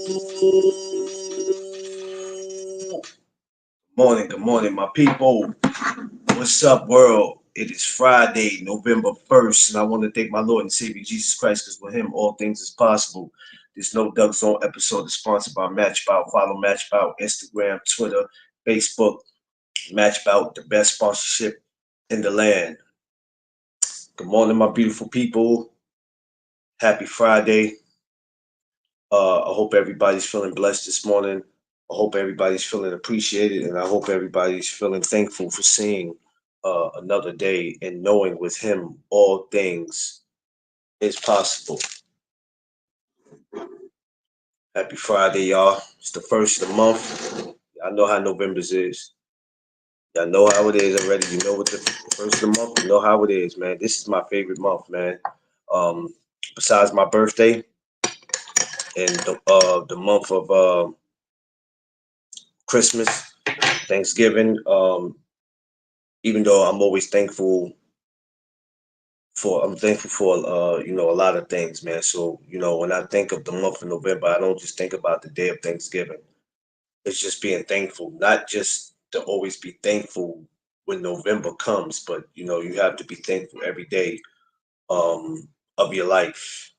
Good morning, my people. What's up, world? It is Friday, November 1st, and I want to thank my Lord and Savior Jesus Christ because with him all things is possible. This No Doug Zone episode is sponsored by Matchbout. Follow Matchbout, Instagram, Twitter, Facebook. Matchbout, the best sponsorship in the land. Good morning, my beautiful people. Happy Friday. I hope everybody's feeling blessed this morning. I hope everybody's feeling appreciated, and I hope everybody's feeling thankful for seeing another day and knowing with Him all things is possible. Happy Friday, y'all. It's the first of the month. I know how November's is. Y'all know how it is already. You know what the first of the month, you know how it is, man. This is my favorite month, man. Um, Besides my birthday and the month of Christmas, Thanksgiving. Even though I'm thankful for a lot of things, man. So, when I think of the month of November, I don't just think about the day of Thanksgiving. It's just being thankful, not just to always be thankful when November comes, but you have to be thankful every day of your life.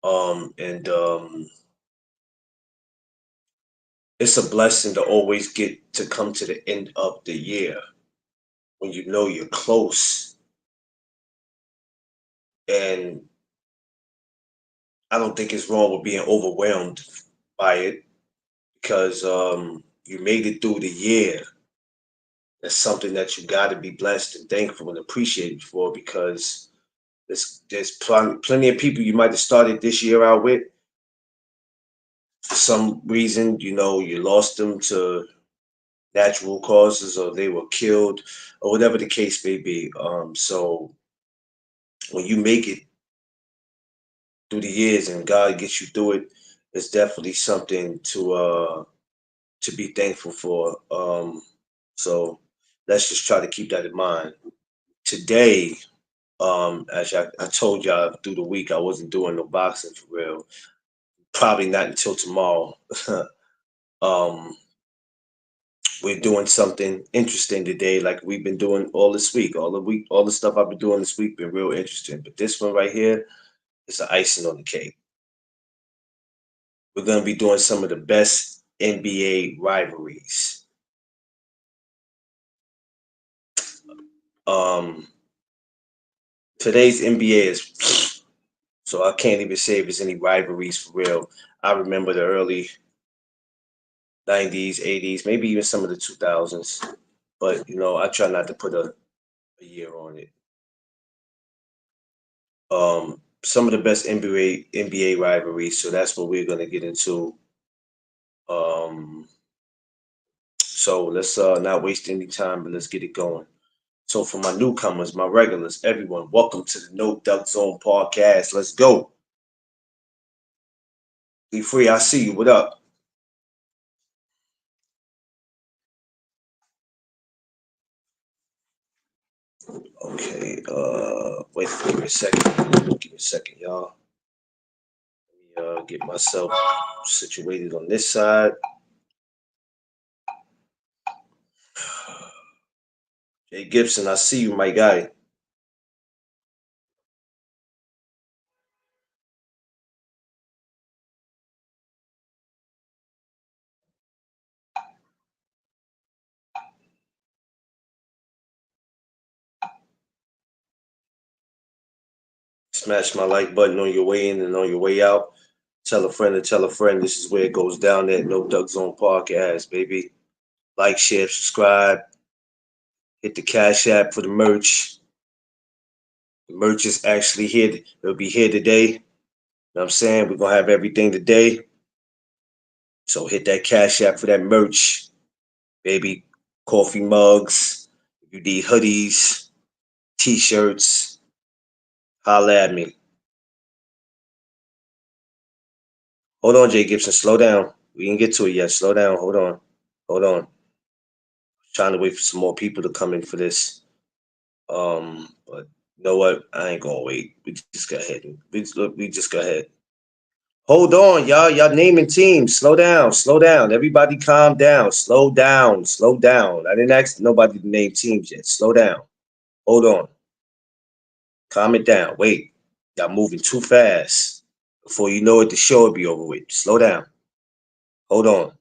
And It's a blessing to always get to come to the end of the year when you know you're close. And I don't think it's wrong with being overwhelmed by it because you made it through the year. That's something that you got to be blessed and thankful and appreciated for because there's plenty of people you might have started this year out with. For some reason, you lost them to natural causes or they were killed or whatever the case may be. So when you make it through the years and God gets you through it, it's definitely something to be thankful for. So let's just try to keep that in mind. Today, as I told y'all through the week, I wasn't doing no boxing for real. Probably not until tomorrow. um, we're doing something interesting today, like we've been doing all this week. All the week, all the stuff I've been doing this week been real interesting. But this one right here is the icing on the cake. We're gonna be doing some of the best NBA rivalries. Um, Today's NBA is so I can't even say if there's any rivalries for real. I remember the early 90s, 80s, maybe even some of the 2000s. But I try not to put a year on it. Some of the best NBA rivalries. So that's what we're gonna get into. Um, so let's not waste any time, but let's get it going. So for my newcomers, my regulars, everyone, welcome to the No Duck Zone podcast. Let's go. Be free. I see you. What up? Okay. Wait. Give me a second. Give me a second, y'all. Let me get myself situated on this side. Jay Gibson, I see you, my guy. Smash my like button on your way in and on your way out. Tell a friend to tell a friend. This is where it goes down at No Duck Zone Podcast, baby. Like, share, subscribe. Hit the Cash App for the merch. The merch is actually here. It'll be here today. You know what I'm saying? We're gonna have everything today. So hit that Cash App for that merch, baby. Coffee mugs. If you need hoodies, t-shirts, holla at me. Hold on, Jay Gibson. Slow down. We didn't get to it yet. Slow down. Hold on. Hold on. Trying to wait for some more people to come in for this. But you know what? I ain't gonna wait. We just go ahead. We just go ahead. Hold on, y'all. Y'all naming teams. Slow down. Slow down. Everybody calm down. Slow down. Slow down. I didn't ask nobody to name teams yet. Slow down. Hold on. Calm it down. Wait. Y'all moving too fast. Before you know it, the show will be over with. Slow down. Hold on.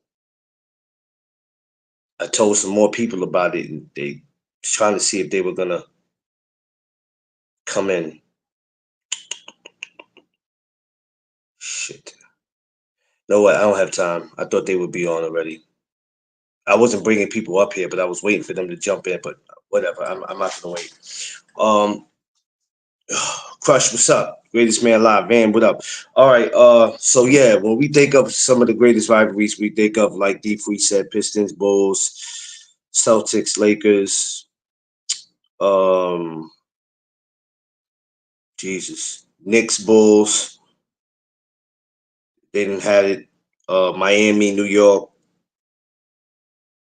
I told some more people about it, and they trying to see if they were gonna come in. Shit. No what? I don't have time. I thought they would be on already. I wasn't bringing people up here, but I was waiting for them to jump in. But whatever. I'm not gonna wait. Um, Crush, what's up? Greatest man alive. Van, what up? All right. So yeah, when we think of some of the greatest rivalries, we think of like D3 said, Pistons, Bulls, Celtics, Lakers. Um, Jesus, Knicks, Bulls. They didn't have it. Miami, New York.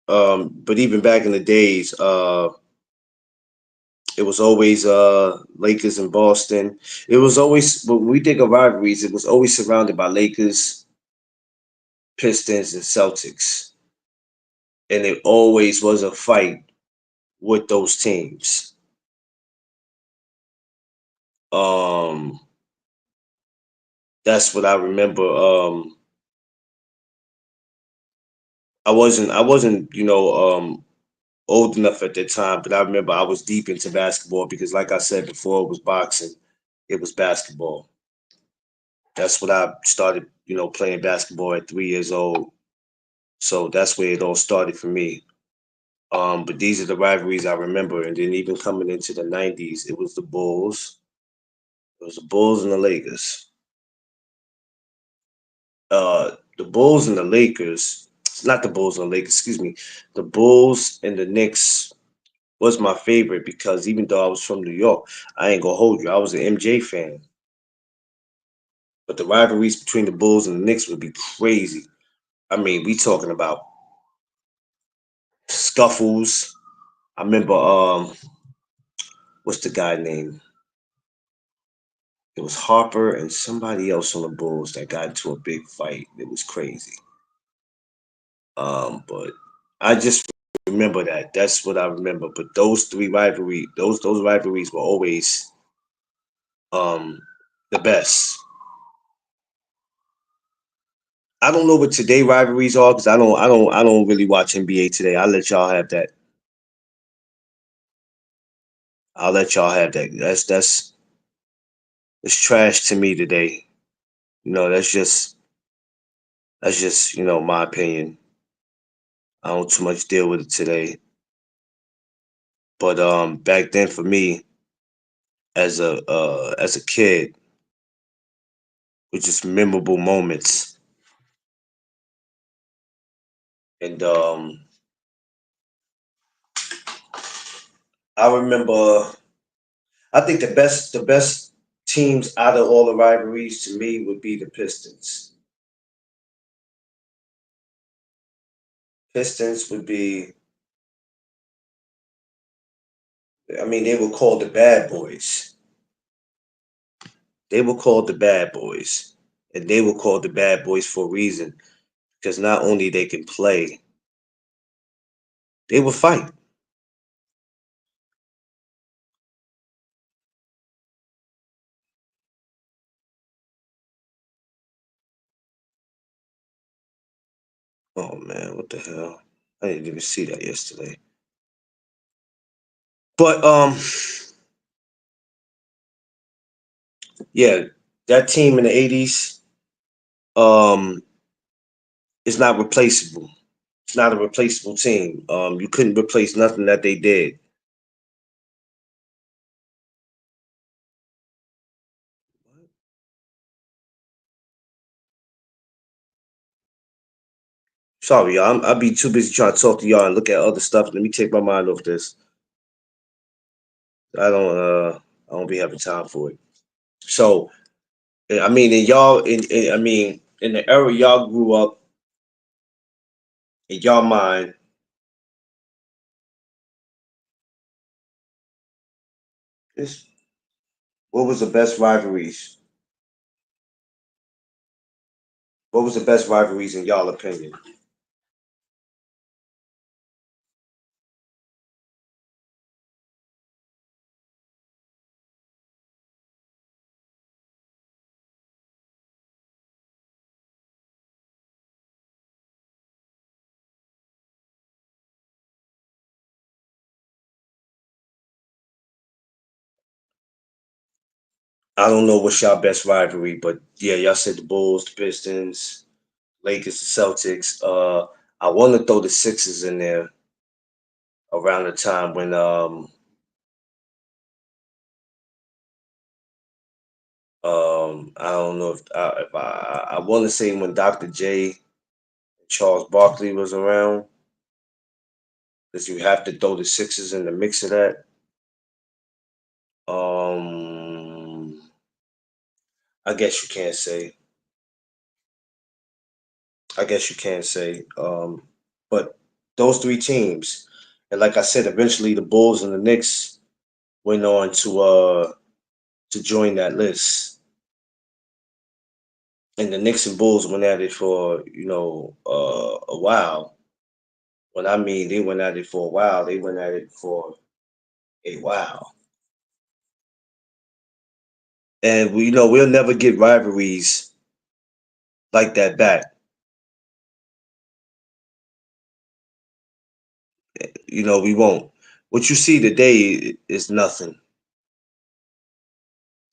But even back in the days, it was always Lakers and Boston. It was always when we think of rivalries, it was always surrounded by Lakers, Pistons, and Celtics, and it always was a fight with those teams. Um, that's what I remember. I wasn't, old enough at that time, but I remember I was deep into basketball because, like I said before, it was boxing, it was basketball. That's what I started, playing basketball at 3 years old. So that's where it all started for me. But these are the rivalries I remember, and then even coming into the '90s, it was the Bulls. It was the Bulls and the Lakers. The Bulls and the Lakers. Not the Bulls and the Lakers. Excuse me. The Bulls and the Knicks was my favorite because even though I was from New York, I ain't gonna hold you. I was an MJ fan. But the rivalries between the Bulls and the Knicks would be crazy. I mean, we talking about scuffles. I remember what's the guy name? It was Harper and somebody else on the Bulls that got into a big fight. It was crazy. But I just remember that. That's what I remember. But those rivalries were always um the best. I don't know what today rivalries are because I don't really watch NBA today. I'll let y'all have that. I'll let y'all have that. That's it's trash to me today. That's just my opinion. I don't too much deal with it today. But back then for me as a kid, with just memorable moments. And I remember I think the best teams out of all the rivalries to me would be the Pistons. Pistons would be I mean, they were called the bad boys. They were called the bad boys. And they were called the bad boys for a reason. Because not only they can play, they would fight. Oh man, what the hell? I didn't even see that yesterday. But yeah, that team in the '80s um is not replaceable. It's not a replaceable team. You couldn't replace nothing that they did. Sorry, y'all. I'll be too busy trying to talk to y'all and look at other stuff. Let me take my mind off this. I don't I don't be having time for it. So I mean, in the era y'all grew up in y'all mind, this what was the best rivalries? What was the best rivalries in y'all opinion? I don't know what's y'all best rivalry, but yeah, y'all said the Bulls, the Pistons, Lakers, the Celtics. I want to throw the Sixers in there around the time when I don't know if I want to say when Dr. J and Charles Barkley was around, because you have to throw the Sixers in the mix of that. Um, I guess you can't say. I guess you can't say. But those three teams, and like I said, eventually the Bulls and the Knicks went on to join that list. And the Knicks and Bulls went at it for a while. When I mean they went at it for a while, they went at it for a while. And we'll never get rivalries like that back. We won't. What you see today is nothing.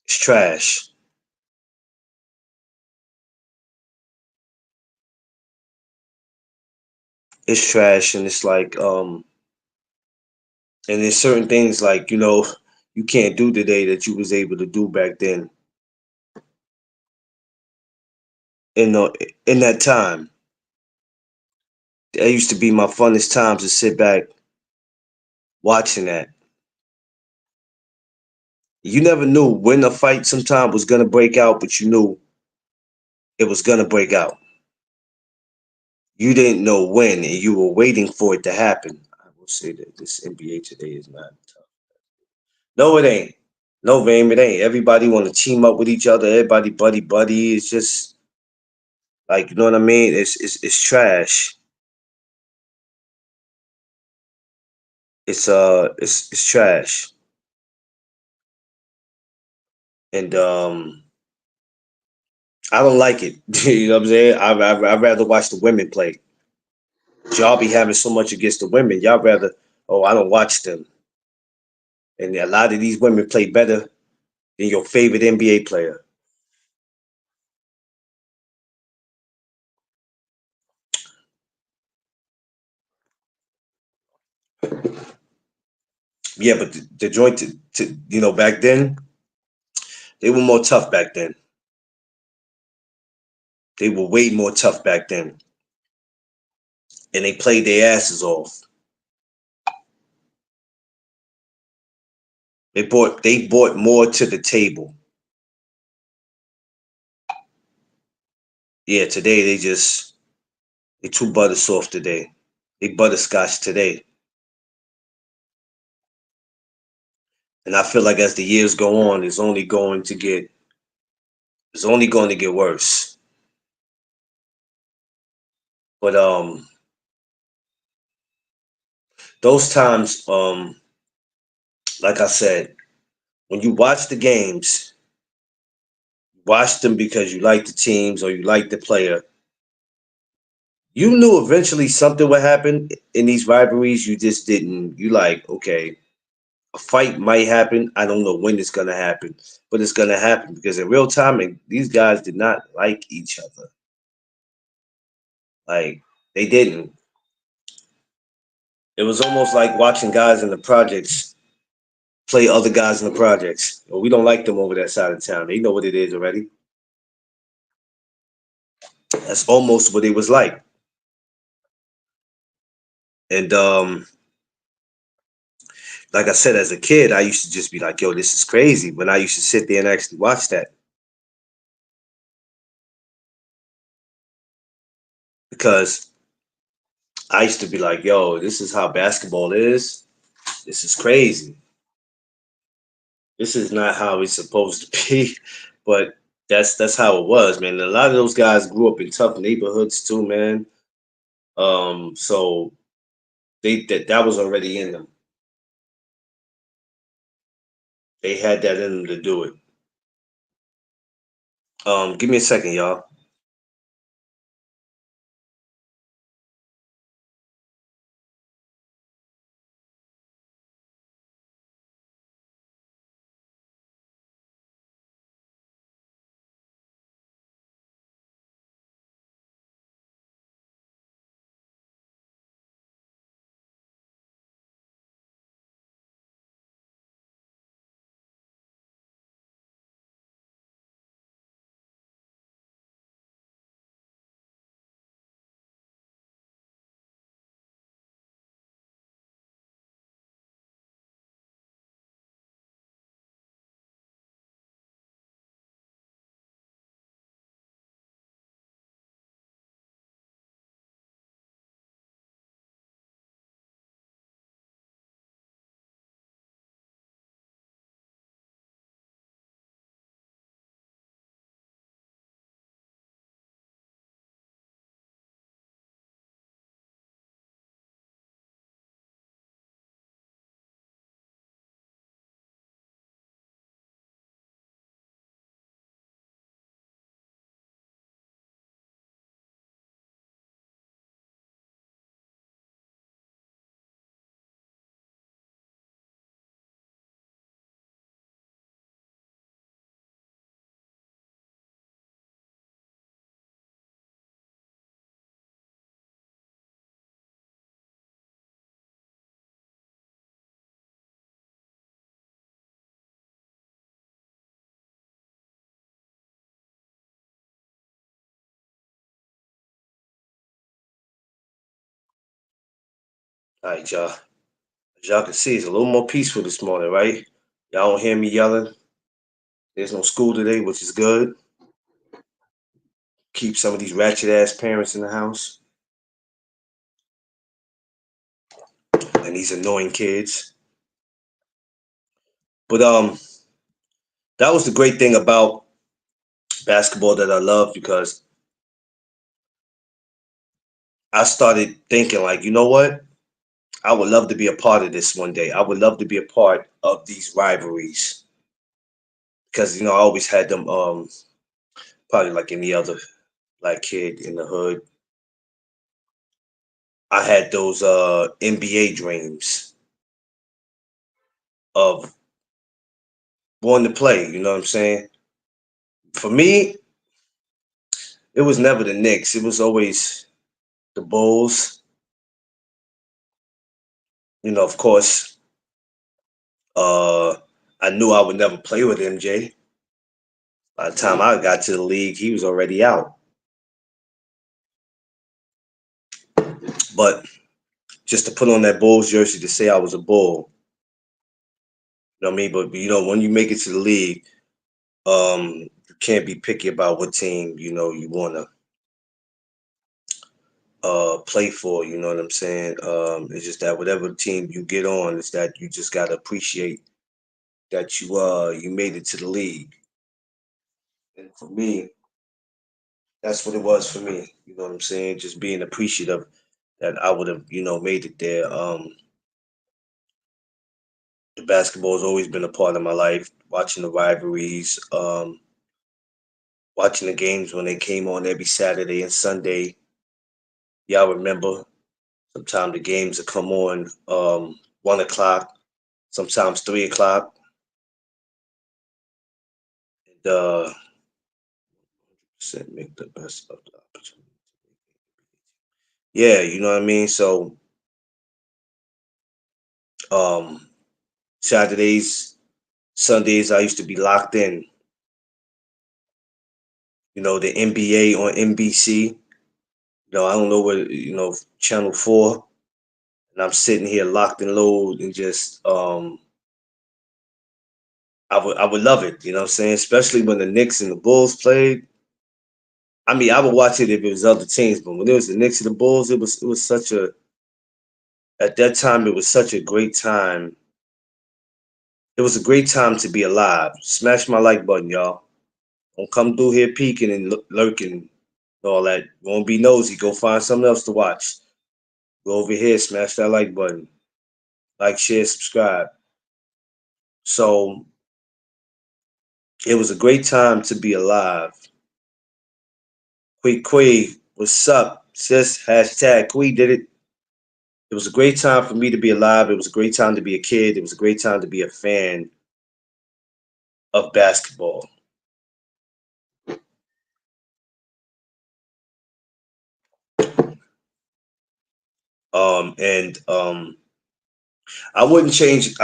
It's trash. It's trash, and it's like and there's certain things like you can't do today that you was able to do back then in the in that time. That used to be my funnest times to sit back watching that. You never knew when a fight sometime was gonna break out, but you knew it was gonna break out. You didn't know when, and you were waiting for it to happen. I will say that this NBA today is not tough. No, it ain't. No, Vame, it ain't. Everybody want to team up with each other. Everybody buddy buddy. It's just like you know what I mean. It's trash. It's trash, and I don't like it. You know what I'm saying? I'd rather watch the women play. Y'all be having so much against the women. Y'all rather, oh, I don't watch them. And a lot of these women play better than your favorite NBA player. Yeah, but the joint back then they were more tough back then. They were way more tough back then, and they played their asses off. They brought more to the table. Yeah, today they too butter soft today. They butterscotch today, and I feel like as the years go on, it's only going to get worse. But those times, like I said, when you watch the games, watch them because you like the teams or you like the player. You knew eventually something would happen in these rivalries. You just didn't. You like, okay, a fight might happen. I don't know when it's gonna happen, but it's gonna happen because in real time, these guys did not like each other. Like they didn't. It was almost like watching guys in the projects play other guys in the projects. Well, we don't like them over that side of town. They know what it is already. That's almost what it was like. And like I said, as a kid, I used to just be like, "Yo, this is crazy." When I used to sit there and actually watch that, because I used to be like, "Yo, this is how basketball is. This is crazy. This is not how it's supposed to be." But That's how it was, man. A lot of those guys grew up in tough neighborhoods too, man. So that was already in them. They had that in them to do it. Give me a second, y'all. All right, y'all. As y'all can see, it's a little more peaceful this morning, right? Y'all don't hear me yelling. There's no school today, which is good. Keep some of these ratchet ass parents in the house and these annoying kids. But that was the great thing about basketball that I love because I started thinking like, you know what? I would love to be a part of this one day. I would love to be a part of these rivalries because I always had them probably like any other black kid in the hood. I had those NBA dreams of wanting to play, you know what I'm saying? For me, it was never the Knicks. It was always the Bulls. Of course, uh I knew I would never play with MJ. By the time I got to the league, he was already out. But just to put on that Bulls jersey to say I was a Bull, you know what I mean? But when you make it to the league, you can't be picky about what team you wanna play for, you know what I'm saying? It's just that whatever team you get on, is that you just gotta appreciate that you made it to the league. And for me, that's what it was for me. You know what I'm saying? Just being appreciative that I would have, made it there. The basketball has always been a part of my life. Watching the rivalries, watching the games when they came on every Saturday and Sunday. Y'all remember? Sometimes the games would come on 1 o'clock, sometimes 3 o'clock. And make the best of the opportunity. Yeah, you know what I mean. So um, Saturdays, Sundays, I used to be locked in. The NBA on NBC. I don't know what Channel 4, and I'm sitting here locked and load and just I would love it. You know what I'm saying? Especially when the Knicks and the Bulls played. I mean, I would watch it if it was other teams, but when it was the Knicks and the Bulls, it was such a at that time it was such a great time. It was a great time to be alive. Smash my like button, y'all. Don't come through here peeking and lurking and all that. Won't be nosy. Go find something else to watch. Go over here, smash that like button. Like, share, subscribe. So it was a great time to be alive. Quee, what's up? Sis, hashtag Quee did it. It was a great time for me to be alive. It was a great time to be a kid. It was a great time to be a fan of basketball. And I wouldn't change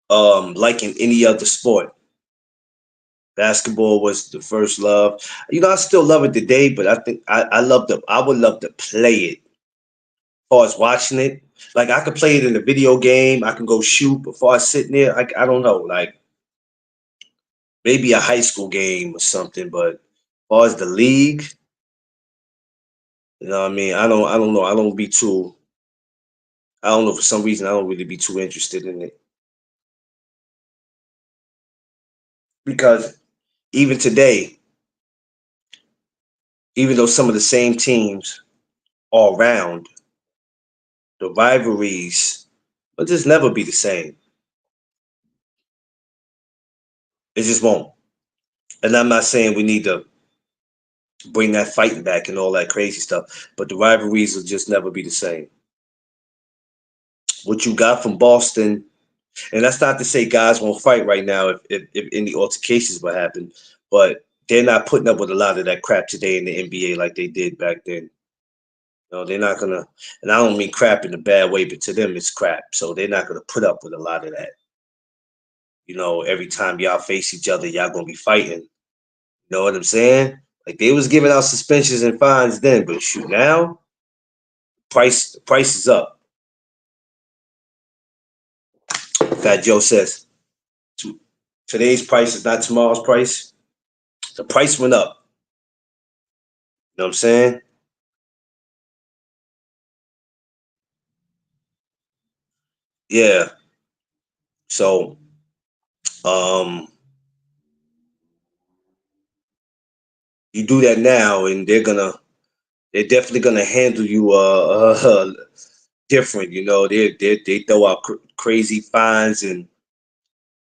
liking any other sport. Basketball was the first love. I still love it today, but I think I would love to play it. As far as watching it, like I could play it in a video game, I can go shoot. Before I sitting there, I don't know, like maybe a high school game or something. But as far as the league, you know what I mean? I don't know. I don't be too. I don't know, for some reason I don't really be too interested in it because even today, even though some of the same teams are around, the rivalries will just never be the same. It just won't. And I'm not saying we need to bring that fighting back and all that crazy stuff, but the rivalries will just never be the same. What you got from Boston, and that's not to say guys won't fight right now if any altercations will happen, but they're not putting up with a lot of that crap today in the NBA like they did back then. No, they're not gonna, and I don't mean crap in a bad way, but to them it's crap. So they're not gonna put up with a lot of that. Every time y'all face each other, y'all gonna be fighting. You know what I'm saying? Like they was giving out suspensions and fines then, but shoot now, price is up. Fat Joe says, today's price is not tomorrow's price. The price went up. You know what I'm saying? Yeah. So, um, you do that now, and they're definitely gonna handle you different. They throw out crazy fines, and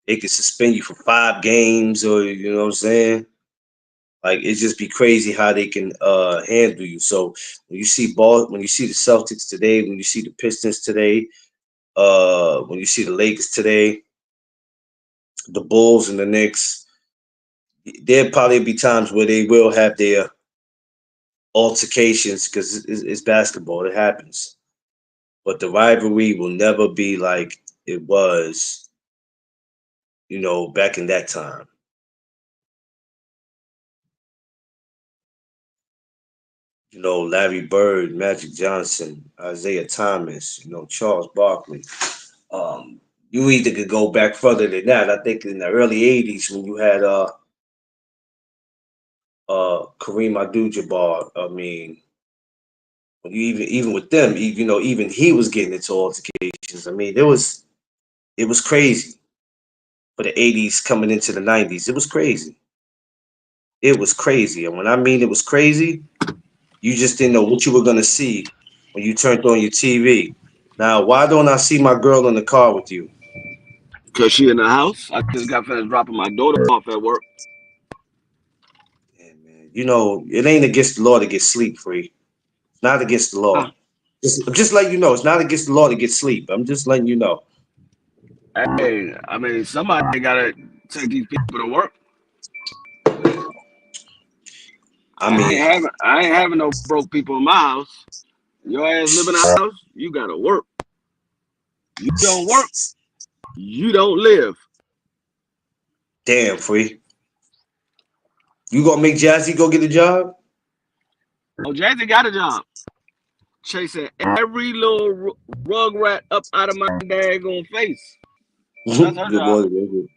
they can suspend you for 5 games, or you know what I'm saying. Like it just be crazy how they can handle you. So when you see the Celtics today, when you see the Pistons today, when you see the Lakers today, the Bulls and the Knicks, there'll probably be times where they will have their altercations because it's basketball. It happens. But the rivalry will never be like it was, back in that time. Larry Bird, Magic Johnson, Isaiah Thomas, Charles Barkley. You either could go back further than that. I think in the early '80s when you had Kareem Abdul-Jabbar. I mean, when you even with them, even he was getting into altercations. I mean, it was crazy for the '80s coming into the '90s. It was crazy. It was crazy, and when I mean it was crazy, you just didn't know what you were gonna see when you turned on your TV. Now, why don't I see my girl in the car with you? Cause she in the house. I just got finished dropping my daughter off at work. Yeah, man. It ain't against the law to get sleep free. It's not against the law. Huh. Just letting you know, it's not against the law to get sleep. I'm just letting you know. Hey, I mean, somebody gotta take these people to work. I mean, I ain't having no broke people in my house. Your ass live in a house, you gotta work. You don't work, you don't live. damn, free. You gonna make Jazzy go get a job? Oh, Jazzy got a job chasing every little rug rat up out of my daggone face. That's her Good job. boy. Good.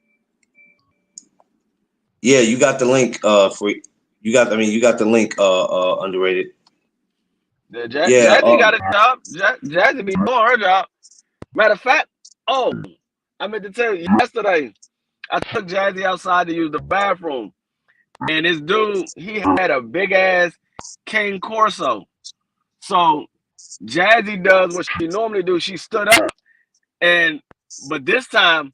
Yeah, you got the link. Free. You got the link. Underrated. Yeah, Yeah. Jazzy got a job. Jazzy be doing her job. Matter of fact, oh, I meant to tell you yesterday. I took Jazzy outside to use the bathroom, and this dude, he had a big ass King Corso. So Jazzy does what she normally do. She stood up, and but this time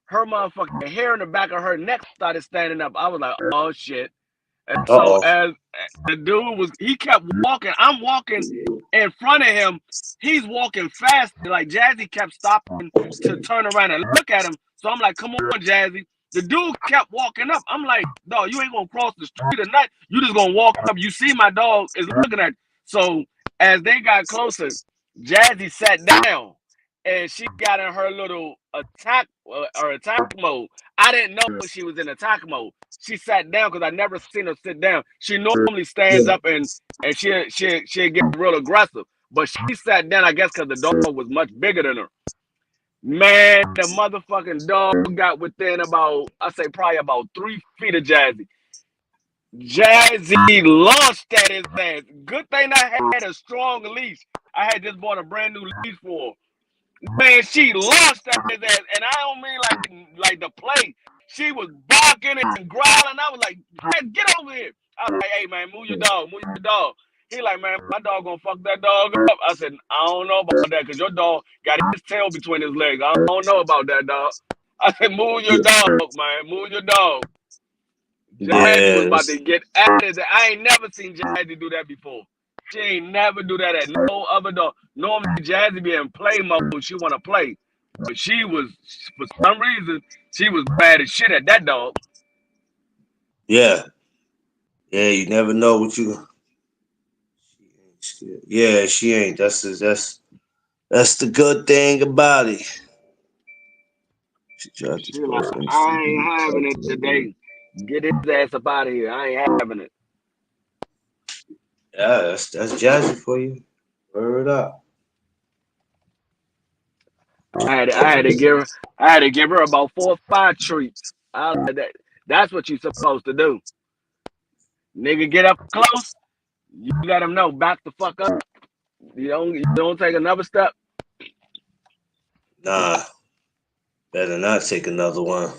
her motherfucking hair in the back of her neck started standing up. I was like, oh shit. And so Uh-oh. as the dude was, he kept walking. I'm walking in front of him. He's walking fast. Like Jazzy kept stopping to turn around and look at him. So I'm like, come on, Jazzy. The dude kept walking up. I'm like, dog, you ain't gonna cross the street or nothing. You just gonna walk up. You see my dog is looking at you. So as they got closer, Jazzy sat down and she got in her little attack mode. I didn't know she was in attack mode. She sat down because I never seen her sit down. She normally stands Yeah. up and she'll get real aggressive. But she sat down, I guess, because the dog was much bigger than her. Man, the motherfucking dog got within about, I say probably about 3 feet of Jazzy. Jazzy launched at his ass. Good thing I had a strong leash. I had just bought a brand new leash for her. Man, she launched at his ass, and I don't mean like the play. She was barking and growling. I was like, "Man, get over here!" I was like, "Hey, man, move your dog, move your dog." He like, "Man, my dog gonna fuck that dog up." I said, "I don't know about that, cause your dog got his tail between his legs. I don't know about that, dog." I said, "Move your dog, man, move your dog." Jazzy was about Yes. to get at it. I ain't never seen Jazzy do that before. She ain't never do that at no other dog. Normally, Jazzy be in play mode. She want to play. But she was, for some reason, she was bad as shit at that dog. Yeah. Yeah, you never know what you. Yeah, she ain't. That's the good thing about it. She tried to She like, post I ain't Instagram. having it today. Get his ass up out of here. I ain't having it. Yeah, that's jazzy for you. Word up. I had to give her about 4 or 5 treats. I like that. That's what you supposed to do. Nigga, get up close. You let him know. Back the fuck up. You don't take another step. Nah, better not take another one.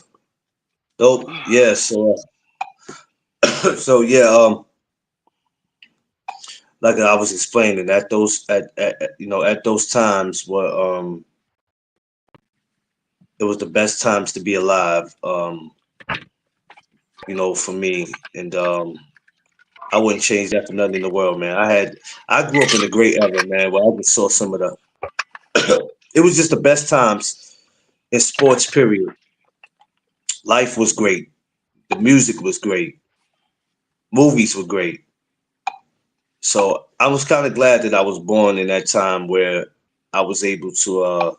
Nope. Yeah. So, so yeah. Like I was explaining, at those times where it was the best times to be alive. For me, and I wouldn't change that for nothing in the world, man. I grew up in a great era, man, where I just saw some of the. It was just the best times in sports. Period. Life was great. The music was great. Movies were great. So I was kind of glad that I was born in that time where I was able to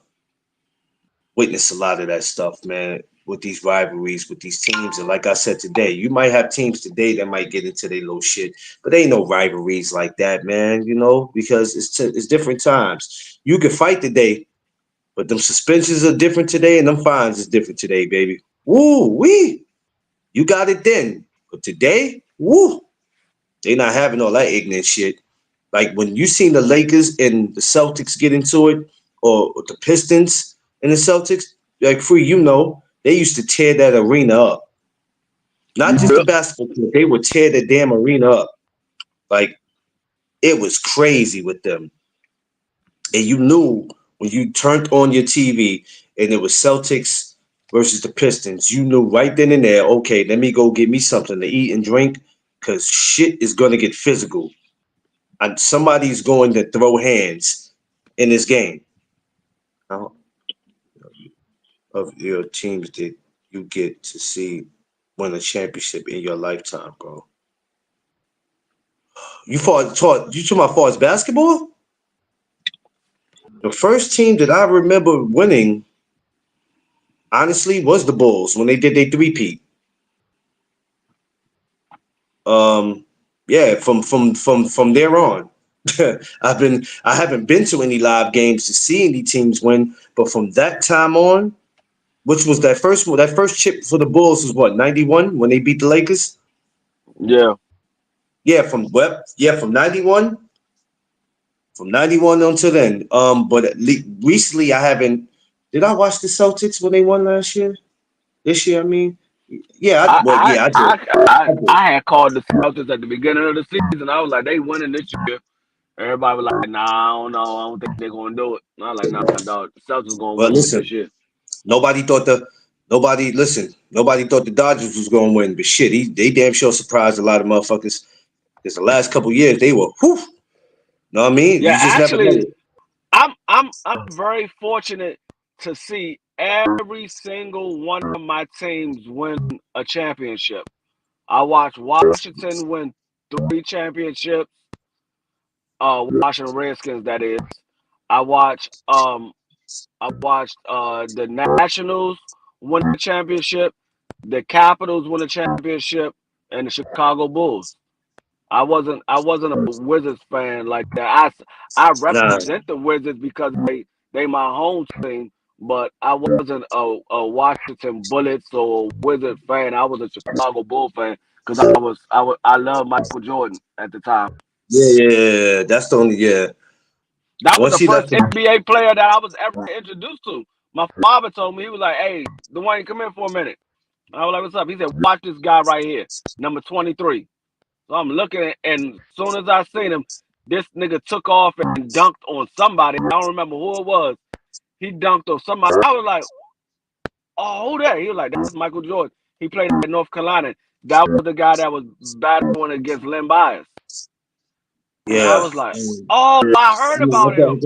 witness a lot of that stuff, man, with these rivalries, with these teams. And like I said today, you might have teams today that might get into their little shit, but ain't no rivalries like that, man, because it's different times. You can fight today, but them suspensions are different today and them fines is different today, baby. Woo, wee. You got it then. But today, woo, they not having all that ignorant shit. Like when you seen the Lakers and the Celtics get into it, or the Pistons and the Celtics, like free, they used to tear that arena up. Not just the Yep. basketball court, they would tear the damn arena up. Like it was crazy with them. And you knew when you turned on your TV and it was Celtics versus the Pistons, you knew right then and there, okay, let me go get me something to eat and drink because shit is gonna get physical. And somebody's going to throw hands in this game. How of your teams did you get to see win a championship in your lifetime, bro? You talking about far as basketball? The first team that I remember winning, honestly, was the Bulls when they did their three-peat. Um, yeah, from there on. I haven't been to any live games to see any teams win, but from that time on, which was that first one, that first chip for the Bulls was what, 91 when they beat the Lakers? Yeah. Yeah, from 91, from 91 until then. But recently I haven't. Did I watch the Celtics when they won last year? This year, I mean, yeah, I well, I yeah, I did. I I, I did. I had called the Celtics at the beginning of the season. I was like, they winning this year. Everybody was like, nah, I don't know. I don't think they're gonna do it. And I was like, nah, dog, the Celtics gonna Well, win this listen, year. nobody thought the nobody thought the Dodgers was going to win, but shit, they damn sure surprised a lot of motherfuckers. Because the last couple years they were, whew, know what I mean? Yeah, You just never actually, know. I'm very fortunate to see every single one of my teams win a championship. I watched Washington win 3 championships. Washington Redskins, that is. I watched the Nationals win the championship, the Capitals win the championship, and the Chicago Bulls. I wasn't a Wizards fan like that. I Nah, represent the Wizards because they my home team, but I wasn't a Washington Bullets or Wizard fan. I was a Chicago Bull fan because I love Michael Jordan at the time. yeah. That's the only, yeah. That was Once the he left first the, NBA player that I was ever introduced to. My father told me, he was like, "Hey, Dwayne, come in for a minute." I was like, "What's up?" He said, "Watch this guy right here, number 23." So I'm looking at, and as soon as I seen him, this nigga took off and dunked on somebody. I don't remember who it was. He dunked on somebody. I was like, "Oh, who that?" He was like, "That's Michael Jordan. He played at North Carolina. That was the guy that was battling against Len Bias." And I yeah. was like, "Oh, I heard about him."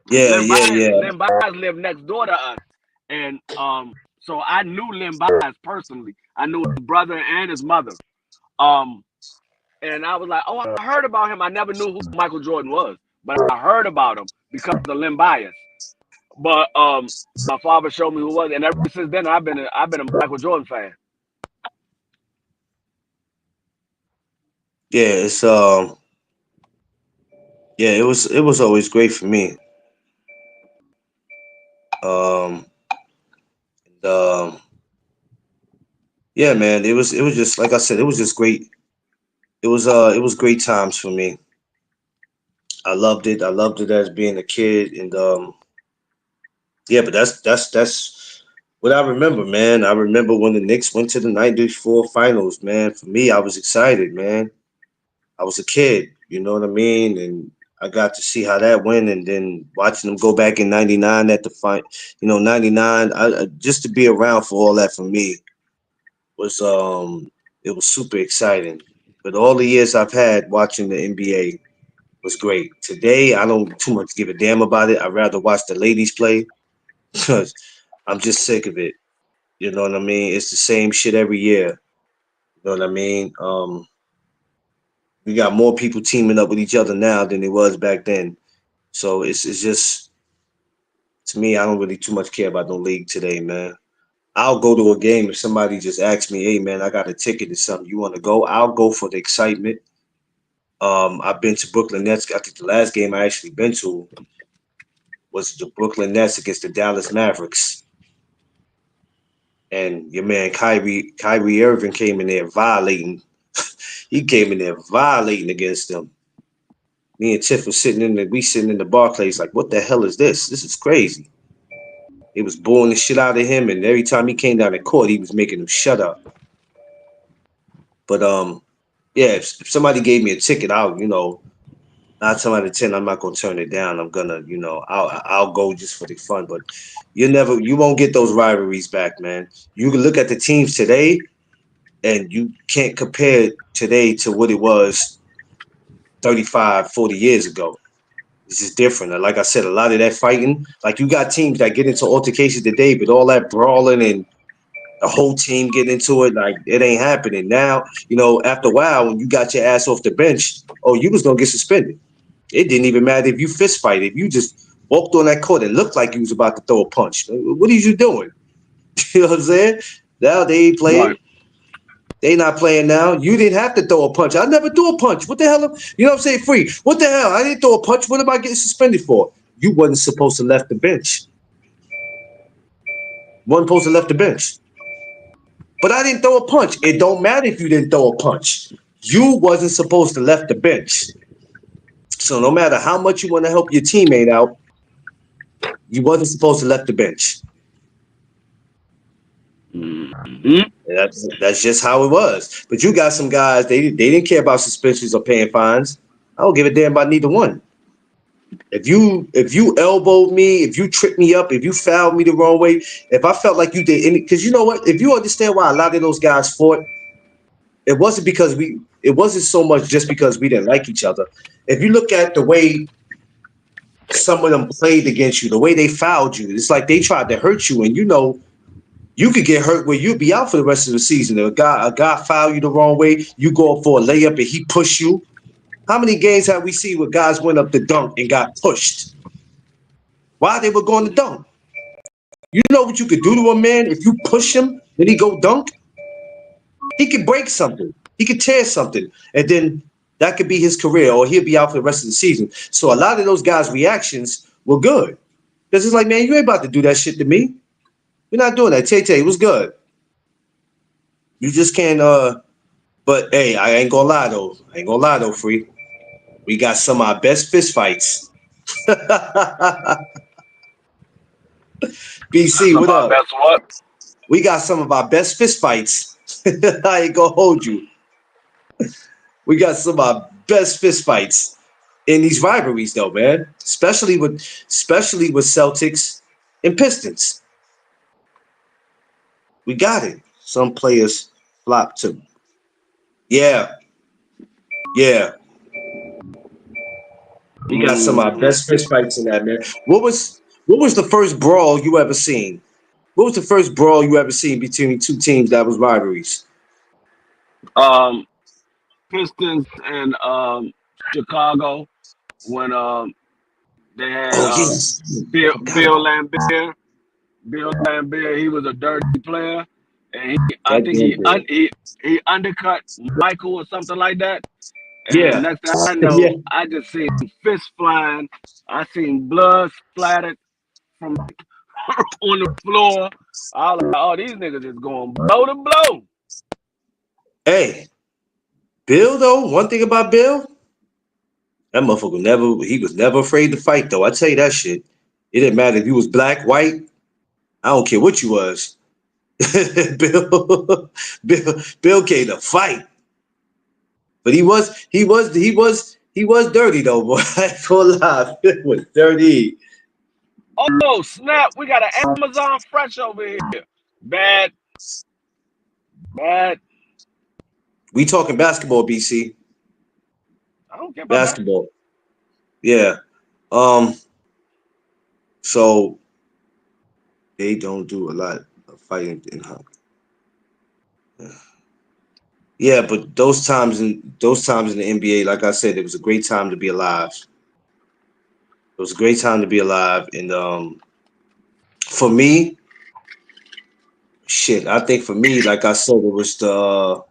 Yeah, Len yeah, Bias, yeah. Len Bias lived next door to us, and so I knew Len Bias personally. I knew his brother and his mother. Um, and I was like, "Oh, I heard about him. I never knew who Michael Jordan was, but I heard about him because of Len Bias." But my father showed me who it was, and ever since then, I've been a Michael Jordan fan. Yeah, it's yeah, it was always great for me. Um um yeah, man, it was just like I said, it was just great. It was great times for me. I loved it. I loved it as being a kid, and yeah, but that's what I remember, man. I remember when the Knicks went to the '94 finals, man. For me, I was excited, man. I was a kid, you know what I mean? And I got to see how that went, and then watching them go back in '99 at the fight, '99. Just to be around for all that for me was it was super exciting. But all the years I've had watching the NBA was great. Today, I don't too much give a damn about it. I'd rather watch the ladies play because I'm just sick of it. You know what I mean? It's the same shit every year. You know what I mean? We got more people teaming up with each other now than it was back then. So it's just to me, I don't really too much care about no league today, man. I'll go to a game if somebody just asks me, "Hey, man, I got a ticket or something. You want to go?" I'll go for the excitement. I've been to Brooklyn Nets. I think the last game I actually been to was the Brooklyn Nets against the Dallas Mavericks, and your man Kyrie Irving came in there violating. He came in there violating against them. Me and Tiff was sitting in the Barclays like, what the hell is this? This is crazy. He was booing the shit out of him, and every time he came down the court, he was making him shut up. But yeah, if somebody gave me a ticket, I'll 9 times out of 10, I'm not gonna turn it down. I'm gonna I'll go just for the fun. But you won't get those rivalries back, man. You can look at the teams today, and you can't compare today to what it was 35, 40 years ago. It's just different. Like I said, a lot of that fighting, like you got teams that get into altercations today, but all that brawling and the whole team getting into it, like it ain't happening now. After a while, when you got your ass off the bench, oh, you was gonna get suspended. It didn't even matter if you fist fight. If you just walked on that court and looked like you was about to throw a punch, what are you doing? You know what I'm saying? Now they ain't Right. playing. They not playing now. You didn't have to throw a punch. I never threw a punch. What the hell? You know what I'm saying? Free. What the hell? I didn't throw a punch. What am I getting suspended for? You wasn't supposed to left the bench. Wasn't supposed to left the bench. But I didn't throw a punch. It don't matter if you didn't throw a punch. You wasn't supposed to left the bench. So no matter how much you want to help your teammate out, you wasn't supposed to left the bench. Mhm. That's just how it was. But you got some guys, they didn't care about suspensions or paying fines. I don't give a damn about neither one. If you elbowed me, if you tripped me up, if you fouled me the wrong way, if I felt like you did any, because you know what, if you understand why a lot of those guys fought, it wasn't so much just because we didn't like each other. If you look at the way some of them played against you, the way they fouled you, it's like they tried to hurt you, and you could get hurt where you'll be out for the rest of the season. If a guy foul you the wrong way, you go up for a layup and he push you. How many games have we seen where guys went up to dunk and got pushed? Why they were going to dunk? You know what you could do to a man if you push him, then he go dunk? He could break something. He could tear something. And then that could be his career or he'll be out for the rest of the season. So a lot of those guys' reactions were good. Because it's like, man, you ain't about to do that shit to me. We're not doing that. Tay, what's good? You just can't but hey, I ain't gonna lie though. I ain't gonna lie though, Free. We got some of our best fist fights. BC, Some what of our up? best what? We got some of our best fist fights. I ain't gonna hold you. We got some of our best fist fights in these rivalries though, man. Especially with Celtics and Pistons. We got it. Some players flop too. Yeah, yeah. We got some of our best fist fights in that, man. What was the first brawl you ever seen? What was the first brawl you ever seen between two teams that was rivalries? Um, Pistons and Chicago when they had Oh yes, I forgot Bill about Lambert. Bill Lambert, he was a dirty player, and I that think damn deal. he undercut Michael or something like that. And Yeah, next thing I yeah. know, I just seen fists flying. I seen blood splattered from on the floor. I was like, oh, these niggas is going blow to blow. Hey, Bill though. One thing about Bill, that motherfucker he was never afraid to fight though. I tell you that shit. It didn't matter if you was black, white. I don't care what you was. Bill came to fight. But he was dirty though, boy. I ain't gonna lie. It was dirty. Oh, snap. We got an Amazon Fresh over here. Bad, bad. We talking basketball, BC. I don't care about that. Basketball. Yeah. Um, so they don't do a lot of fighting in hockey. Yeah, but those times in the NBA, like I said, it was a great time to be alive. It was a great time to be alive. And for me, shit, I think for me, like I said, it was the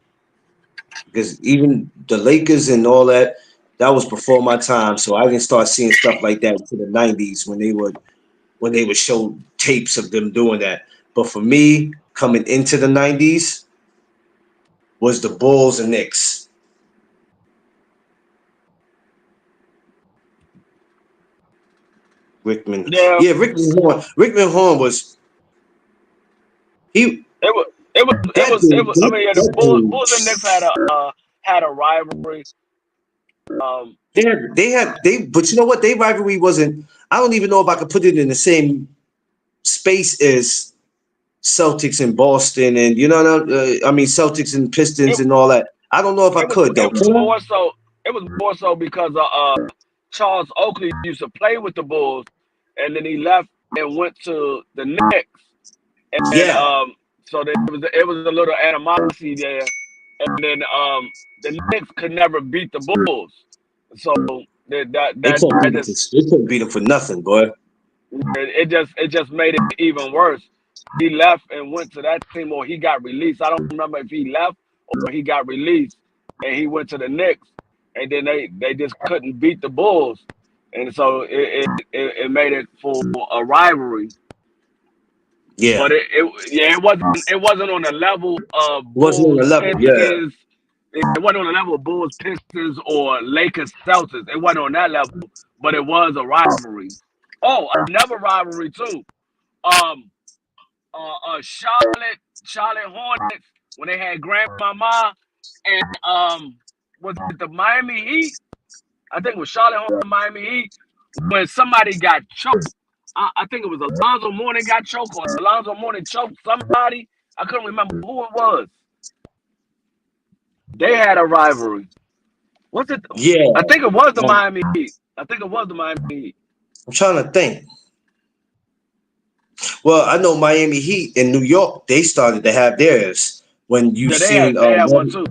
because even the Lakers and all that, that was before my time. So I didn't start seeing stuff like that until the '90s when they would show tapes of them doing that. But for me, coming into the '90s was the Bulls and Knicks. Rickman, Yeah, yeah, Rickman Horn. Rickman Horn was he it was, it was, it that was, it dude. was. I mean, yeah, the That dude. Bulls and Knicks had a rivalry. Um, But you know what? Their rivalry wasn't. I don't even know if I could put it in the same space as Celtics and Boston, and I mean Celtics and Pistons it and all that. I don't know if I it was could it though. was Can I? more so. It was more so because Charles Oakley used to play with the Bulls, and then he left and went to the Knicks, and Yeah, so it was a little animosity there, and then the Knicks could never beat the Bulls, so that that they that, couldn't that beat them. just They couldn't beat them for nothing, boy. it just made it even worse. He left and went to that team, or he got released. I don't remember if he left or he got released, and he went to the Knicks, and then they just couldn't beat the Bulls, and so it made it for a rivalry. Yeah, But yeah, it wasn't on the level of it wasn't on Bulls the level. Yeah, Pistons. It wasn't on the level of Bulls Pistons or Lakers Celtics. It wasn't on that level, but it was a rivalry. Oh, another rivalry too. Um, Charlotte Hornets when they had Grandmama and was it the Miami Heat? I think it was Charlotte Hornets, Miami Heat when somebody got choked. I think it was Alonzo Mourning got choked or Alonzo Mourning choked somebody. I couldn't remember who it was. They had a rivalry. Was it? Yeah. I think it was the Miami Heat. I think it was the Miami Heat. I'm trying to think. Well, I know Miami Heat in New York, they started to have theirs. When you Yeah, seen they had one too.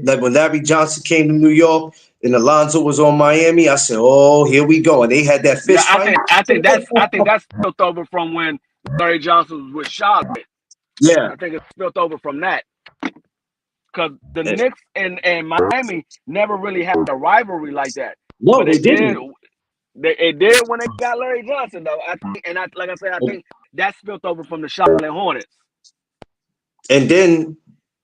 Like when Larry Johnson came to New York and Alonzo was on Miami, I said, "Oh, here we go!" And they had that Yeah, fist fight. I think that's spilled over from when Larry Johnson was with Charlotte. Yeah, I think it's spilled over from that because the and, Knicks and Miami never really had a rivalry like that. no, But they they did. didn't. It did when they got Larry Johnson though. I think, like I said, I think that spilled over from the Charlotte Hornets. And then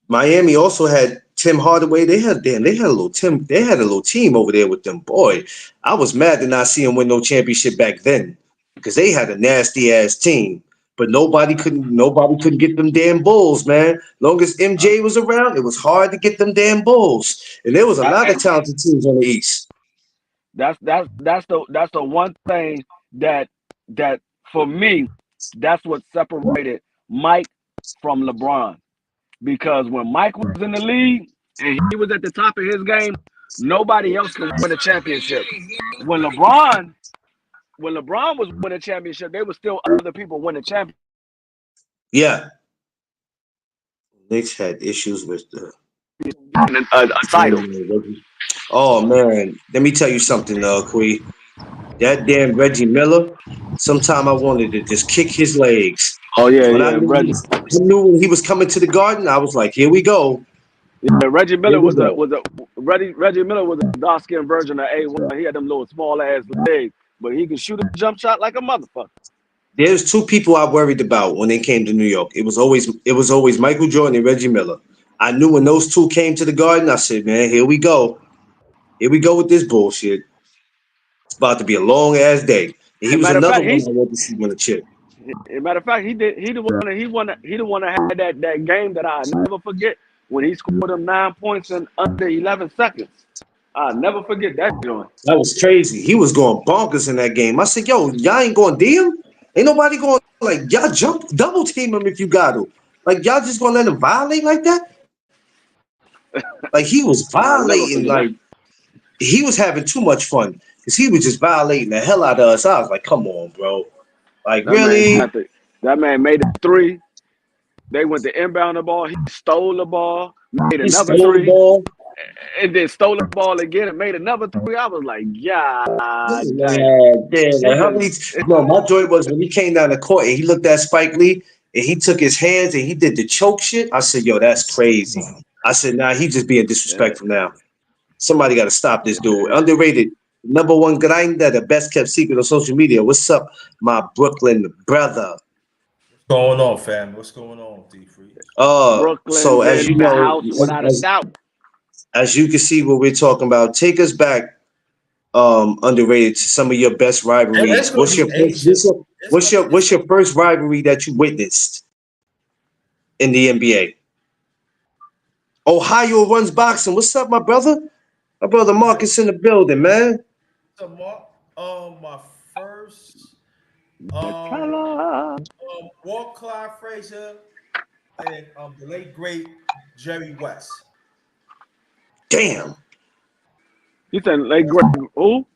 Miami also had Tim Hardaway. They had a little team over there with them. Boy, I was mad to not see them win no championship back then because they had a nasty ass team. But nobody couldn't get them damn Bulls, man. Long as MJ was around, it was hard to get them damn Bulls. And there was a lot of talented teams on the East. That's the one thing that for me, that's what separated Mike from LeBron. Because when Mike was in the league and he was at the top of his game, nobody else could win a championship. When LeBron was winning a championship, there was still other people winning championship. Yeah. Knicks had issues with the a title. Oh man, let me tell you something, Quee. That damn Reggie Miller. Sometime I wanted to just kick his legs. Oh yeah, When yeah. I knew when he was coming to the Garden, I was like, "Here we go." Yeah, Reggie Miller Here we go. Reggie Miller was a dark skinned version of A1. He had them little small ass legs, but he could shoot a jump shot like a motherfucker. There's two people I worried about when they came to New York. It was always Michael Jordan and Reggie Miller. I knew when those two came to the Garden, I said, "Man, here we go. Here we go with this bullshit. It's about to be a long ass day." And he was another one I wanted to see win a chip. As a matter of fact, he the one that had that game that I never forget when he scored them 9 points in under 11 seconds. I'll never forget that joint. That was crazy. He was going bonkers in that game. I said, "Yo, y'all ain't going to D him? Ain't nobody going like y'all double team him if you got to. Like y'all just gonna let him violate like that? Like he was violating, like he was having too much fun because he was just violating the hell out of us. I was like, come on, bro. Like really? That man made a three. They went to inbound the ball. He stole the ball, made another three, and then stole the ball again and made another three. I was like, yeah, Like how many? No, my joy was when he came down the court and he looked at Spike Lee and he took his hands and he did the choke shit. I said, yo, that's crazy. I said, nah, he just being disrespectful now. Somebody got to stop this dude. Underrated. Number one grinder, the best kept secret on social media. What's up, my Brooklyn brother? What's going on, fam? What's going on, D-Free? Brooklyn, so as you know, without a doubt. As you can see what we're talking about, take us back underrated to some of your best rivalries. What's your first rivalry that you witnessed in the NBA? Ohio runs boxing. What's up, my brother? My brother Marcus in the building, man. So, Mark, my first Walt Clyde Frazier and the late great Jerry West. Damn. You said late great who?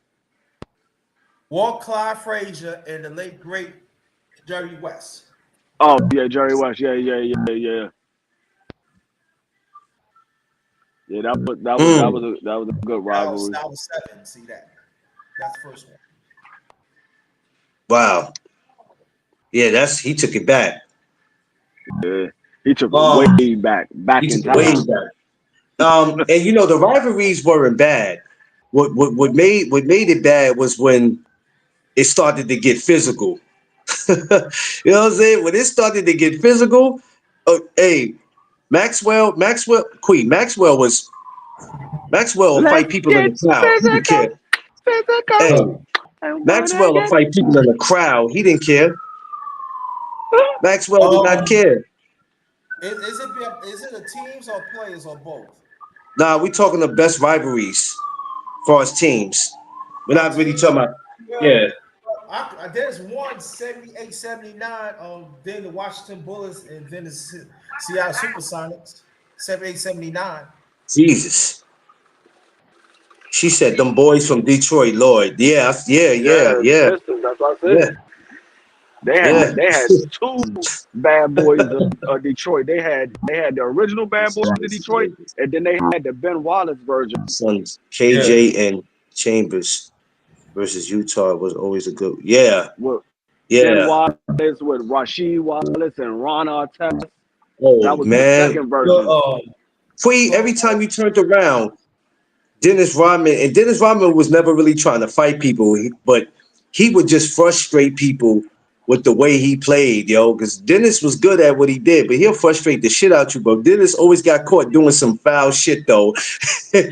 Walt Clyde Frazier and the late great Jerry West. Oh yeah, Jerry West. Yeah. Yeah, that was a good rivalry. That was 7. See that? That's the first one. Wow. Yeah, he took it back. Yeah, he took it way back in time. Way back. And you know the rivalries weren't bad. What made it bad was when it started to get physical. You know what I'm saying? When it started to get physical, hey, Maxwell will fight people in the crowd. He didn't care. Hey, Maxwell will fight people in the crowd. He didn't care. Maxwell did not care. Is it the teams or players or both? Nah, we talking the best rivalries for us teams. We're not really Teams? talking about. Well, Yeah. there's one 78, 79. Then the Washington Bullets and then the Seattle Supersonics 78, 79. Jesus. She said them boys from Detroit, Lloyd. Yeah, yeah, yeah, Yeah, yeah, Pistons. That's what I yeah, said. They had yeah. two bad boys of Detroit. They had the original bad boys of Detroit, and then they had the Ben Wallace version. Sons Yeah. KJ and Chambers versus Utah was always a good. Yeah, With Ben yeah. Wallace, with Rasheed Wallace and Ron Artest. That Oh was the man, second version. every time you turned around, Dennis Rodman was never really trying to fight people, but he would just frustrate people with the way he played, yo. Because Dennis was good at what he did, but he'll frustrate the shit out you, bro. Dennis always got caught doing some foul shit though. Here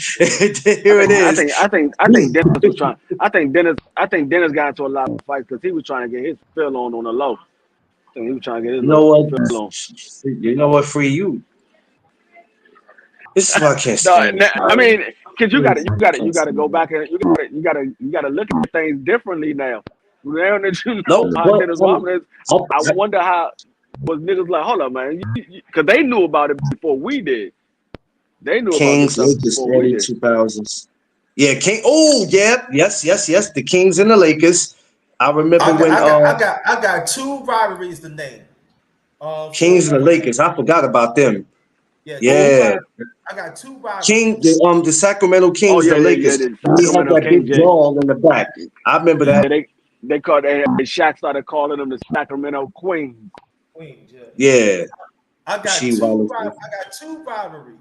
it is. I think Dennis was trying. I think Dennis got into a lot of fights because he was trying to get his fill on the low. I think he was trying to get his You know what? fill on. You know what? Free you. This is why I can't No, stand it. I mean, because you gotta go back and you gotta look at things differently now. Now that you know No, how but Dennis Rodman is, I wonder how was niggas like, hold up, man, because they knew about it before we did. They knew about this Kings, stuff Lakers, before we early did. 2000s. Yeah, King. Oh, yeah, yes. The Kings and the Lakers. I remember when I got two rivalries to name. Kings and the Philadelphia. Lakers. I forgot about them. Yeah, Yeah, I got two King. rivalries. The Sacramento Oh Kings, the yeah. Lakers. The And he had Sacramento that Kings. big Yeah, draw in the back. I remember yeah. that. Shaq started calling them the Sacramento Queens. Queens, yeah. Yeah, I got she two. was. I got two rivalries.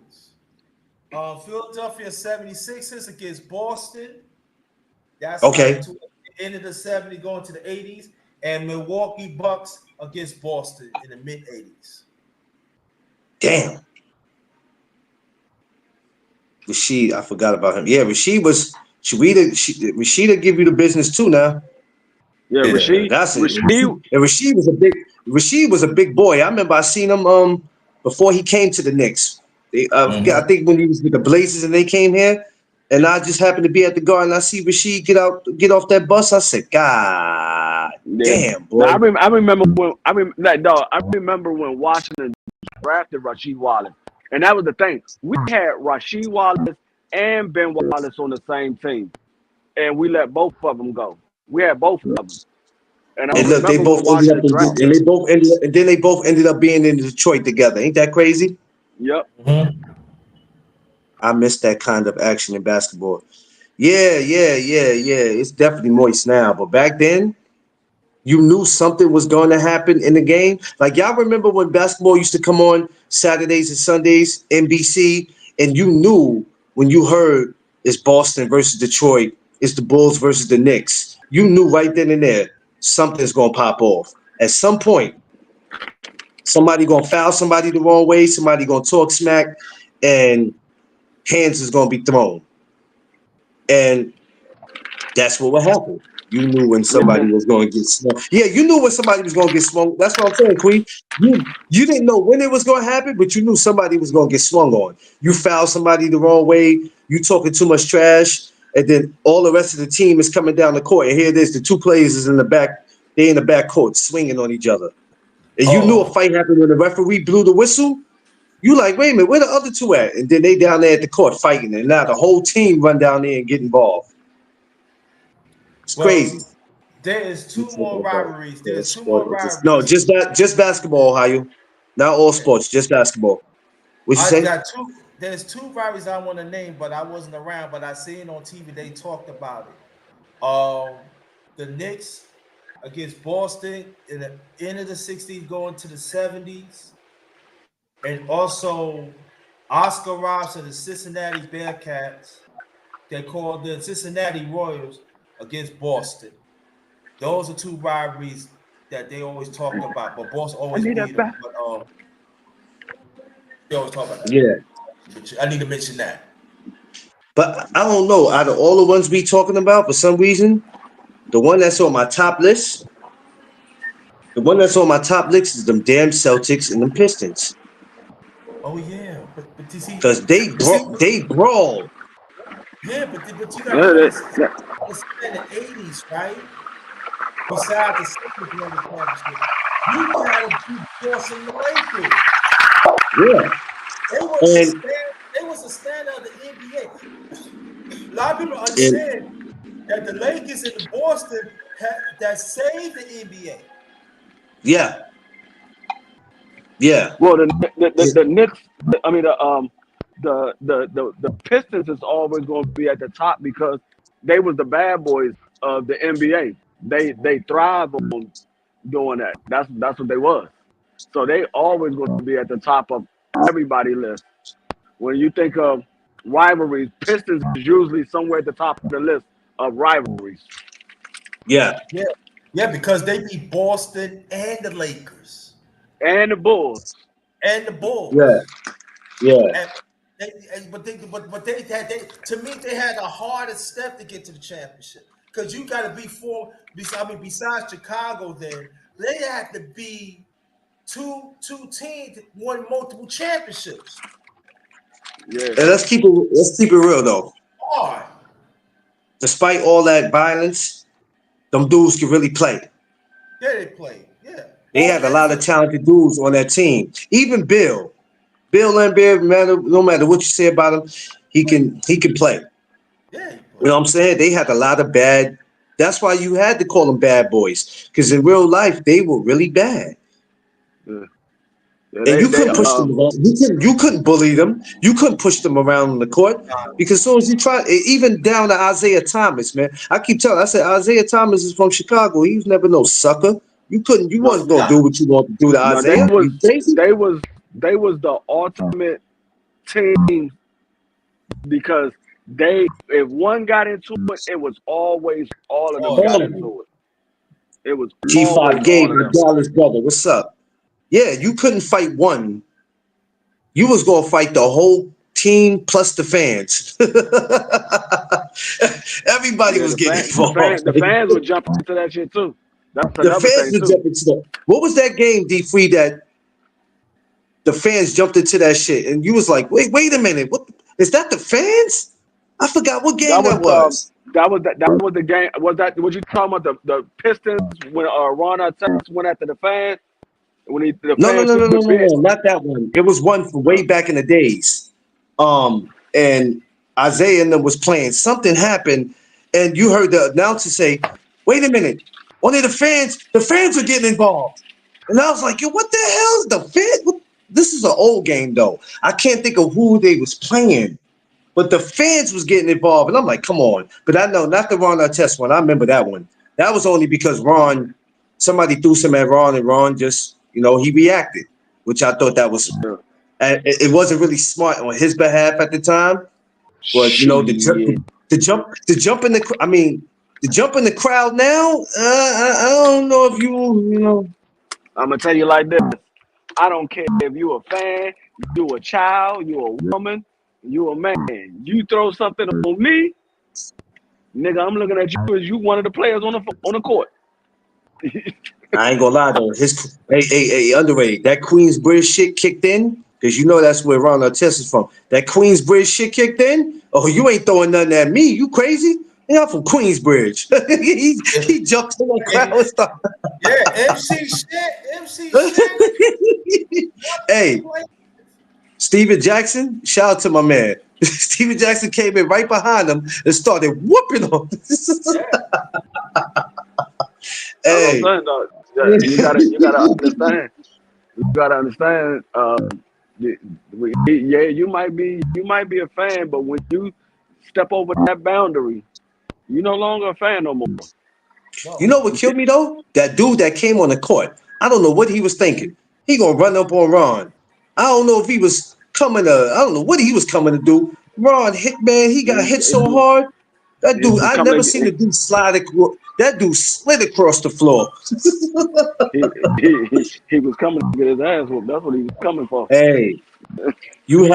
Philadelphia 76ers against Boston. That's like Okay, to the end of the 70s, going to the 80s, and Milwaukee Bucks against Boston in the mid 80s. damn. Rashid, I forgot about him. Yeah, Rashid was. Rashida give you the business too now. Yeah, Yeah, Rasheed. that's it. Rasheed. And Rasheed was a big boy. I remember I seen him before he came to the Knicks. I think when he was with the Blazers and they came here, and I just happened to be at the Garden. I see Rasheed get off that bus. I said, God Yeah. damn, Now boy. I remember when I remember when Washington drafted Rasheed Wallace, and that was the thing. We had Rasheed Wallace and Ben Wallace on the same team, and we let both of them go. We had both of them, and I And look, they remember when both ended up Washington drafted. and then they both ended up being in Detroit together. Ain't that crazy? Yep. I miss that kind of action in basketball. Yeah. It's definitely moist now, but back then you knew something was going to happen in the game. Like y'all remember when basketball used to come on Saturdays and Sundays, NBC, and you knew when you heard it's Boston versus Detroit, it's the Bulls versus the Knicks. You knew right then and there something's going to pop off. At some point, somebody going to foul somebody the wrong way, somebody going to talk smack, and hands is going to be thrown. And that's what would happen. You knew when somebody Yeah. was going to get smoked. Yeah, you knew when somebody was going to get smoked. That's what I'm saying, Queen. You didn't know when it was going to happen, but you knew somebody was going to get swung on. You fouled somebody the wrong way. You talking too much trash, and then all the rest of the team is coming down the court. And here it is, the two players is in the back. They in the back court swinging on each other. And you knew a fight happened when the referee blew the whistle. You like, wait a minute, where the other two at? And then they down there at the court fighting, and now the whole team run down there and get involved. It's Well, crazy. there is two more rivalries. There's two more Sport. No, rivalries. just basketball, Ohio. Not all sports, just basketball. What you I say? got two. There's two rivalries I want to name, but I wasn't around. But I seen on TV they talked about it. The Knicks against Boston in the end of the '60s, going to the '70s, and also Oscar Robertson and the Cincinnati Bearcats. They called the Cincinnati Royals against Boston. Those are two rivalries that they always talked about, but Boston always beat them. But they always talk about that. Yeah. I need to mention that. But I don't know. Out of all the ones we talking about, for some reason, the one that's on my top list, The one that's on my top list is them damn Celtics and them Pistons. Oh yeah, but you see, Because they brawl. yeah, but you got Yeah, to that, understand that, the '80s, right? Besides the Celtics winning the championship, you got to be Boston the Lakers. Yeah. They was the And stand. They was the standard of the NBA. A lot of people and understand that the Lakers and the Boston that saved the NBA. yeah, yeah. well, the Knicks. I mean, the Pistons is always going to be at the top because they was the bad boys of the NBA. They thrive on doing that. That's what they was. So they always going to be at the top of everybody list. When you think of rivalries, Pistons is usually somewhere at the top of the list of rivalries. Yeah. Yeah, yeah, because they beat Boston and the Lakers And the Bulls. and the Yeah. Bulls. Yeah. And but they had they to me they had the hardest step to get to the championship because you got to be four. I mean, besides Chicago, then they had to be two teams that won multiple championships. Yeah. And let's keep it real though. Hard. Despite all that violence, them dudes could really play. Yeah, they played. Yeah. They All had a lot of individual. talented dudes on that team. Even Bill Lambert, no matter what you say about him, he can play. Yeah, he You know played. what I'm saying? They had a lot of bad. That's why you had to call them bad boys, because in real life they were really bad, Yeah. Yeah, and you they couldn't push them around. You couldn't bully them. You couldn't push them around on the court because as soon as you try, even down to Isaiah Thomas, man. I keep telling. I said Isaiah Thomas is from Chicago. He was never no sucker. You couldn't. You no wasn't gonna do what you want to do to no Isaiah. You crazy? they was the ultimate team because they if one got into it, it was always all of them Oh, got Hold yeah. on. into it. It was always G5 Gabe, all of my them. Dallas brother. What's up? Yeah, you couldn't fight one. You was gonna fight the whole team plus the fans. Everybody Yeah, was getting involved. the fans would jump into that shit too. That's The another fans thing were too. jumping to that. What was that game, D Free, that the fans jumped into that shit? And you was like, wait a minute. What is that the fans? I forgot what game That was that was. that was the game. Was you talking about the Pistons when Ron Artest went after the fans when the No, no, fans no, threw no, no, the no, beer? no, not that one. It was one from way Uh, back in the days. And Isaiah and them was playing. Something happened, and you heard the announcer say, "Wait a minute, one of the fans are getting involved." And I was like, "Yo, what the hell is the fans?" This is an old game though. I can't think of who they was playing, but the fans was getting involved, and I'm like, "Come on!" But I know not the Ron Artest one. I remember that one. That was only because somebody threw some at Ron, and Ron just, he reacted, which I thought that was yeah. it wasn't really smart on his behalf at the time, but Shit. to jump in the, I mean, to jump in the crowd now, I don't know if I'm gonna tell you like this. I don't care if you a fan, you a child, you a woman, you a man. You throw something on me, nigga. I'm looking at you as you one of the players on the court. I ain't gonna lie though. Hey, underrated. That Queensbridge shit kicked in because that's where Ron Artest is from. That Queensbridge shit kicked in. Oh, you ain't throwing nothing at me. You crazy? Yeah, I'm from Queensbridge. he jumped in the crowd and stuff. Yeah, MC Shannon. Hey, Steven Jackson, shout out to my man. Steven Jackson came in right behind him and started whooping him. Yeah, That's what I'm Hey, saying, dog. Yeah, you gotta understand. You gotta understand. Yeah, you might be a fan, but when you step over that boundary, you're no longer a fan no more. you no. know what killed me though? That dude that came on the court. I don't know what he was thinking. He gonna run up on Ron. I don't know if he was coming to. I don't know what he was coming to do. Ron hit, man. He got hit so hard. That He dude, was I coming never to seen a dude slide across. That dude slid across the floor. he was coming to get his ass whooped. That's what he was coming for. Hey, you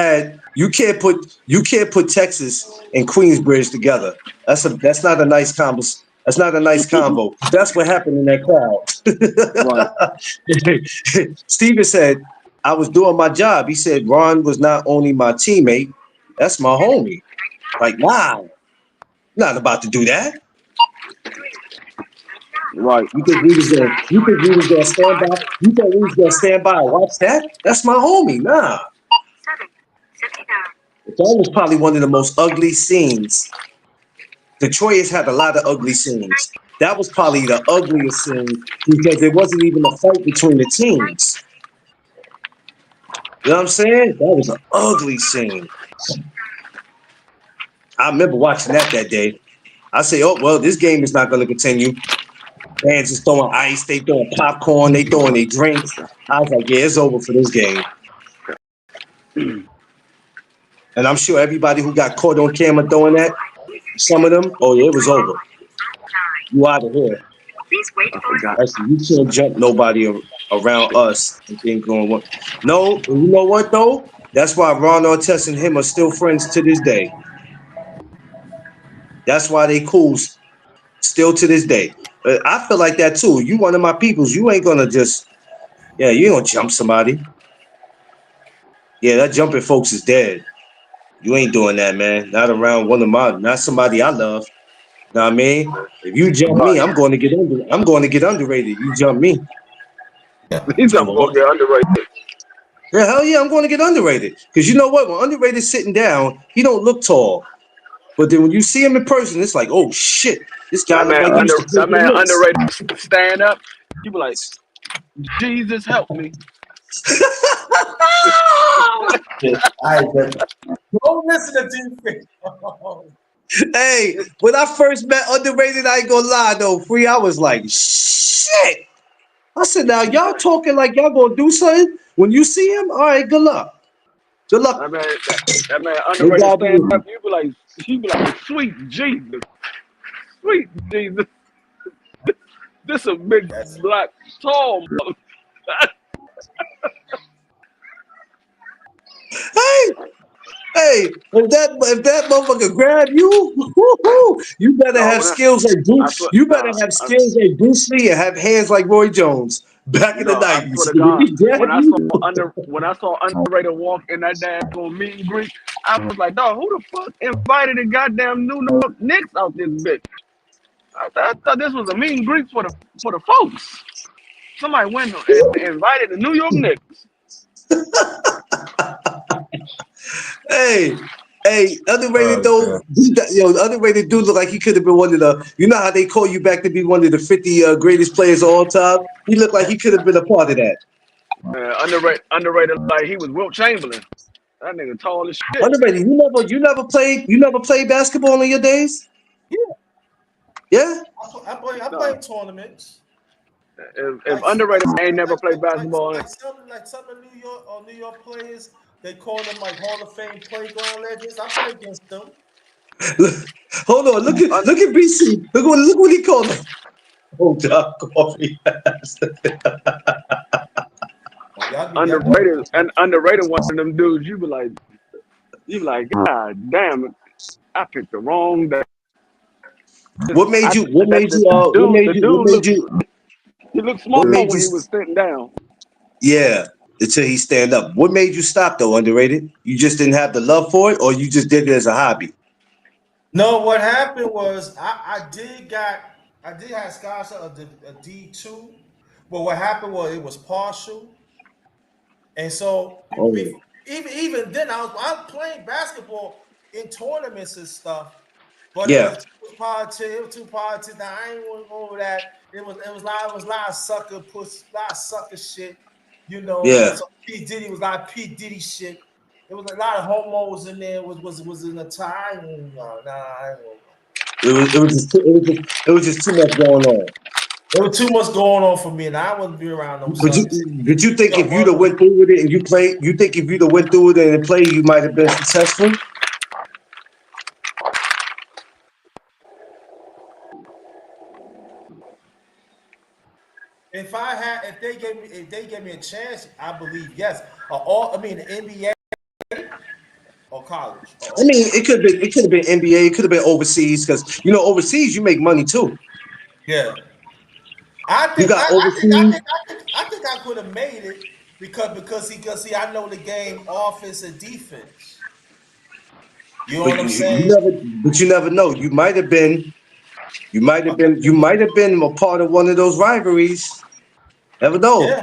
can't put Texas and Queensbridge together. That's not a nice conversation. That's not a nice combo. That's what happened in that crowd. Steven said, I was doing my job. He said, Ron was not only my teammate, that's my homie. Like, wow, not about to do that. Right. You think we was gonna stand by? You think we was gonna stand by and watch that? That's my homie. Nah. That was probably one of the most ugly scenes. Detroit has had a lot of ugly scenes. That was probably the ugliest scene because it wasn't even a fight between the teams. You know what I'm saying? That was an ugly scene. I remember watching that day. I say, oh, well, this game is not going to continue. Fans just throwing ice, they throwing popcorn, they throwing their drinks. I was like, yeah, it's over for this game. And I'm sure everybody who got caught on camera throwing that, some of them, oh, yeah, it was over. You out of here. Actually, you can't jump nobody around us and think going what. No, you know what, though? That's why Ron Artest and him are still friends to this day. That's why they cool still to this day. I feel like that too. You one of my peoples. You ain't gonna just, you ain't gonna jump somebody. Yeah, that jumping folks is dead. You ain't doing that, man. Not around not somebody I love. Know what I mean? If you jump me, I'm going to get underrated. You jump me. He's going to get underrated. Yeah, hell yeah, I'm going to get underrated. Because you know what? When underrated sitting down, he don't look tall. But then when you see him in person, it's like, oh shit, this guy look like that man underrated stand up. You be like, Jesus help me. Don't listen to defense. Hey, when I first met underrated, I ain't gonna lie though, Free, I was like, shit. I said, now y'all talking like y'all gonna do something? When you see him, all right, good luck. Good luck. That man underrated stand up. You be like, sweet Jesus. Sweet Jesus. This a big black tall mother. Hey, if that motherfucker grab you, you better have skills like Bruce. You better have skills like Bruce Lee and have hands like Roy Jones back in the 90s. I swear to God, when I saw underrated walk in that damn meet and greet, I was like, dog, who the fuck invited the goddamn New York Knicks out this bitch? I thought this was a meet and greet for the folks. Somebody went and invited the New York Knicks. Hey, underrated though. The underrated dude look like he could have been one of the. You know how they call you back to be one of the 50 greatest players of all time. He looked like he could have been a part of that. Underrated like he was Wilt Chamberlain. That nigga tall as shit. Underrated. You never played basketball in your days? Yeah. I play tournaments. If underrated ain't never played basketball, like some of New York players, they call them like Hall of Fame playground legends. I play against them. Hold on, look at BC. Look what he called him. Oh, Doc Coffee. Underrated one of them dudes. You be like, God damn it, I picked the wrong day. What made you? He looked small when he was sitting down. Yeah, until he stand up. What made you stop though? Underrated? You just didn't have the love for it, or you just did it as a hobby? No, what happened was I did have scholarship of a D2, but what happened was it was partial, and so even then I was playing basketball in tournaments and stuff. But it was too politics. Now I ain't want to go over that. It was a lot of sucker shit. You know. Yeah. So P Diddy was a lot of P Diddy shit. There was a lot of homos in there. Was in the time. It was just too much going on. There was too much going on for me, and I wouldn't be around them. Did you think if you'd have went through with it and you played, you think if you'd have went through with it and played, you might have been successful? If they gave me a chance, I believe yes. The NBA or college. I mean, it could have been NBA. It could have been overseas because overseas you make money too. Yeah. I You think I, got I think I overseas, think I think I could have made it because I know the game offense and defense. You know but what I'm you saying? never, but you never know. You might have been a part of one of those rivalries. Never know. Yeah,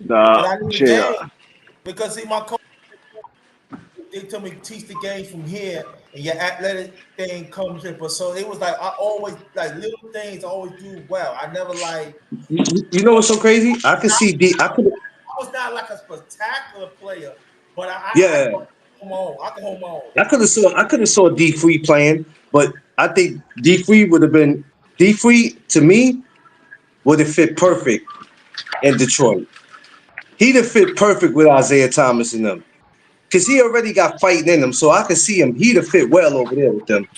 The because I knew the shit. game. Because see, my coach they told me teach the game from here, and your athletic thing comes here. But so it was like I always like little things I always do well. I never like You know what's so crazy? I could see D. I could. I was not like a spectacular player, but I Yeah, know I can hold my own. I can hold my own. I could have saw D Free playing, but I think D Free would have been D Free to me would have fit perfect in Detroit. He'd have fit perfect with Isaiah Thomas and them. Because he already got fighting in him, so I can see him. He'd have fit well over there with them.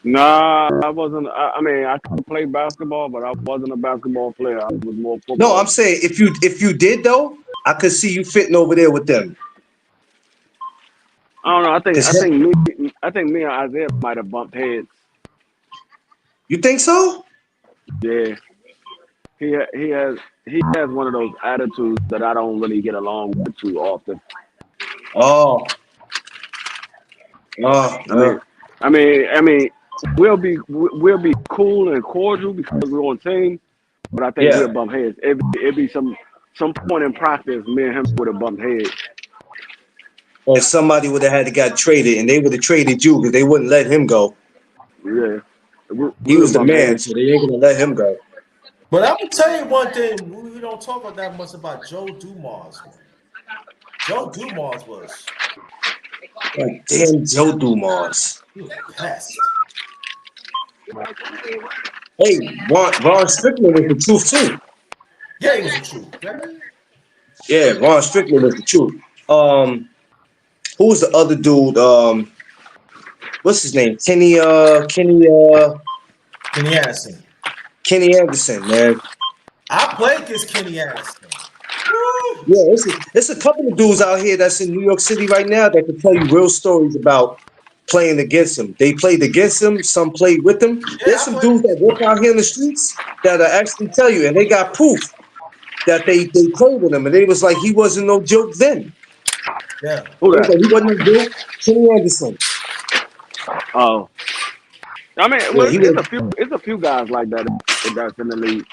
Nah, I wasn't. I mean, I could play basketball, but I wasn't a basketball player. I was more No, I'm football. saying if you did though, I could see you fitting over there with them. I don't know. Cause I think me and Isaiah might have bumped heads. you think so? Yeah, he ha- he has one of those attitudes that I don't really get along with too often. Oh, oh, I mean, I mean, we'll be cool and cordial because we're on team, but I think yeah. we'll bump heads. It be some point in practice, me and him would have bumped heads. And somebody would have had to got traded, and they would have traded you because they wouldn't let him go. Yeah, He we would was have the bumped man, heads. so they ain't gonna let him go. But I'm gonna tell you one thing: we don't talk that much about Joe Dumars. Man. Joe Dumars was Like, damn, Joe Dumars. he was a pest. Hey, Ron Strickland was the truth too. Yeah, he was the truth. Yeah. Yeah, Ron Strickland was the truth. Who was the other dude? What's his name? Kenny Anderson. Kenny Anderson, man. I played against Kenny Anderson. Woo! Yeah, it's a couple of dudes out here that's in New York City right now that can tell you real stories about playing against him. They played against him, some played with him. Yeah, There's I some played dudes that against work out here in the streets that'll actually tell you, and they got proof that they played with him, and they was like he wasn't no joke then. yeah. Who They was that? like he wasn't no joke. Kenny Anderson. Oh, I mean, Yeah, well, he was. it's a few guys like that that's in the league.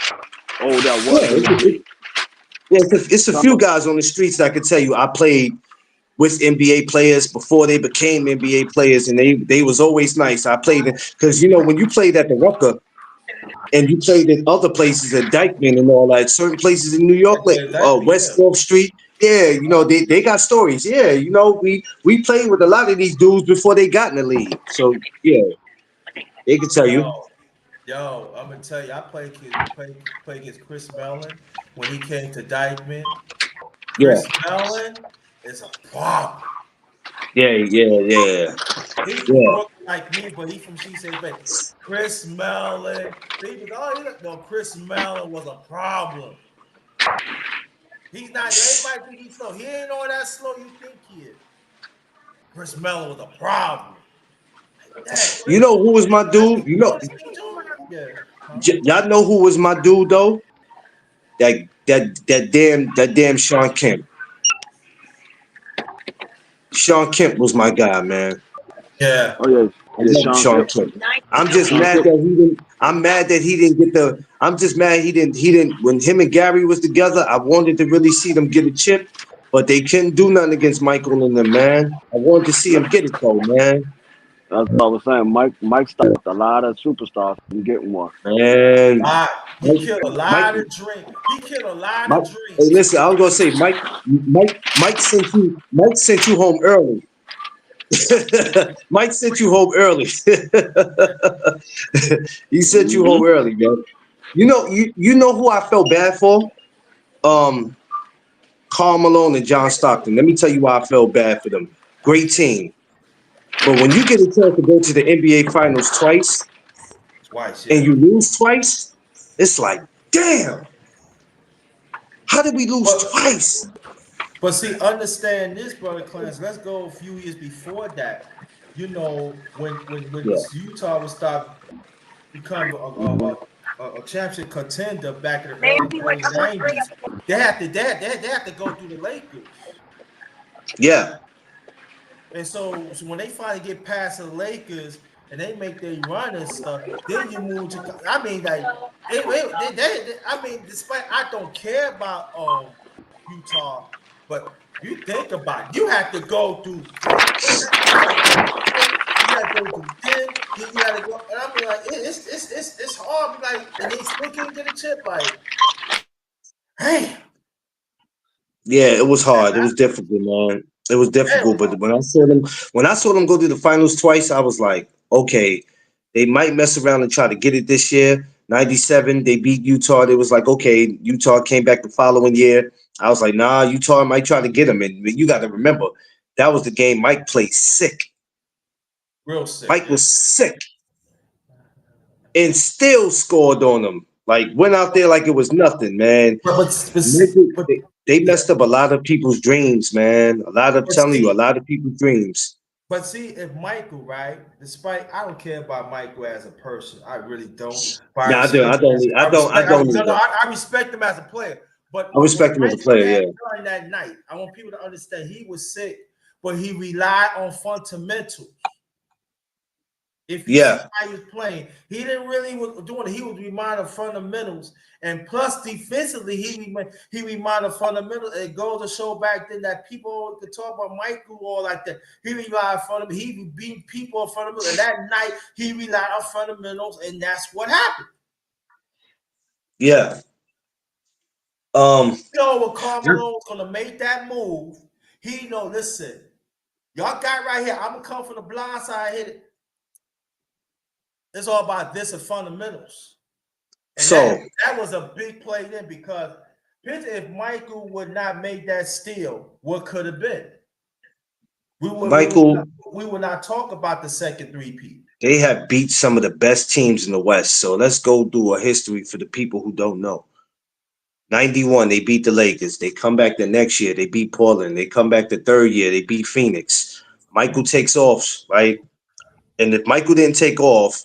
Oh, that Yeah, was in the league. it's a Some few guys on the streets that could tell you I played with NBA players before they became NBA players, and they was always nice. I played because when you played at the Rucker and you played in other places at Dykeman and all that, certain places in New I York, like played that, West yeah. 4th Street. Yeah, they got stories. Yeah, we played with a lot of these dudes before they got in the league. So yeah, they could tell you. Yo, yo, I'm gonna tell you, I played against Chris Mellon when he came to Dykeman. Yeah, Chris Mellon is a problem. yeah. He from Yeah. Brooklyn like me, but he from She Say Bay. Chris Mellon. People, oh, no, Chris Mellon was a problem. He's not. Everybody think he's slow. He ain't all that slow you think he is. Chris Mellon was a problem. Like that. You know who was my dude? Yeah. Huh? Y'all know who was my dude though? That damn Sean Kemp. Sean Kemp was my guy, man. Yeah. oh yeah, I yeah, love Sean Sean Kemp. Kemp. I'm just Sean mad Kemp. that he didn't. I'm mad that he didn't get the. I'm just mad he didn't. When him and Gary was together, I wanted to really see them get a chip, but they couldn't do nothing against Michael and them, man. I wanted to see him get it though, man. That's what I was saying. Mike stopped a lot of superstars from getting one. Man, Lot. He Mike, killed a Mike, lot of dreams. He killed a lot Mike. of Hey, dreams. listen, I was gonna say, Mike sent you home early. Mike sent you home early. He sent you Hmm. home early, man. You know who I felt bad for? Um, Karl Malone and John Stockton. Let me tell you why I felt bad for them. Great team, but when you get a chance to go to the NBA Finals twice Twice, and yeah. you lose twice, it's like, damn, how did we lose But twice? but see, understand this, brother Clarence. Let's go a few years before that. When Yeah, Utah would start. become a championship contender back in the early 90s, they have to go through the Lakers. Yeah. And so when they finally get past the Lakers and they make their run and stuff, then you move to. I mean, like, I mean, despite I don't care about Utah, but you think about it, you have to go through. You got to go through them. You got to go, and I mean, like, it's hard. Like, and they still can't get a chip. Like, hey. Yeah, it was hard. It was difficult, man. It was difficult. But when I saw them go to the finals twice, I was like, okay, they might mess around and try to get it this year. 97, they beat Utah. It was like, okay, Utah came back the following year. I was like, nah, Utah might try to get them. And you got to remember, that was the game Mike played sick. Real sick. Mike was sick. And still scored on them. Like, went out there like it was nothing, man. They messed up a lot of people's dreams, man. A lot of people's dreams. But see, if Michael, right? Despite I don't care about Michael as a person, I really don't. I respect him as a player. But I respect him as a player. Yeah. During that night, I want people to understand he was sick, but he relied on fundamentals. If you see how he was playing, he didn't really was doing it. He was reminded of fundamentals, and plus defensively, he reminded of fundamentals. It goes to show back then that people could talk about Michael or like that. He relied on fundamentals. He beat people on fundamentals, and that night he relied on fundamentals, and that's what happened. Yeah. When Carmelo was gonna make that move, he know. Listen, y'all got right here. I'm gonna come from the blind side, hit it. It's all about this and fundamentals. And that was a big play then because if Michael would not make that steal, what could have been? We would not talk about the second three-peat. They have beat some of the best teams in the West. So let's go do a history for the people who don't know. 91, they beat the Lakers. They come back the next year, they beat Portland. They come back the third year, they beat Phoenix. Michael takes off, right? And if Michael didn't take off,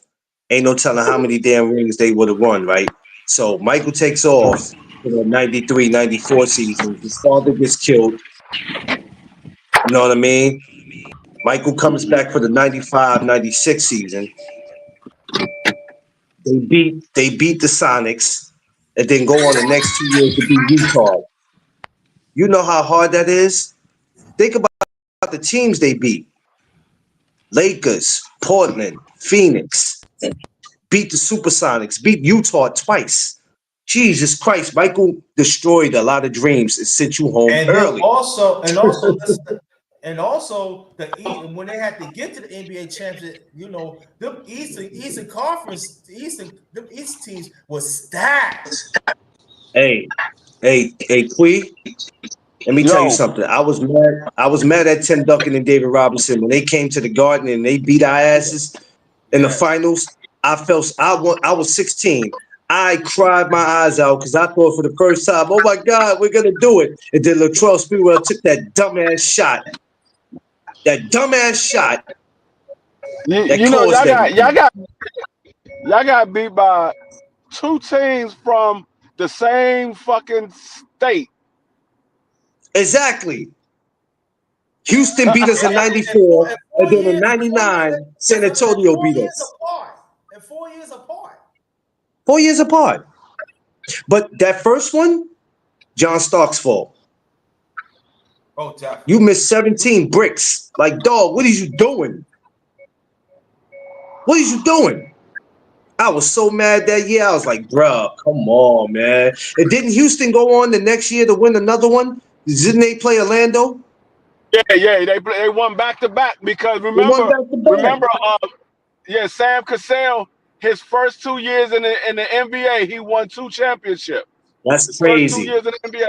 ain't no telling how many damn rings they would have won, right? So Michael takes off in the 93, 94 season. His father gets killed. You know what I mean? Michael comes back for the 95, 96 season. They beat the Sonics and then go on the next 2 years to beat Utah. You know how hard that is? Think about the teams they beat. Lakers, Portland, Phoenix. Beat the Supersonics, beat Utah twice. Jesus Christ, Michael destroyed a lot of dreams and sent you home early. When they had to get to the NBA championship, you know, them Eastern Conference, them East teams was stacked. Hey, Quee, let me tell you something. I was mad at Tim Duncan and David Robinson when they came to the Garden and they beat our asses in the finals. I was 16. I cried my eyes out because I thought for the first time, oh my God, we're gonna do it. And then Latrell Sprewell took that dumbass shot. Y'all got beat by two teams from the same fucking state. Exactly. Houston beat us in 94, and then in 99, San Antonio beat us. 4 years apart. 4 years apart. But that first one, John Stark's fault. Oh, definitely. You missed 17 bricks. Like, dog, what are you doing? What are you doing? I was so mad that year. I was like, bruh, come on, man. And didn't Houston go on the next year to win another one? Didn't they play Orlando? Yeah, they won back-to-back because remember, Sam Cassell, his first 2 years in the NBA, he won 2 championships. That's crazy. 2 years in the NBA.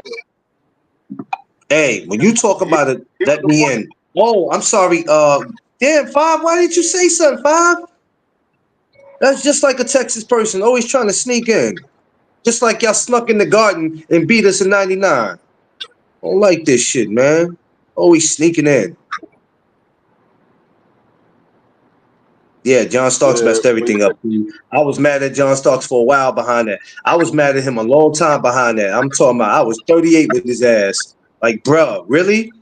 Hey, when you talk about it, let me in. Oh, I'm sorry. Damn, Five, why didn't you say something, Five? That's just like a Texas person, always trying to sneak in. Just like y'all snuck in the Garden and beat us in 99. I don't like this shit, man. Always sneaking in. Yeah, John Starks Yeah, messed but everything up. I was mad at John Starks for a while behind that. I was mad at him a long time behind that. I'm talking about I was 38 with his ass. Like, bruh, really?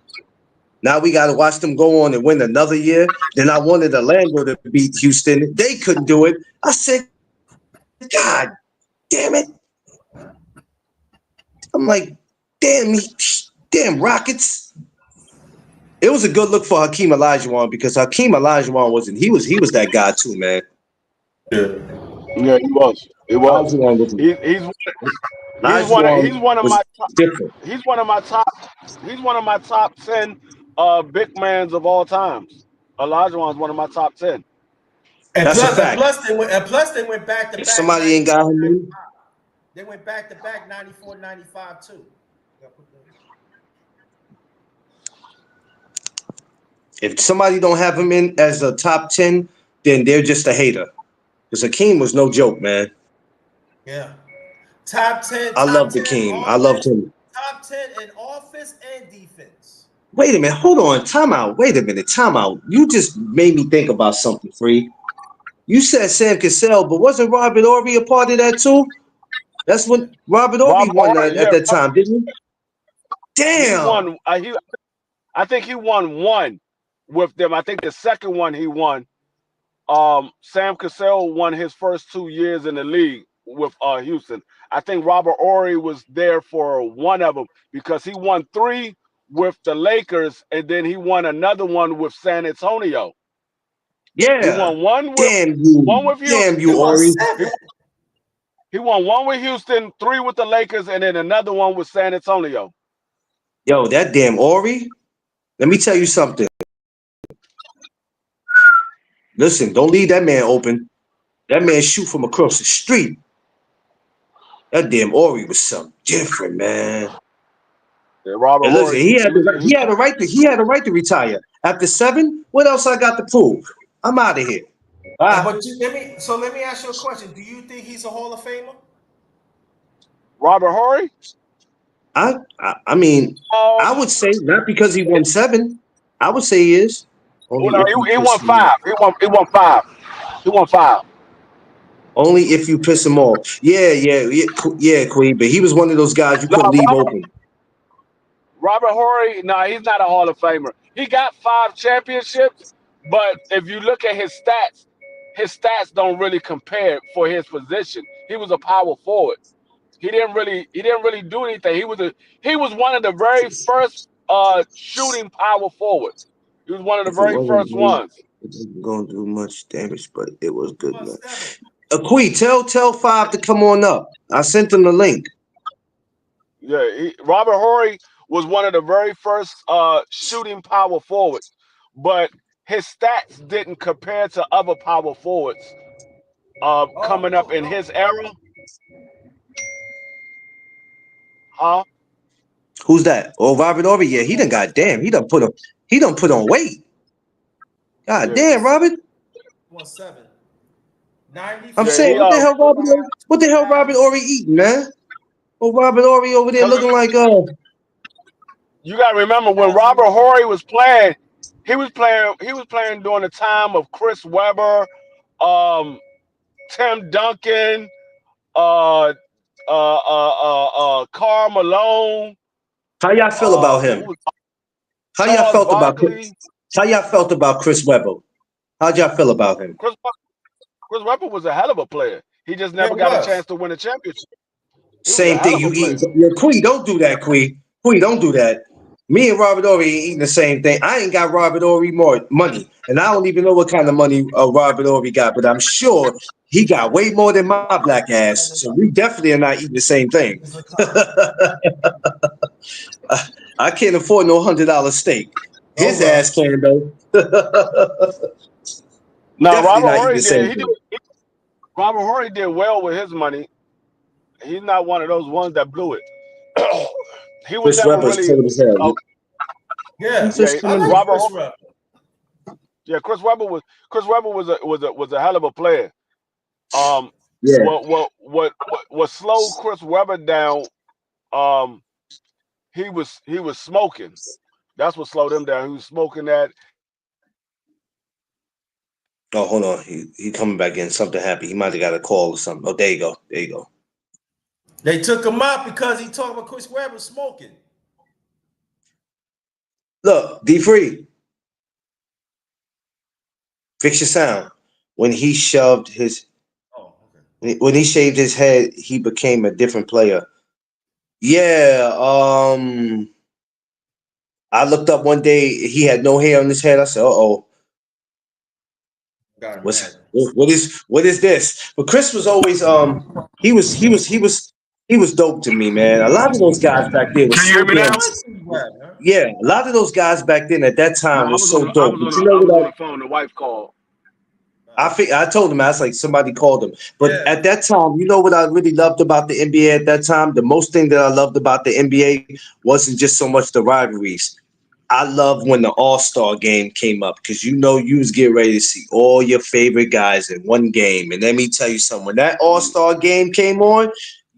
Now we got to watch them go on and win another year. Then I wanted Orlando to beat Houston. They couldn't do it. I said, God damn it. I'm like, damn Rockets. It was a good look for Hakeem Olajuwon because Hakeem Olajuwon wasn't. He was that guy too, man. Yeah. yeah, he was. He was. Olajuwon was He's Olajuwon one of my was different. he's one of my top he's one of my top 10 big mans of all times. Olajuwon's one of my top 10. And That's a plus, fact. they went back to If back somebody ain't 94, got him 95. in, They went back to back 94, 95 too. if somebody don't have him in as a top 10, then they're just a hater. Because Hakeem was no joke, man. Yeah. Top 10, I top loved 10 in Hakeem. I loved offense, him. top 10 in offense and defense. Wait a minute. Hold on. Time out. Wait a minute. Time out. You just made me think about something, Free. You said Sam Cassell, but wasn't Robert Ory a part of that too? That's Yeah. when Robert Ory Robert won Horry, that at yeah, that time, didn't he? he Damn. won. I think he won one with them. I think the second one he won. Sam Cassell won his first 2 years in the league with Houston. I think Robert Ory was there for one of them because he won three with the Lakers, and then he won another one with San Antonio. He Yeah. won one Damn you. with Damn Houston. He you, won Ory. 7. He won one with Houston, three with the Lakers, and then another one with San Antonio. Yo, that damn Ory. Let me tell you something. Listen, don't leave that man open. That man shoot from across the street. That damn Ori was something different, man. Yeah, Robert And listen, Horry, he had a right to retire. After 7, what else I got to prove? I'm out of here. Bye. Let me ask you a question. Do you think he's a Hall of Famer? Robert Horry. I mean, I would say not because he won 7. I would say he is. Oh Only no, if you he piss won him off. five. He won five. He won five. Only if you piss him off. Yeah, Queen. But he was one of those guys you No, couldn't leave open. Robert Horry. No, he's not a Hall of Famer. He got 5 championships, but if you look at his stats don't really compare for his position. He was a power forward. He didn't really do anything. He was one of the very first shooting power forwards. He was one of the If it very wasn't first great, ones. it wasn't going to do much damage, but it was He good, won man. 7. Queen, tell 5 to come on up. I sent him the link. Yeah, Robert Horry was one of the very first shooting power forwards, but his stats didn't compare to other power forwards coming up in his era. Huh? Who's that? Oh, Robert Ory. Yeah, he done got damn. He done put on weight. God Yeah, damn, Robert. He won 7. I'm 94, yeah. saying, what the hell Robert Ory eating, man? Oh, Robert Ory over there 'Cause looking like you got to remember when 2000, Robert Horry was playing, he was playing during the time of Chris Webber, um, Tim Duncan, Karl Malone, how y'all feel about who him? was How y'all Charles felt about Barkley. Chris Webber? How'd y'all feel about him? Chris Webber was a hell of a player. He just yeah, never it got a was. chance to win a championship. He was a Same hell thing. of a You player. eating? Yeah, Queen, don't do that, Queen. Queen, don't do that. Me and Robert Ory ain't eating the same thing. I ain't got Robert Ory more money, and I don't even know what kind of money Robert Ory got, but I'm sure he got way more than my black ass. So we definitely are not eating the same thing. I can't afford no $100 steak. Oh His well. ass can though. Now Definitely Robert not eating Horry the same did. thing. Robert Horry did well with his money. He's not one of those ones that blew it. He was Chris never Webber's really. cold as hell. Yeah, He's Yeah, just I coming. like Robert. Chris Webber. Yeah, Chris Webber was a hell of a player. Um, Yeah. what slowed Chris Webber down? Um, he was smoking. That's what slowed him down. He was smoking that. Oh, hold on. He coming back in. Something happened. He might have got a call or something. Oh, there you go. There you go. They took him out because he talked about Chris Webber smoking. Look, D Free, fix your sound. When he shoved his, Oh, okay. when he shaved his head, he became a different player. Yeah. I looked up one day. He had no hair on his head. I said, "Uh-oh, Got what's mad. what is this?" But Chris was always he was dope to me, man. A lot of those guys back there Can was you hear so me damn. now? Chris is Webber, huh? Yeah, a lot of those guys back then at that No, time I was was on so the I dope. was on But the you know I was on what? the phone. The wife called. I told him I was like somebody called him. But Yeah. at that time, you know what I really loved about the NBA at that time? The most thing that I loved about the NBA wasn't just so much the rivalries. I love when the All-Star game came up because you know you was getting ready to see all your favorite guys in one game. And let me tell you something, when that All-Star game came on,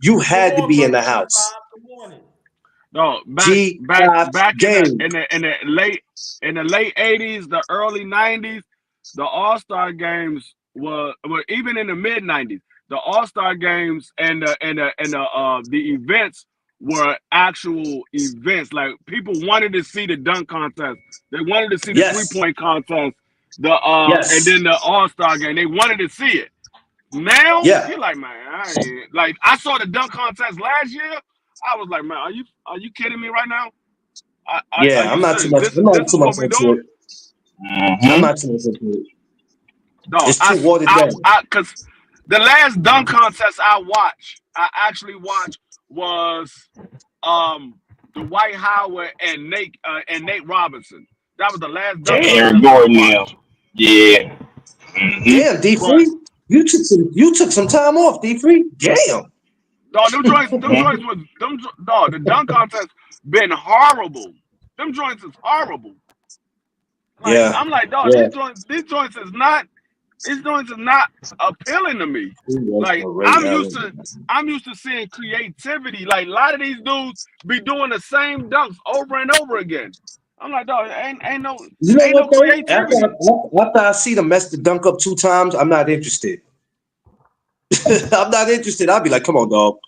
you Come had to on, be in brother the G5. house. Good morning. No, back back G5 back game. in the late 80s, the early 90s, the All-Star games were even in the mid 90s. The All-Star games and the events were actual events. Like people wanted to see the dunk contest. They wanted to see the Yes. three-point contest. And Yes. then the All-Star game. They wanted to see it. Now Yeah. you're like, man, like I saw the dunk contest last year. I was like, man, are you kidding me right now? Are Yeah. you serious? This I'm is not this too is much what we're into doing? it. I'm Mm-hmm. not too much into it. No, It's too watered down. because the last dunk contest I actually watched was um Dwight Howard and Nate Robinson. That was the last dunk Aaron contest I Gordon now. watched. Yeah. Mm-hmm. Damn, D But Free. You took some time off, D Free. Damn. no, them joints was no, the dunk contest been horrible. Them joints is horrible. Like Yeah. I'm like, dog, Yeah. these joints is not appealing to me. He was Like for Ray Allen. I'm used to seeing creativity. Like a lot of these dudes be doing the same dunks over and over again. I'm like, dog, You know ain't what no though? creativity. After I see them mess the dunk up 2 times, I'm not interested. I'm not interested. I'll be like, come on, dog.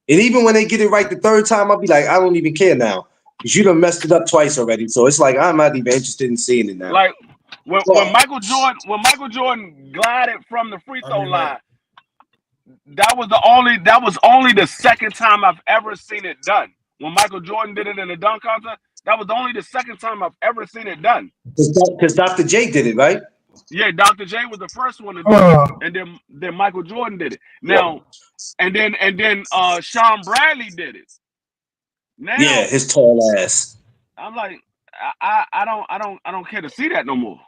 And even when they get it right the third time, I'll be like, I don't even care now. Because you done messed it up twice already. So it's like I'm not even interested in seeing it now. Like when Well, Michael Jordan glided from the free I'll throw be right. line, that was only the second time I've ever seen it done. When Michael Jordan did it in the dunk contest, that was only the second time I've ever seen it done. because Dr. J did it, right? Yeah, Dr. J was the first one to do it, and then Michael Jordan did it. Now, and then Sean Bradley did it. Yeah, Now his tall ass. I'm like, I don't care to see that no more.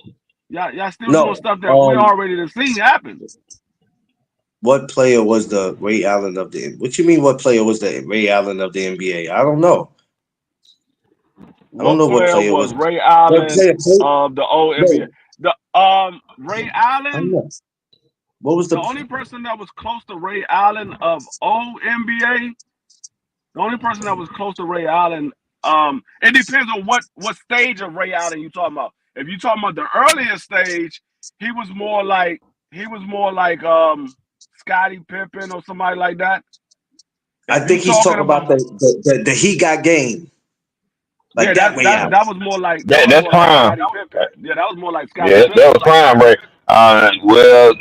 Y'all still doing No. stuff that we already done seen happen. What player was the Ray Allen of the? What you mean? What player was the Ray Allen of the NBA? I don't know. I don't What know what player player was was. Ray What Allen player played? of the old NBA? No, The Ray I don't Allen, know. What was the the? only person that was close to Ray Allen of old NBA, the only person that was close to Ray Allen, it depends on what stage of Ray Allen you talking about. If you talking about the earlier stage, he was more like Scottie Pippen or somebody like that. I If you think he's talking talking about about the he got game yeah, like that Ray Allen. that was That's more like prime. Scottie Pippen. Yeah, that was more like Scottie Yeah, that Pippen. was prime break. Well,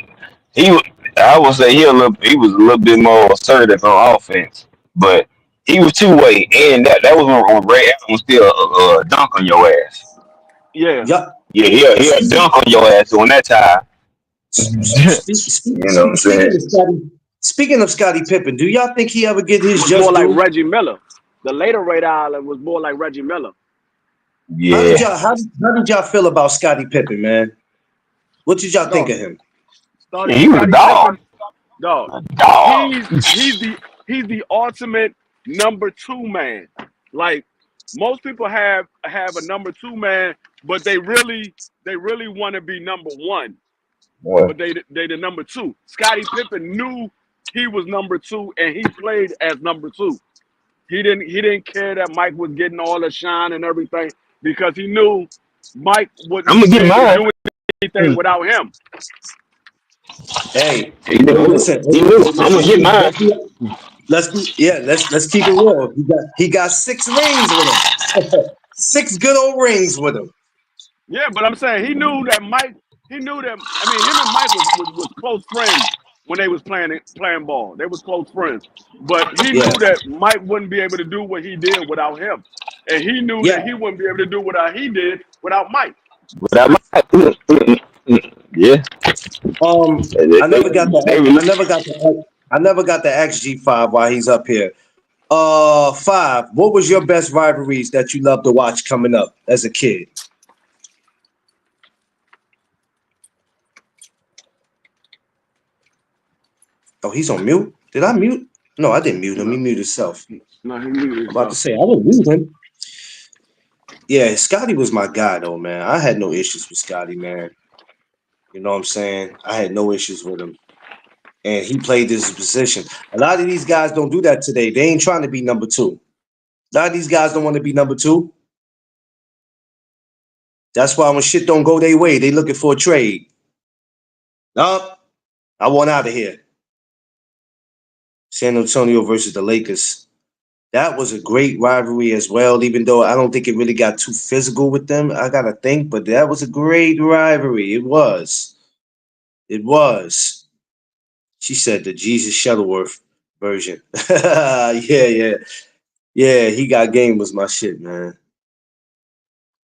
he, I would say he was a little bit more assertive on offense, but he was two way, and that was when Ray Allen was still dunk on your ass. Yeah. Yup. Yeah, he'll Speaking, dunk on your ass on that time. You know what I'm speaking saying? of Scottie Pippen, do y'all think he ever get his Was more just like due? Reggie Miller. The later Ray Allen was more like Reggie Miller. How did Yeah, y'all how did y'all feel about Scottie Pippen, man? What did y'all think No, of him? shit, he was a Scottie dog. Pippen. No, A dog. he's he's the he's the ultimate number two man. Like most people have a number two man, but they really want to be number one, Boy, but they the number two. Scottie Pippen knew he was number two, and he played as number two. He didn't care that Mike was getting all the shine and everything because he knew Mike I'm wouldn't gonna be get able to mine. do anything without him. Hey, He yo, knew. listen, He knew. I'm gonna get mine. let's keep it real. He got 6 rings with him. 6 good old rings with him. Yeah, but I'm saying he knew that Mike. He knew that. I mean, him and Mike was close friends when they was playing ball. They was close friends, but he Yeah, knew that Mike wouldn't be able to do what he did without him, and he knew yeah. that he wouldn't be able to do what he did without Mike. But I might. Yeah. They, I they, never got they the really, I never got the I never got the XG5 while he's up here. Five. What was your best rivalries that you loved to watch coming up as a kid? Oh, he's on mute. Did I mute? No, I didn't mute him. He No, muted himself. no, he knew I'm about to himself. say I didn't mute him. Yeah, Scotty was my guy though, man. I had no issues with Scotty, man. You know what I'm saying? I had no issues with him. And he played his position. A lot of these guys don't do that today. They ain't trying to be number two. A lot of these guys don't want to be number two. That's why when shit don't go their way, they looking for a trade. No, I want out of here. San Antonio versus the Lakers. That was a great rivalry as well, even though I don't think it really got too physical with them. I gotta think, but that was a great rivalry. It was. It was. She said the Jesus Shuttleworth version. Yeah. Yeah, he got game was my shit, man.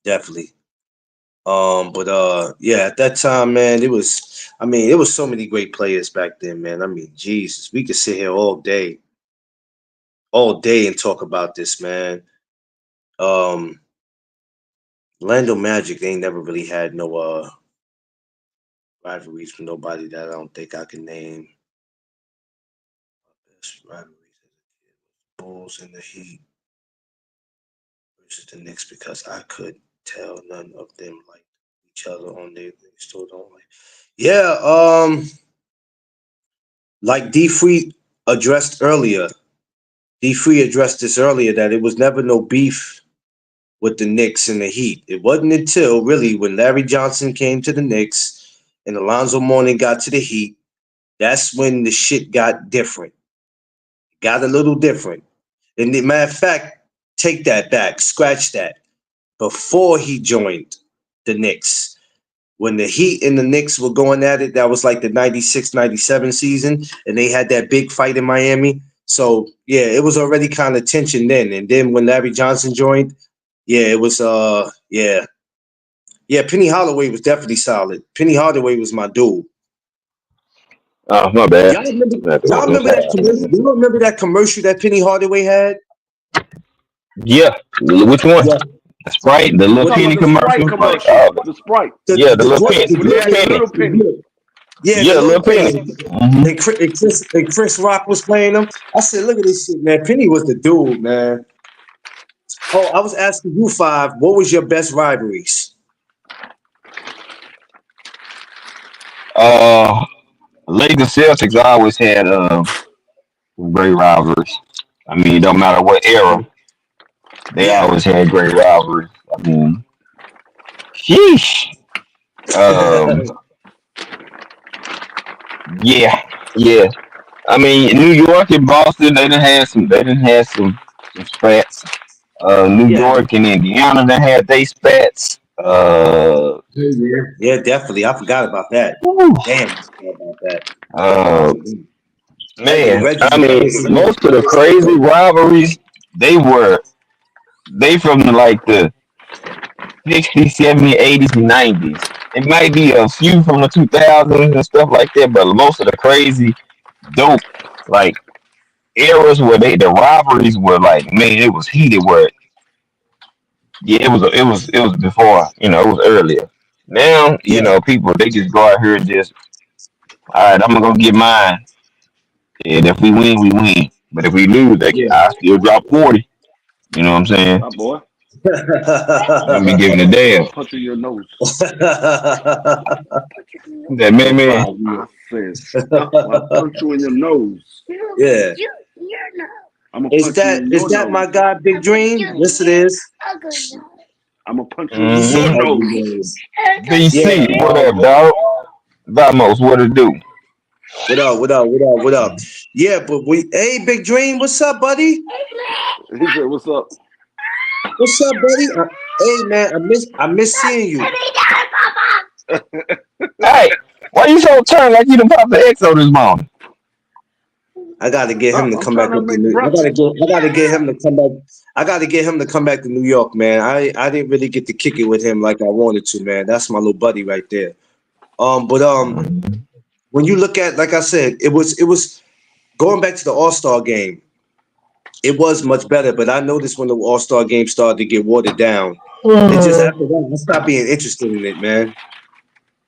Definitely. But yeah, at that time, man, it was so many great players back then, man. I mean, Jesus, we could sit here all day and talk about this, man. Um, Orlando Magic, they ain't never really had no rivalries with nobody that I don't think I can name. Best rivalries, Bulls and the Heat versus the Knicks because I could tell none of them like each other on their they still don't like. Yeah, like D Free addressed earlier. D Free addressed this earlier that it was never no beef with the Knicks and the Heat. It wasn't until really when Larry Johnson came to the Knicks and Alonzo Mourning got to the Heat, that's when the shit got different. Got a little different. And the matter of fact, take that back, scratch that. Before he joined the Knicks, when the Heat and the Knicks were going at it, that was like the 96-97 season, and they had that big fight in Miami. So yeah, it was already kind of tension then. And then when Larry Johnson joined, yeah, it was yeah. Yeah, Penny Hardaway was definitely solid. Penny Hardaway was my dude. oh, my bad. Y'all remember I have to y'all work remember that commercial? inside. Y'all remember that commercial that Penny Hardaway had? Yeah. Which one? Yeah. The Sprite, the You little What talking the about penny the Sprite commercial. Like, commercial? The Sprite. yeah, the little penny, When the he little had the penny. little penny. yeah, the Yeah, little little penny. penny. Hmm. And Chris Rock was playing them. I said, look at this shit, man. Penny was the dude, man. Oh, I was asking you five, what was your best rivalries? Uh, Lakers Celtics always had great rivalries. I mean, it don't matter what era, they Yeah. always had great rivalries. I mean, sheesh. Um, yeah, yeah. I mean, New York and Boston, they didn't have some spats. New Yeah. York and Indiana, they had they spats. Yeah, definitely. I forgot about that. Whew, Damn, I forgot about that. uh, That nigga man, Reggie I was mean, insane. most of the crazy rivalries they from like the 60s, 70s, 80s, and 90s. It might be a few from the 2000s and stuff like that, but most of the crazy, dope, like eras where the rivalries were like, man, it was heated. Where yeah, it was before, it was earlier. Now, Yeah, people they just go out here and just, all right, I'm gonna go get mine, and if we win, we win. But if we lose, yeah. I still drop 40. You know what I'm saying? My boy. I don't be giving a I'm damn. gonna punch you in your nose. That man, man. Five, I said, stop. I punch you in your nose. yeah. I'm gonna Is punch you that in is your that my nose. guy Big Dream? Yes, it is. I'm gonna punch you in He's your an Mm-hmm. ugly nose. man. Yeah. DC, what up, dog? Vamos, what it do? What up? What up? What up? What up? Yeah, but hey, Big Dream, what's up, buddy? He said, "What's up?" What's up, buddy? Hey, man, I miss seeing you. Hey, why you so turned like you done popped the Exo this morning? I got to get him to I'm come trying back to up to make New. breakfast. I got to get him to come back. I got to get him to come back to New York, man. I didn't really get to kick it with him like I wanted to, man. That's my little buddy right there. But Mhm. when you look at, like I said, it was going back to the All Star game. It was much better, but I noticed when the All Star game started to get watered down, it just after that I stopped being interested in it, man.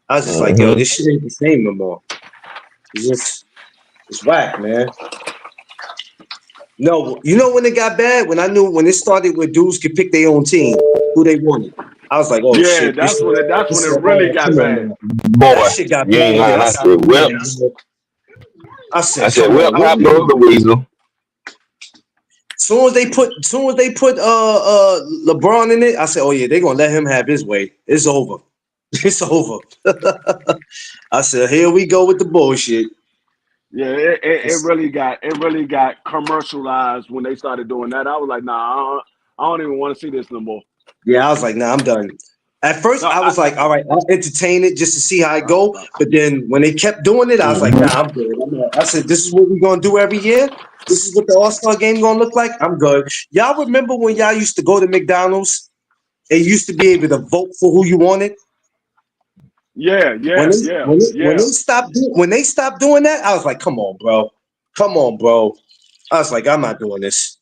I was just like, yo, Mhm. this shit ain't the same no more. It's whack, man. No, you know when it got bad? When I knew when it started where dudes could pick their own team, who they wanted. I was like, oh Yeah, shit, that's when this it is really got come on, bad. man. That Boy, shit got you ain't bad when lying. it I stopped said, doing well, that, man. I I said, said, come well, on, what pop we goes the doing? weasel. Soon as they put LeBron in it, I said, oh yeah, they're gonna let him have his way. It's over. It's over. I said, here we go with the bullshit. Yeah, it really got commercialized when they started doing that. I was like, nah, I don't even want to see this no more. Yeah, I was like, nah, I'm done. At first, No, I was like, all right, I'll entertain it just to see how it oh, go. stop. But then when they kept doing it, I was like, Mhm. nah, I'm good. I said, this is what we're gonna do every year. This is what the All Star game gonna look like. I'm good. Y'all remember when y'all used to go to McDonald's and you used to be able to vote for who you wanted? Yeah, When yeah, they yeah, when yeah. they stopped doing that, I was like, come on, bro, come on, bro. I was like, I'm not doing this.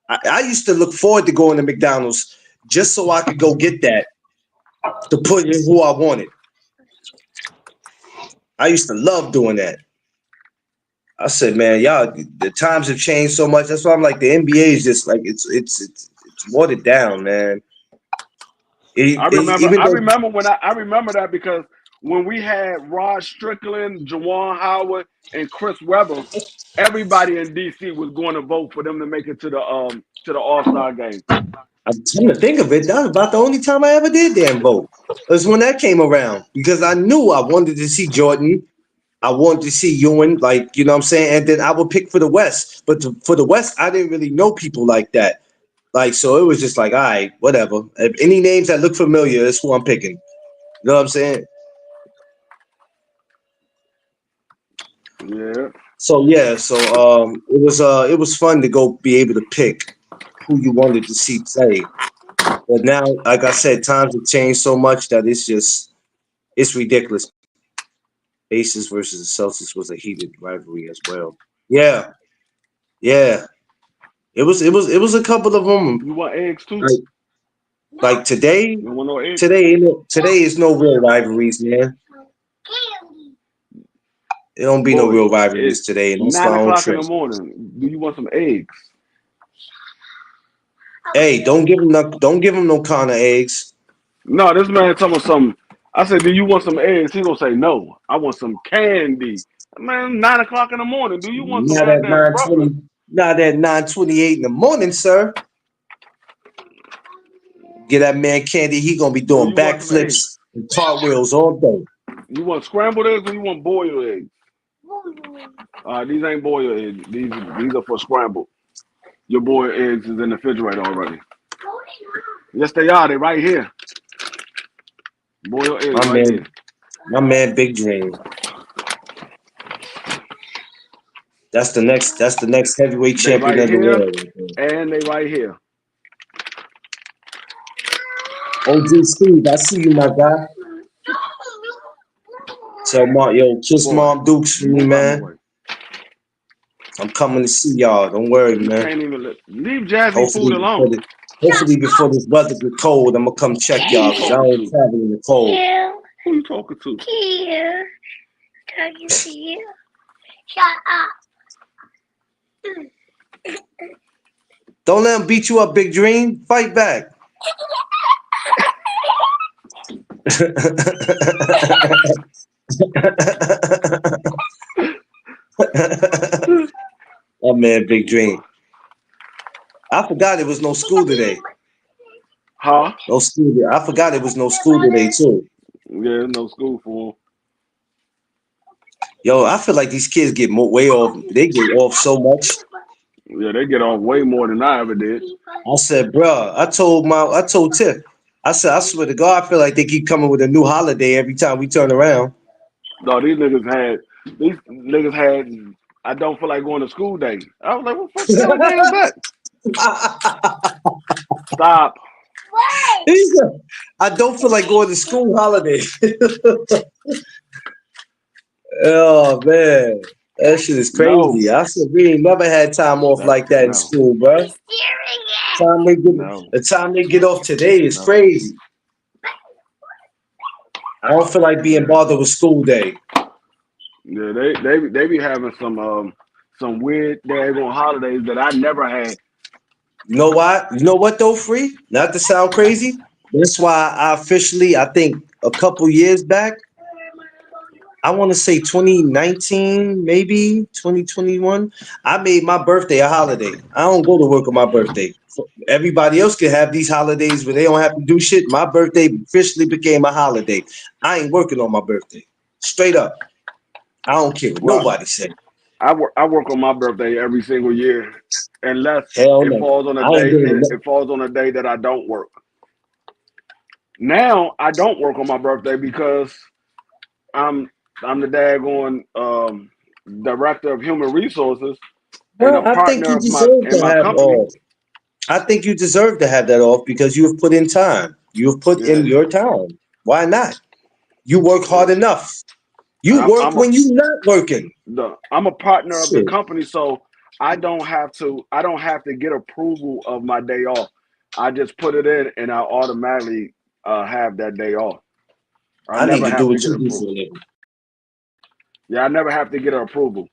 I used to look forward to going to McDonald's just so I could go get that to put in who I wanted. I used to love doing that. I said, man, y'all, the times have changed so much. That's why I'm like, the NBA is just like it's watered down, man. Even I though, remember I remember that because when we had Rod Strickland, Jawan Howard, and Chris Webber, everybody in DC was going to vote for them to make it to the All-Star game. I'm trying to think of it, that was about the only time I ever did damn vote. It was when that came around because I knew I wanted to see Jordan. I wanted to see Ewan, like, you know what I'm saying? And then I would pick for the West. But for the West, I didn't really know people like that. Like, so it was just like, all right, whatever. If any names that look familiar, that's who I'm picking. You know what I'm saying? Yeah, So yeah, it was fun to go be able to pick who you wanted to see play. But now, like I said, times have changed so much that it's ridiculous. Aces versus the Celtics was a heated rivalry as well. Yeah, yeah. It was a couple of them. you want eggs too? Like like today, You want no eggs? today is no real rivalries, man. It don't be no Boy, real it's rivalries today, and that's my nine own o'clock in the trip. morning. Do you want some eggs? Hey, don't give him no kind of eggs. No, this man talking about some. I said, do you want some eggs? He gonna say no. I want some candy. Man, 9 o'clock in the morning. Do you want some Not at goddamn breakfast? 9:20. Not at 9:28 in the morning, sir. Get that man candy. He gonna be Do doing you want some eggs? backflips and cartwheels all day. You want scrambled eggs or you want boiled eggs? These ain't boiled eggs. These are for scrambled. Your boiled eggs is in the refrigerator already. Yes, they are. They right here. Boiled eggs My right here. man, my man, Big Dream. That's the next heavyweight They champion right of the here world. Right there. and they right here. OG Steve, I see you, my guy. Tell Mom, yo, kiss Boy, Mom Dukes for me, move out my man. way. I'm coming to see y'all. Don't worry, You man. can't even leave Jazzy food Hopefully before alone. the hopefully before this weather get cold, I'm gonna come check Who you y'all because talking y'all ain't to? traveling in the cold. Who you talking to? Don't let him beat you up, Big Dream. Fight back. Oh man, Big Dream. I forgot it was no school today. Huh? No school day. I forgot it was no school today too. Yeah, no school for Yo, I feel like these kids get way off. They get off so much. them. Yeah, they get off way more than I ever did. I said, bruh, I told Tiff, I said, I swear to God, I feel like they keep coming with a new holiday every time we turn around. No, these niggas had. I don't feel like going to school day. I was like, what the fuck kind of day is that? Stop. He said, I don't feel like going to school holiday. Oh man, that shit is No, crazy. I said we ain't never had time off that like that in no, school, bro. no, The time they get off today is no. crazy. I don't feel like being bothered with school day. Yeah, they be having some weird daggone holidays that I never had. You know why? You know what though, Free? Not to sound crazy. That's why I think a couple years back, I want to say 2019, maybe 2021. I made my birthday a holiday. I don't go to work on my birthday. So everybody else can have these holidays where they don't have to do shit. My birthday officially became a holiday. I ain't working on my birthday. Straight up. I don't care what Well, nobody say. I work on my birthday every single year, unless Hell it no. falls on a I ain't day doing and it. it falls on a day that I don't work. Now I don't work on my birthday because I'm I'm the daggone director of human resources and a Well, I think partner you of my deserve in to my have company. off. I think you deserve to have that off because you have put in time. You have put in Yeah, your time. Why not? You work yeah. hard enough. You I'm work I'm a when you not working. I'm a partner of the Shit. company, so I don't have to get approval of my day off. I just put it in, and I automatically have that day off. I I need never to do have to what get you do for a approval. living. Yeah, I never have to get an approval.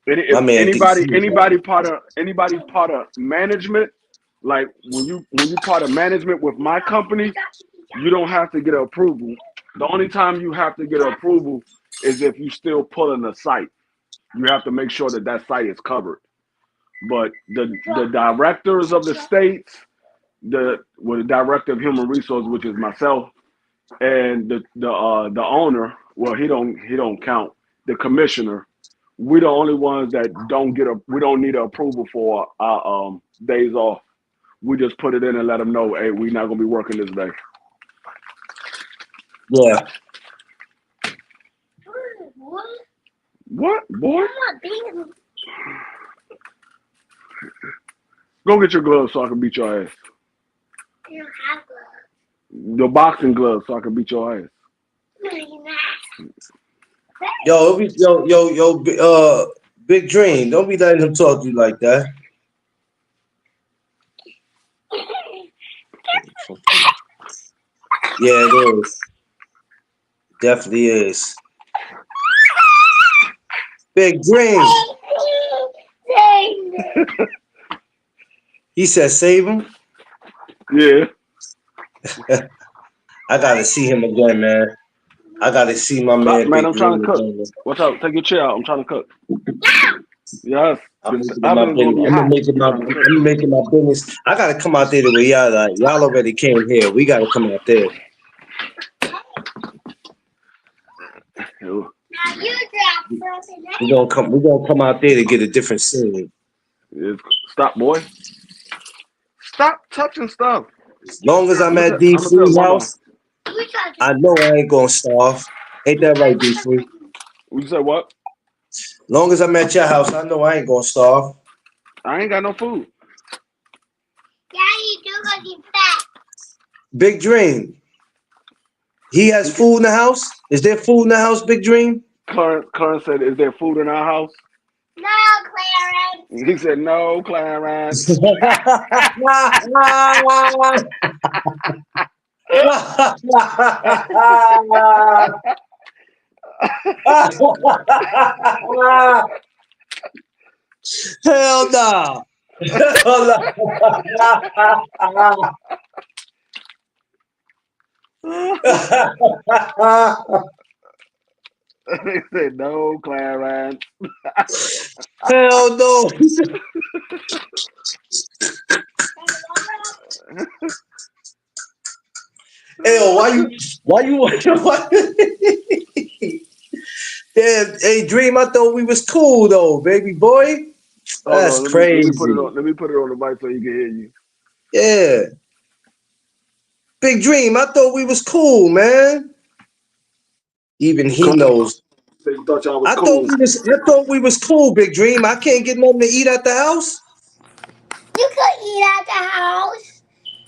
My If man can see that. anybody part of management, like when you part of management with my company, you don't have to get an approval. The only time you have to get an approval is if you still pulling the site. You have to make sure that that site is covered. But the directors of the states, the director of human resources, which is myself, and the owner, well, he don't count. The commissioner, we the only ones that we don't need an approval for our days off. We just put it in and let them know, hey, we're not gonna be working this day. Yeah. What, boy? Go get your gloves so I can beat your ass. Your boxing gloves so I can beat your ass. Big Dream. Don't be letting him talk to you like that. Yeah, it is. Definitely is. Big Dream. He said save him. Yeah. I gotta see him again, man. I gotta see my Stop, man man. Big I'm trying Dream to cook. again. What's up? Take your chair out. I'm trying to cook. Yes. I'm The making it my oven is gonna business. be hot. I'm trying to cook. I'm making my business. I gotta come out there the way y'all like. Y'all already came here. We gotta come out there. Ew. We're gonna come out there to get a different scene. Stop, boy. Stop touching stuff. As long as I'm at D I'm gonna tell Free one on. house, I know I ain't gonna starve. Ain't that right, D Free? You said what? Long as I'm at your house, I know I ain't gonna starve. I ain't got no food. Big Dream. He has food in the house? Is there food in the house, Big Dream? Clarence said, "Is there food in our house?" No, Clarence. He said, "No, Clarence." Hell no. He said, "No, Clarence." Hell no. Hey, why you, damn, hey, Dream, I thought we was cool though, baby boy. Hold That's on, let me put it crazy. on. Let me put it on the mic so you can hear you. Yeah. Big Dream, I thought we was cool, man. Even he Come on. knows. So you thought y'all was I thought cool. we was cool, Big Dream. I can't get nothing to eat at the house. You could eat at the house.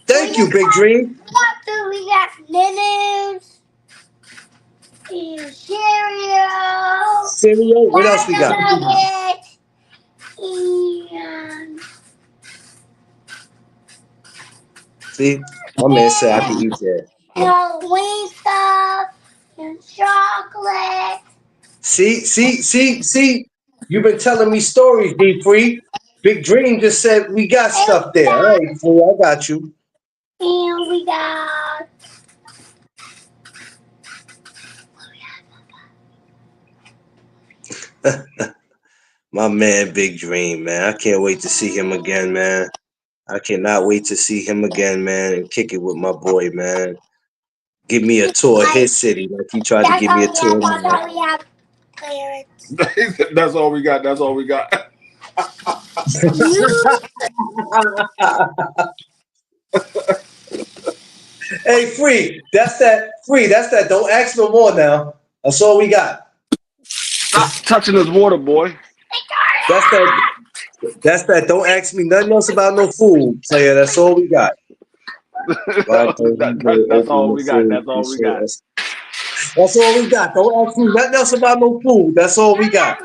Thank you, Big Dream. We got linens, cereal, Cereal. What else we got? nuggets, and See, my man said I can eat that. Halloween stuff and chocolate. See. You've been telling me stories, D Free. Big Dream just said we got stuff there. All right, fool, I got you. And we got My man, Big Dream, man. I can't wait to see him again, man. I cannot wait to see him again, man, and kick it with my boy, man. Give me a tour of his city like he tried to give me a tour of that's mine. all we have, parents. That's all we got. That's all we got. You Hey, Free, that's that. Free, that's that. Don't ask no more now. That's all we got. Stop touching this water, boy. That's that. That's that. Don't ask me nothing else about no food, player. That's all we got. Right? That's all we got. That's all we got. That's all we got. Don't ask me nothing else about no food. That's all we got.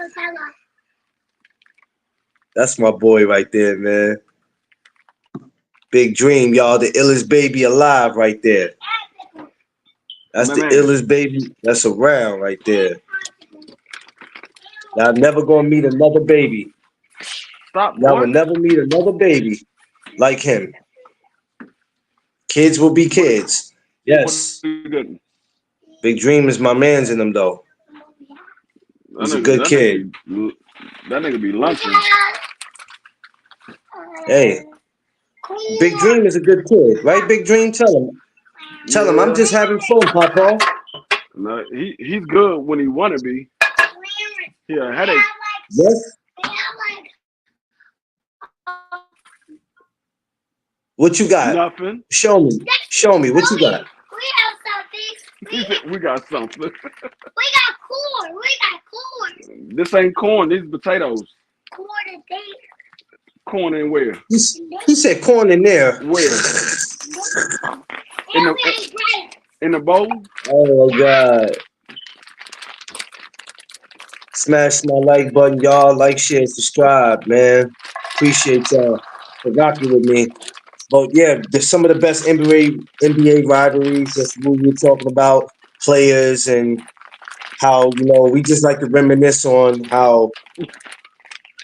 That's my boy right there, man. Big Dream, y'all. The illest baby alive right there. That's My the man. illest baby that's around right there. Y'all never gonna meet another baby. Stop, Y'all boy. will never meet another baby like him. Kids will be kids. Yes. Big Dream is my man's in them though. He's a good kid. That nigga be lunching. Hey, Big Dream is a good kid, right? Big Dream, tell him. Tell him I'm just having fun, Papa. No, he's good when he wanna be. He a headache. Yes. What you got? Nothing. Show me. Show me. What you got? We have something. He said, we got something. We got corn. We got corn. This ain't corn. These potatoes. Corn is there. Corn in where? He said corn in there. Where? In the bowl? Oh my God. Smash my like button, y'all. Like, share, subscribe, man. Appreciate y'all for rocking with me. But yeah, some of the best NBA rivalries. That's what we were talking about. Players and how, we just like to reminisce on how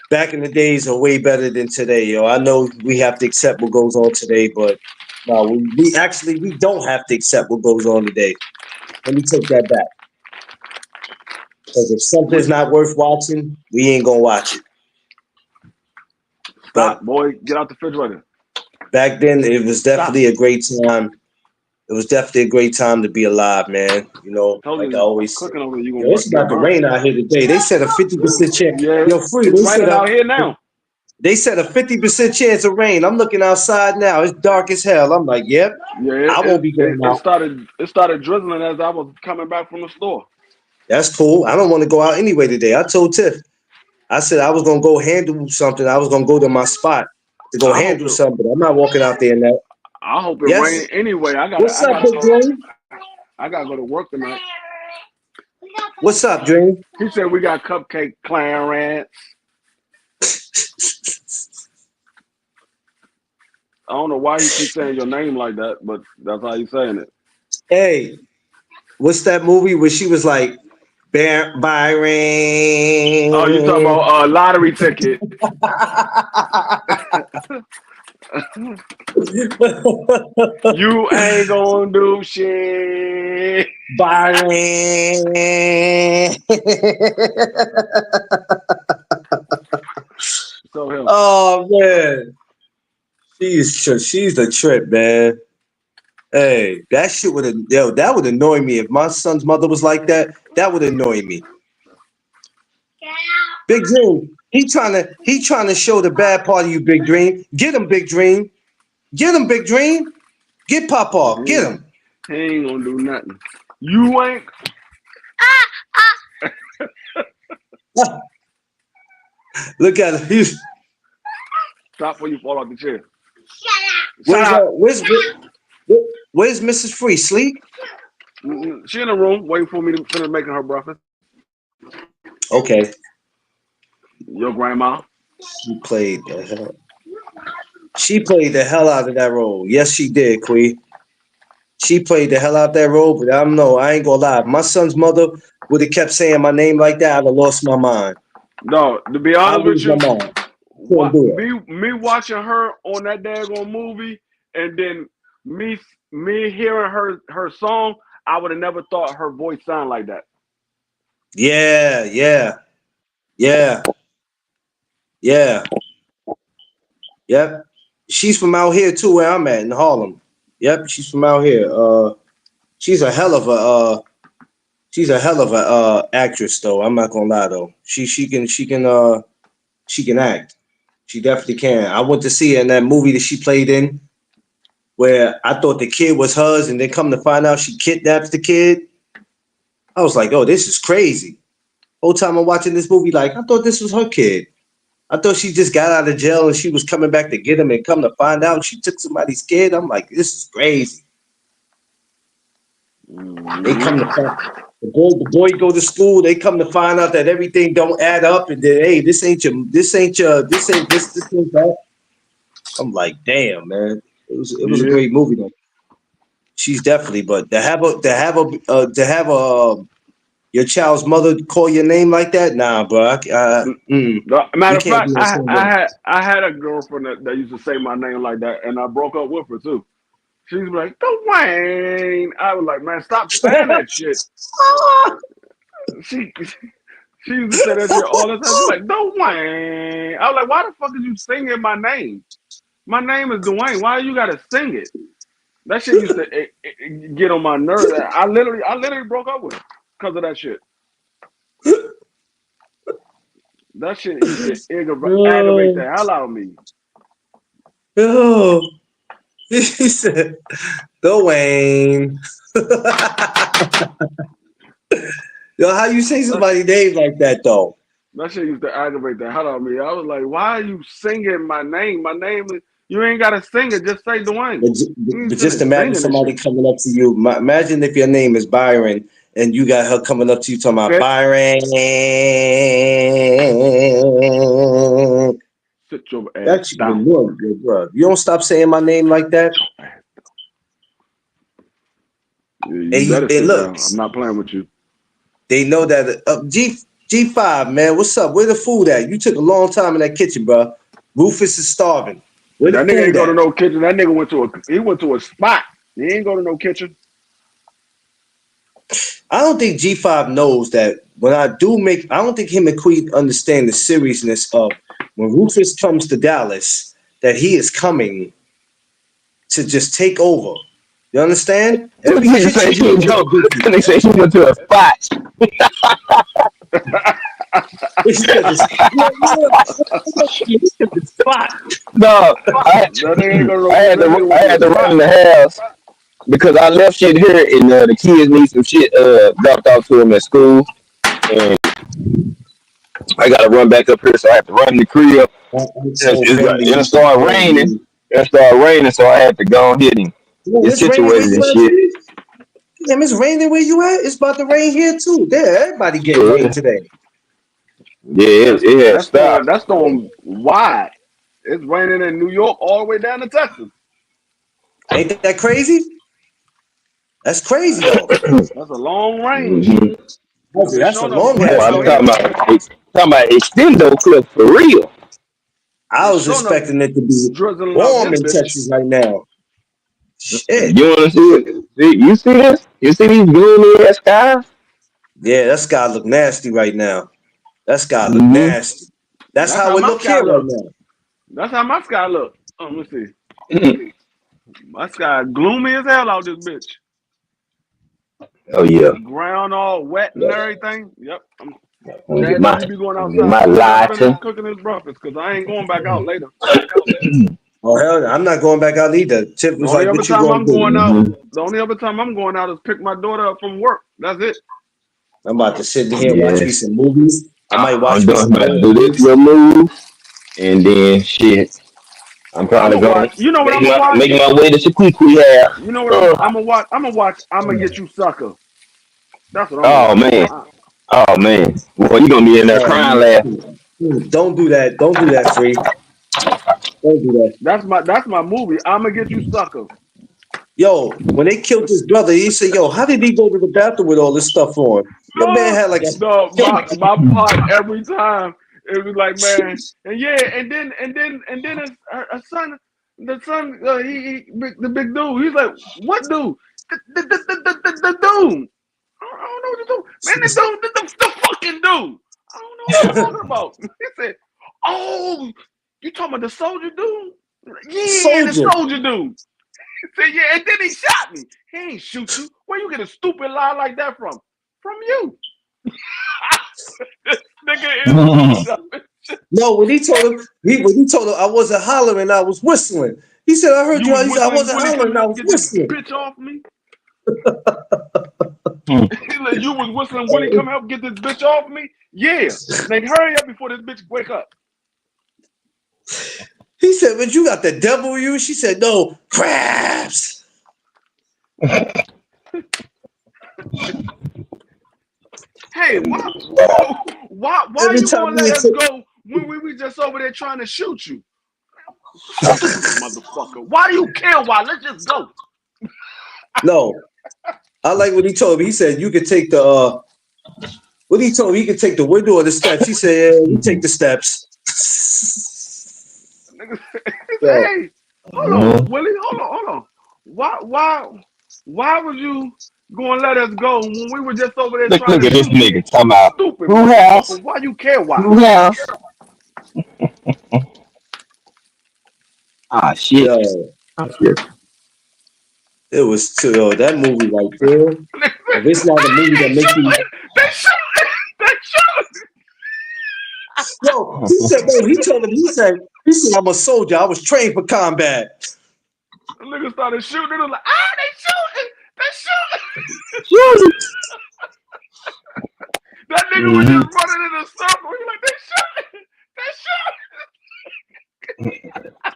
back in the days are way better than today, yo. I know we have to accept what goes on today, but no, we don't have to accept what goes on today. Let me take that back. Because if something's not worth watching, we ain't gonna watch it. Stop, boy. Get out the refrigerator. Back then, it was definitely a great time. It was definitely a great time to be alive, man. Like I always say. Yo, it's about to rain out here today. They said a 50% chance. Yeah, Yo, Free, it's raining out here now. They said a 50% chance of rain. I'm looking outside now. It's dark as hell. I'm like, yep. Yeah, I won't be going out. It started drizzling as I was coming back from the store. That's cool. I don't want to go out anyway today. I told Tiff. I said I was gonna go handle something. I was gonna go to my spot to go handle something. I'm not walking out there now. I hope it rains anyway. What's up, Big Dream? I gotta go to work tonight. What's up, Dream? He said we got cupcake Clarence. I don't know why he keeps saying your name like that, but that's how he's saying it. Hey, what's that movie where she was like, Byron? Oh, you talking about lottery ticket? You ain't gonna do shit. Byron. Oh man. She's the trip, man. Hey, that shit that would annoy me if my son's mother was like that. That would annoy me. Big Dream, he trying to show the bad part of you, Big Dream. Get him, Big Dream. Get him, Big Dream. Get Papa. Get him. He ain't gonna do nothing. You ain't. Look at him. Stop before you fall off the chair. Where's Shut up. where's Mrs. Free? Sleep? She in the room waiting for me to finish making her breakfast. Okay. Your grandma. She played the hell. She played the hell out of that role. Yes, she did, Queen. She played the hell out that role, but I ain't gonna lie. If my son's mother would have kept saying my name like that, I'd have lost my mind. No, to be I honest with lose my you, mind. Couldn't do it. me watching her on that daggone movie, and then me hearing her song, I would have never thought her voice sound like that. Yeah, yeah, yeah, yeah, yep. She's from out here too, where I'm at in Harlem. Yep, she's from out here. She's a hell of a actress though. I'm not gonna lie though. She can act. She definitely can. I went to see her in that movie that she played in, where I thought the kid was hers, and then come to find out she kidnaps the kid. I was like, oh, this is crazy. Whole time I'm watching this movie, like I thought this was her kid. I thought she just got out of jail and she was coming back to get him, and come to find out she took somebody's kid. I'm like, this is crazy. They come to find the boy go to school. They come to find out that everything don't add up, and then hey, this ain't this ain't that. I'm like, damn, man. It was a great movie though. She's definitely, but to have your child's mother call your name like that, nah, bro. Matter We of can't fact, be the same way. I had a girlfriend that used to say my name like that, and I broke up with her too. She's like, Dwayne. I was like, man, stop saying that shit. She used to say that shit all the time. She's like, Dwayne. I was like, why the fuck is you singing my name? My name is Dwayne. Why you gotta sing it? That shit used to get on my nerves. I literally broke up with her because of that shit. That shit used to aggravate the hell out of me. Oh, he said, Dwayne. Yo, how you say somebody's name like that though? That shit used to aggravate the hell out of me. I was like, why are you singing my name? My name is, you ain't gotta sing it, just say Dwayne. But just imagine somebody coming up to you. Imagine if your name is Byron and you got her coming up to you talking about Byron. Sit your ass That's down. good, bro. You don't stop saying my name like that. You better sit down. I'm not playing with you. They know that G5, man. What's up? Where the food at? You took a long time in that kitchen, bro. Rufus is starving. Where that the nigga food ain't go at? to no kitchen. That nigga went to a spot. He ain't go to no kitchen. I don't think G5 knows that when I don't think him and Queen understand the seriousness of when Rufus comes to Dallas, that he is coming to just take over. You understand? They say she went to a spot. No, I had to run in the house because I left shit here and the kids need some shit dropped off to them at school, and I gotta run back up here, so I have to run in the crib. It'll start raining. So I had to go ahead and get It's raining where situated and you shit. at? Damn, it's raining where you at? It's about to rain here too. There, everybody getting rain today. Yeah, it has stopped. That's storm wide. It's raining in New York all the way down to Texas. Ain't that crazy? That's crazy though. That's a long range. That's a Showing up long raining ass out range. here. Talking about extendo clip for real. I was expecting it to be drizzling out warm this in bitch. Texas right now. Shit. You want to see it? You see this? You see these gloomy ass skies? Yeah, that sky look nasty right now. That sky look nasty. That's how it my look sky here right look. now. That's how my sky look. Let me see. My sky gloomy as hell out this bitch. Oh yeah. Ground all wet and everything. Yep. I'm Jazzy, you be going gonna get outside my soon as I finish lighter. cooking this breakfast because I ain't going back out later. Oh hell, I'm not going back out either. Tip The was only like, other "What you time gonna I'm do?" going out, Mm-hmm. the only other time I'm going out is pick my daughter up from work. That's it. I'm about to sit here and watch me Yes. some movies. I might I'm watch me doing some about to old do this movies. little move, and then shit. I'm I'm probably gonna gonna watch. You know what I'm gonna watch? make my way to Shaquiqui You know what House. I'm gonna watch? I'm gonna watch. I'm gonna get you sucker. That's what I'm gonna Oh watch. man. Oh man. Well, you gonna be in there crying laughing. Don't do that. Don't do that, free. Don't do that. That's my movie. I'm gonna get you sucker. Yo, when they killed his brother, he said, "Yo, how did he go to the bathroom with all this stuff on?" Your man No, had like no, my part every time it was like, man, and yeah, and then a son, the son, the big dude, he's like, what dude? The dude. I don't know what to do, man. The fucking dude. I don't know what you're talking about. He said, oh, you talking about the soldier dude? Yeah, the soldier. soldier dude. He said, yeah, and then he shot me. He ain't shoot you. Where you get a stupid lie like that from? From you. This nigga is dumb. No, when he told him I wasn't hollering, I was whistling. He said, "I heard You you." was He said, "I whistling, wasn't Willie, come hollering, I help was get this whistling." bitch off me. Like, you was whistling, Willie, come help get this bitch off me. Yeah. Like, hurry up before this bitch wake up. He said, "But you got the devil in you." She said, "No, crabs." Hey, why are Every you time gonna we let would us say, go when we were just over there trying to shoot you? Stupid motherfucker. Why do you care? Why? Let's just go. no, I like what he told me. He said, "You could take the what he told me, he could take the window or the steps." He said, "Yeah, you take the steps." Nigga he said, Yo, hey, hold on, Willie, hold on. Why was you gonna let us go when we were just over there trying Look to at this shoot you? nigga talking about Stupid who house? motherfucker. Why you care? Why? Who house? Ah shit. yo, Oh, shit. it was too, yo, that movie right there. If it's not a movie They that makes you, shooting! They shooting! They shooting! yo, he said, no, he said, "I'm a soldier. I was trained for combat." The nigga started shooting. It was like, they shooting! They shooting! That nigga was Mm-hmm. just running in a circle. He like, they shooting!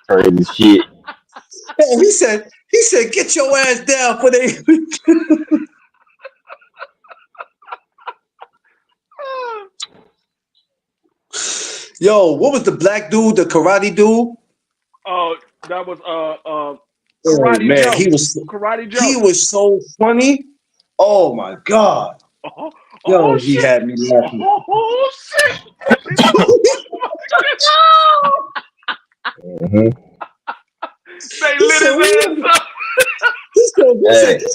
Crazy shit. Yo, he said, "Get your ass down for they." Yo, what was the black dude, the karate dude? That was Oh Karate man, Joe. Karate he Joe. was so funny. Oh my god. Oh, oh Yo, he shit! had me laughing. Oh shit! He said, oh motherfucker! Mm-hmm. They He lit said, his ass "Ooh." up. He said, Hey.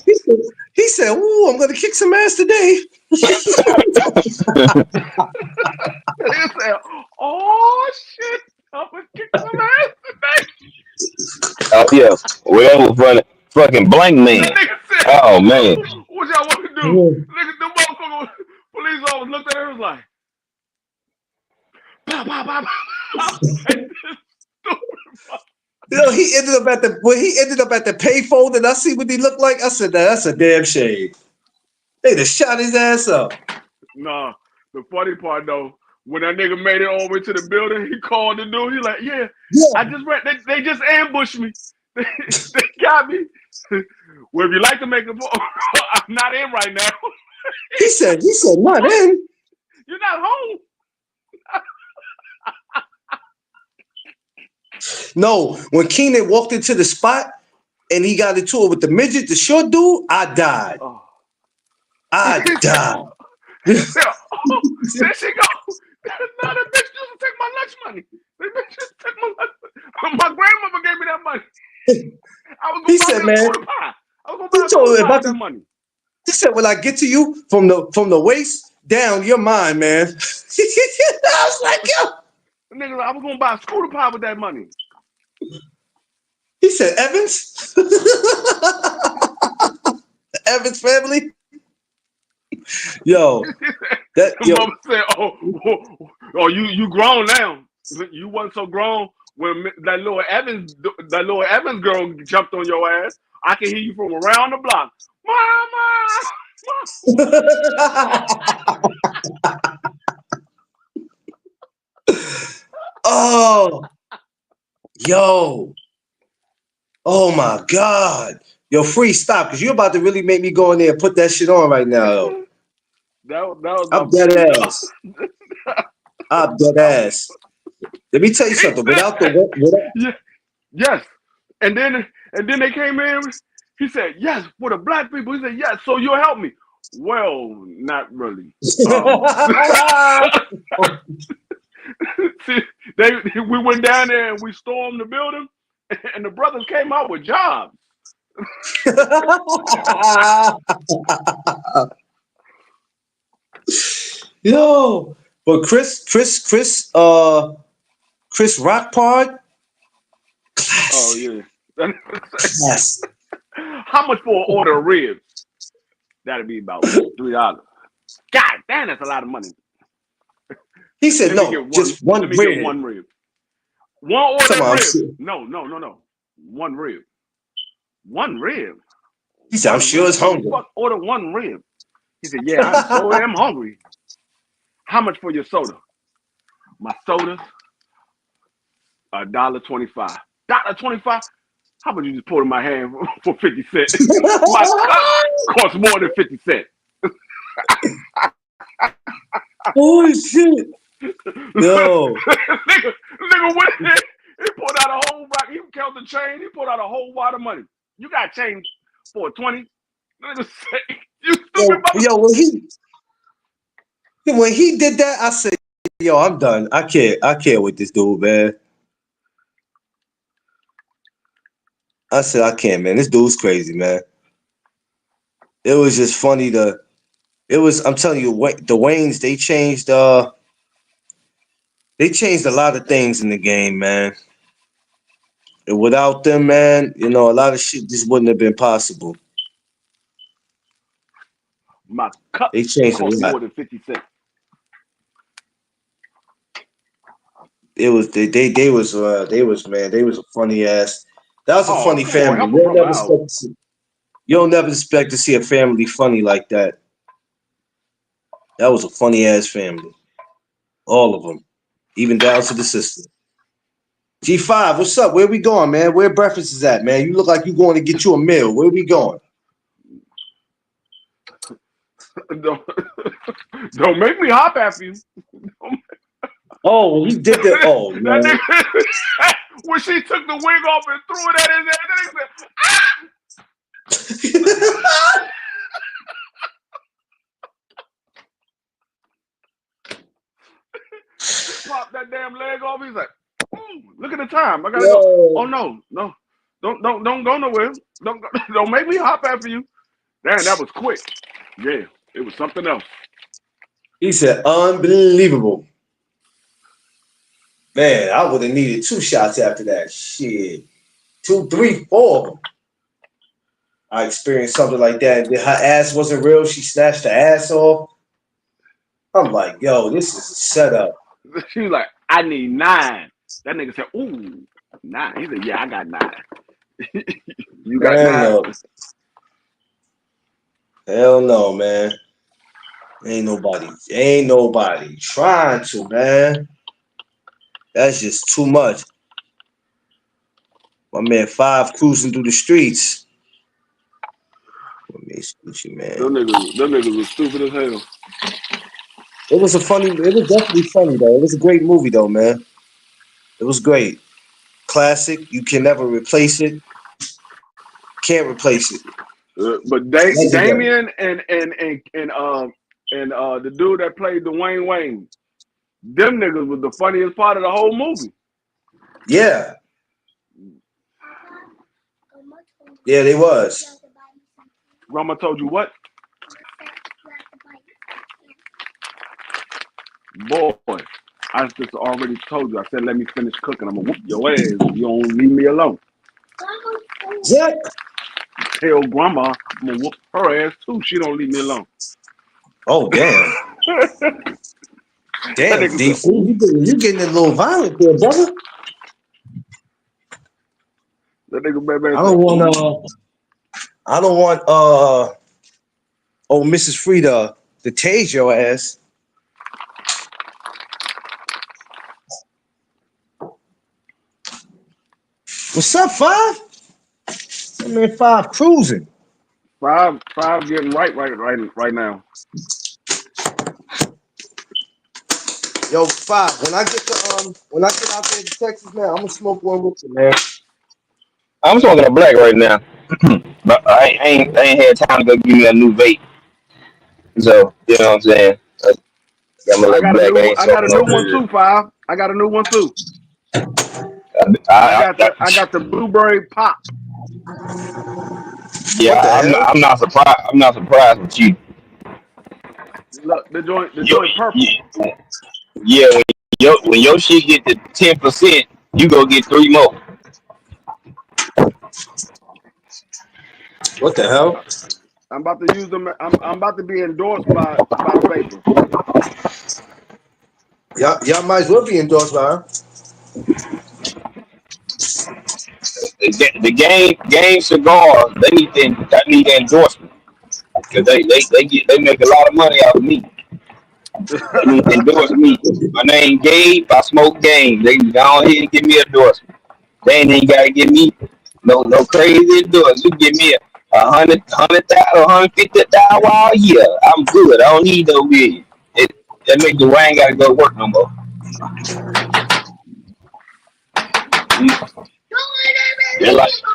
he said, "Ooh, I'm gonna kick some ass today." They said, oh shit! I'm gonna kick some ass today. Oh yeah. Well, fucking blank That man. nigga said, Oh man. what y'all want to do? Nigga, the motherfucker police officer looked at her and was like, pow, pow, pow, pow. Like this stupid fuck. He ended up at the payphone, and I see what he looked like. I said, "That's a damn shame." They just shot his ass up. Nah, the funny part though, when that nigga made it all the way to the building, he called the dude. He like, yeah, I Yeah. just ran. They just ambushed me. They got me. Well, if you like to make a phone, I'm not in right now. He said, "Not in." You're not home. No, when Keenan walked into the spot and he got into it with the midget, the short dude, I died. Oh. I He said, died. he said, oh, there she go. Now that bitch used to take my lunch money. That bitch just took my lunch money. My grandmother gave me that money. I was He gonna buy said, me a "Man," scooter pie. I was gonna he buy a told scooter him, if pie I with that could, money. he said, "When I get to you from the waist down, you're mine, man." I was like, "Yo." Nigga, I was gonna buy a scooter pie with that money. He said Evans. Evans family. Yo, that The yo. mama said, "Oh, you grown now. You wasn't so grown when that little Evans girl jumped on your ass. I can hear you from around the block, Mama." Oh, yo. Oh my God. Yo, free stop, because you're about to really make me go in there and put that shit on right now, yo. That was my I'm dead that, ass. I'm dead that was, ass. Let me tell you he something. said, yes. And then they came in. He said, yes, for the black people. He said, yes, so you'll help me. Well, not really. See, we went down there and we stormed the building, and the brothers came out with jobs. Yo, but Chris Rockpart, Oh classic. yeah. Classic. How much for an order of ribs? That'd be about $3. God damn, that's a lot of money. He said Let me no, get one. just one Let me rib. get one rib. One order Come of on, ribs. sure. No. One rib. One rib. He said, I'm One sure rib. it's Who the hungry. fuck order one rib? He said, yeah, I'm so damn hungry. How much for your soda? My sodas, $1.25. $1.25? How about you just pour it in my hand for 50 cents? My cup costs more than 50 cents. Holy shit. Yo. nigga went in, he pulled out a whole rock, he counted the change, he pulled out a whole wad of money. You got change for a 20? Nigga say, you stupid Yo, when he did that, I said, yo, I'm done. I can't with this dude, man. I said, I can't, man. This dude's crazy, man. It was just funny I'm telling you, the Waynes, they changed a lot of things in the game, man. And without them, man, a lot of shit just wouldn't have been possible. My cup They changed a cost lot. more than 50 cents. It was they was man, they was a funny ass. That was a Oh, funny come on, family. help a brother out. You don't never expect to see a family funny like that. That was a funny ass family. All of them, even down to the sister. G5, what's up? Where we going, man? Where breakfast is at, man? You look like you going to get you a meal. Where we going? Don't make me hop after you. Oh, when he did that. Oh, That man. nigga, when she took the wig off and threw it at his head, that nigga said, ah! Pop that damn leg off. He's like, look at the time. I gotta go. Oh no. Don't go nowhere. Don't make me hop after you. Damn, that was quick. Yeah, it was something else. He said, unbelievable. Man, I would have needed 2 shots after that. Shit. 2, 3, 4 of them. I experienced something like that. Her ass wasn't real. She snatched the ass off. I'm like, yo, this is a setup. She was like, I need 9. That nigga said, ooh, 9. He said, yeah, I got 9. You got 9? No. Hell no, man. Ain't nobody trying to, man. That's just too much. My man 5 cruising through the streets. Let me excuse you, man. Them niggas was stupid as hell. It was definitely funny though. It was a great movie though, man. It was great. Classic. You can never replace it. Can't replace it. But Legendary. Damien and the dude that played Dwayne Wayne, them niggas was the funniest part of the whole movie. Yeah. Yeah, they was. Rama told you what? Boy, I just already told you. I said, let me finish cooking. I'm gonna whoop your ass if you don't leave me alone. Zach. Tell grandma I'm gonna whoop her ass too. She don't leave me alone. Oh damn. That Damn, nigga D said, fool, you getting a little violent there, brother. that nigga Batman I said, don't want ooh. I don't want Mrs. Frida to tase your ass. What's up, Five? I'm in Five cruising. Five getting right now. Yo, Five, when I get out there to Texas, man, I'm gonna smoke one with you, man. I'm smoking a black right now, but I ain't had time to go give me a new vape. So you know what I'm saying. I got my I little got a black. new I one. ain't I got a smoking no new one herb. too, Five. I got a new one too. I, I, I got the blueberry pop. yeah, What the I'm not, hell? I'm not surprised. I'm not surprised with you. Look, the You, joint purple. you yeah, when your shit get to 10%, you go get three more. What the hell? I'm about to use them. I'm about to be endorsed by the vapor. Y'all might as well be endorsed by her. The game cigars. I need the endorsement because they make a lot of money out of me. They need to endorse me. My name Gabe. I smoke game. They can go ahead and give me an endorsement. They ain't even gotta give me no crazy endorsement. You give me a hundred thousand, 150,000 a year. I'm good. I don't need no million. That make the I ain't gotta go work no more. Just like just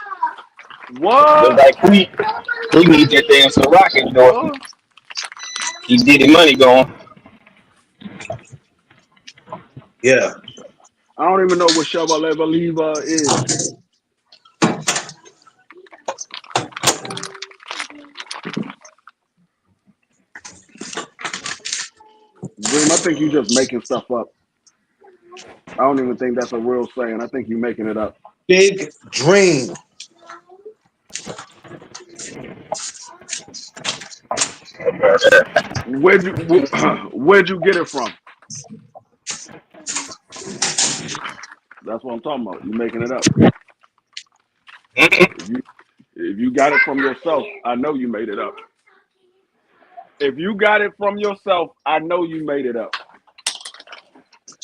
What? like we need that damn Ciroc endorsement. What? Keep getting money going. Yeah. I don't even know what Chevrolet Believer is. Dream, I think you just making stuff up. I don't even think that's a real saying. I think you making it up. Big dream. Where'd you get it from? That's what I'm talking about. You making it up. If you got it from yourself, I know you made it up. If you got it from yourself, I know you made it up.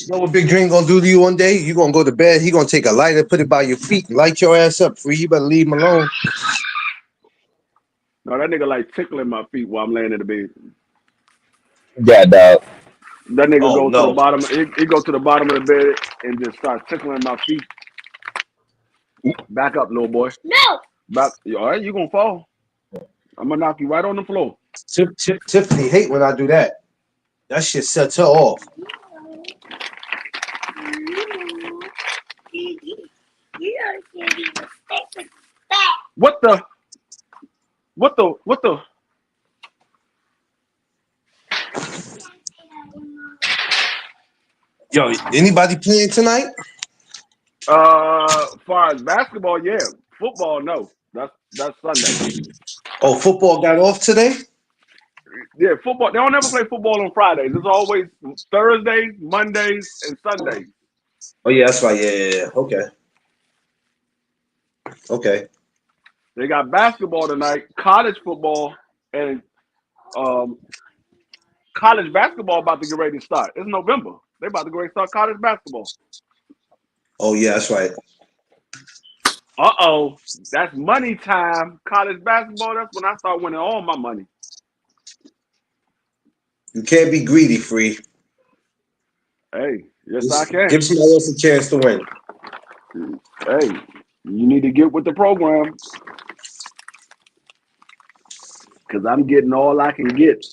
You know what Big Dream gonna do to you one day? You gonna go to bed. He gonna take a lighter, put it by your feet, and light your ass up. Free. You better leave him alone. No, that nigga like tickling my feet while I'm laying in the bed. Yeah, dog. That nigga Oh go to the no. bottom. He go to the bottom of the bed and just start tickling my feet. Back up, little boy. No. Back. All right, you gonna fall. I'm gonna knock you right on the floor. Tiffany hate when I do that. That shit sets her off. What the? What the? What the? Yo, anybody playing tonight? Far as basketball, yeah. Football, no. That's Sunday. Oh, football got off today? Yeah, football. They don't ever play football on Fridays. It's always Thursdays, Mondays, and Sundays. Oh yeah, that's right. Yeah. Okay. Okay. They got basketball tonight, college football, and um, college basketball about to get ready to start. It's November. They about to go ready to start college basketball. Oh yeah, that's right. Uh-oh. That's money time. College basketball, that's when I start winning all my money. You can't be greedy, Free. Hey, yes I Just can. give somebody else a chance to win. Hey, you need to get with the program because I'm getting all I can get.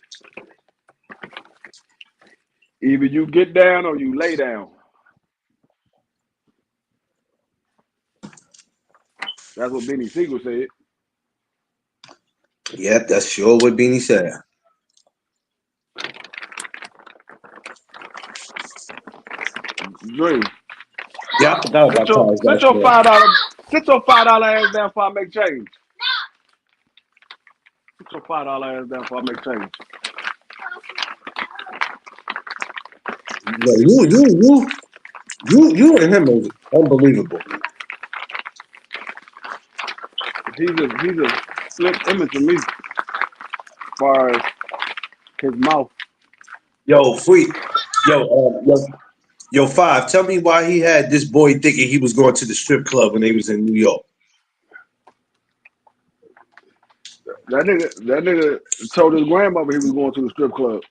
Either you get down or you lay down. That's what Benny Siegel said. Yep, that's sure what Beanie said. Dream. Yeah, I forgot about college Sit your basketball. $5 Sit your $5 ass down before I make change. Sit your $5 ass down before I make change. No, you and him is unbelievable. He's a split image of me as far as his mouth. Yo, yo, Five. Tell me why he had this boy thinking he was going to the strip club when they was in New York. That nigga told his grandmother he was going to the strip club.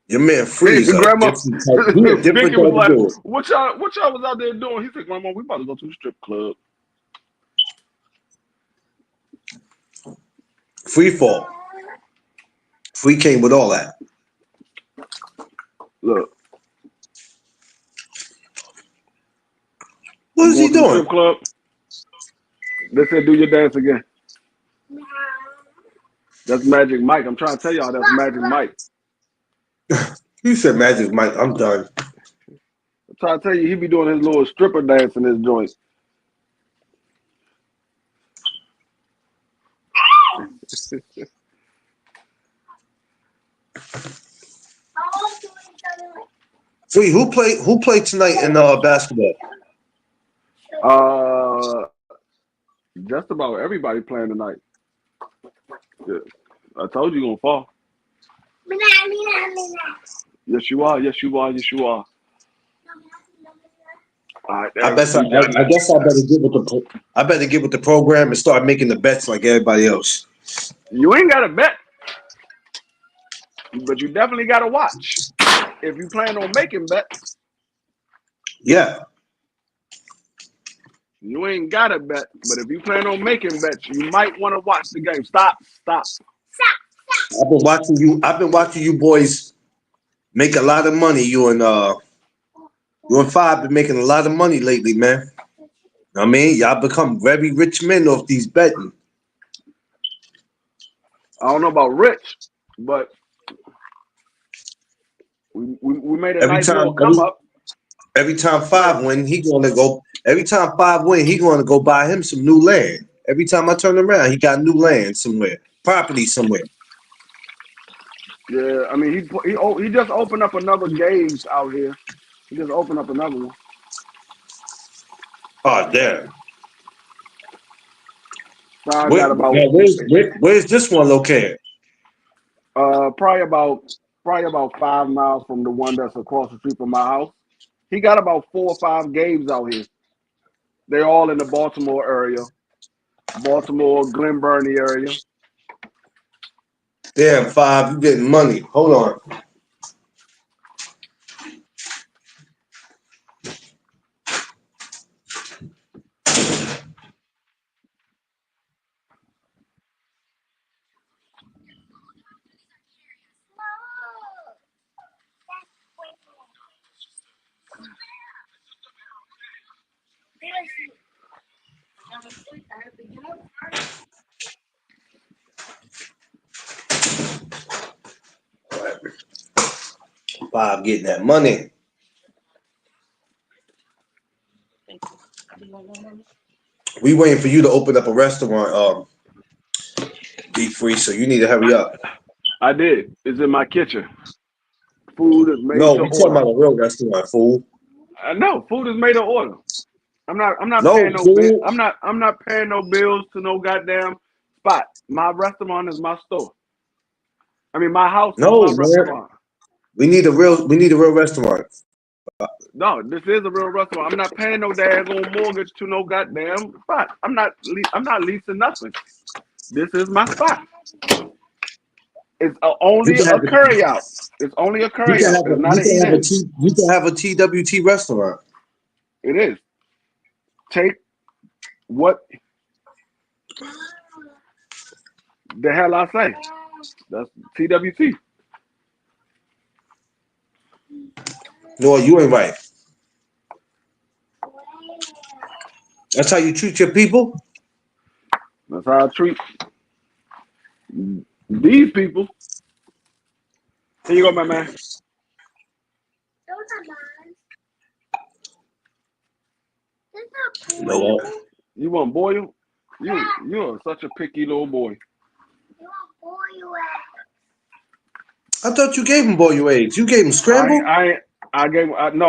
Your man Freeze a Grandma, different type. He a different Vicky type was of like, dude. what y'all was out there doing? He said, Grandma, we about to go to the strip club. Free fall. Free came with all that. Look, What I'm is going he to the strip doing? club. They said, do your dance again. That's Magic Mike. I'm trying to tell y'all that's Magic Mike. He said Magic Mike. I'm done. I'm trying to tell you, he be doing his little stripper dance in his joint. Free, who played tonight in basketball? Just about everybody playing tonight. Yeah. I told you gonna fall. Yes, you are. Yes, you are. Yes, you are. All right, I guess I better get with the program and start making the bets like everybody else. You ain't got to bet, but you definitely got to watch. If you plan on making bets, Yeah. you ain't got to bet. But if you plan on making bets, you might want to watch the game. Stop. I've been watching you boys make a lot of money. You and Five been making a lot of money lately, man. I mean, y'all become very rich men off these betting. I don't know about Rich, but we made a Every nice time little come up. every time Five win, he gonna go. Every time Five win, he gonna go buy him some new land. Every time I turn around, he got new land somewhere, property somewhere. Yeah, I mean he just opened up another gauge out here. He just opened up another one. Oh damn! So I got about Where's this one located? probably about 5 miles from the one that's across the street from my house. He got about 4 or 5 games out here. They're all in the Baltimore area, Glen Burnie area. Damn, Five, you getting money? Hold on. Five getting that money. We waiting for you to open up a restaurant, Be Free. So you need to hurry up. I did. It's in my kitchen. Food is made No, to we talking order. about a real restaurant, fool. I know food is made to order. I'm not No, paying no bill. fool. I'm not paying no bills to no goddamn spot. My restaurant is my store. I mean, my house is No, my man. restaurant. We need a real restaurant. No, this is a real restaurant. I'm not paying no daggone mortgage to no goddamn spot. I'm not leasing nothing. This is my spot. It's You only can a have curry out. It's only a curry out. It's not an eat-in. you can have a TWT restaurant. It is. Take what the hell I say. That's TWT. No, you ain't right. That's how you treat your people. That's how I treat these people. Here you go, my man. Those are mine. That's You not know boiled. what? You want boil? You're such a picky little boy. You want boiled eggs. I thought you gave him boiled eggs. You gave him scrambled?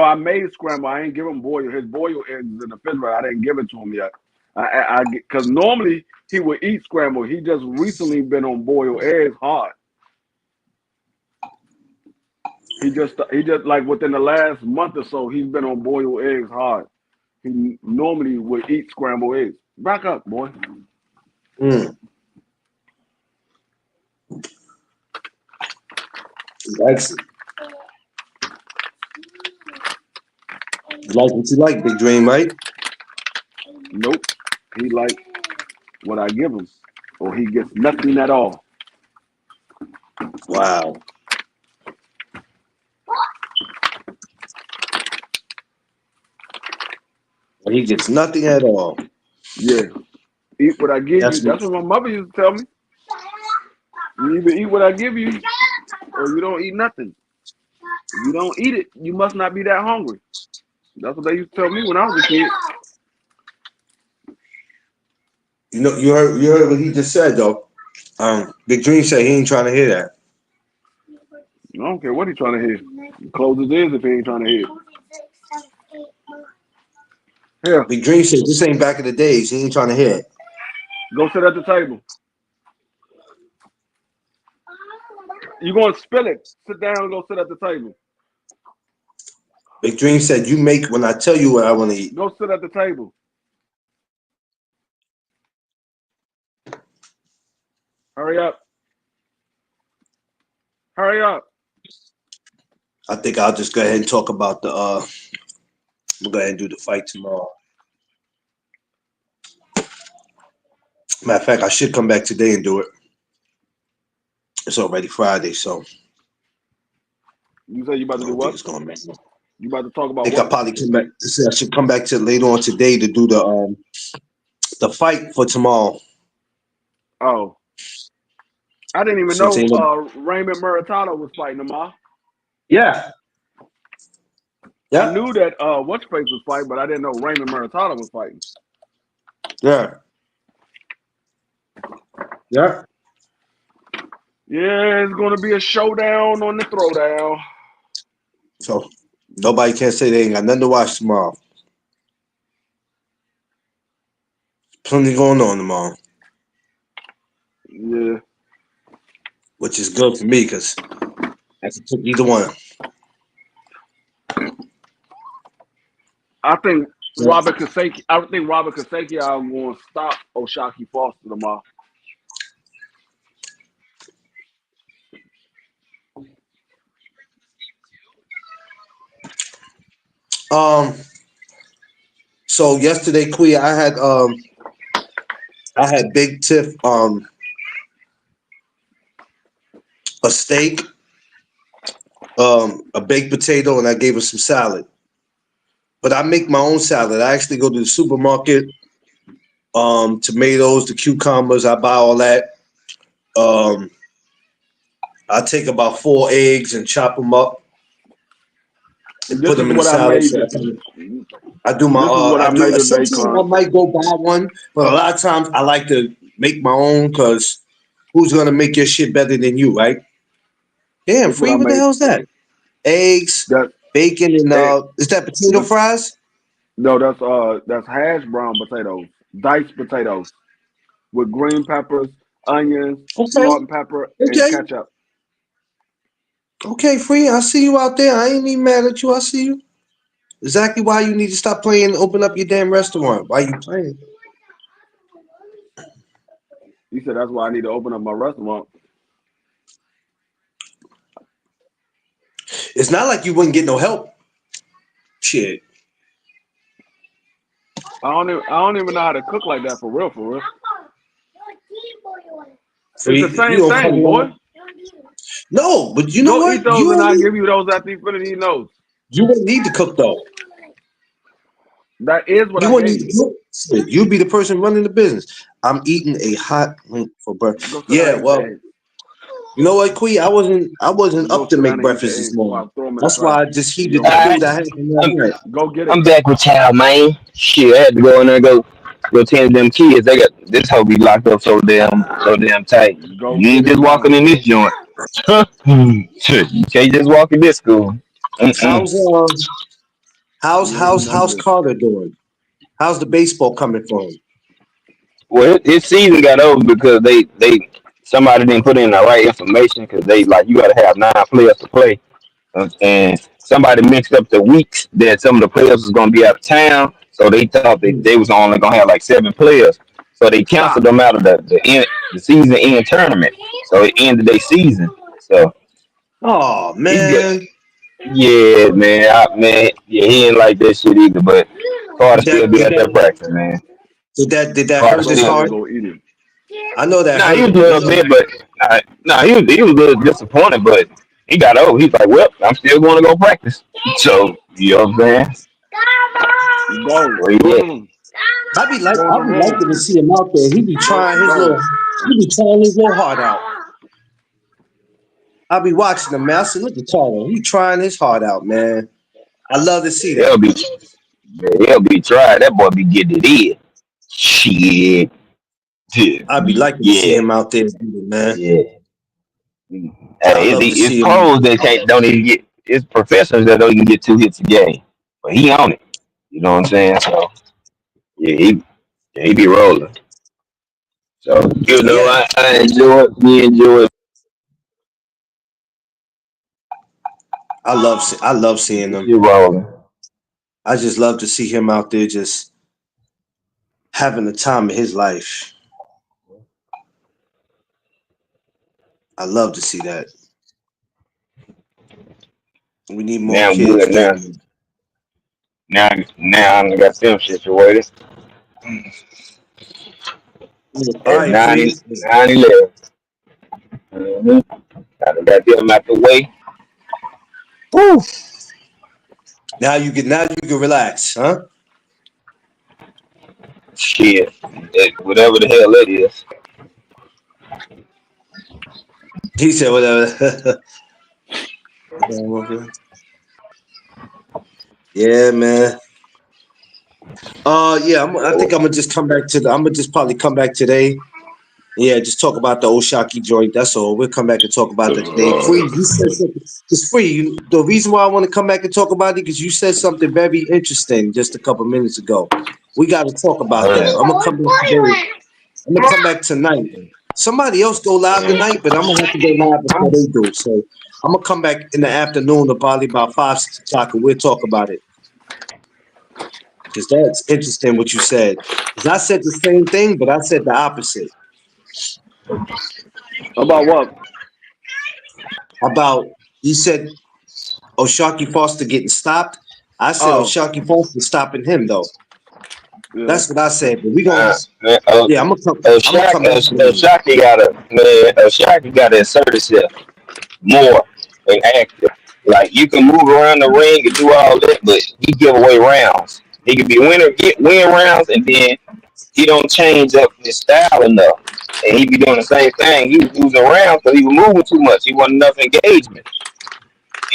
I made scramble. I ain't give him boil. His boiled eggs is in the refrigerator. I didn't give it to him yet. Because normally he would eat scramble. He just recently been on boiled eggs hard. He just like within the last month or so, he's been on boiled eggs hard. He normally would eat scrambled eggs. Back up, boy. Mm. He likes it. You like what you like, Big Dream, right? Nope. He like what I give him, or he gets nothing at all. Wow. And he gets nothing at all. Yeah. Eat what I give you. That's what. That's what my mother used to tell me. You either eat what I give you, or you don't eat nothing. If you don't eat it, you must not be that hungry. That's what they used to tell me when I was a kid. You know, you heard what he just said though. Big Dream said he ain't trying to hear that. I don't care what he's trying to hear. Close his ears if he ain't trying to hear. Here, Big Dream said this ain't back in the days. He ain't trying to hear it. go sit at the table. You going to spill it. Sit down and go sit at the table. Big Dream said you make when I tell you what I want to eat. Go sit at the table. Hurry up. Hurry up. I think I'll just go ahead and talk about the we'll go ahead and do the fight tomorrow. Matter of fact, I should come back today and do it. It's already Friday, so You say you about I to do don't think what? it's gonna matter. You about to talk I about think what? I'll probably come back. I should come back to later on today to do the fight for tomorrow. Oh. I didn't even Since know ain't no, Raymond Muratalo was fighting tomorrow. yeah, I yeah, knew that what's face was fighting, but I didn't know Raymond Muratalo was fighting. yeah, yeah. Yeah, it's gonna be a showdown on the throwdown. So nobody can say they ain't got nothing to watch tomorrow. Plenty going on tomorrow, Yeah. which is good for me because I can took either one. I think So, Robert Kaseki are going to stop O'Shaquie Foster tomorrow. so yesterday, Quee, I had Big Tiff a steak, a baked potato, and I gave her some salad. But I make my own salad. I actually go to the supermarket, tomatoes, the cucumbers, I buy all that. Um, I take about 4 eggs and chop them up and This put is them in the what I salad. made. So I do my This is what I I do made today, sometimes I Con. might go buy one, but a lot of times I like to make my own because who's gonna make your shit better than you, right? Damn, This is what free, I what the made. hell's that? Eggs, That bacon, and eh, is that potato fries? no, that's hash brown potatoes, diced potatoes with green peppers, onions, Okay, salt and pepper, and okay, ketchup. okay, free. I see you out there. I ain't even mad at you. I see you. Exactly why you need to stop playing and open up your damn restaurant. Why you playing? He said that's why I need to open up my restaurant. It's not like you wouldn't get no help. Shit. I don't even know how to cook like that for real, for real. It's the Free, you same don't come thing, boy. along. No, but you know Go eat what? those and I'll give you those after you finish eating those. You wouldn't need to cook though. That is what You I wouldn't need gave to you. cook. Shit, you'd be the person running the business. I'm eating a hot link for birth. Go sit down Yeah, and eat the well, egg. You know what, Quee? I wasn't Go up to sit make down and eat breakfast your this eggs before I morning. throw them in the That's why trash. I just heated You're the right. food I Alright, had from I'm, last night. Go get it. I'm back with y'all, man. Shit, I had to go in there and go tend to them kids. They got this hoe be locked up so damn tight. Go You get ain't it just walking now. in this joint. Shit, you can't just walk in this school. Mm-mm. How's uh how's You ain't how's none of how's this. Carter doing? How's the baseball coming for him? Well, his season got over because they somebody didn't put in the right information because they like you got to have 9 players to play. And somebody mixed up the weeks that some of the players was gonna be out of town, so they thought that Hmm. they was only gonna have like 7 players. So they canceled Stop. them out of the season end tournament. So it ended their season. So Oh he good. man. Yeah, man, yeah, he ain't like that shit either. But Carter Did still that be did out there that practicing, man. did that Carter hurt Go his still. get it. heart? Go eat it. I know that Nah, hurt he was a him, little man. bit, but he was a little disappointed, but he got old. He's like, well, I'm still going to go practice. So you know what I'm saying? Go. Where he at? Go in I the be liking to room. see him out there. Go. He be trying his little heart out. I be watching him, man. I said, look at Carter. He trying his heart out, man. I love to see He'll that. be, he'll be trying. That boy be getting it in. Shit. I be liking to see Yeah, him out there, man. yeah. I Hey, love to it's see him. pros that don't even get. It's professionals that don't even get 2 hits a game, but he on it. You know what I'm saying? So yeah, he be rolling. So Yeah, I enjoy it. We enjoy it. I love seeing This him. shit rolling. I just love to see him out there just having the time of his life. I love to see that. We need more Now I'm kids good now. doing it. Now I got them situated. Yeah. All It's right, 9, Queen. 9-11. Mm-hmm. Got them out the way. Woo. Now you can relax, huh? Shit. Whatever the hell it is. He said whatever. Yeah, man. Yeah. I think I'm gonna just come back to the. I'm gonna just probably come back today. Yeah, just talk about the Oshaki joint. That's all. We'll come back and talk about that today. Free, you said something. It's free. The reason why I want to come back and talk about it because you said something very interesting just a couple minutes ago. We got to talk about that. I'm gonna come back today. I'm gonna come back tonight. Somebody else go live tonight, but I'm gonna have to go live before they do. So I'm gonna come back in the afternoon, or probably about 5, 6 o'clock, and we'll talk about it because that's interesting what you said. Because I said the same thing, but I said the opposite About what? about. You said O'Shaquie Foster getting stopped. I said Oh, O'Shaquie Foster stopping him though. yeah. That's what I said. But we gonna Man, yeah, I'm gonna come back to that. Shaki gotta assert himself more and active. Like you can move around the ring and do all that, but he give away rounds. He can be win rounds, and then he don't change up his style enough. And he be doing the same thing. He was losing rounds because he was moving too much. He wasn't enough engagement.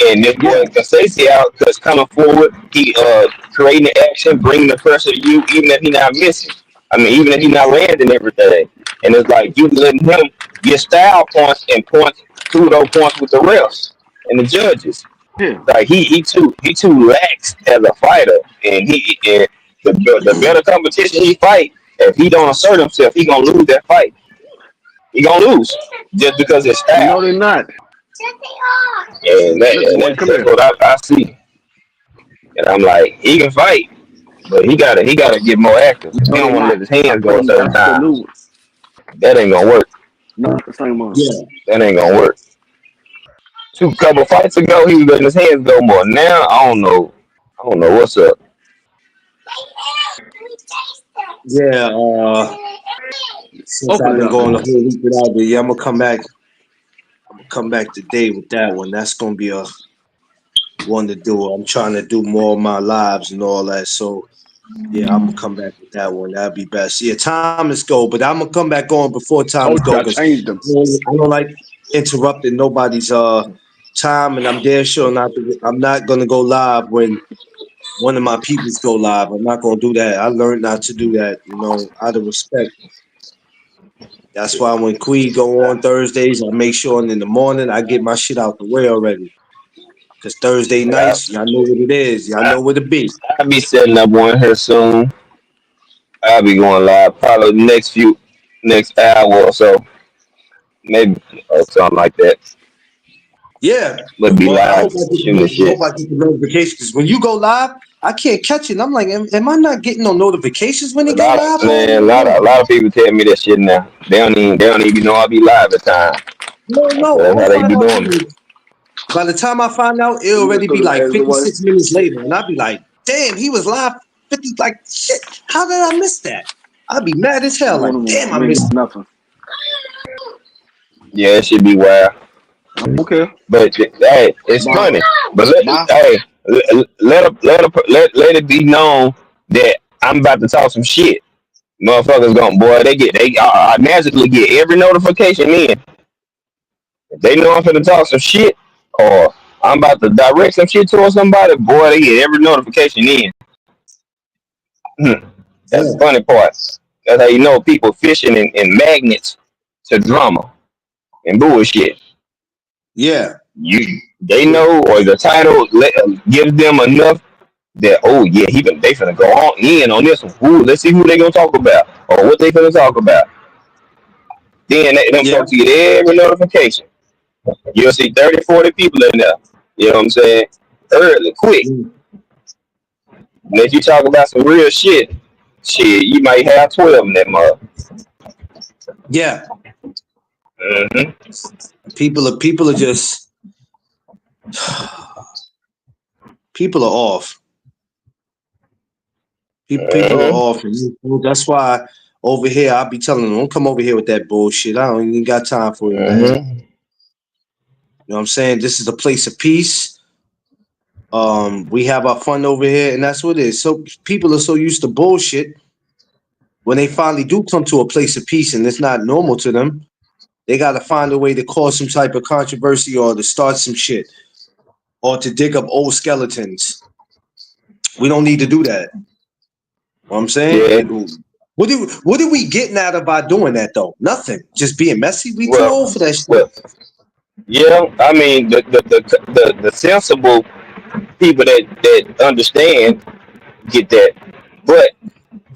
And this Yeah, boy Casey out because coming forward, he creating the action, bringing the pressure to you, even if he not missing. I mean, even if he not landing everything. And it's like you letting him get style points and points through those points with the refs and the judges. Yeah. Like he too lax as a fighter, and the better competition he fight, if he don't assert himself, he gonna lose that fight. He gonna lose just because his No, style. they're not. And, Listen, boy, come that's here. what I see. And I'm like, he can fight, but he gotta get more active. He No, they're don't want to not. let his hands go a They certain times. absolute That ain't gonna work. not the same one. yeah, That ain't gonna work. Two couple fights ago, he was letting his hands go more. Now I don't know. I don't know what's up. yeah. Since Open I've it been up. going the whole week without it, yeah, I'm gonna come back. I'm gonna come back today with that one. That's gonna be a one to do. I'm trying to do more of my lives and all that. So yeah, I'm gonna come back with that one. That'd be best. Yeah, Thomas go, but I'm gonna come back on before Thomas Told go you I because changed them. I don't like. interrupting nobody's time, and I'm damn sure I'm not gonna go live when one of my peoples go live. I'm not gonna do that. I learned not to do that, out of respect. That's why when Quee go on Thursdays, I make sure in the morning I get my shit out the way already. Cause Thursday I, nights, y'all know what it is. Y'all know what it be. I'll be setting up one here soon. I'll be going live probably next hour or so, maybe or something like that. Yeah. But be Well, live shooting the I hope shit. I get the notifications. Because when you go live, I can't catch it. And I'm like, am I not getting no notifications when A they go lot live? of man, a lot of people tell me that shit now. They don't even know I be live at time. No, I said no. that's I'll how they find be out doing it. probably. By the time I find out, it'll You just already throw be them like eggs away. 56 minutes later. And I'll be like, damn, he was live 50. Like, shit, how did I miss that? I'd be mad as hell. Throw Like, them away. damn, I You ain't missed doing it. nothing. Yeah, it should be wild. Okay. But hey, it's Bye. funny. But Bye. let it be known that I'm about to talk some shit. Motherfuckers going boy, they magically get every notification in. If they know I'm finna talk some shit or I'm about to direct some shit towards somebody, boy, they get every notification in. That's the Yeah, funny part. That's how you know people fishing in magnets to drama and bullshit. yeah, They know, or the title gives them enough that yeah, they finna go on in on this one. Ooh, let's see who they gonna talk about or what they finna talk about. Then them yeah. folks get every notification. You'll see 30, 40 people in there. You know what I'm saying? Early, quick. Mm. And if you talk about some real shit, you might have 12 in that mug. Yeah. Mm-hmm. People are just people are off. People are Mm-hmm. off, and that's why over here I'll be telling them, don't come over here with that bullshit. I don't even got time for it, man. You Mm-hmm. know what I'm saying? This is a place of peace. We have our fun over here, and that's what it is. So people are so used to bullshit. When they finally do come to a place of peace and it's not normal to them, they got to find a way to cause some type of controversy or to start some shit or to dig up old skeletons. We don't need to do that. You know what I'm Yeah. saying? What are we getting out of by doing that though? Nothing. Just being messy. We too old Well, for that shit. well, yeah. I mean, the sensible people that understand get that, but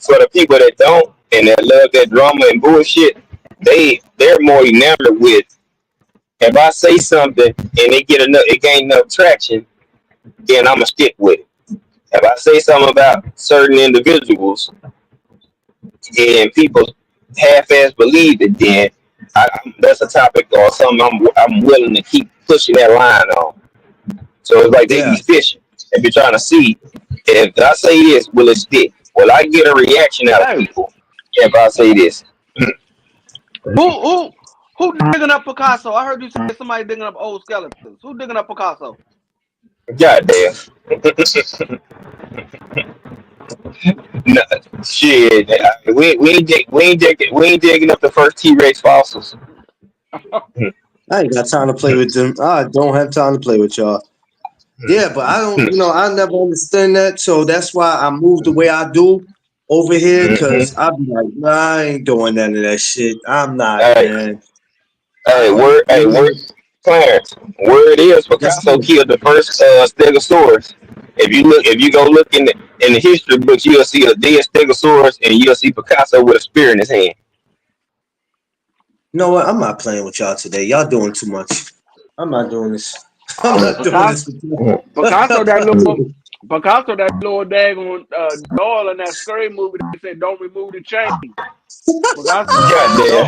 for the people that don't and that love that drama and bullshit, they're more enamored with. If I say something and it gain enough traction, then I'ma stick with it. If I say something about certain individuals and people half-ass believe it, then that's a topic or something I'm willing to keep pushing that line on. So it's like they Yeah. be fishing and be trying to see if I say this, will it stick? Will I get a reaction out of Hey, people if I say this? who digging up Picasso? I heard you say somebody digging up old skeletons. Who digging up Picasso? Goddamn. No, shit. We ain't digging up the first T-Rex fossils. I ain't got time to play with them. I don't have time to play with y'all. Yeah, but I don't, I never understand that. So that's why I moved the way I do over here, cause Mm-hmm. I be like, nah, I ain't doing none of that shit. I'm not, Hey, man. I hey, don't, word, Clarence. Word is that's Picasso cool. killed the first Stegosaurus. If you go look in the history books, you'll see a dead Stegosaurus and you'll see Picasso with a spear in his hand. You know what? I'm not playing with y'all today. Y'all doing too much. I'm not doing this. I'm Mm, not doing Picasso, this with you. mm, Picasso, mm. that little daggone doll in that scary movie. They said don't remove the chain. Picasso, Goddamn.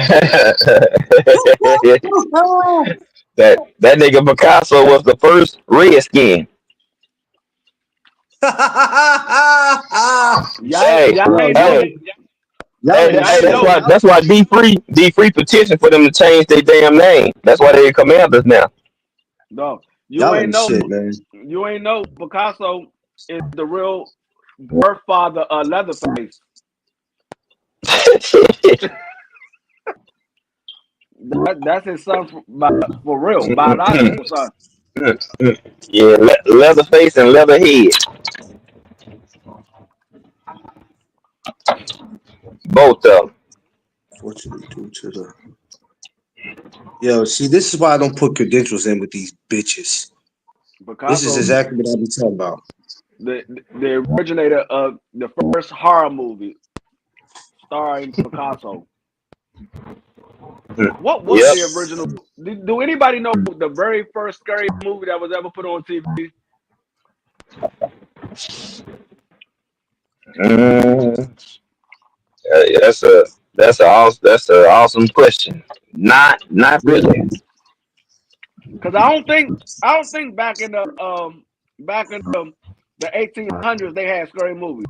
no, That nigga Picasso was the first redskin. Hey, y'all ain't know. hey, Y'all, y'all ain't Y'all hey, ain't shit, know. man. that's why D free petitioned for them to change their damn name. That's why they commanders now. No, you Y'all ain't ain't know. shit, man. You ain't know. Picasso is the real birth father of Leatherface. That's his son for real, biological son. Yeah, leather face and leather head, both of them. What you do to the Yo, see, this is why I don't put credentials in with these bitches. This is Picasso, exactly what I be talking about. the originator of the first horror movie starring Picasso. What was Yep. the original? Do anybody know the very first scary movie that was ever put on TV? Mm, that's a that's a awesome question. Not really. Because I don't think back in the 1800s they had scary movies.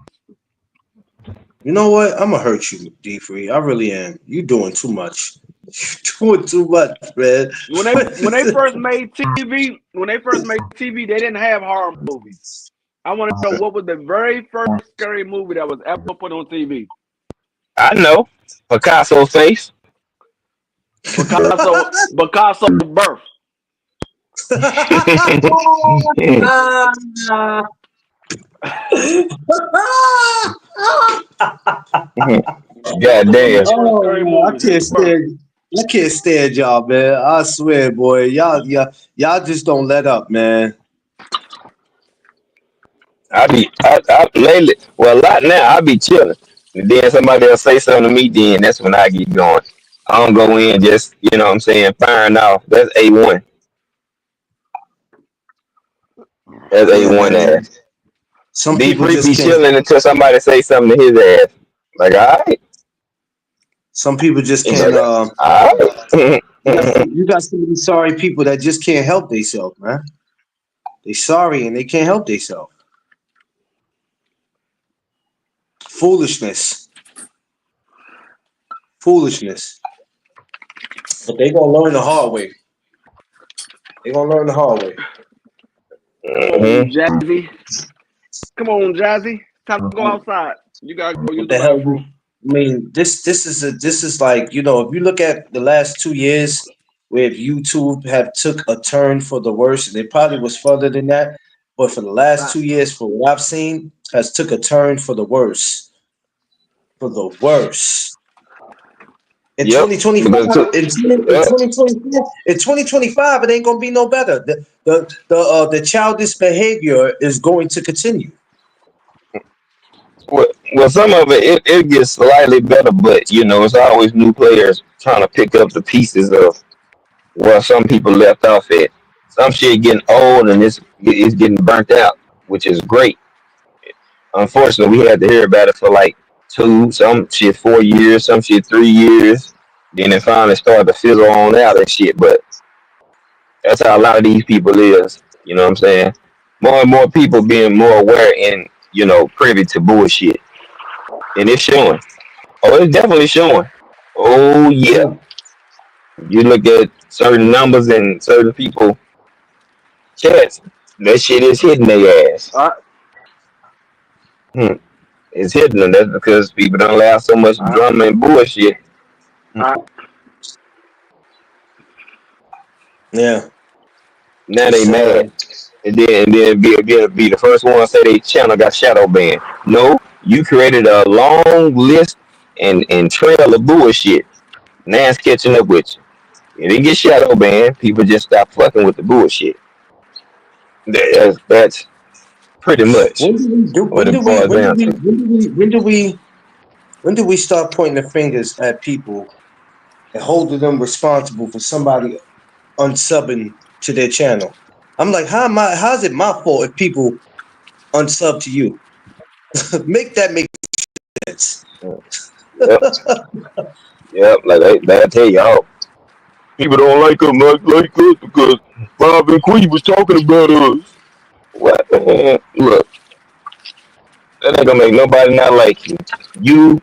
You know what? I'm gonna hurt you, D3. I really am. You doing too much. You doing too much, man. When they first made TV, they didn't have horror movies. I want to know what was the very first scary movie that was ever put on TV. I know Picasso face. Picasso birth. God What was the damn. first scary Oh, I movie? His can't birth. stand. I can't stand y'all, man. I swear, boy. Y'all just don't let up, man. I lately, well, a lot now. I be chilling, and then somebody else say something to me. Then that's when I get going. I don't go in just what I'm saying, firing off. That's A1. That's Yeah, A1 man. ass. Some D people free be just can't. chilling until somebody say something to his ass. Like, all right, Some people just you know can't. that. All right. You got some of these sorry people that just can't help themselves, man. They sorry and they can't help themselves. Foolishness, foolishness. But they gonna learn the hard way. They gonna learn the hard way. Come on, Mhm. Jazzy. Come on, Jazzy. Time to go outside. You gotta go use What the the hell? bathroom. I mean, this is like if you look at the last 2 years, where YouTube have took a turn for the worse, and it probably was further than that, but for the last Facts. 2 years, for what I've seen, has took a turn for the worse, for the worse. In Yep. 2025, Because in 2024, in 2025, it ain't gonna be no better. The childish behavior is going to continue. well, some of it gets slightly better, but it's always new players trying to pick up the pieces of where some people left off at. Some shit getting old and it's getting burnt out, which is great. Unfortunately, we had to hear about it for like some shit 4 years, some shit 3 years. Then it finally started to fizzle on out and shit. But that's how a lot of these people is. You know what I'm saying? More and more people being more aware and privy to bullshit, and it's showing. Oh, it's definitely showing. Oh yeah, Yeah. you look at certain numbers and certain people chats. That shit is hitting their ass. All right. Hmm. It's hitting them. That's because people don't allow so much All right. drama and bullshit. All right. Yeah. Now they It's mad. And then be the first one to say they channel got shadow banned. No, you created a long list and trail of bullshit. Now it's catching up with you. You didn't get shadow banned. People just stop fucking with the bullshit. That's pretty much when do we do what when it do we boils when do down we to. when do we when do we when do we start pointing the fingers at people and holding them responsible for somebody unsubbing to their channel? I'm like, how's it my fault if people unsub to you? Make that make sense. Yep, yep. Like they tell y'all, people don't like us like us because Bob and Queen was talking about us. What? Look, that ain't gonna make nobody not like you. You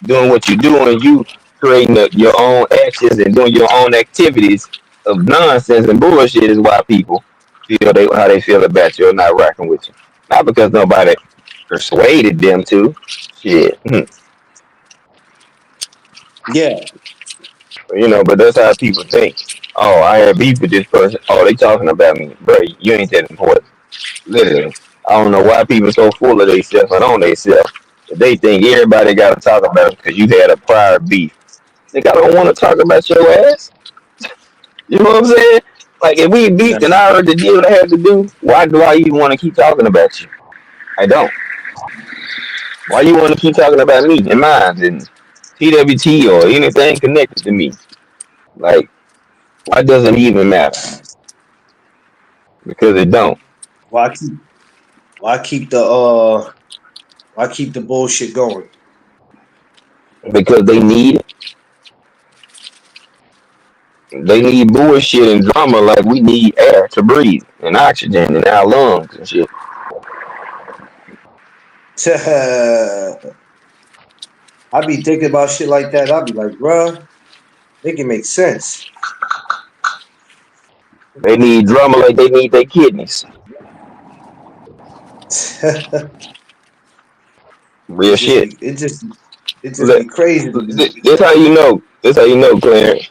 doing what you're doing, you creating your own actions and doing your own activities of nonsense and bullshit is why people feel how they feel about you or not rocking with you. Not because nobody persuaded them to. Shit. Yeah, But that's how people think. Oh, I had beef with this person. Oh, they talking about me, bro. You ain't that important. Literally, I don't know why people so full of themselves and on themselves. They think everybody got to talk about it because you had a prior beef. Nigga, I don't want to talk about your ass. You know what I'm saying? Like, if we Nah, beefed and I already did what I had to do, why do I even want to keep talking about you? I don't. Why you want to keep talking about me and mine and TWT or anything connected to me? Like, why does it even matter? Because it don't. why keep why keep the why keep the bullshit going? Because they need bullshit and drama like we need air to breathe and oxygen in our lungs and shit. I be thinking about shit like that. I be like, bruh, make it make sense. They need drama like they need their kidneys. Real shit. It just be crazy to me. This how you know. This how you know, Clarence.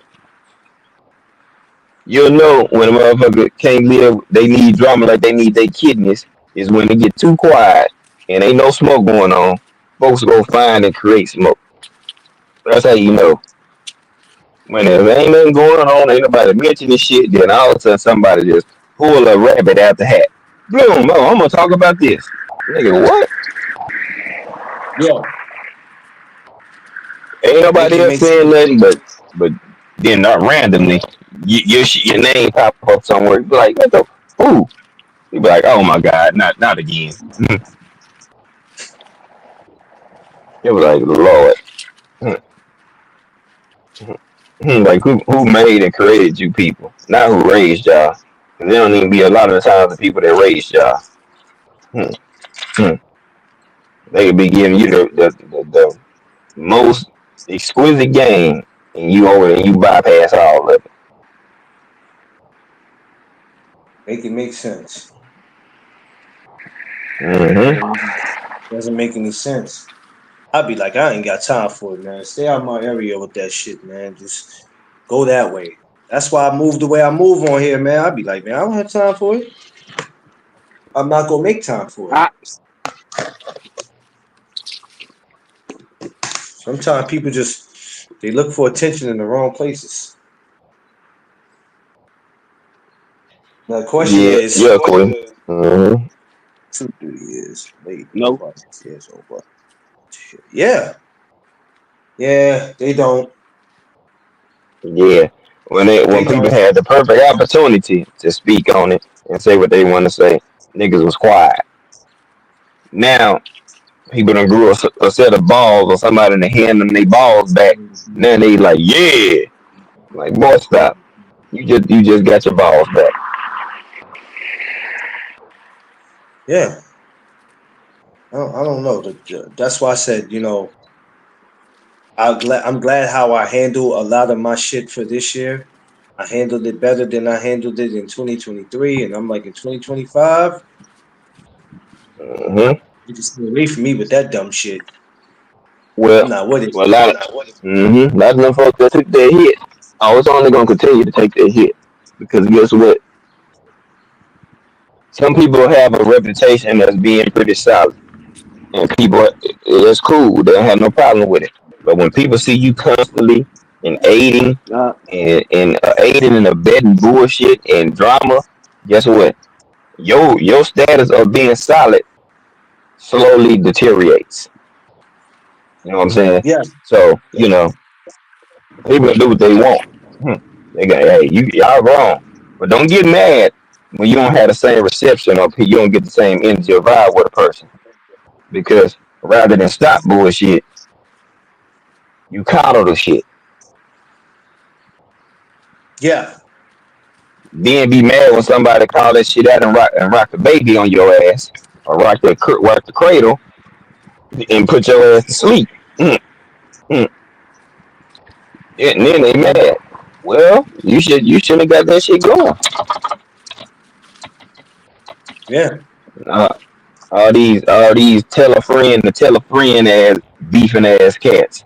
You'll know when a motherfucker can't live, they need drama like they need their kidneys, is when they get too quiet and ain't no smoke going on. Folks go find and create smoke. That's how you know. When there ain't nothing going on, ain't nobody mentioning shit, then all of a sudden somebody just pull a rabbit out the hat. Boom, oh, I'm gonna talk about this. Nigga, what? Yeah, Ain't make nobody it else make saying sense. nothing, but then not randomly, your name pop up somewhere. You be like, what the who? You be like, oh my god, not again. It was like, Lord, like who made and created you people, not who raised y'all. 'Cause they don't even be a lot of the times the people that raised y'all. Hmm, hmm. They could be giving you the most exquisite game, and you over and you bypass all of it. Make it make sense. Hmm. Doesn't make any sense. I'd be like, I ain't got time for it, man. Stay out of my area with that shit, man. Just go that way. That's why I move the way I move on here, man. I'd be like, man, I don't have time for it. I'm not gonna make time for it. I Sometimes people just they look for attention in the wrong places. Now the question Yeah, is, yeah, Queen. Hmm. 2 3 years, maybe no. 5 6 years over. Yeah, yeah, they don't. Yeah, when They people don't. had the perfect opportunity to speak on it and say what they want to say, niggas was quiet. Now people done grew a set of balls or somebody to hand them their balls back. Now they like, yeah, like boy, stop. You just got your balls back. Yeah, I don't know. That's why I said, I'm glad how I handle a lot of my shit for this year. I handled it better than I handled it in 2023, and I'm like in 2025, Hmm. you can stay away from me with that dumb shit. Well, I'm not with it. well, a lot of them folks that took their hit, I was only gonna continue to take their hit because guess what? Some people have a reputation as being pretty solid, and people, it's cool. They don't have no problem with it. But when people see you constantly and aiding Uh, and aiding and abetting bullshit and drama, guess what? Your status of being solid slowly deteriorates. You know what I'm saying? Yeah, So people do what they want. Hmm. They got, hey, y'all wrong, but don't get mad when you don't have the same reception or you don't get the same energy or vibe with a person because rather than stop bullshit, you coddle the shit. yeah, Then be mad when somebody call that shit out and rock the baby on your ass or rock the cradle and put your ass to sleep. Mm, mm. And then they mad. Well, you shouldn't have got that shit going. yeah. Uh, all these tell a friend to tell a friend ass beefing ass cats.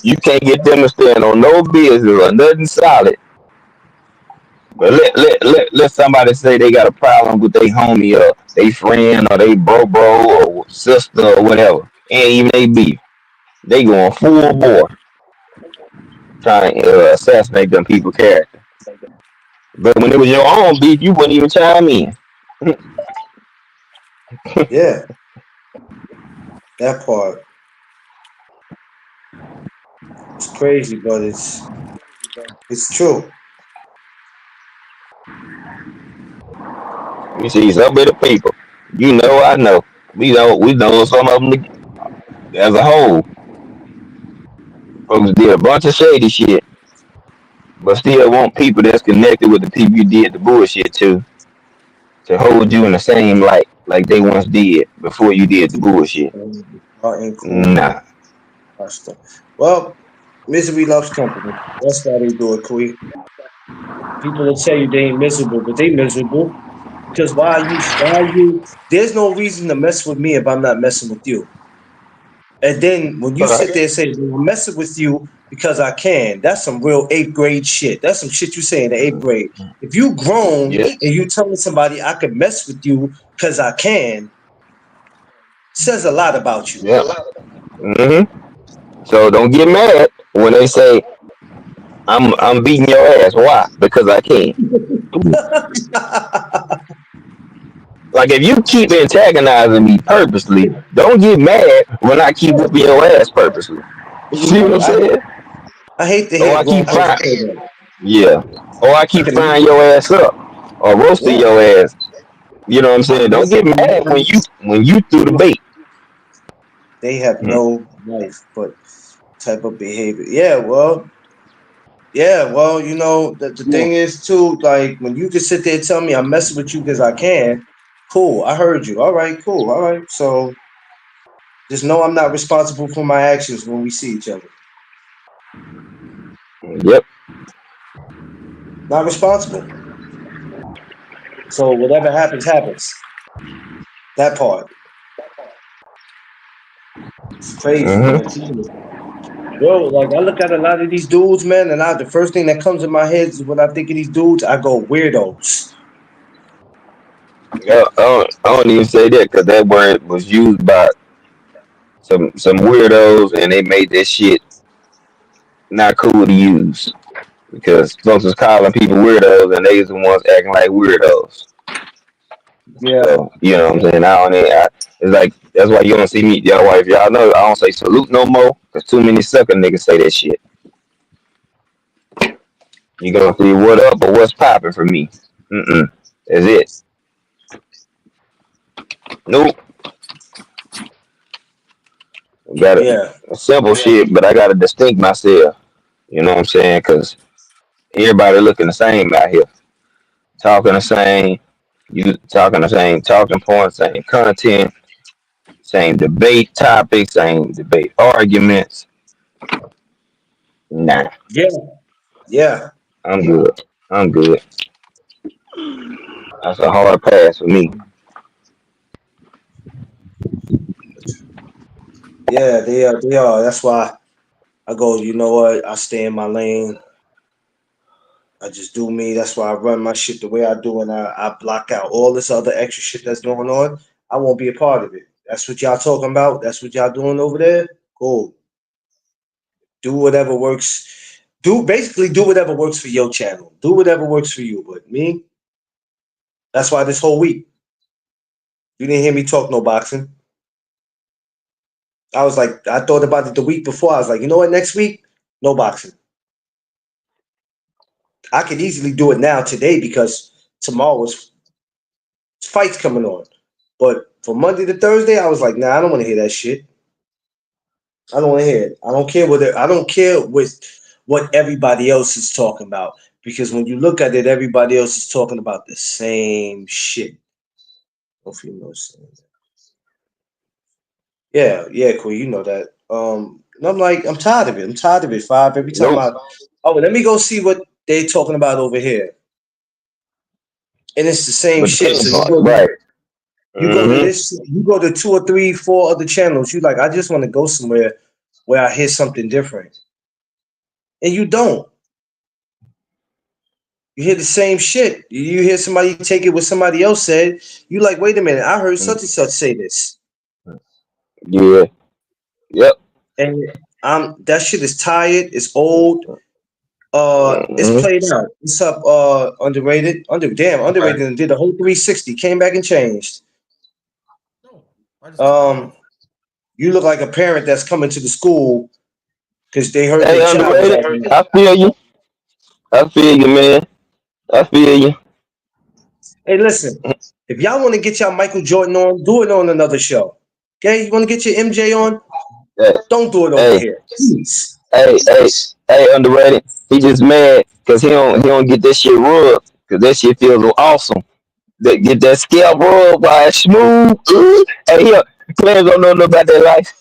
You can't get them to stand on no business or nothing solid. But let somebody say they got a problem with their homie or they friend or they bro or sister or whatever. Ain't even they beef. They going full bore trying to assassinate them people character. But when it was your own beef, you wouldn't even chime in. Yeah, that part. It's crazy, but it's true. You see some of the people. You know, I know. We know some of them as a whole. Folks did a bunch of shady shit, but still want people that's connected with the people you did the bullshit to hold you in the same light like they once did before you did the bullshit. Ain't cool, Nah. man. That stuff. Well, misery loves company. That's why they do it, Kui. People will tell you they ain't miserable, but they miserable. Because why you there's no reason to mess with me if I'm not messing with you. And then when you sit there and say, well, I'm messing with you because I can, that's some real eighth grade shit. That's some shit you say in the eighth grade. If you grown Yep. and you telling somebody I can mess with you because I can, says a lot about you. Yep. hmm So don't get mad when they say I'm beating your ass. Why? Because I can. Like if you keep antagonizing me purposely, don't get mad when I keep whooping your ass purposely. You see what I'm saying? I hate to Or hear I grown keep folks frying, say that. yeah. Or I I keep can, frying your ass up or roasting yeah, your ass. You know what I'm I saying? can Don't get mad when you threw the bait. they have Hmm. no life but type of behavior. Yeah, well, the thing is too, like when you can sit there and tell me I'm messing with you because I can, cool. I heard you. All right, cool. All right. So just know I'm not responsible for my actions when we see each other. Yep. Not responsible. So whatever happens, happens. That part. It's crazy, hmm man. Bro, like I look at a lot of these dudes, man, and the first thing that comes in my head is when I think of these dudes, I go weirdos. Yeah, I don't even say that because that word was used by some weirdos and they made that shit not cool to use because folks was calling people weirdos and they was the ones acting like weirdos. Yeah, So you know what I'm saying. It's like that's why you don't see me, y'all. If y'all know, I don't say salute no more because too many sucker niggas say that shit. You gonna see what up or what's popping for me? That's it. Nope. Got it. yeah, Simple shit, but I gotta distinct myself. You know what I'm saying? Because everybody looking the same out here, talking the same, you talking the same talking points, same content, same debate topics, same debate arguments. Nah, yeah, yeah, I'm good. I'm good. That's a hard pass for me. yeah. They are. They are. That's why I go. You know what? I stay in my lane. I just do me. That's why I run my shit the way I do, and I block out all this other extra shit that's going on. I won't be a part of it. That's what y'all talking about. That's what y'all doing over there. Cool. Do whatever works. Do whatever works for your channel. Do whatever works for you. But me, that's why this whole week you didn't hear me talk no boxing. I was like, I thought about it the week before. I was like, you know what? Next week, no boxing. I could easily do it now today because tomorrow's fights coming on. But from Monday to Thursday, I was like, nah, I don't want to hear that shit. I don't want to hear it. I don't care I don't care with what everybody else is talking about because when you look at it, everybody else is talking about the same shit. Hopefully, you know. Yeah, cool. You know that. And I'm like, I'm tired of it. I'm tired of it. Five every time Nope. let me go see what they talking about over here, and it's the same But the shit. petty So you part, go, right? You go to Mm-hmm. this, you go to two or three, four other channels. You like, I just want to go somewhere where I hear something different, and you don't. You hear the same shit. You hear somebody take it what somebody else said. You like, wait a minute, I heard such and such say this, Yeah. Yep. and that shit is tired. It's old. It's Mm-hmm. played out. It's up. Underrated. Underrated. And did the whole 360. Came back and changed. No, I just took it off. Um, you look like a parent that's coming to the school because they heard Hey, their child was underrated. acting up. I feel you. I feel you, man. I feel you. Hey, listen. If y'all want to get y'all Michael Jordan on, do it on another show. Okay, you want to get your MJ on? Hey, Don't do it over hey, here, please. hey, underrated. He just mad because he don't get that shit rubbed because that shit feels so awesome. That get that scalp rub while it's smooth. Hey, here, players don't know nothing about that life.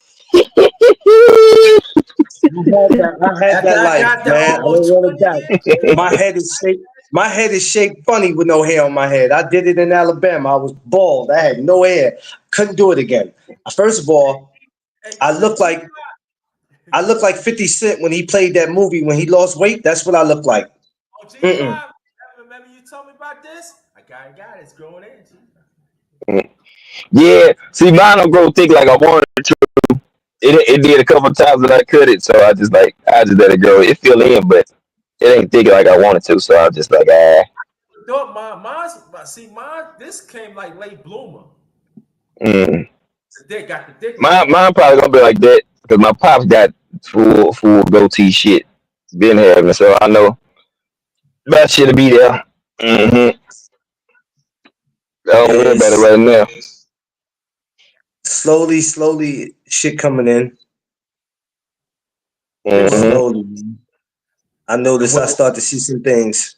I had After that I life, got that man. I don't almost want to 20 die. years, My head is shaped. My head is shaped funny with no hair on my head. I did it in Alabama. I was bald. I had no hair. Couldn't do it again. First of all, hey, I hey, look G, like I look like 50 Cent when he played that movie when he lost weight. That's what I look like. oh, Mm-mm. G5, remember you told me about this? I got it. It's growing in, G. Yeah, see, mine don't grow thick like I wanted to. It did a couple times that I cut it, so I just let it grow. It feel in, but it ain't thick like I wanted to, so I just like ah. No, mine, this came like late bloomer. Mm. The dick got the dick got Mine thick. probably gonna be like that because my pops got full goatee shit been having, so I know that shit'll be there. Mm-hmm. I don't worry about it Is right now. slowly shit coming in. This Mm-hmm. Slowly. I notice I what start to see some things.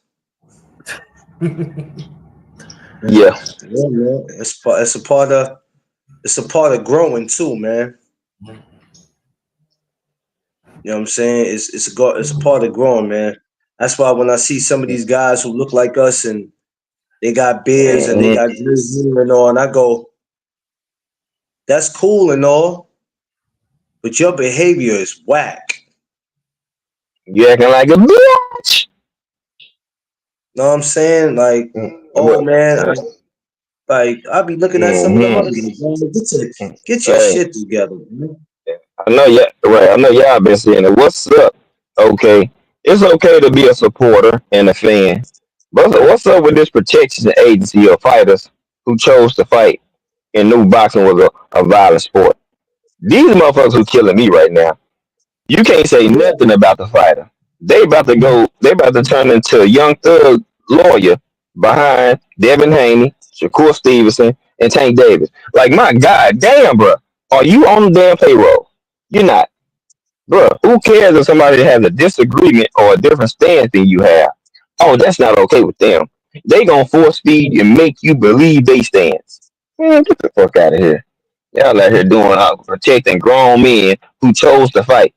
Yeah. Yeah, man. It's a part of growing too, man. You know what I'm saying? It's a part of growing, man. That's why when I see some of these guys who look like us and they got beards and they Mm-hmm. got grizzly and all, and I go, that's cool and all, but your behavior is whack. You acting like a bitch. Know what I'm saying? Like, oh man, I be looking at some of them Mm-hmm. other guys, man, get your Hey, shit together, man. I know yeah, right. I know y'all been saying it. What's up? Okay, it's okay to be a supporter and a fan, but what's up with this protection agency of fighters who chose to fight and knew boxing was a violent sport? These motherfuckers who killing me right now. You can't say Yeah. nothing about the fighter. They about to go. They about to turn into a young thug lawyer behind Devin Haney, Shakur Stevenson, and Tank Davis. Like my god, damn, bro, are you on the damn payroll? You're not, bro. Who cares if somebody has a disagreement or a different stance than you have? Oh, that's not okay with them. They gonna force feed and make you believe they stance. Man, get the fuck out of here. Y'all out here doing protecting grown men who chose to fight.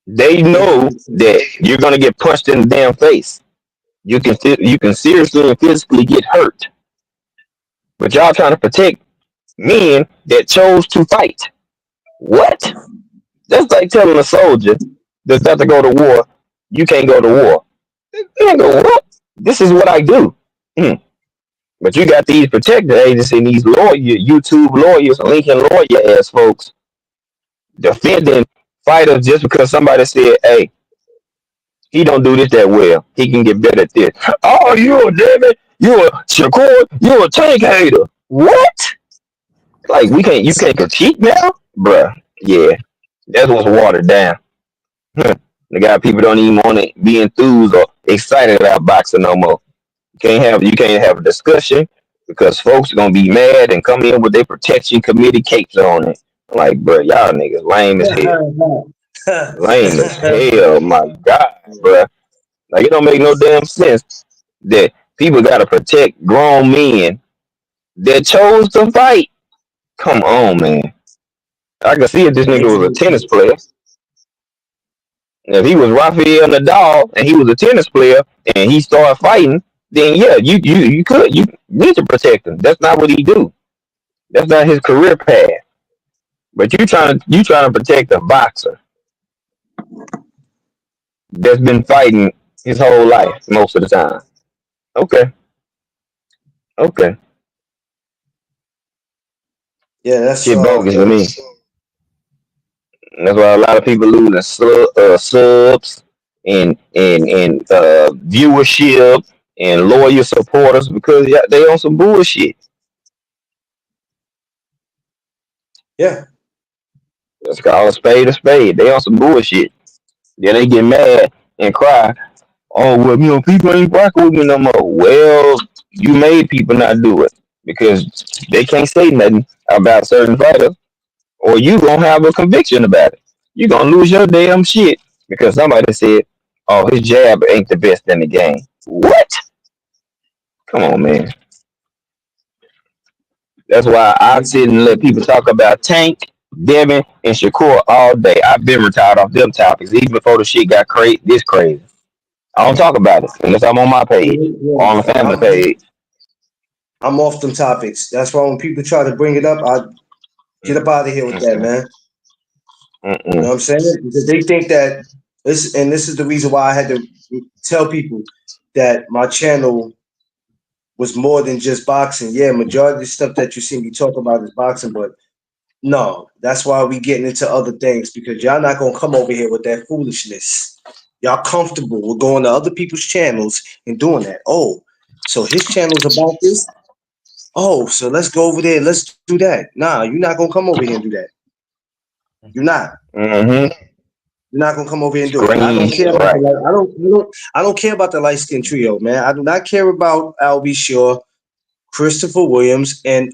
They know that you're gonna get punched in the damn face. You can seriously and physically get hurt. But y'all trying to protect men that chose to fight. What? That's like telling a soldier that's about to go to war, you can't go to war. You can't go what? This is what I do. Hmm. But you got these protector agencies and these YouTube lawyers, Lincoln lawyer ass folks defending fighters just because somebody said, "Hey, he don't do this that well. He can get better at this." Oh, you a David? You a Shakur? You a tank hater? What? Like we can't? You can't critique now, bruh. Yeah, that's what's watered down. The guy people don't even want to be enthused or excited about boxing no more. You can't have a discussion because folks are gonna be mad and come in with their protection committee capes on it. Like, bro, y'all niggas lame as hell. Lame as hell, my god, bro. Like it don't make no damn sense that people gotta protect grown men that chose to fight. Come on, man. I can see if this nigga was a tennis player. If he was Rafael Nadal and he was a tennis player and he started fighting, then yeah, you could. need to protect him. That's not what he do. That's not his career path. But you trying to protect a boxer that's been fighting his whole life most of the time. Okay, okay, Yeah, that's shit bogus to me. That's why a lot of people losing subs and viewership and loyal supporters because they on some bullshit. yeah, Let's call a spade a spade. They on some bullshit. Then they get mad and cry. Oh well, people ain't rocking with me no more. Well, you made people not do it because they can't say nothing about certain fighters, or you gonna have a conviction about it. You gonna lose your damn shit because somebody said, "Oh, his jab ain't the best in the game." What? Come on, man. That's why I sit and let people talk about Tank, Devin, and Shakur all day. I've been retired off them topics even before the shit got this crazy. I don't talk about it unless I'm on my page or on the yeah. family page. I'm off them topics. That's why when people try to bring it up, I get up out of here with that, Mm-mm, man. You know mm-mm, what I'm saying? Because they think that this is the reason why I had to tell people that my channel was more than just boxing. Yeah, majority of the stuff that you see me talk about is boxing, but no, that's why we getting into other things because y'all not gonna come over here with that foolishness. Y'all comfortable with going to other people's channels and doing that. Oh, so his channel's about this. Oh, so let's go over there. Let's do that. Nah, you're not gonna come over here and do that. You're not. mm-hmm. You're not gonna come over here and do it. And I don't Screens, care about the right, light. I don't care about the light skin trio, man. I do not care about Albie Shaw, Christopher Williams, and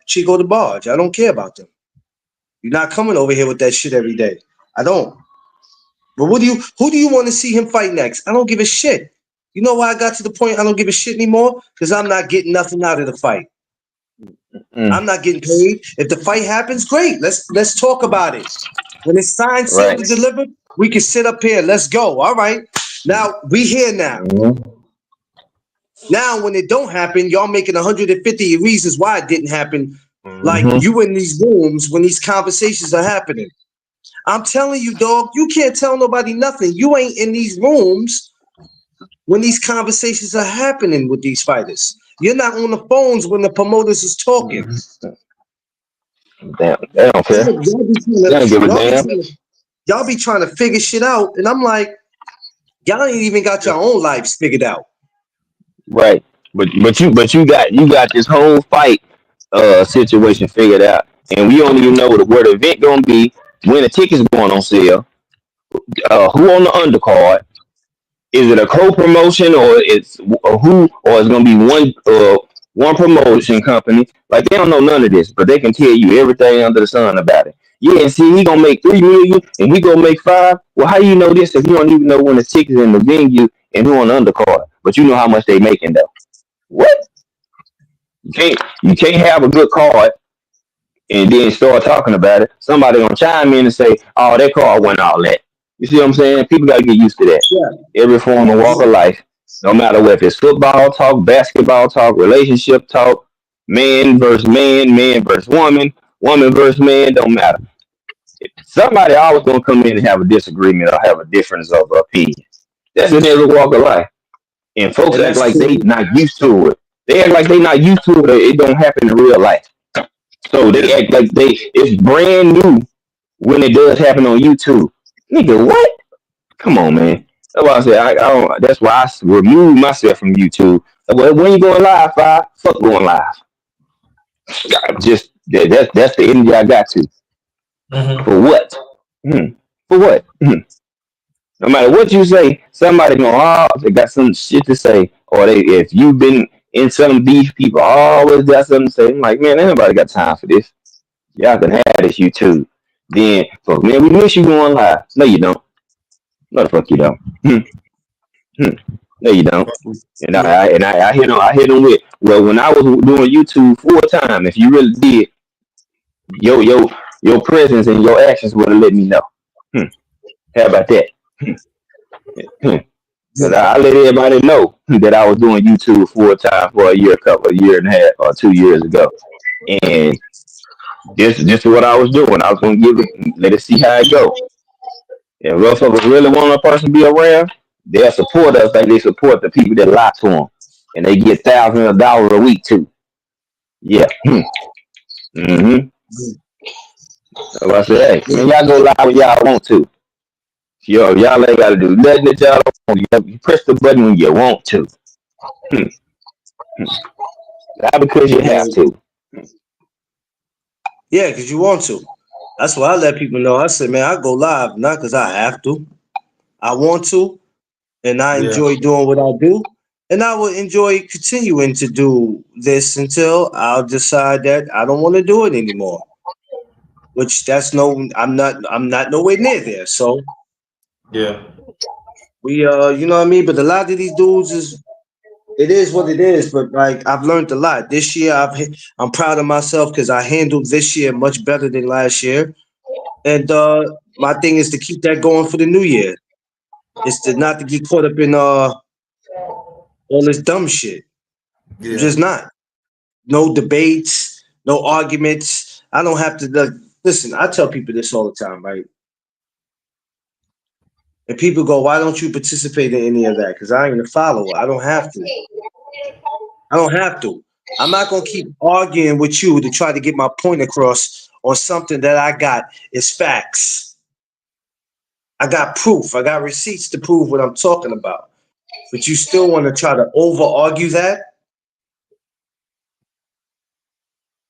Chico DeBarge. I don't care about them. You're not coming over here with that shit every day. I don't. But who do you want to see him fight next? I don't give a shit. You know why I got to the point I don't give a shit anymore? Because I'm not getting nothing out of the fight. mm, I'm not getting paid. If the fight happens, great. Let's talk about it. When it's signed, sealed, right. and delivered, we can sit up here. Let's go. All right. Now we here now. Mm-hmm. Now when it don't happen, y'all making 150 reasons why it didn't happen. Like Mm-hmm. you in these rooms when these conversations are happening. I'm telling you, dog, you can't tell nobody nothing. You ain't in these rooms when these conversations are happening with these fighters. You're not on the phones when the promoters is talking. Damn, they don't care. They don't give a Y'all be damn. trying to, y'all be trying to figure shit out, and I'm like, y'all ain't even got your own lives figured out. Right. But you got this whole fight situation figured out, and we don't even know where the event gonna be, when the tickets going on sale, who on the undercard. Is it a co-promotion or it's gonna be one promotion company? Like they don't know none of this, but they can tell you everything under the sun about it. Yeah, and see, he gonna make 3 million, and he gonna make five. Well, how you know this if you don't even know when the tickets in the venue and who on the undercard? But you know how much they making though. What? You can't have a good card and then start talking about it. Somebody gonna chime in and say, "Oh, that card went all that." You see what I'm saying? People gotta get used to that. Yeah, Every form of walk of life, no matter if it's football talk, basketball talk, relationship talk, man versus woman, woman versus man, don't matter. Somebody always gonna come in and have a disagreement or have a difference of opinion. That's in every walk of life. And folks and act that's like they true. not used to it. They act like they not used to it. Or it don't happen in real life. So they Yeah, act like it's brand new when it does happen on YouTube. Nigga, what? Come on, man. That's why I said I don't. That's why I remove myself from YouTube. Well, when you going live, fuck going live. Just that's the energy I got to. Mm-hmm. For what? Hmm. For what? No matter what you say, somebody gonna they got some shit to say, or they if you've been in some beef, people always got something to say. I'm like, man, ain't nobody got time for this. Y'all can have this YouTube. Then, so man, we miss you going live. No, you don't. No, the fuck you don't. Hmm. No, you don't. And yeah, I hit them with, well, when I was doing YouTube full time, if you really did, your your your presence and your actions would have let me know. Hmm. How about that? Hmm. Hmm. Cause I let everybody know that I was doing YouTube full time for a year and a half or 2 years ago. And this is what I was doing. I was gonna let it see how it go. If motherfuckers really want a person to be around, they'll support us like they support the people that lie to them. And they get thousands of dollars a week too. Yeah. Mm-hmm. So I said, hey, man, y'all go lie when y'all want to. Yo, y'all ain't gotta do nothing that y'all don't want. You press the button when you want to. Not because you have to. Yeah, because you want to. That's why I let people know. I said, man, I go live not because I have to. I want to, and I Yeah. enjoy doing what I do. And I will enjoy continuing to do this until I'll decide that I don't want to do it anymore. Which that's no, I'm not nowhere near there. So Yeah. we, you know what I mean. But a lot of these dudes is it is what it is. But like I've learned a lot this year. I'm proud of myself because I handled this year much better than last year. And my thing is to keep that going for the new year. It's to not to get caught up in all this dumb shit. I'm Yeah. just not. No debates, no arguments. I don't have to listen. I tell people this all the time, right? And people go, "Why don't you participate in any of that?" Because I ain't a follower. I don't have to. I don't have to. I'm not gonna keep arguing with you to try to get my point across on something that I got is facts. I got proof. I got receipts to prove what I'm talking about. But you still want to try to over argue that?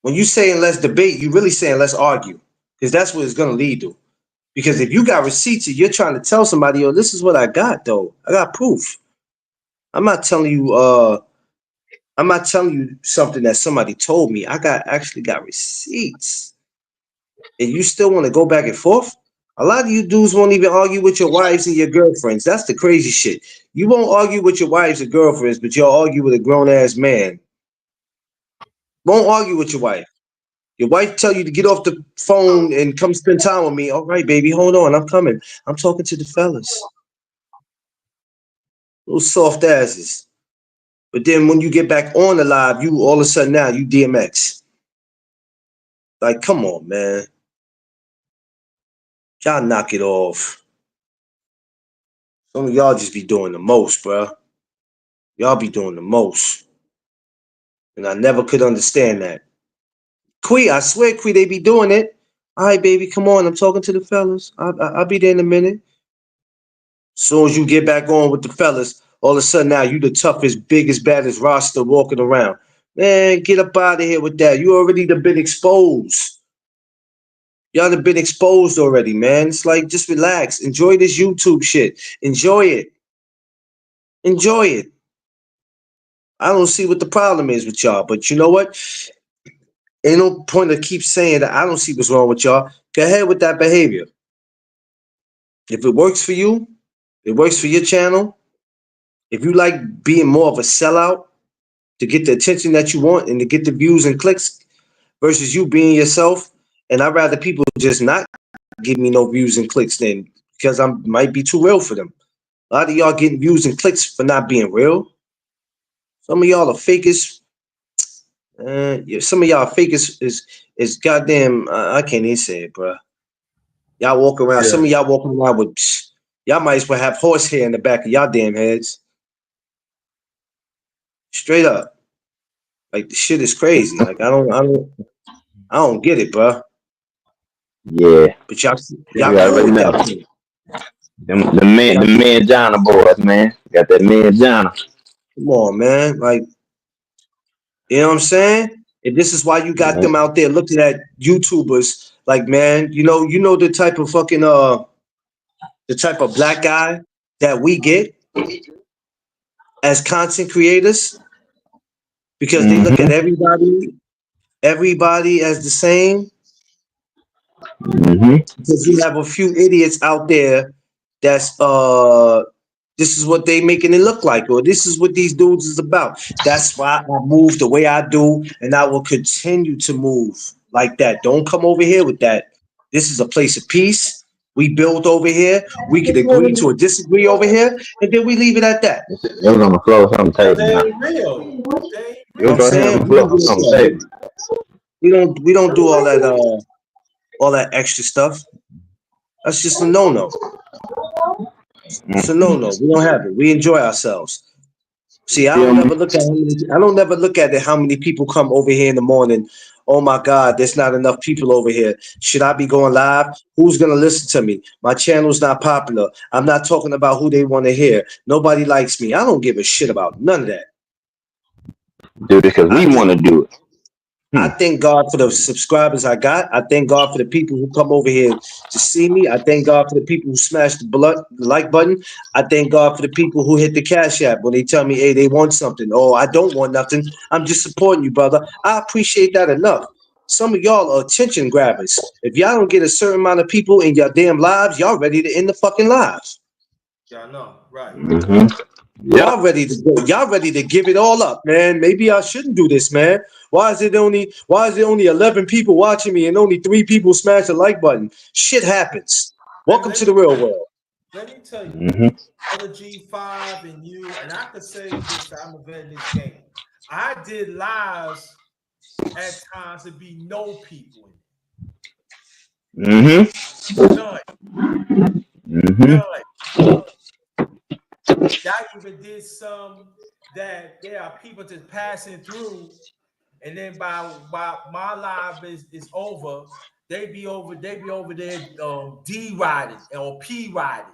When you saying let's debate, you really saying let's argue. Because that's what it's gonna lead to. Because if you got receipts and you're trying to tell somebody, oh, this is what I got though. I got proof. I'm not telling you I'm not telling you something that somebody told me. I actually got receipts. And you still want to go back and forth? A lot of you dudes won't even argue with your wives and your girlfriends. That's the crazy shit. You won't argue with your wives or girlfriends, but you'll argue with a grown ass man. Won't argue with your wife. Your wife tell you to get off the phone and come spend time with me. All right, baby, hold on. I'm coming. I'm talking to the fellas. Those soft asses. But then when you get back on the live, you all of a sudden now you DMX. Like, come on, man. Y'all knock it off. Some of y'all just be doing the most, bro. Y'all be doing the most. And I never could understand that. Quee, I swear, Quee, they be doing it. All right, baby, come on. I'm talking to the fellas. I'll be there in a minute. Soon as you get back on with the fellas, all of a sudden now you the toughest, biggest, baddest roster walking around. Man, get up out of here with that. You already done been exposed. Y'all have been exposed already, man. It's like just relax. Enjoy this YouTube shit. Enjoy it. Enjoy it. I don't see what the problem is with y'all, but you know what? Ain't no point to keep saying that I don't see what's wrong with y'all. Go ahead with that behavior. If it works for you, it works for your channel. If you like being more of a sellout to get the attention that you want and to get the views and clicks versus you being yourself, and I'd rather people just not give me no views and clicks then because I might be too real for them. A lot of y'all getting views and clicks for not being real. Some of y'all are fakest. Yeah, some of y'all fakest is goddamn. I can't even say it, bro. Y'all walk around. Yeah. Some of y'all walking around with. Y'all might as well have horse hair in the back of y'all damn heads. Straight up, like the shit is crazy. Like I don't get it, bro. Yeah. But y'all You y'all cool already with know. that shit. The Y'all, man Jana boys, man. Got that man Jana. come on, man. Like you know what I'm saying? And this is why you got Yeah. them out there looking at YouTubers. Like, man, you know the type of fucking the type of black guy that we get as content creators because they look at Mm-hmm. everybody as the same. Mm-hmm. Because you have a few idiots out there that's this is what they making it look like, or this is what these dudes is about. That's why I move the way I do, and I will continue to move like that. Don't come over here with that. This is a place of peace. We build over here. We can agree to a disagree over here, and then we leave it at that. It was on the floor, something Because table they now. ain't real. They ain't It was You know what I'm real. right here on saying? the We leave floor, it at something that. table. We don't do all that extra stuff. That's just a no no. It's a no Mm. no. We don't have it. We enjoy ourselves. See, You feel me? I don't never look at it how many people come over here in the morning. Oh my God, there's not enough people over here. Should I be going live? Who's gonna listen to me? My channel's not popular. I'm not talking about who they want to hear. Nobody likes me. I don't give a shit about none of that. Do it because I we want think to do it. I Hmm. thank God for the subscribers I got. I thank God for the people who come over here to see me. I thank God for the people who smash the like button. I thank God for the people who hit the cash app when they tell me, hey, they want something. Oh, I don't want nothing. I'm just supporting you, brother. I appreciate that enough. Some of y'all are attention grabbers. If y'all don't get a certain amount of people in your damn lives, y'all ready to end the fucking lives. Y'all know, right? Mm-hmm. Y'all Yep. ready to go. Y'all ready to give it all up, man. Maybe I shouldn't do this, man. Why is it only 11 people watching me and only 3 people smash the like button? Shit happens. And Welcome to the real world. let me tell you, Mm-hmm. other G5 and you, and I could say this, I'm a vet in this game. I did lives at times to be no people Mm-hmm. in it. None, Mm-hmm. none. I even did some that there are people just passing through, and then by my live is over, they be over there D riding or P riding.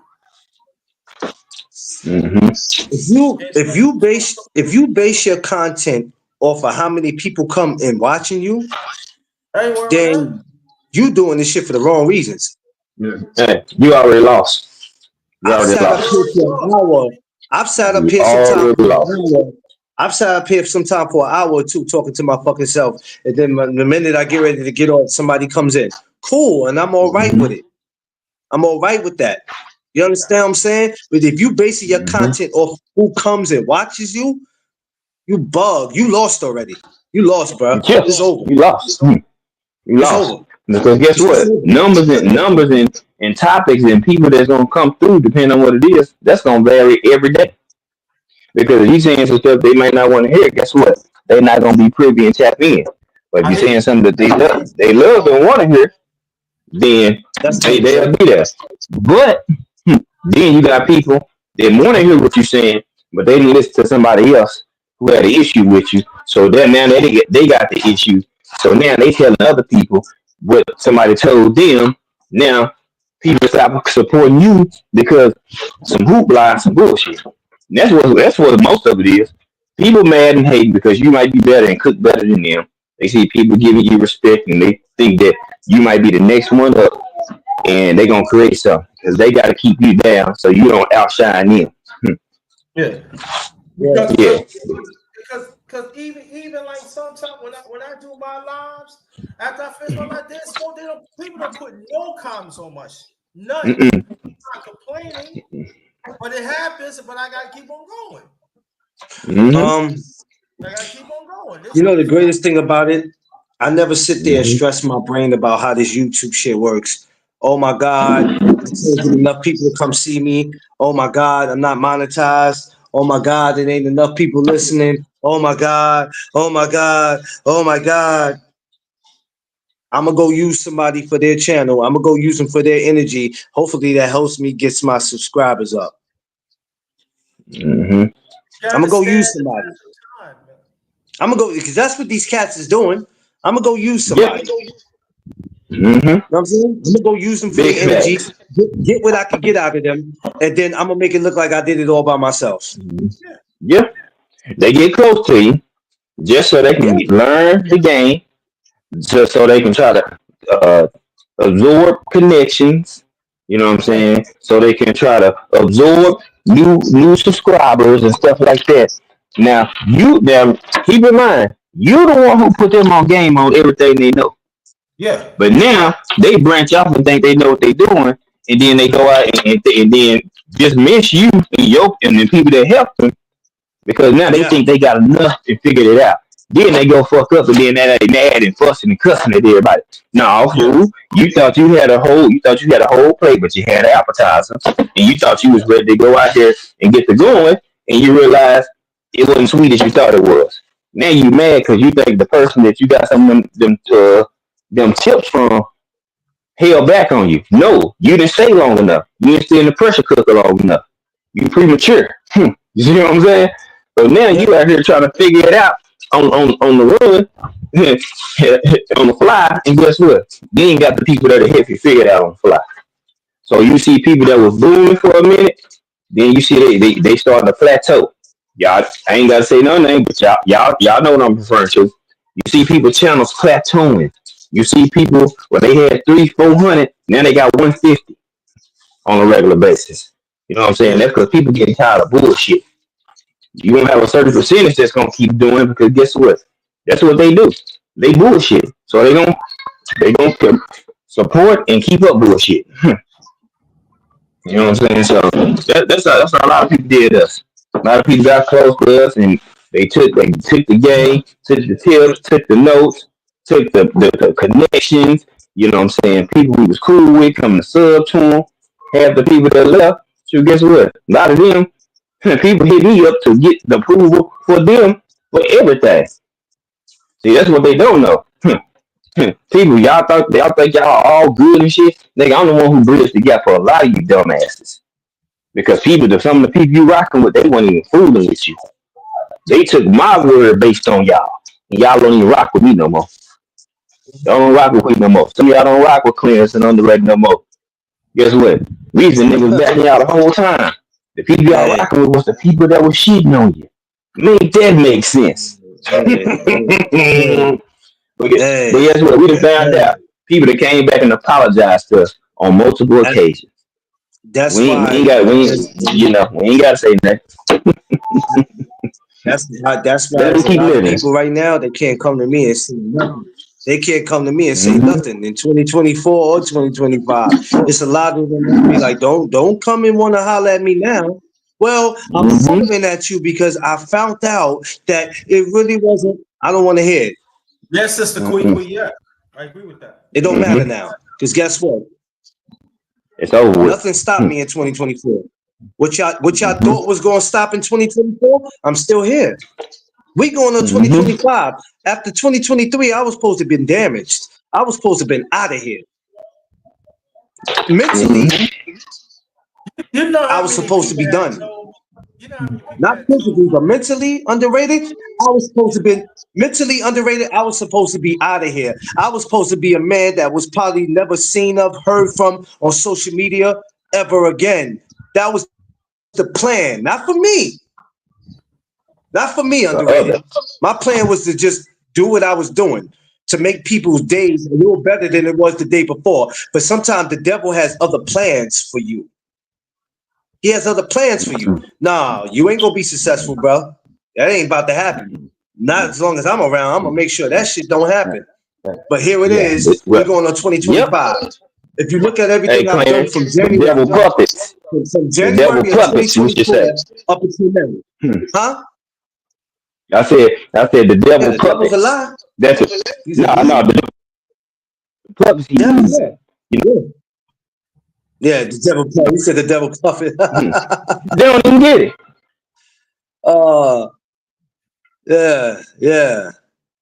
Mm-hmm. If you And if you base if you base your content off of how many people come and watching you, I ain't worried with that. then you doing this shit for the wrong reasons. Hey, you already lost. You I've already sat You up here lost. already for an lost, hour. homie. I've sat up You here sometime already for an lost. hour. I've sat up here sometime for an hour or two talking to my fucking self. And then the minute I get ready to get off, somebody comes in. Cool. And I'm all right with Mm-hmm. it. I'm all right with that. You understand what I'm saying? But if you basing your Mm-hmm. content off who comes and watches you, you bug. You lost already. You lost, bro. Yeah, It's over. you lost. You It's lost. over. Because guess It's what? over. Numbers and topics and people that's gonna come through, depending on what it is, that's gonna vary every day. Because if you saying some stuff they might not want to hear, guess what? They're not gonna be privy and tap in. But if I you're saying did. something that I did. they love and want to hear, then That's they'll bullshit. be there. But then you got people that want to hear what you're saying, but they didn't listen to somebody else who had an issue with you. So that now they got the issue. So now they telling other people what somebody told them. Now people stop supporting you because some hoopla, some bullshit. And that's what most of it is. People mad and hate because you might be better and cook better than them. They see people giving you respect and they think that you might be the next one up, and they're gonna create something because they got to keep you down so you don't outshine them. Yeah. Yeah. Yeah. Because even like sometimes when I do my lives, after I finish my live, they don't people don't put no comments on my shit. None. Mm-mm. I'm not complaining, but it happens, but I gotta keep on going. Mm-hmm. Um, I gotta keep on going. This you know what the it is. greatest thing about it? I never sit there and Mm-hmm. stress my brain about how this YouTube shit works. Oh my God, I can't get enough people to come see me. Oh my God, I'm not monetized. Oh my God, there ain't enough people listening. Oh my God, oh my God, oh my God. I'm gonna go use somebody for their channel. I'm gonna go use them for their energy. Hopefully that helps me get my subscribers up. Mm-hmm. You I'm gonna go understand use the somebody. test of time, man. I'm gonna go because that's what these cats is doing. I'm gonna go use Yeah. somebody. Mm-hmm. Know what I'm saying? I'm gonna go use them for Big their energy, facts. get what I can get out of them, and then I'm gonna make it look like I did it all by myself. Yeah. Yeah. They get close to you just so they Yeah, can learn the game, just so they can try to uh, absorb connections. You know what I'm right. saying? So they can try to absorb new subscribers and stuff like that. Now keep in mind, you the one who put them on game on everything they know. Yeah. But now they branch off and think they know what they're doing, and then they go out and then dismiss you and the people that help them because now they Yeah, think they got enough and figured it out. Then they go fuck up, and then they mad and fussing and cussing at everybody. No, Yeah. fool. You thought you had a whole plate, but you had an appetizer, and you thought you was ready to go out there and get the going, and you realized it wasn't sweet as you thought it was. Now you mad because you think the person that you got some of them tips from held back on you. No, you didn't stay long enough. You didn't stay in the pressure cooker long enough. You premature. You see what I'm saying? So now Yeah. you out here trying to figure it out on the run, on the fly, and guess what? You ain't got the people that are help you figure it out on the fly. So you see people that was booming for a minute, then you see they starting to plateau. Y'all, I ain't gotta say no name, but y'all know what I'm referring to. You see people channels plateauing. You see people where they had 300-400, now they got 150 on a regular basis. You know what I'm saying? Yeah. That's because people getting tired of bullshit. You gonna have a certain Yeah. percentage that's gonna keep doing it because guess what? That's what they do. They bullshit. So they gonna support and keep up bullshit. You know what I'm saying? So that's how a lot of people did us. A lot of people got close to us and they took the game, took the tips, took the notes, took the connections. You know what I'm saying? People we was cool with coming to sub to them. Half the people that left, so guess what? A lot of them people hit me up to get the approval for them for everything. See, that's what they don't know. People, y'all think y'all all good and shit. Nigga, I'm the one who bridged the gap for a lot of you dumbasses. Because some of the people you rocking with, they weren't even fooling with you. They took my word based on y'all. And y'all don't even rock with me no more. Y'all don't rock with me no more. Some of y'all don't rock with clearance and underrated no more. Guess what? We was the niggas backing y'all the whole time. The people y'all Hey, rocking with was the people that was shitting on you. Make that make sense. hey, hey, but, but hey, guess what? We done found hey. out people that came back and apologized to us on multiple That, occasions. that's We why ain't got we ain't, there's we ain't gotta say nothing. that's why Let them there's a keep lot of living. people right now that can't come to me and say nothing. They can't come to me and say Mm-hmm. nothing in 2024 or 2025. It's a lot of them that be like, don't come and want to holler at me now. Well, I'm Mm-hmm. hollering at you because I found out that it really wasn't. I don't want to hear it. Yes, Sister Mm-hmm. Queen. Yeah, I agree with that. It don't matter Mm-hmm. now. Because guess what? It's over with. Nothing stopped me in 2024. What y'all Mm-hmm. thought was going to stop in 2024? I'm still here. We going on Mm-hmm. 2025. After 2023, I was supposed to have been damaged. I was supposed to have been out of here. Mentally, Mm-hmm. You know I how was many supposed to people be had done. told. You know how many people Not had told physically, me. but mentally underrated. I was supposed to be mentally underrated. I was supposed to be out of here. I was supposed to be a man that was probably never seen of, heard from on social media ever again. That was the plan. Not for me. Not for me, The underrated. other. My plan was to just do what I was doing to make people's days a little better than it was the day before. But sometimes the devil has other plans for you. He has other plans for you. Nah, you ain't gonna be successful, bro. That ain't about to happen. Not as long as I'm around. I'm gonna make sure that shit don't happen. But here it Yeah. is. We Well, going on yep. 2025. If you look at Hey, everything I've done Clarence, from the devil January, puppets. from The devil January of puppets, we should say. 2024 up until now, Hmm. huh? I said the Yeah, devil the devil's a puppets. lie. That's it. He's a No, lie. the puppets he Devil, using. yeah. You Yeah. Yeah, the devil. He said the devil puppet. know, they don't even get it. uh, yeah, yeah,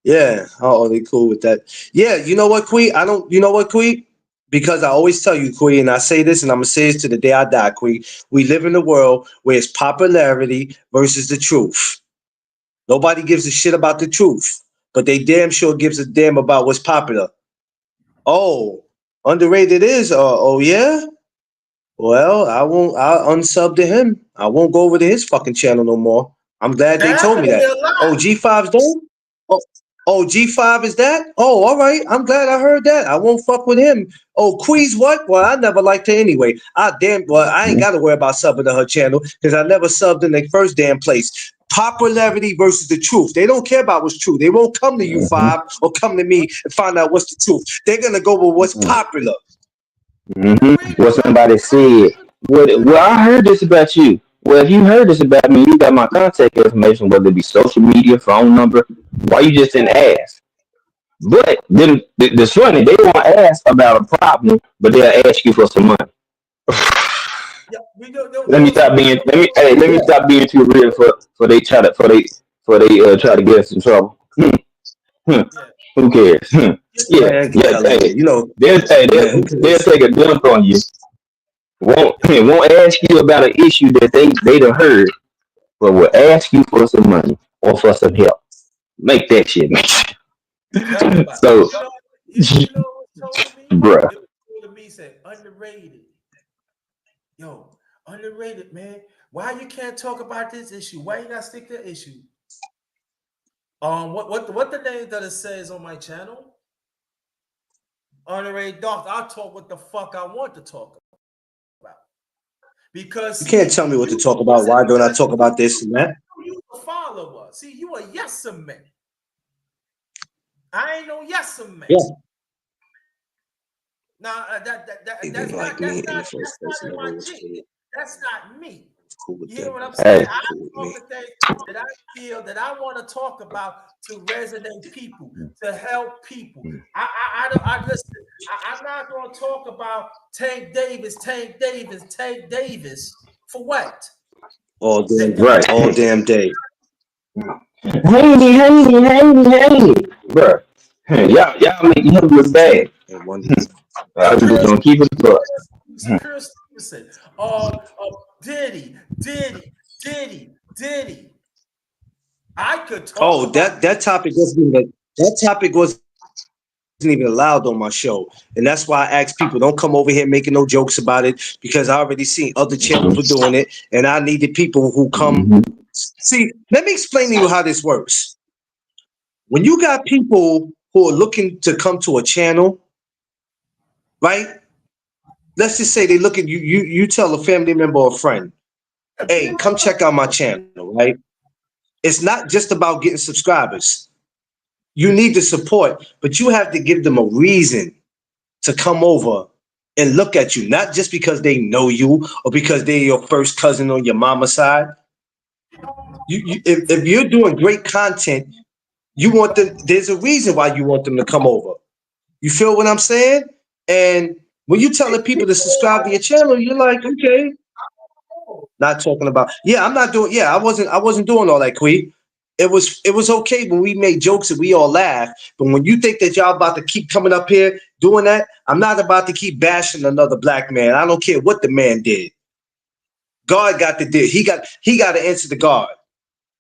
yeah. Oh, they cool with that. Yeah, you know what, Quee? I don't. You know what, Quee? Because I always tell you, Quee, and I say this, and I'm gonna say this to the day I die, Quee. We live in a world where it's popularity versus the truth. Nobody gives a shit about the truth, but they damn sure gives a damn about what's popular. Oh, underrated is. Oh yeah. Well, I won't. I'll unsub to him. I won't go over to his fucking channel no more. I'm glad they That told me happened to me that. a Oh, lot. G5's done? Oh, oh, G5 is that? Oh, all right. I'm glad I heard that. I won't fuck with him. Oh, Queez what? Well, I never liked her anyway. I ain't got to worry about subbing to her channel because I never subbed in the first damn place. Popularity versus the truth. They don't care about what's true. They won't come to you Mm-hmm. five or come to me and find out what's the truth. They're gonna go with what's Mm-hmm. popular. The Mm-hmm. What reason why somebody said. Well, I heard this about you. Well, if you heard this about me, you got my contact information, whether it be social media, phone number. Why you just didn't ask? But then the funny, they won't ask about a problem, but they'll ask you for some money. Yeah, we do. No, Let me no, stop so being let me Yeah. stop being too real for they try to try to get us in trouble. Hmm. yeah, Who cares? Yeah, Man, get the yeah. hell out of Hey, here. You know, they'll man, who they'll cares? take a dump on you. Won't yeah. won't ask you about an issue that they done heard, but will ask you for some money or for some help. Make that shit make sense. Tell me about it. So, You know what was told to me? bruh, It was told to me, said underrated. Yo, underrated, man. Why you can't talk about this issue? Why you gotta stick to the issue? What the name that it says on my channel? Underrated doctor. I'll talk what the fuck I want to talk about. Because You can't see, tell me what to you talk about. listen, Why don't I listen, talk about this and that? you a follower. See, you a yes man. I ain't no yes man. Yeah. Now He didn't like me in the first place. in Never my was gene. cool. That's not me. Cool with You hear them. what I'm saying? hey, I Cool with talk me. the things that I feel that I want to talk about to resonate people, to help people. I don't I listen. I'm not going to talk about Tank Davis for what? All That, damn, that, right. all damn day. Handy, bruh. Y'all making him look bad. And wonderful. Hey, I'm just Chris, gonna keep it up. Chris Stevenson. Diddy, Diddy, Diddy, Diddy. I could talk Oh, about that topic wasn't even that topic wasn't even allowed on my show, and that's why I ask people don't come over here making no jokes about it because I already seen other channels were doing it, and I needed people who come. Mm-hmm. See, let me explain to you how this works. When you got people who are looking to come to a channel, right? Let's just say they look at you. You tell a family member or a friend, "Hey, come check out my channel." Right? It's not just about getting subscribers. You need the support, but you have to give them a reason to come over and look at you, not just because they know you or because they're your first cousin on your mama's side. If you're doing great content, you want them. There's a reason why you want them to come over. You feel what I'm saying? And when you telling people to subscribe to your channel, you're like, okay, not talking about. Yeah, I'm not doing. Yeah, I wasn't doing all that, Quee. It was okay when we made jokes and we all laughed. But when you think that y'all about to keep coming up here doing that, I'm not about to keep bashing another black man. I don't care what the man did. God got the deal. He got to answer to God.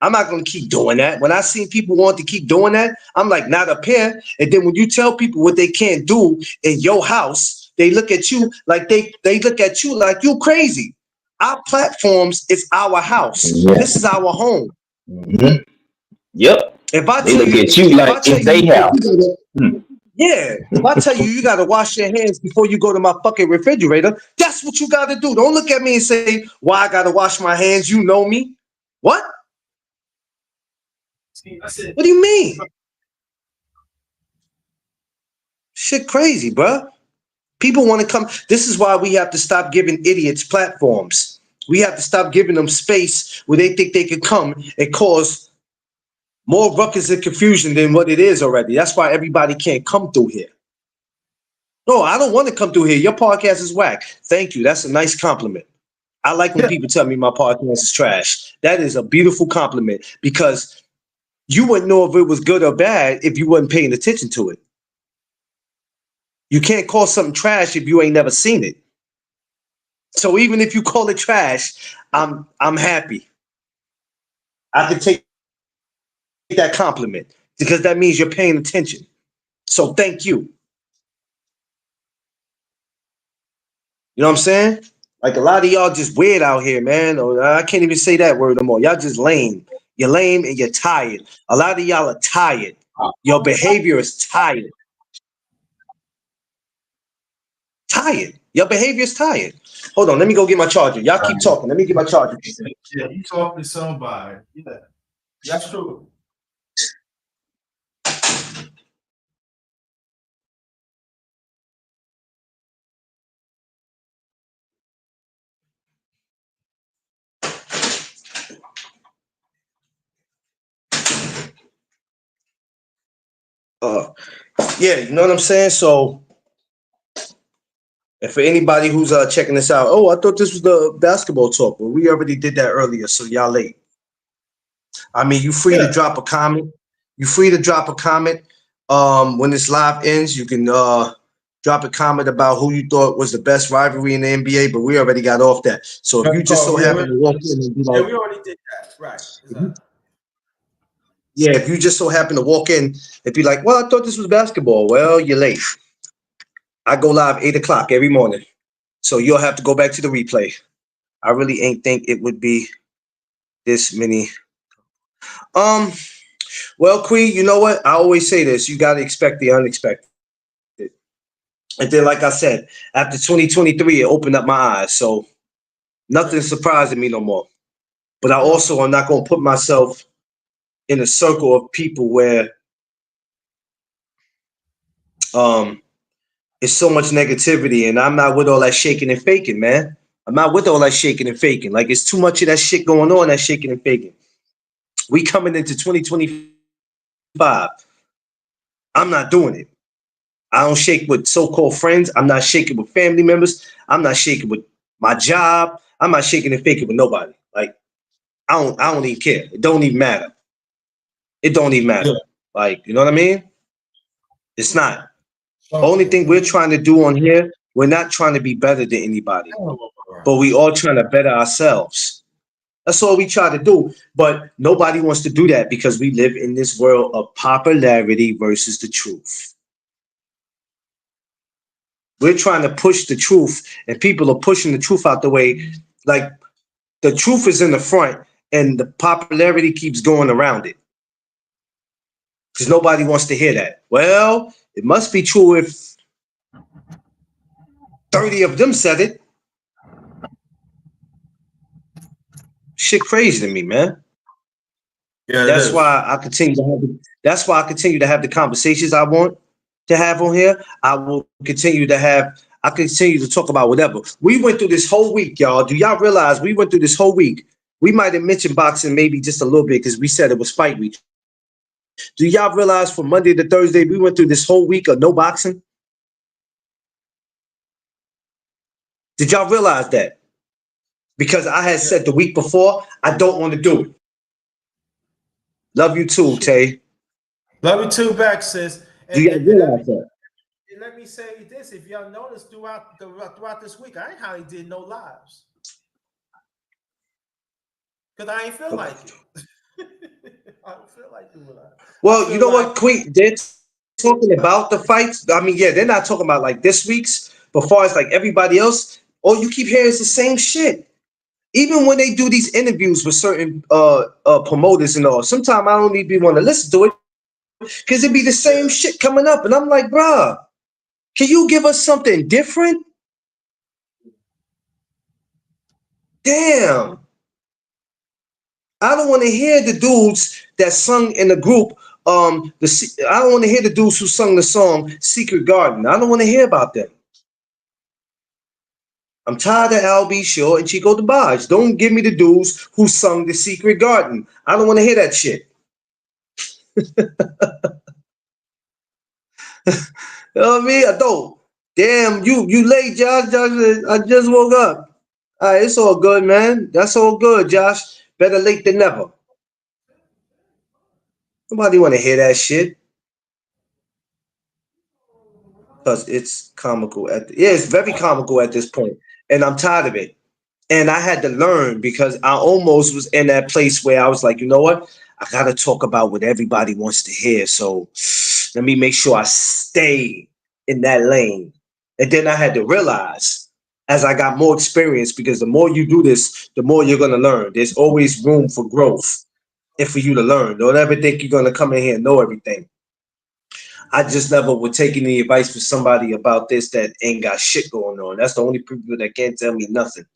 I'm not gonna keep doing that. When I seen people want to keep doing that, I'm like, not up here. And then when you tell people what they can't do in your house, they look at you like they look at you like you crazy. Our platforms is our house. Yeah. This is our home. Mm-hmm. Yep. If I They tell look you, at you if like I tell it's you, their house. Hmm. yeah, if I tell you you gotta wash your hands before you go to my fucking refrigerator, that's what you gotta do. Don't look at me and say, why I gotta wash my hands. You know me. What? What do you mean? Shit crazy, bruh. People want to come. This is why we have to stop giving idiots platforms. We have to stop giving them space where they think they can come and cause more ruckus and confusion than what it is already. That's why everybody can't come through here. No, I don't want to come through here. Your podcast is whack. Thank you. That's a nice compliment. I like when people tell me my podcast is trash. That is a beautiful compliment because you wouldn't know if it was good or bad if you wasn't paying attention to it. You can't call something trash if you ain't never seen it. So even if you call it trash, I'm happy. I can take that compliment because that means you're paying attention. So thank you. You know what I'm saying? Like a lot of y'all just weird out here, man. Or I can't even say that word no more. Y'all just lame. You're lame and you're tired. A lot of y'all are tired. Your behavior is tired. Tired. Your behavior is tired. Hold on, let me go get my charger. Y'all keep talking. Let me get my charger. yeah, you talking to somebody. Yeah, that's true. Yeah, you know what I'm saying? So, and for anybody who's checking this out, oh, I thought this was the basketball talk, but we already did that earlier, so y'all late. I mean, you free to Yeah. drop a comment. You free to drop a comment. When this live ends, you can drop a comment about who you thought was the best rivalry in the NBA, but we already got off that. So if you just so Yeah, happen to walk in and be like, we already did that. Right. yeah, if you just so happen to walk in and be like, well, I thought this was basketball. Well, you're late. I go live 8 o'clock every morning. So you'll have to go back to the replay. I really ain't think it would be this many. Um, well, Queen, you know what? I always say this. You gotta expect the unexpected. And then, like I said, after 2023, it opened up my eyes. So nothing's surprising me no more. But I also am not gonna put myself in a circle of people where um it's so much negativity, and I'm not with all that shaking and faking, man. I'm not with all that shaking and faking. Like it's too much of that shit going on, that shaking and faking. We coming into 2025. I'm not doing it. I don't shake with so-called friends. I'm not shaking with family members. I'm not shaking with my job. I'm not shaking and faking with nobody. Like I don't even care. It don't even matter. It don't even Yeah. matter. Like, you know what I mean? It's not. Only Okay. thing we're trying to do on here, we're not trying to be better than anybody, but we all trying to better ourselves. That's all we try to do. But nobody wants to do that because we live in this world of popularity versus the truth. We're trying to push the truth, and people are pushing the truth out the way. Like the truth is in the front, and the popularity keeps going around it because nobody wants to hear that. Well, it must be true if 30 of them said it. Shit crazy to me, man. Yeah, it That's is. why I continue to have. That's why I continue to have the conversations I want to have on here. I will continue to have. I continue to talk about whatever. We went through this whole week, y'all. Do y'all realize we went through this whole week? We might have mentioned boxing maybe just a little bit because we said it was fight week. Do y'all realize from Monday to Thursday we went through this whole week of no boxing? Did y'all realize that? Because I had Yeah. said the week before I don't want to do it. Love you too, Tay. Love you too, back, sis. Do And, y'all and, and let me realize that? and let me say this: if y'all notice throughout this week, I ain't hardly did no lives because I ain't feel like it. I don't feel like doing that. I Well, you feel know like what, Queen? They're talking about the fights. I mean, yeah, they're not talking about like this week's, but far as like everybody else, all you keep hearing is the same shit. Even when they do these interviews with certain promoters and all, sometimes I don't even want to listen to it because it be the same yeah, shit coming up, and I'm like, bruh, can you give us something different? Damn, I don't want to hear the dudes that sung in the group. I don't want to hear the dudes who sung the song "Secret Garden." I don't want to hear about them. I'm tired of Al.B. Shaw and Chico DeBarge. Don't give me the dudes who sung The Secret Garden. I don't want to hear that shit. You know what I mean? I don't. Damn, you late, Josh. Josh, I just woke up. All right, it's all good, man. That's all good, Josh. Better late than never. Nobody want to hear that shit because it's comical. Yeah, it's very comical at this point, and I'm tired of it. And I had to learn because I almost was in that place where I was like, you know what? I got to talk about what everybody wants to hear. So let me make sure I stay in that lane. And then I had to realize as I got more experience, because the more you do this, the more you're going to learn. There's always room for growth and for you to learn. Don't ever think you're going to come in here and know everything. I just never would take any advice from somebody about this that ain't got shit going on. That's the only people that can't tell me nothing.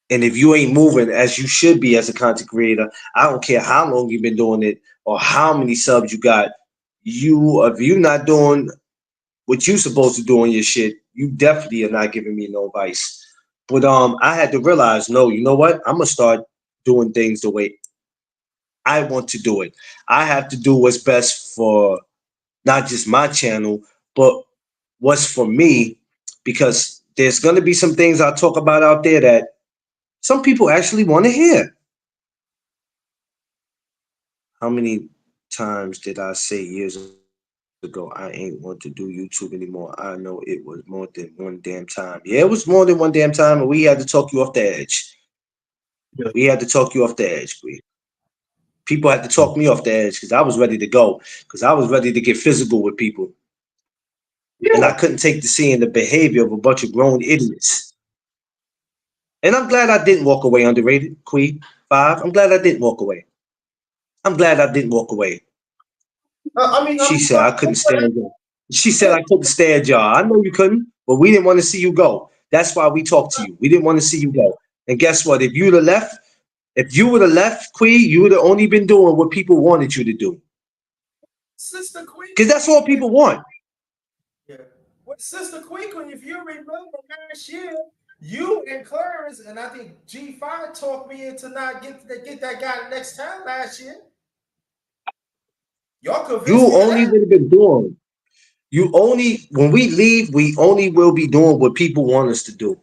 And if you ain't moving as you should be as a content creator, I don't care how long you've been doing it or how many subs you got. If you're not doing what you supposed to do on your shit, you definitely are not giving me no advice. But I had to realize, no, you know what? I'm gonna start doing things the way I want to do it. I have to do what's best for not just my channel, but what's for me, because there's gonna be some things I talk about out there that some people actually want to hear. How many times did I say years ago I ain't want to do YouTube anymore? I know it was more than one damn time. Yeah, it was more than one damn time, and we had to talk you off the edge. We had to talk you off the edge, Bree. People had to talk me off the edge because I was ready to go. Because I was ready to get physical with people. And I Yeah. couldn't take the seeing the behavior of a bunch of grown idiots. And I'm glad I didn't walk away underrated, Queen 5. I'm glad I didn't walk away. I'm glad I didn't walk away. She said I couldn't stand y'all. She said I couldn't stand y'all. I know you couldn't, but we didn't want to see you go. That's why we talked to you. We didn't want to see you go. And guess what? If you would have left, Queen, you would have only been doing what people wanted you to do. Sister Queen, Because that's all people want. yeah. What Sister Queen, if you remember last year, you and Clarence and I think G5 talked me into not get that guy next time last year. Y'all convinced You me of only that. would have been doing. You only when we leave, we only will be doing what people want us to do.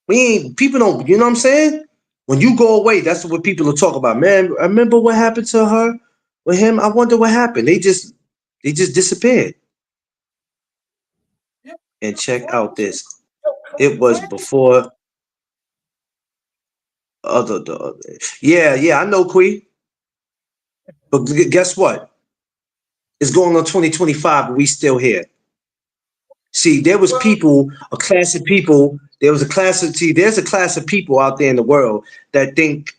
We ain't people don't. You know what I'm saying? When you go away, that's what people will talk about. Man, I remember what happened to her with him. I wonder what happened. They just disappeared. Yeah, And check out Clarence, this. It was Clarence, before the other. Yeah, I know, Quee. But guess what? It's going on 2025, but we still here. See, there was well, people, a class of people. There was a class of see. There's a class of people out there in the world that think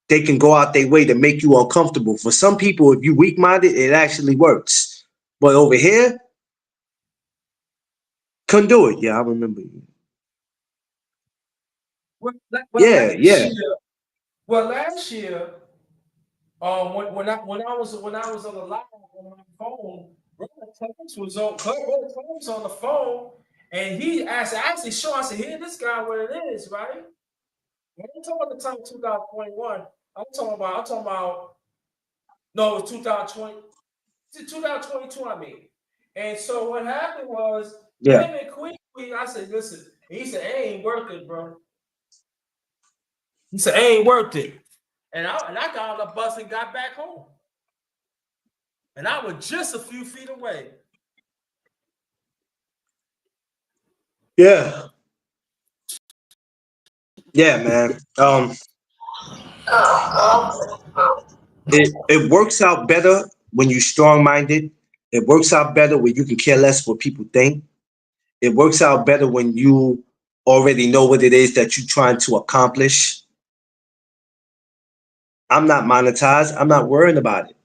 they can go out their way to make you uncomfortable. For some people, if you weak minded, it actually works. But over here, couldn't do it. Yeah, I remember. well, Yeah, last yeah, year, last year, when I was on the live on my phone, Brother Clarence was on the phone, and he asked, I actually showed, I said, here, this guy, what it is, right? I'm talking about the time 2021. I'm talking about, no, it was 2020, 2022, I mean. And so what happened was yeah, him and Queen, I said, listen, and he said, it ain't worth it, bro. He said, it ain't worth it. And I got on the bus and got back home. And I was just a few feet away. yeah, yeah, man. It works out better when you're strong minded. It works out better when you can care less what people think. It works out better when you already know what it is that you're trying to accomplish. I'm not monetized. I'm not worrying about it.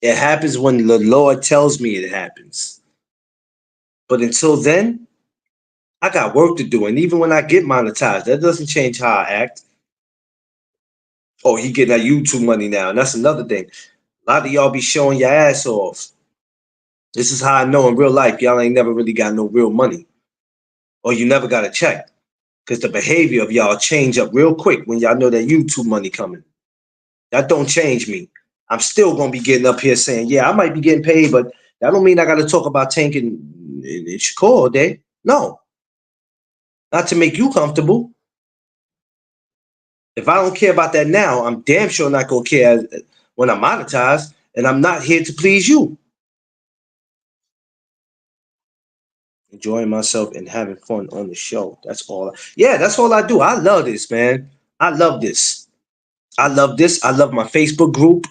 It happens when the Lord tells me it happens. But until then, I got work to do. And even when I get monetized, that doesn't change how I act. Oh, he getting that YouTube money now. And that's another thing. A lot of y'all be showing your ass off. This is how I know in real life y'all ain't never really got no real money. Or you never got a check. Because the behavior of y'all change up real quick when y'all know that YouTube money coming. That don't change me. I'm still gonna be getting up here saying, yeah, I might be getting paid, but that don't mean I gotta talk about Tank and Shakur all day. No, not to make you comfortable. If I don't care about that now, I'm damn sure not gonna care when I'm monetized, and I'm not here to please you. Enjoying myself and having fun on the show. That's all. Yeah, that's all I do. I love this, man. I love this. I love this. I love my Facebook group.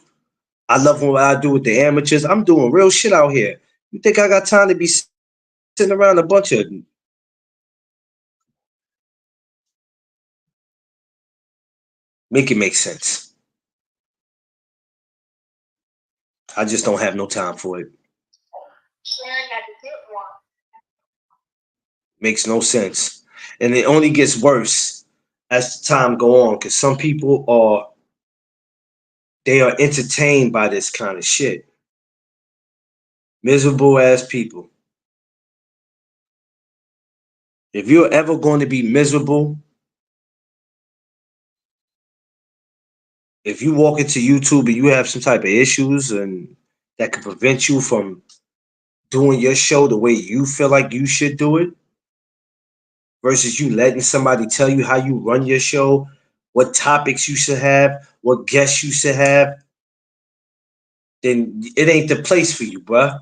I love what I do with the amateurs. I'm doing real shit out here. You think I got time to be sitting around a bunch of make it make sense? I just don't have no time for it. Makes no sense. And it only gets worse as the time go on because some people are they are entertained by this kind of shit. Miserable ass people. If you're ever going to be miserable, if you walk into YouTube and you have some type of issues and that could prevent you from doing your show the way you feel like you should do it versus you letting somebody tell you how you run your show, what topics you should have, what guests you should have, then it ain't the place for you, bruh.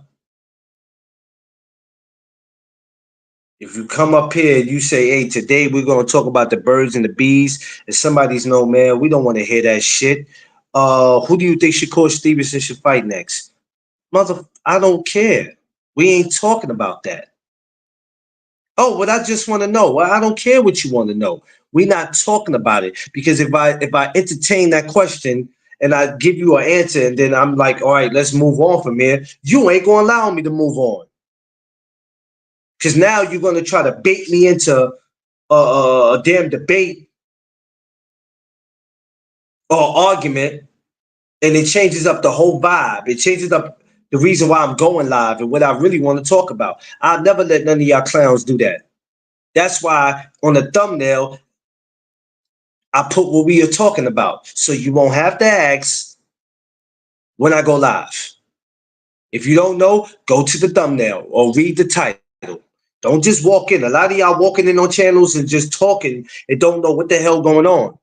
If you come up here and you say, hey, today we're gonna talk about the birds and the bees, and somebody's no man, we don't want to hear that shit. Who do you think Shakur Stevenson should fight next? Mother, I don't care. We ain't talking about that. Oh, but I just want to know. Well, I don't care what you want to know. We're not talking about it because if I entertain that question and I give you an answer and then I'm like, all right, let's move on from here, you ain't gonna allow me to move on because now you're gonna try to bait me into a damn debate or argument, and it changes up the whole vibe. It changes up the reason why I'm going live and what I really want to talk about. I'll never let none of y'all clowns do that. That's why on the thumbnail, I put what we are talking about. So you won't have to ask when I go live. If you don't know, go to the thumbnail or read the title. Don't just walk in. A lot of y'all walking in on channels and just talking and don't know what the hell going on.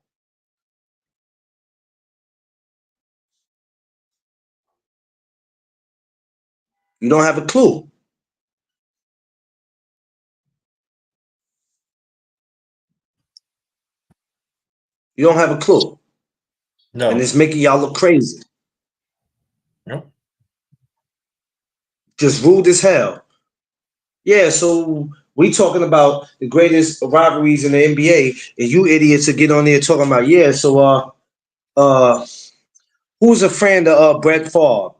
You don't have a clue. You don't have a clue. And No. it's making y'all look crazy. No. Just rude as hell. Yeah, so we talking about the greatest rivalries in the NBA, and you idiots are get on there talking about, yeah, so uh who's a friend of Brett Favre?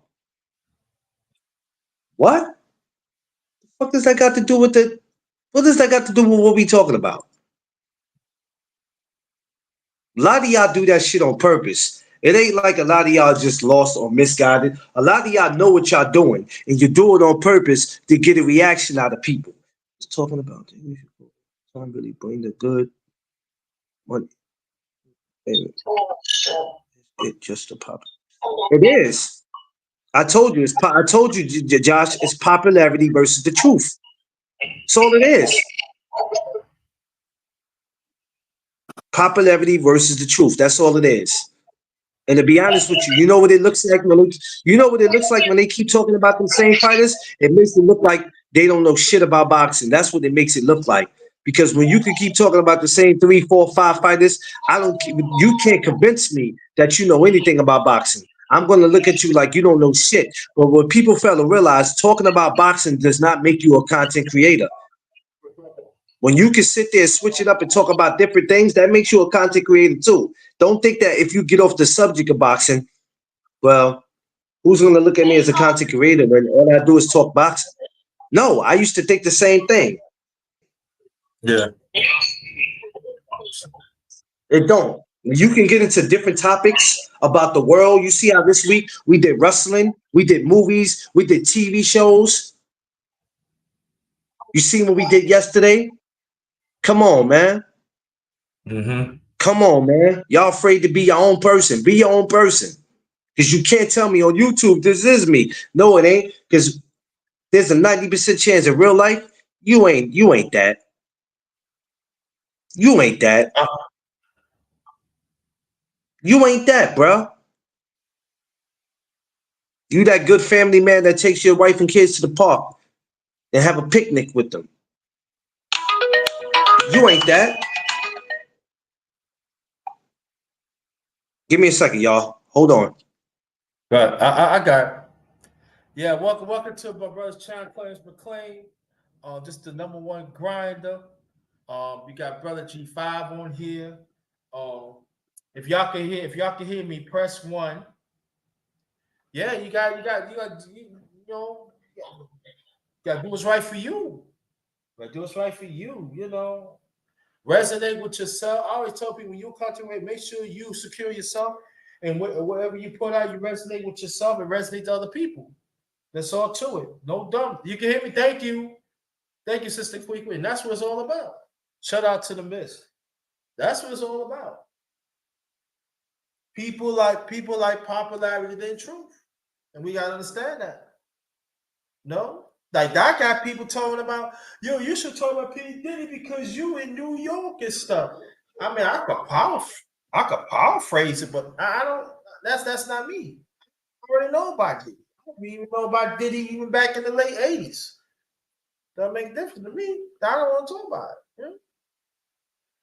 What? What does that got to do with the what does that got to do with what we talking about? A lot of y'all do that shit on purpose. It ain't like a lot of y'all just lost or misguided. A lot of y'all know what y'all doing, and you do it on purpose to get a reaction out of people. It's talking about trying to really bring the good money. It just a pop. It is. I told you. I told you, Josh. It's popularity versus the truth. That's all it is. Popularity versus the truth. That's all it is. And to be honest with you, you know what it looks like you know what it looks like when they keep talking about the same fighters. It makes it look like they don't know shit about boxing. That's what it makes it look like. Because when you can keep talking about the same 3, 4, 5 fighters, you can't convince me that you know anything about boxing. I'm going to look at you like you don't know shit. But what people fail to realize, talking about boxing does not make you a content creator. When you can sit there, switch it up, and talk about different things, that makes you a content creator too. Don't think that if you get off the subject of boxing, well, who's going to look at me as a content creator when all I do is talk boxing? No, I used to think the same thing. Yeah. It don't. You can get into different topics about the world. You see how this week we did wrestling, we did movies, we did TV shows. You see what we did yesterday? Come on, man. Mm-hmm. Come on, man. Y'all afraid to be your own person. Be your own person. Because you can't tell me on YouTube this is me. No, it ain't. Because there's a 90% chance in real life you ain't that. You ain't that. You ain't that, bro. You that good family man that takes your wife and kids to the park and have a picnic with them. You ain't that. Give me a second, y'all. Hold on. But I got. Yeah, welcome to my brother's channel, Clarence McLean. Just the number one grinder. You got brother G5 on here. Um, if y'all can hear me, press 1. Yeah, you know, you gotta do what's right for you. Do what's right for you, you know. Resonate with yourself. I always tell people when you cultivate, make sure you secure yourself, and whatever you put out, you resonate with yourself and resonate to other people. That's all to it. No dumb. You can hear me. Thank you. Thank you, Sister Quick. And that's what it's all about. Shout out to the Miss. That's what it's all about. People like popularity than truth. And we gotta understand that. No? Like I got people talking about, yo, you should talk about P. Diddy because you in New York and stuff. I mean, I could paraphrase it, but I don't. That's not me. I already know about Diddy. I don't even know about Diddy even back in the late '80s. Doesn't make a difference to me. I don't want to talk about it. Yeah?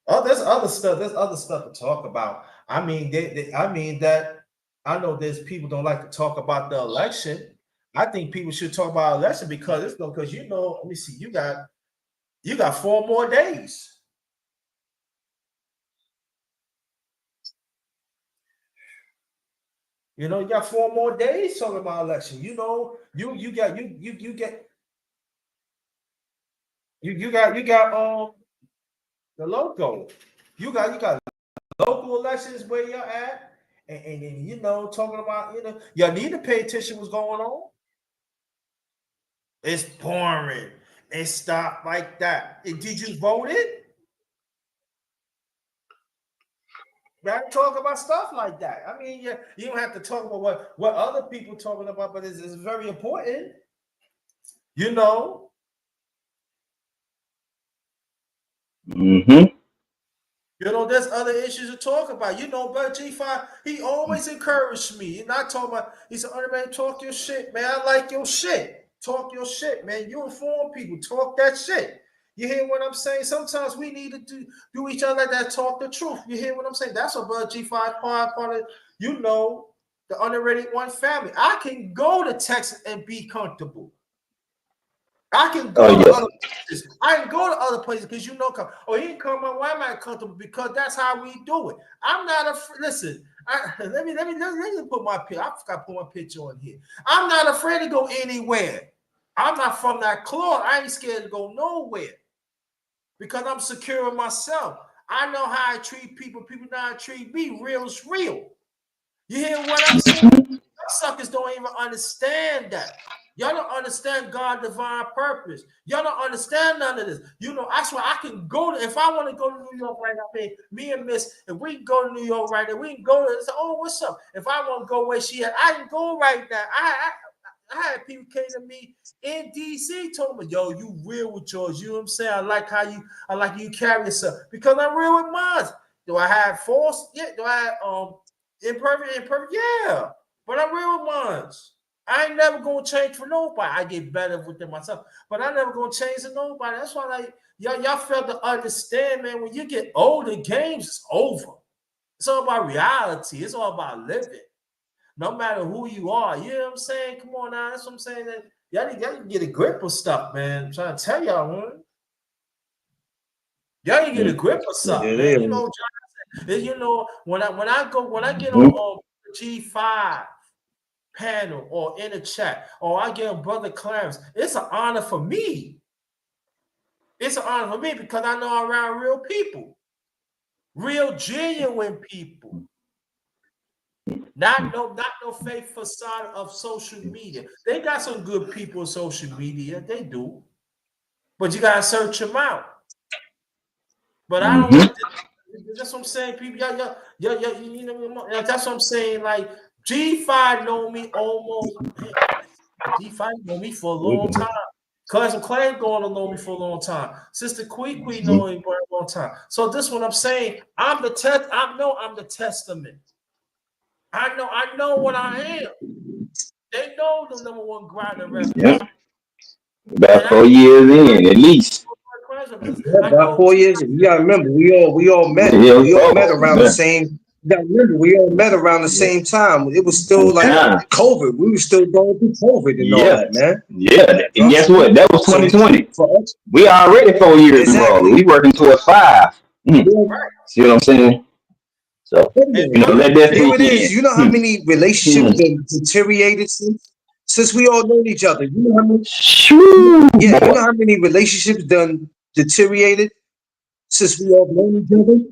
Oh, there's other stuff. There's other stuff to talk about. I mean, I know there's people don't like to talk about the election. I think people should talk about election because it's because let me see, you got 4 more days. You got 4 more days talking about election. You got the local. You got local elections where you're at, and talking about y'all need to pay attention what's going on. It's boring and stuff like that. And did you vote it? Gotta talk about stuff like that. I mean, you don't have to talk about what other people talking about, but it's very important. Mm-hmm. There's other issues to talk about. But G5, he always encouraged me. And I told him, he said, "Oh, man, talk your shit, man. I like your shit. Talk your shit, man. You inform people. Talk that shit. You hear what I'm saying? Sometimes we need to do each other like that, talk the truth. You hear what I'm saying? That's what Brother G5 part of, the underrated one family. I can go to Texas and be comfortable. I can go to other places. I can go to other places because he can come on. Why am I comfortable? Because that's how we do it. I'm not listen. Let me put my picture. I forgot to put my picture on here. I'm not afraid to go anywhere. I'm not from that cloth. I ain't scared to go nowhere because I'm secure in myself. I know how I treat people. People know how to treat me. Real is real. You hear what I'm saying? Suckers don't even understand that. Y'all don't understand God's divine purpose. Y'all don't understand none of this. That's why I can go if I want to go to New York right now, me and Miss, if we can go to New York right now, we can go to say, oh, what's up? If I want to go where she at, I can go right now. I had people came to me in DC, told me, yo, you real with yours. You know what I'm saying? I like you carry yourself because I'm real with mine. Do I have force? Yeah. Do I have imperfect? Yeah. But I'm real with mine. I ain't never gonna change for nobody. I get better within myself, but I never gonna change to nobody. That's why y'all fail to understand, man. When you get older, games is over. It's all about reality. It's all about living. No matter who you are, you know what I'm saying? Come on now, that's what I'm saying. That y'all need to get a grip of stuff, man. I'm trying to tell y'all, man. Y'all need to get a grip of stuff, man. When I get on G5 panel or in the chat, or I get Brother Clarence, it's an honor for me. It's an honor for me because I know I'm around real people, real genuine people. Not no fake facade of social media. They got some good people in social media, they do, but you gotta search them out. But I don't like to, that's what I'm saying. People, that's what I'm saying. Like G5 know me almost. G5 know me for a long time. Cousin Clay going to know me for a long time. Sister Quee know me for a long time. So this what I'm saying. I'm the test. I know I'm the testament. I know what I am. They know the number one grinder reference. Yep. About 4 years in, at least. About 4 years. You gotta remember, we all met. We all met around the same. You gotta remember, we all met around the same time. It was still like COVID. We were still going through COVID and all that, man. Yeah. And guess what? That was 2020. We already 4 years involved. We working towards 5. See what I'm saying? So let that here it is. You know how many relationships been deteriorated since we all know each other. You know how many? You know how many relationships done deteriorated since we all know each other.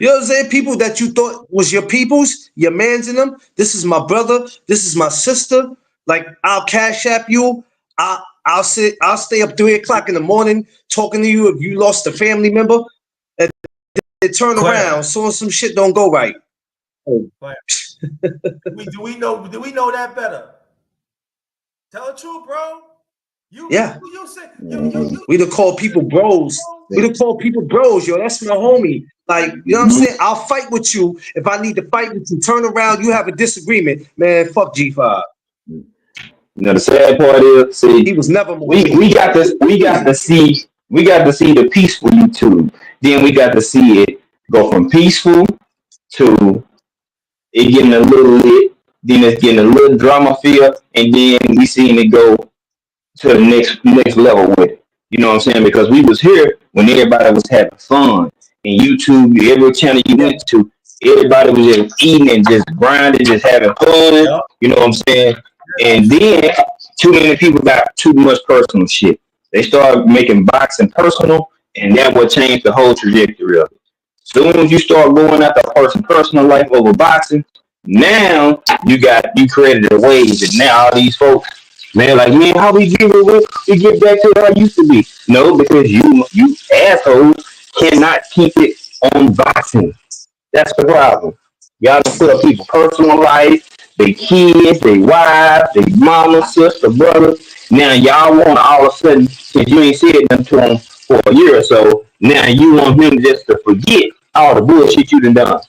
You know what I'm saying? People that you thought was your peoples, your mans in them. This is my brother. This is my sister. Like I'll cash app you. I'll stay up 3 o'clock in the morning talking to you if you lost a family member. And they turn around, so some shit don't go right. Oh, But do we know that better? Tell the truth, bro. yeah. You say Mhm. We to call people bros. We to call people bros, yo. That's my homie. Like, you know what I'm saying? I'll fight with you if I need to fight with you. Turn around, you have a disagreement. Man, fuck G5. You know, the sad part is, He see, was never my we homie. got this, we got to see the peaceful YouTube. Then we got to see it go from peaceful to it getting a little lit. Then it's getting a little drama feel, and then we seen it go to the next level with it. You know what I'm saying? Because we was here when everybody was having fun. And YouTube, every channel you Yeah, went to, everybody was just eating and just grinding, just having fun. yeah, You know what I'm saying? yeah, And then too many people got too much personal shit. They started making boxing personal, and that would change the whole trajectory of it. Soon as you start going after a person's personal life over boxing, now you created a wave, and now all these folks, man, like, man, how we get back to how it used to be? No, because you assholes cannot keep it on boxing. That's the problem. Y'all don't put up people's personal life, their kids, their wives, their mama, sister, brother. Now y'all want all of a sudden, since you ain't said nothing to him for a year or so, now you want him just to forget all the bullshit you done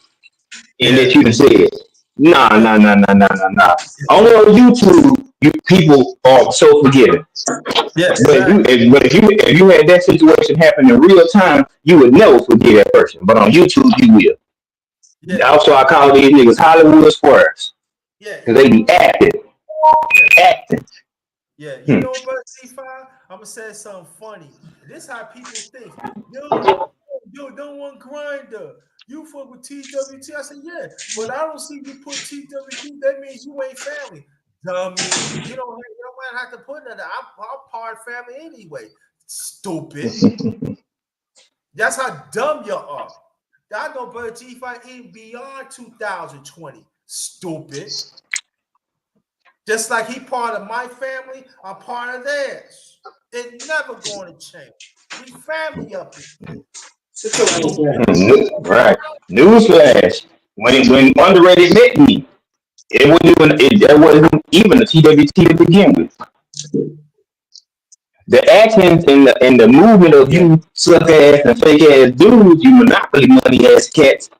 and yeah, that you done said. Nah, yeah, nah, nah, nah, nah, nah, nah. Only on YouTube, you people are so forgiving. yeah, But exactly. if you had that situation happen in real time, you would never forgive that person. But on YouTube, you will. Yeah, Also, I call these niggas Hollywood squares yeah. because they be acting, Yeah, acting. yeah. You Hmm. know, but C5, I'm gonna say something funny. This how people think. Yo, don't want grinder. You fuck with TWT. I said, yeah, but I don't see you put TWT. That means you ain't family. Dummy. You don't have to put that. I'm part family anyway. Stupid. That's how dumb you are. I know Brother G5 even beyond 2020. Stupid. Just like he part of my family, I'm part of theirs. It's never going to change. We family up in here. Sit your ass Stupid. down. Right. Newsflash. When underrated met me, that wasn't even a TWT to begin with. The actions and the movement of Yeah. you suck ass and fake ass dudes, you monopoly money ass cats.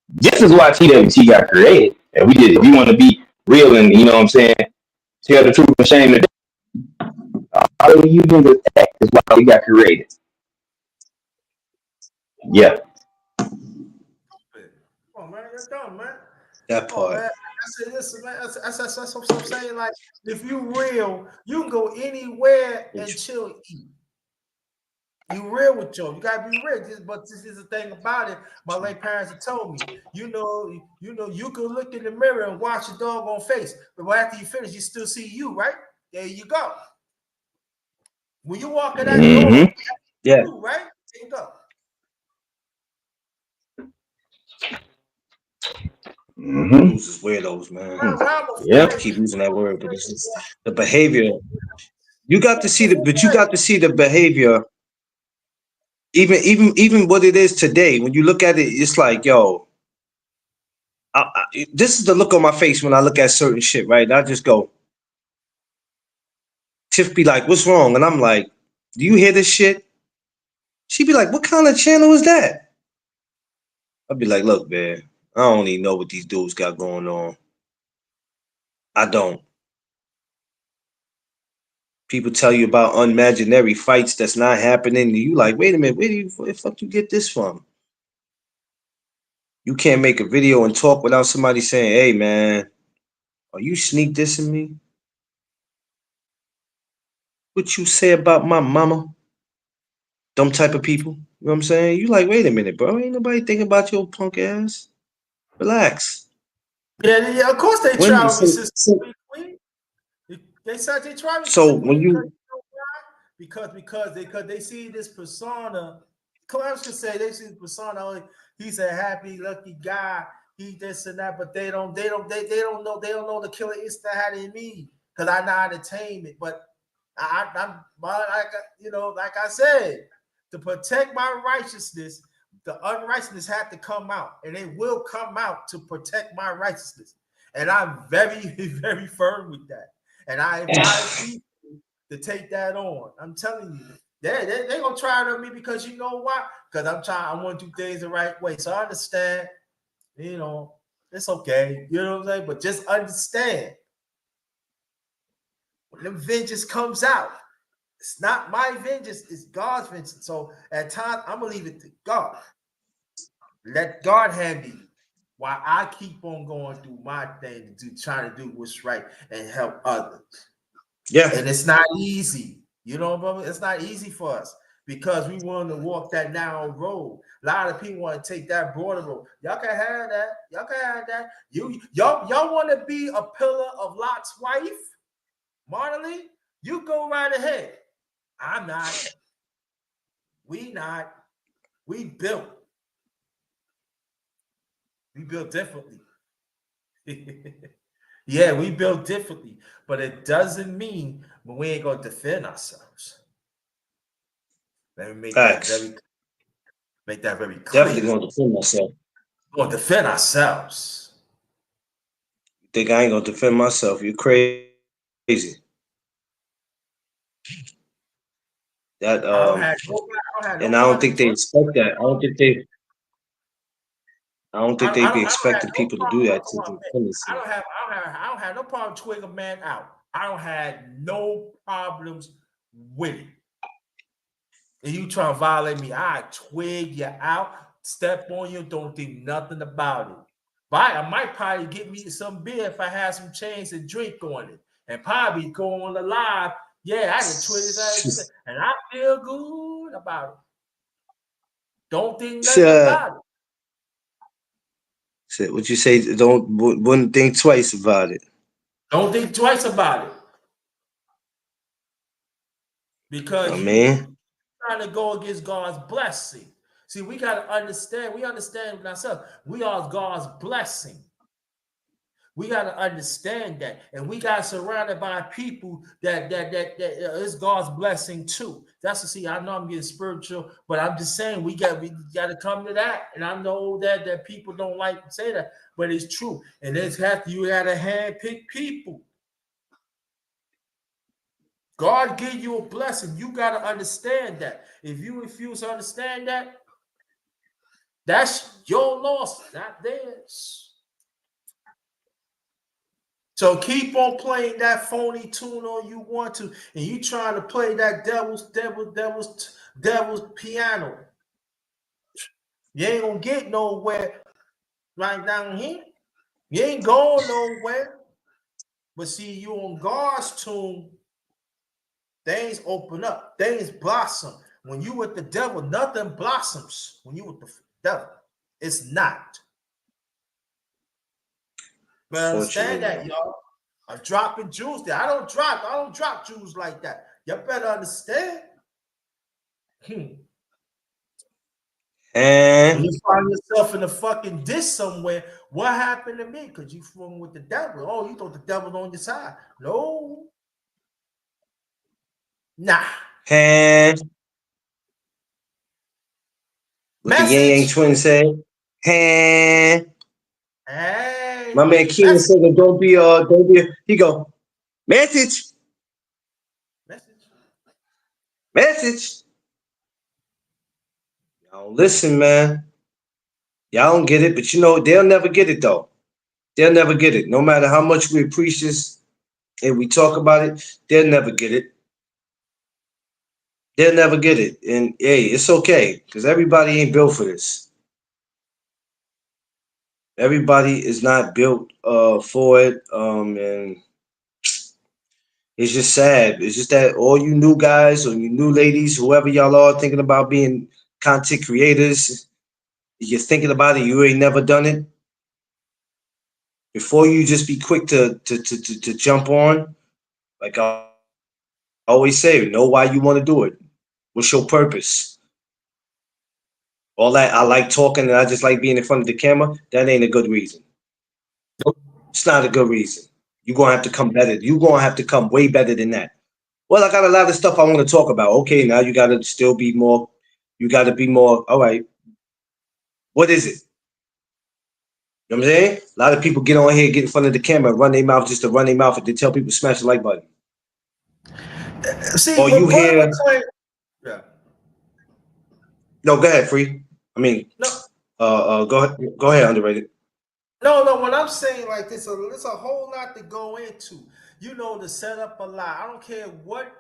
This is why TWT got created. And we did. If you want to be real and you know what I'm saying, tell the truth and shame the devil. All of you niggas act is why we got created. Yeah. Come on, man. You're dumb, man. That Come on, part. man. I said, listen, man. That's what I'm saying. Like, if you real, you can go anywhere and chill, eat. You real with you. You gotta be real. But this is the thing about it. My late parents have told me. You can look in the mirror and watch your doggone face, but after you finish, you still see you, right? There you go. When you walk in that door, Mm-hmm. Yeah. you right? There you go. Mm-hmm. Dudes is weirdos, man. Round I Yeah. hate to of keep using that word, but it's just flags. the behavior. You got to see the behavior. Even what it is today. When you look at it, it's like, yo, this is the look on my face when I look at certain shit, right? I just go, Tiff be like, what's wrong? And I'm like, do you hear this shit? She be like, what kind of channel is that? I'd be like, look, man, I don't even know what these dudes got going on. I don't. People tell you about unimaginary fights that's not happening. And you like, wait a minute, where the fuck you get this from? You can't make a video and talk without somebody saying, hey, man, are you sneak dissing me? What you say about my mama? Them type of people. You know what I'm saying? You like, wait a minute, bro. Ain't nobody thinking about your punk ass. Relax. Yeah, of course they When try with me, so sister so, Queen. They said they try with so sister when Queen because you you know why? Because they see this persona. Clarence could say they see the persona. Oh, he's a happy, lucky guy. He this and that, but they don't know the killer instinct had in me because I know how to tame it. But I'm like I said, to protect my righteousness, the unrighteousness had to come out, and it will come out to protect my righteousness. And I'm very, very firm with that. And I advise people to take that on. I'm telling you, they gonna try it on me because you know why? Because I want to do things the right way. So I understand, it's okay. You know what I'm saying? But just understand when the vengeance comes out, it's not my vengeance, it's God's vengeance. So at times I'm gonna leave it to God. Let God handle you while I keep on going through my thing trying to do what's right and help others. Yeah. And it's not easy. You know, brother, it's not easy for us because we want to walk that narrow road. A lot of people want to take that broader road. Y'all can have that. Y'all can have that. Y'all want to be a pillar of Lot's wife, Marley? You go right ahead. I'm not. We not. We built. We built differently. Yeah, we built differently, but it doesn't mean we ain't gonna defend ourselves. Let me Facts. make that very Definitely clear. gonna defend myself. We're gonna defend ourselves. You think I ain't gonna defend myself? You crazy. That I don't have no and I don't problem think they doing. expect that. I don't think they be I don't have expecting no people to do problem. that to defend themselves. I don't have no problem twig a man out. I don't have no problems with it. If you try to violate me, I twig you out, step on you, don't think nothing about it. But I might probably get me some beer if I have some change and drink on it, and probably go on the live. Yeah, I can twig his ass, and I feel good about it. Don't think nothing about it. Shit, what you say? Wouldn't think twice about it. Don't think twice about it. Because you Man. trying to go against God's blessing. See, we got to understand. We understand ourselves. We are God's blessing. We got to understand that, and we got surrounded by people that is God's blessing too. That's to see. I know I'm getting spiritual, but I'm just saying we got to come to that. And I know that people don't like to say that, but it's true. And you got to handpick people. God give you a blessing. You got to understand that. If you refuse to understand that, that's your loss, not theirs. So keep on playing that phony tune all you want to, and you trying to play that devil's piano. You ain't gonna get nowhere right down here. You ain't going nowhere. But see, you on God's tune, things open up, things blossom. When you with the devil, nothing blossoms. When you with the devil, it's not. But understand that, y'all. I'm dropping jewels there. I don't drop jewels like that. You better understand. And when you find yourself in a fucking dish somewhere, what happened to me? Because you fooling with the devil. Oh, you thought the devil's on your side. No. Nah. and what the Yang Yang Message. twin say? And Hey. my man Keenan Message. said that don't be he go, message. Y'all listen, man. Y'all don't get it, but they'll never get it though. They'll never get it. No matter how much we preach this and we talk about it, they'll never get it. They'll never get it. And hey, it's okay, because everybody ain't built for this. Everybody is not built for it. And it's just sad. It's just that all you new guys or you new ladies, whoever y'all are thinking about being content creators, you're thinking about it, you ain't never done it. Before you just be quick to jump on, like I always say, know why you want to do it. What's your purpose? All that I like talking and I just like being in front of the camera, that ain't a good reason. It's not a good reason. You're gonna have to come better. You're gonna have to come way better than that. Well, I got a lot of stuff I want to talk about. Okay, now you gotta still be more, you gotta be more, all right. What is it? You know what I'm saying? A lot of people get on here, get in front of the camera, run their mouth just to run their mouth and they tell people smash the like button. See, Or you what Brother hear McClain, yeah. no, go ahead, Free. I mean No, go ahead, underrated. no. What I'm saying, like, there's a whole lot to go into. You know, to set up a lie. I don't care what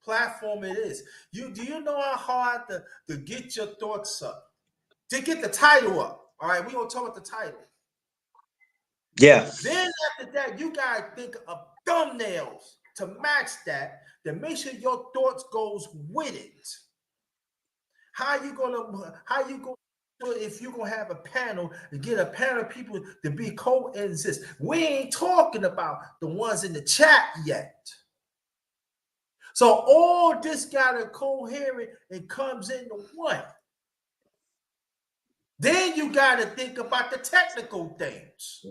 platform it is. Do you know how hard to get your thoughts up, to get the title up? All right, we gonna talk about the title. Yeah. Then after that, you gotta think of thumbnails to match that, to make sure your thoughts goes with it. How you gonna if you're gonna have a panel to get a panel of people to be coexist? We ain't talking about the ones in the chat yet. So all this got a coherent and comes into one. Then you got to think about the technical things.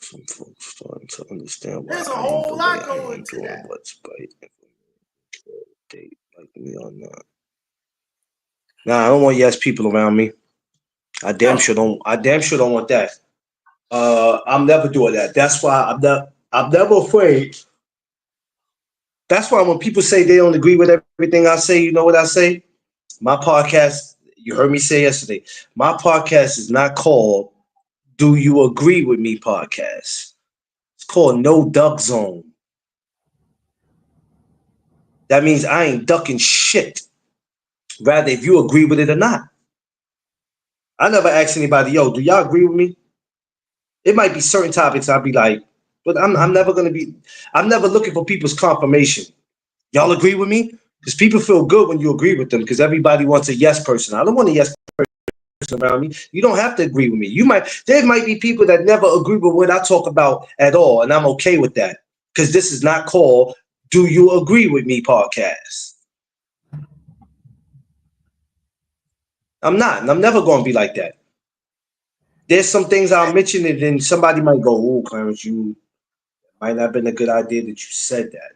Some folks starting to understand why There's a I am the whole way lot I going am into doing that. what's right. They like me or not. Nah, I don't want yes people around me. I damn sure don't want that. I'm never doing that. That's why I'm never afraid. That's why when people say they don't agree with everything I say, you know what I say? My podcast, you heard me say yesterday, my podcast is not called Do You Agree With Me Podcast. It's called No Duck Zone. That means I ain't ducking shit. Rather, if you agree with it or not. I never ask anybody, yo, do y'all agree with me? It might be certain topics I'll be like, but I'm never I'm never looking for people's confirmation. Y'all agree with me? Because people feel good when you agree with them because everybody wants a yes person. I don't want a yes person around me. You don't have to agree with me. There might be people that never agree with what I talk about at all, and I'm okay with that. Because this is not called Do You Agree With Me podcast. I'm not, and I'm never gonna be like that. There's some things I'll mention and then somebody might go, oh, Clarence, you might not have been a good idea that you said that.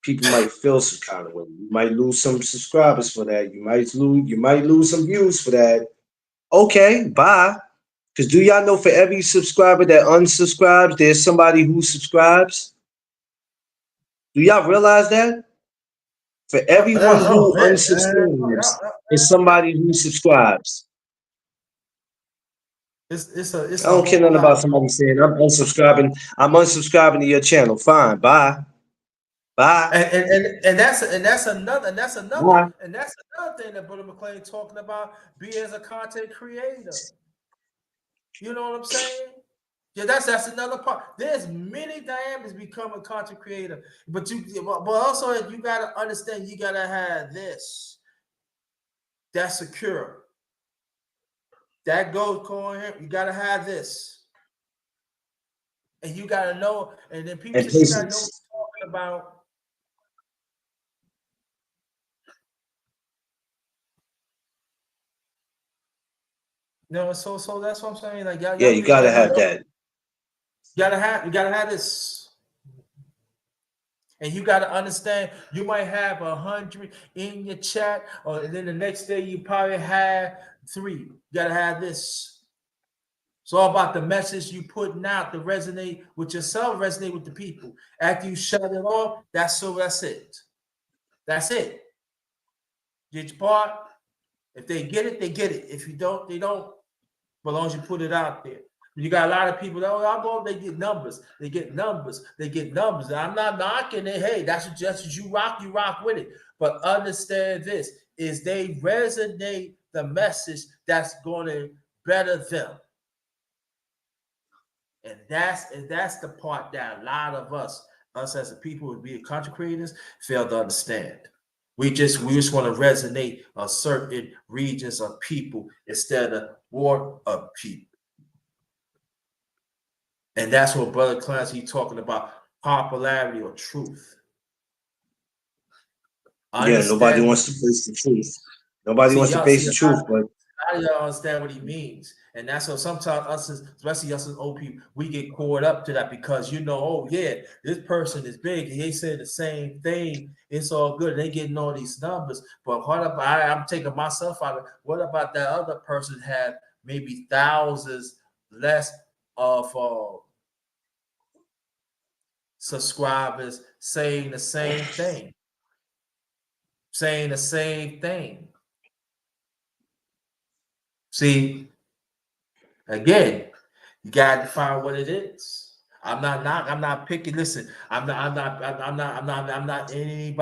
People might feel some kind of way. You might lose some subscribers for that. You might lose some views for that. Okay, bye. Because do y'all know for every subscriber that unsubscribes, there's somebody who subscribes? Do y'all realize that? For everyone Oh, who man. unsubscribes, there's somebody who subscribes. It's I a don't care whole nothing lot. about somebody saying I'm unsubscribing to your channel. Fine, bye. Bye. And that's another Bye. thing that Brother McClain talking about. Be as a content creator. You know what I'm saying? Yeah, that's another part. There's many dynamics become a content creator, but also you gotta understand you gotta have this. That's secure. That goes coherent. You gotta have this, and you gotta know. And then people And say you gotta know what patience. you're talking about. No, so that's what I'm saying. Like Yeah, y'all you think gotta y'all have know. that. You gotta have this. And you got to understand, you might have 100 in your chat, or then the next day you probably have 3. You got to have this. It's all about the message you putting out to resonate with yourself, resonate with the people. After you shut it off, that's it. That's it. Get your part. If they get it, they get it. If you don't, they don't. But as long as you put it out there. You got a lot of people that they get numbers. They get numbers. They get numbers. And I'm not knocking it. Hey, that's what you rock with it. But understand this is they resonate the message that's going to better them. And that's the part that a lot of us as a people who be content creators fail to understand. We just want to resonate a certain regions of people instead of war of people. And that's what Brother Clarence he's talking about, popularity or truth. Yeah, nobody Understand wants what to face the truth. Nobody wants to see face the truth, but how do y'all understand what he means? And that's what sometimes us, especially us as old people, we get caught up to that because oh yeah, this person is big and they say the same thing. It's all good. They getting all these numbers, but what about I'm taking myself out of what about that other person had maybe thousands less of subscribers saying the same thing, saying the same thing. See, again, you got to find what it is. I'm not picking. Listen, I'm not in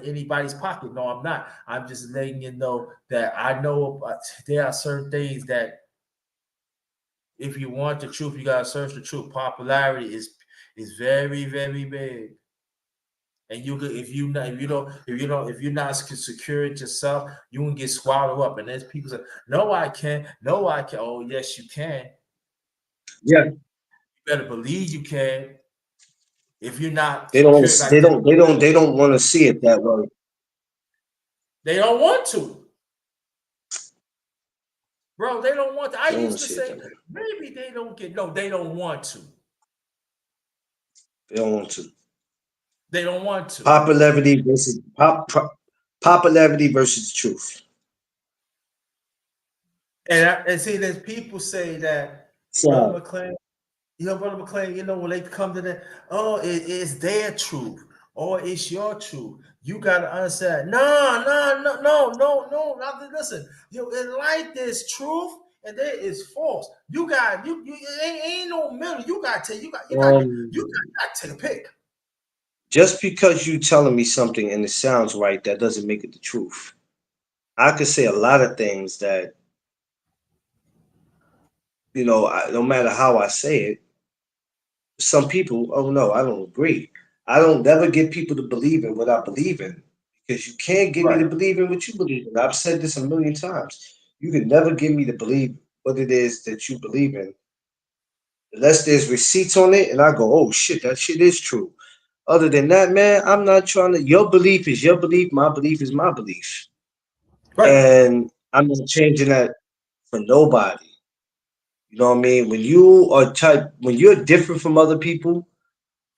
anybody's pocket. No, I'm not. I'm just letting you know that I know there are certain things that if you want the truth, you gotta search the truth. Popularity is very, very big. And you could, if you're not secure it yourself, you can get swallowed up. And there's people say, "No, I can't. No, I can." Oh, yes, you can. Yeah, You better believe you can. If you're not they don't secure, like they don't they don't they don't want to see it that way. they don't want to, bro. They don't want to. I They don't want used to to see it say that way. maybe they don't get. No, they don't want to. They don't want to. They don't want to. Popularity versus popularity versus the truth. And see, there's people say that Brother So McClain. Brother McClain, when they come to that, oh, it's their truth or it's your truth. You gotta understand. No, no, no, no, no, no. Now, listen, in life there's truth and there is false. You got you ain't no middle. You got to take a pick. just because you telling me something and it sounds right, that doesn't make it the truth. I could say a lot of things that no matter how I say it, some people, oh no, I don't agree. I don't never get people to believe in what I believe in because you can't get me to Right. believe in what you believe in. I've said this a million times. You can never get me to believe what it is that you believe in unless there's receipts on it and I go, oh shit, that shit is true. Other than that, man, I'm not trying to. Your belief is your belief. My belief is my belief, Right. and I'm not changing that for nobody. You know what I mean? When you're different from other people,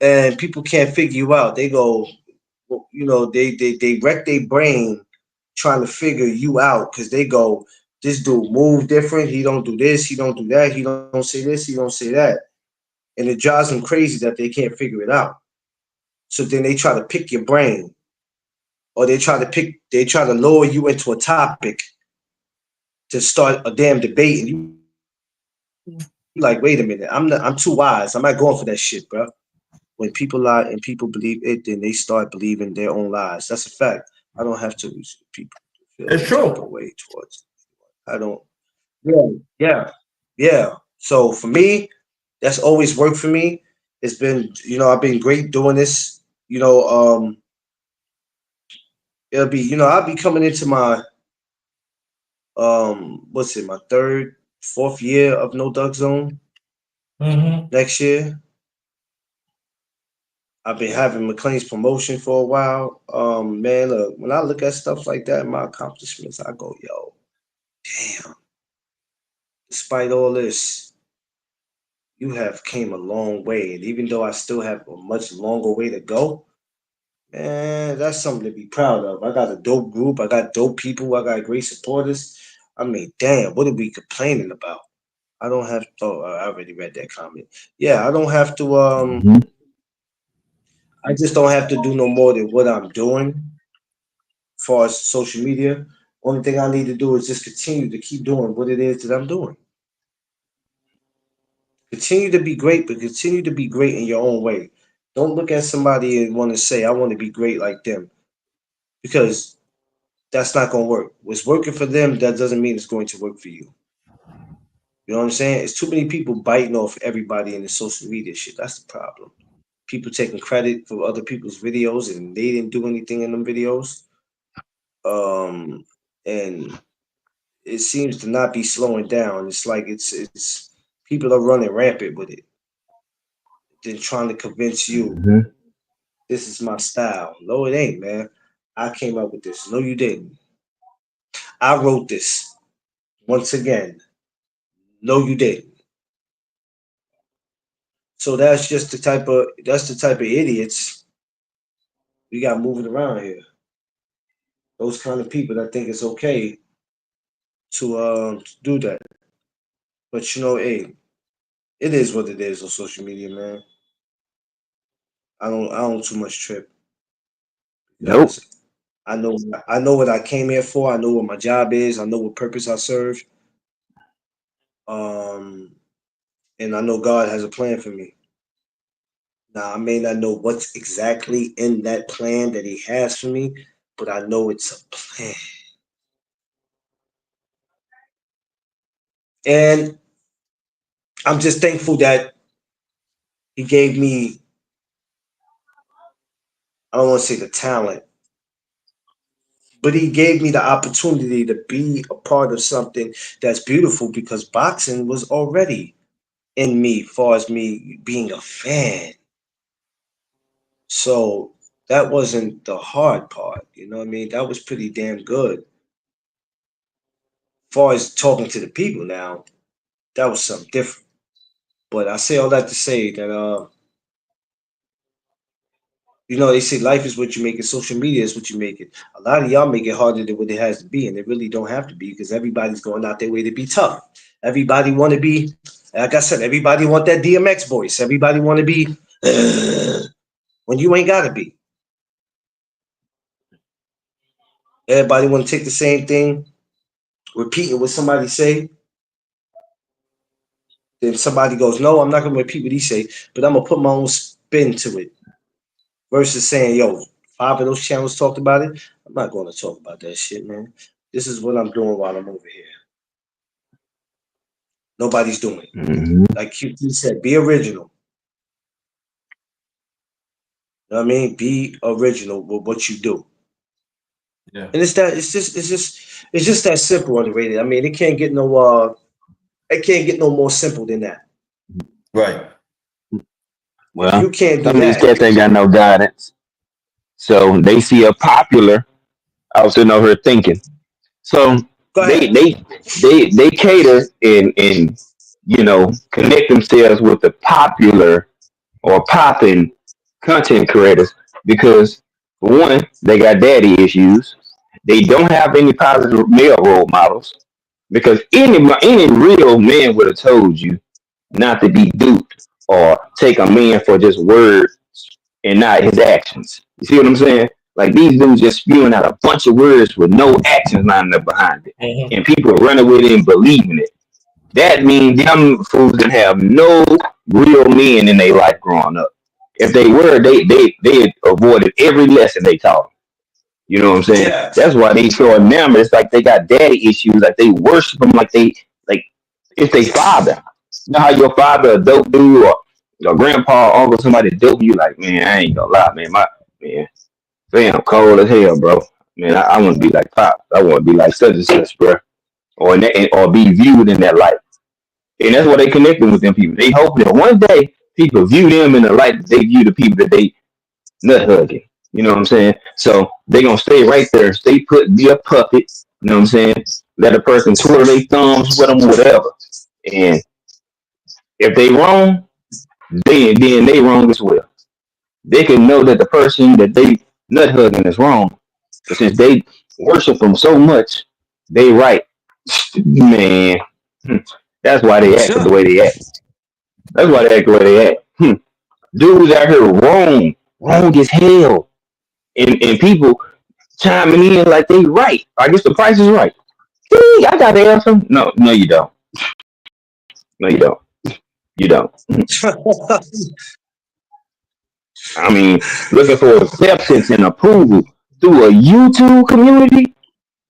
and people can't figure you out, they go, well, they wreck their brain trying to figure you out because they go, this dude move different. He don't do this. He don't do that. He don't say this. He don't say that, and it drives them crazy that they can't figure it out. So then they try to pick your brain, or they try to lower you into a topic to start a damn debate, and you like, wait a minute, I'm too wise. I'm not going for that shit, bro. When people lie and people believe it, then they start believing their own lies. That's a fact. I don't have to people feel any type of It's way true. towards. I don't. Yeah, yeah, yeah. So for me, that's always worked for me. It's been, I've been great doing this. You know, I'll be coming into my what's it, my third, fourth year of No Duck Zone Mm-hmm. next year. I've been Yeah. having McLean's promotion for a while. Man, look, when I look at stuff like that, my accomplishments, I go, yo, damn. Despite all this, you have came a long way, and even though I still have a much longer way to go, man, that's something to be proud of. I got a dope group. I got dope people. I got great supporters. I mean, damn, what are we complaining about? I don't have. Oh, I already read that comment. Yeah, I don't have to. Mhm. I just don't have to do no more than what I'm doing as far as social media. Only thing I need to do is just continue to keep doing what it is that I'm doing. Continue to be great, but continue to be great in your own way. Don't look at somebody and want to say, I want to be great like them, because that's not going to work. What's working for them, that doesn't mean it's going to work for you. You know what I'm saying? It's too many people biting off everybody in the social media shit. That's the problem. People taking credit for other people's videos and they didn't do anything in them videos. Um, and it seems to not be slowing down. It's like it's people are running rampant with it. Then trying to convince you Mhm. this is my style. No, it ain't, man. I came up with this. No, you didn't. I wrote this. Once again, No, you didn't. So that's the type of idiots we got moving around here. Those kind of people that think it's okay to do that. But hey, it is what it is on social media, man. I don't too much trip Nope. because I know what I came here for. I know what my job is. I know what purpose I serve. Um, and I know God has a plan for me. Now I may not know what's exactly in that plan that He has for me, but I know it's a plan. And I'm just thankful that He gave me. I don't want to say the talent, but He gave me the opportunity to be a part of something that's beautiful because boxing was already in me, far as me being a fan. So that wasn't the hard part. You know what I mean? That was pretty damn good. Far as talking to the people now, that was something different. But I say all that to say that they say life is what you make it, social media is what you make it. A lot of y'all make it harder than what it has to be, and it really don't have to be because everybody's going out their way to be tough. Everybody want to be, like I said, everybody want that DMX voice. Everybody want to be when you ain't gotta be. Everybody want to take the same thing, repeating what somebody say. Then somebody goes, "No, I'm not gonna repeat what he say, but I'm gonna put my own spin to it." Versus saying, "Yo, five of those channels talked about it. I'm not going to talk about that shit, man. This is what I'm doing while I'm over here. Nobody's doing it. Hmm. Like QT said, be original. You know what I mean? Be original with what you do." Yeah. And it's just that simple underrated. I mean, it can't get no more simple than that. Right. If Well, you can't do some of these that, cats ain't got no guidance. So they see a popular. I was sitting over here thinking. So go they ahead. they they cater and connect themselves with the popular or popping content creators because for one, they got daddy issues. They don't have any positive male role models because any real man would have told you not to be duped or take a man for just words and not his actions. You see what I'm saying? Like these dudes just spewing out a bunch of words with no actions lining up behind it, Mhm. and people running with it and believing it. That means them fools didn't have no real men in their life growing up. If they were, they avoided every lesson they taught. You know what I'm saying? Yes. That's why they so enamored. It's like they got daddy issues. Like they worship them like it's their father. You know how your father a dope dude or your grandpa, uncle, somebody dope you like, man, I ain't gonna lie, man. My man, damn cold as hell, bro. Man, I want to be like Pop. I want to be like such and such, bro. Or be viewed in that light. And that's why they connecting with them people. They hope that one day people view them in the light that they view the people that they nut hugging. You know what I'm saying? So they gonna stay right there, stay put, be a puppet. You know what I'm saying? Let a person twiddle their thumbs with them, whatever. And if they wrong, then they wrong as well. They can know that the person that they nut hugging is wrong, but since they worship them so much, they right. Man, that's why they act the Sure. way they act. That's why they act the way they act. Dudes out here wrong as hell, and people chiming in like they right. I guess the price is right. See, I got the answer. No, no, you don't. No, you don't. You don't. I mean, looking for acceptance and approval through a YouTube community.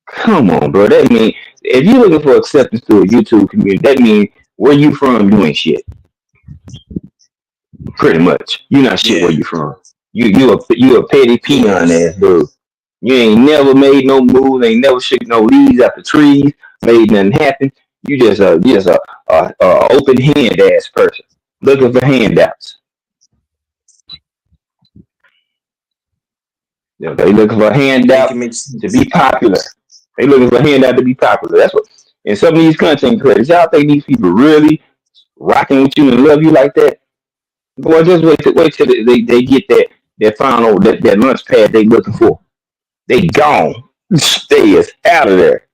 Come on, bro. That mean if you're looking for acceptance through a YouTube community, that means where you from, you ain't shit. Pretty much, you're not shit where Yeah. you from. You a petty peon Yes. ass dude. You ain't never made no moves, ain't never shook no leaves after trees, made nothing happen. You just a open hand ass person looking for handouts. They looking for a Make handout it make to sense. be popular. They looking for a handout to be popular. That's what. And some of these content creators, y'all think these people really rocking with you and love you like that? Boy, just wait till they get that final that lunch pad they looking for. They gone. They is out of there.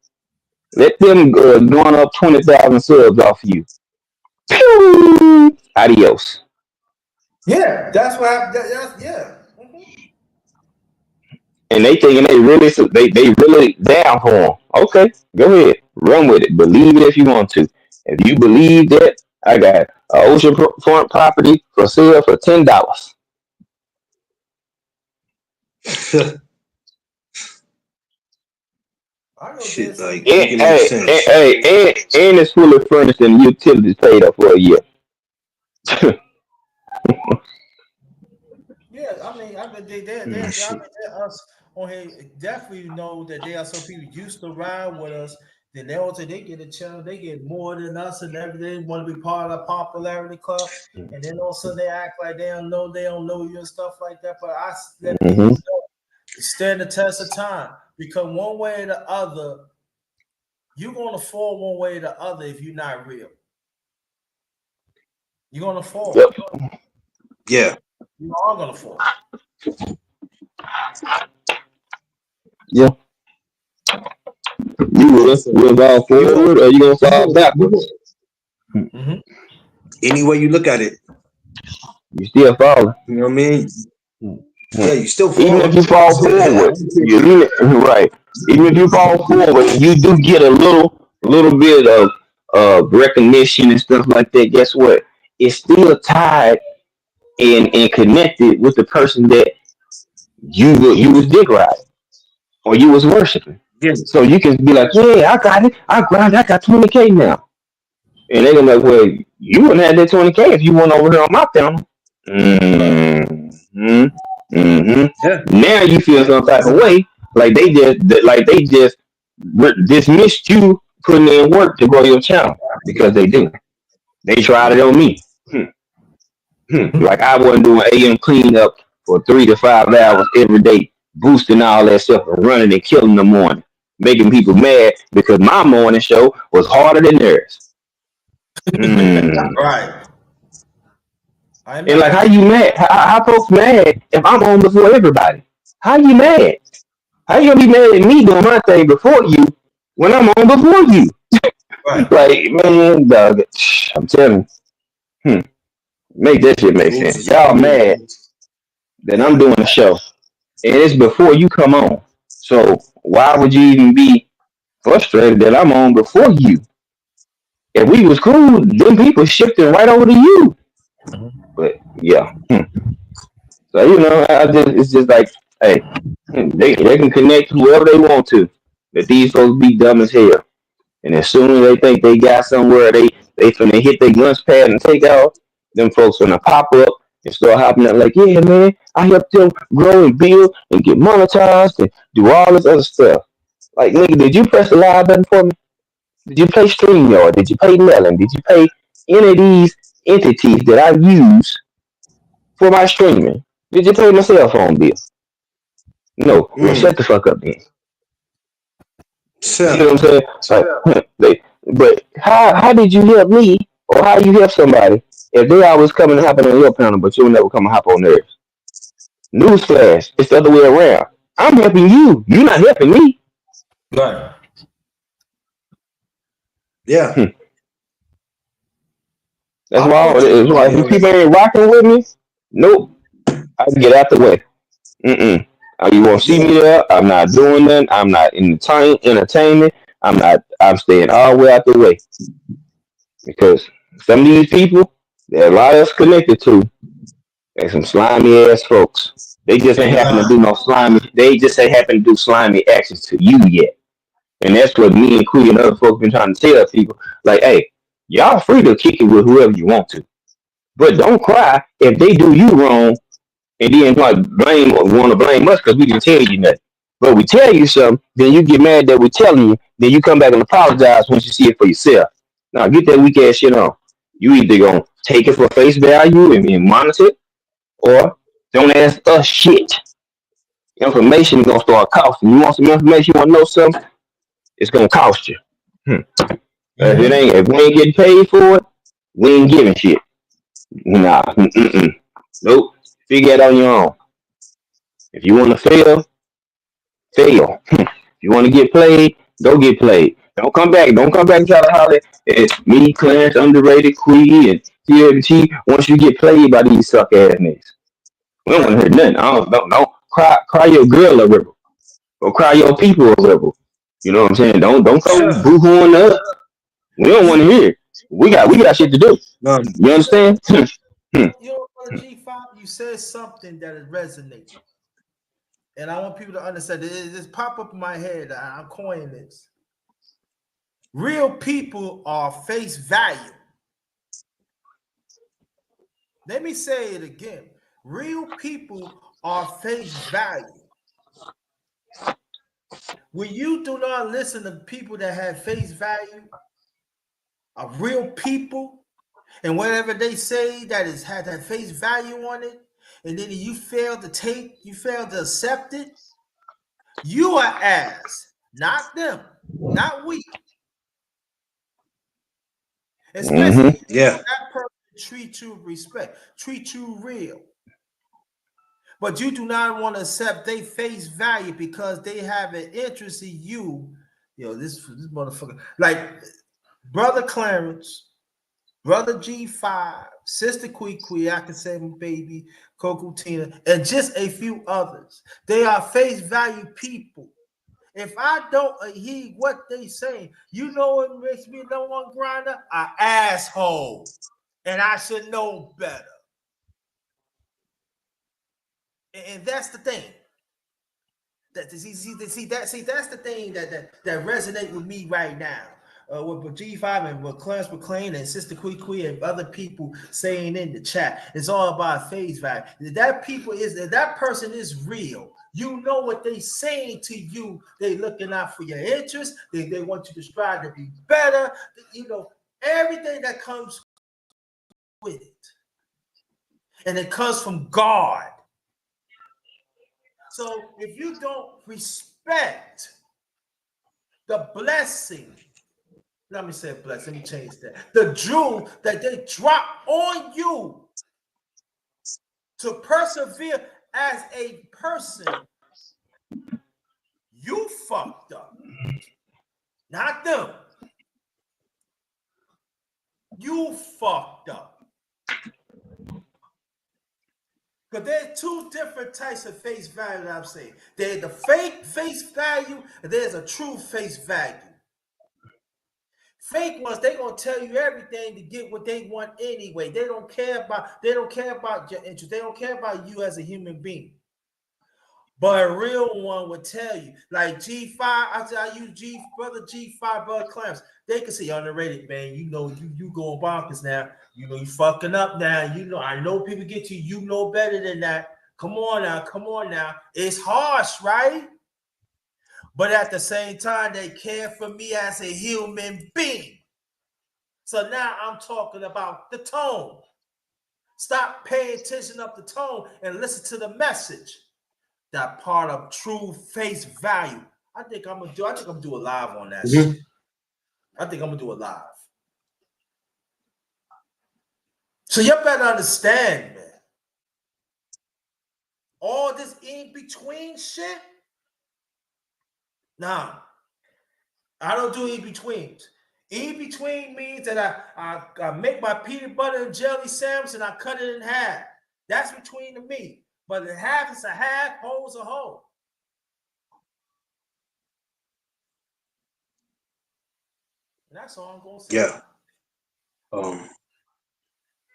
Let them going up 20,000 subs off you. Pew! Adios. Yeah, that's what happened. That's, yeah. And they thinking they really down for them. Okay, go ahead, run with it. Believe it if you want to. If you believe that, I got an ocean front property for sale for $10. I know Shit, this. like And, make it make hey, sense. and it's fully furnished and utilities paid up for a year. Yeah, I mean, I Shit. mean, us on here definitely know that there are some people used to ride with us. Then they get a chance, they get more than us and everything. Want to be part of the popularity club, and then all of a sudden they act like they don't know you and stuff like that. But let Hmm. people know, stand the test of time because one way or the other, you're gonna fall one way or the other if you're not real. You're gonna Yep. fall. Yeah. You are gonna fall. Yeah. You gonna fall You go. forward or you gonna You fall go. You backwards? go. Mm-hmm. Any way you look at it, You still falling. you know what I mean? Yeah, you still Even if falling. you fall I forward, don't care. you even, right. Even if you fall forward, you do get a little bit of recognition and stuff like that. Guess what? It's still tied and connected with the person that you was dick riding or you was worshiping. Yeah. So you can be like, yeah, I got it. I grind. I got 20K now. And they're gonna be like, well, you wouldn't have that 20K if you went over here on my channel. Mm-hmm. Mm-hmm. Yeah. Now you feel some type of way, like they just dismissed you putting in work to grow your channel because they do. They tried it on me. Hmm. Like I wasn't doing AM cleanup for 3 to 5 hours every day, boosting all that stuff and running and killing in the morning, making people mad because my morning show was harder than theirs. Mm. Right. I'm And mad like, how at you you. mad? How folks mad if I'm on before everybody? How you mad? How you gonna be mad at me doing my thing before you when I'm on before you? Right. Like, man, dog, I'm telling you, make that shit make Rules sense. is the Y'all game. mad that I'm Yeah. doing a show and it's before you come on. So why would you even be frustrated that I'm on before you? If we was cool, then people shifting right over to you. But yeah. So it's just like, hey, they can connect whoever they want to. But these folks be dumb as hell. And as soon as they think they got somewhere, they finna hit their lunch pad and take off. Them folks finna pop up and start hopping up like, yeah, man, I helped them grow and build and get monetized and do all this other stuff. Like, nigga, did you press the live button for me? Did you pay StreamYard? Did you pay Melon? Did you pay any of these entities that I use for my streaming? Did you pay my cell phone bill? No. Well, Mm. shut the fuck up then. You see Yeah. what I'm saying? Like, but how did you help me or how you help somebody if they always come and hopping on your panel, but you'll never come and hop on theirs? Newsflash, it's the other way around. I'm helping you. You're not helping me. Right. Yeah. That's I why. feel you It's on why that. if people ain't rocking with me, nope. I can get out the way. Mm-mm. You won't see Yeah. me there. I'm not doing that. I'm not entertaining. I'm not. I'm staying all the way out the way because some of these people that a lot of us connected to, they some slimy ass folks. They just ain't They happen to are. do no slimy. They just ain't happen to do slimy actions to you yet. And that's what me and Queen and other folks been trying to tell people. Like, hey, y'all free to kick it with whoever you want to, but don't cry if they do you wrong and then like want to blame us because we didn't tell you nothing. But we tell you something, then you get mad that we're telling you, then you come back and apologize once you see it for yourself. Now get that weak ass shit on. You either gonna take it for face value and monitor it, or don't ask us shit. Information is gonna start costing. You want some information, you wanna know something, it's gonna cost you. If we ain't getting paid for it, we ain't giving shit. Nah, nope. Figure it on your own. If you want to fail, fail. If you want to get played, go get played. Don't come back. Don't come back and try to holler at me, Clarence, underrated, Quee, and TFG once you get played by these suck ass niggas. We don't want to hear nothing. Don't cry your girl a river or cry your people a river. You know what I'm saying? Don't go Yeah. boo hooing us. We don't want to hear it. We got shit to do. No, You understand? You know, Brother G5, you said something that is resonating. And I want people to understand it just pop up in my head. I'm coining this. Real people are face value. Let me say it again. Real people are face value. When you do not listen to people that have face value, are real people, and whatever they say that is had that face value on it, and then you fail to accept it, you are ass, not them, not we. Especially if yeah, that person treat you with respect, treat you real. But you do not want to accept they face value because they have an interest in you. This motherfucker, like Brother Clarence, Brother G5, Sister Quee, I can say my baby, Coco Tina, and just a few others. They are face value people. If I don't heed what they say, you know what makes me no one grinder? An asshole. And I should know better. And that's the thing. That's the thing that resonate with me right now. With G5 and what Clarence McLean and Sister Quee and other people saying in the chat, it's all about face value. That person is real. You know what they saying to you. They looking out for your interest. They want you to strive to be better. Everything that comes with it, and it comes from God. So if you don't respect the blessing, let me say blessing, let me change that. The jewel that they drop on you to persevere as a person, you fucked up. Not them. You fucked up. Because there's two different types of face value that I'm saying. There's the fake face value, and there's a true face value. Fake ones, they gonna tell you everything to get what they want anyway. They don't care about your interest. They don't care about you as a human being. But a real one would tell you, like G5, I use brother G5, brother Clarence. They can say, underrated, man. You going bonkers now. You fucking up now. I know people get to you. You know better than that. Come on now. It's harsh, right? But at the same time, they care for me as a human being. So now I'm talking about the tone. Stop paying attention up the tone and listen to the message. That part of true face value. I think I'm gonna do a live on that shit. I think I'm gonna do a live. So you better understand, man. All this in between shit. Nah, I don't do in betweens. In between means that I make my peanut butter and jelly sandwich and I cut it in half. That's between the meat. But a half is a half, whole is a whole. And that's all I'm gonna say. yeah.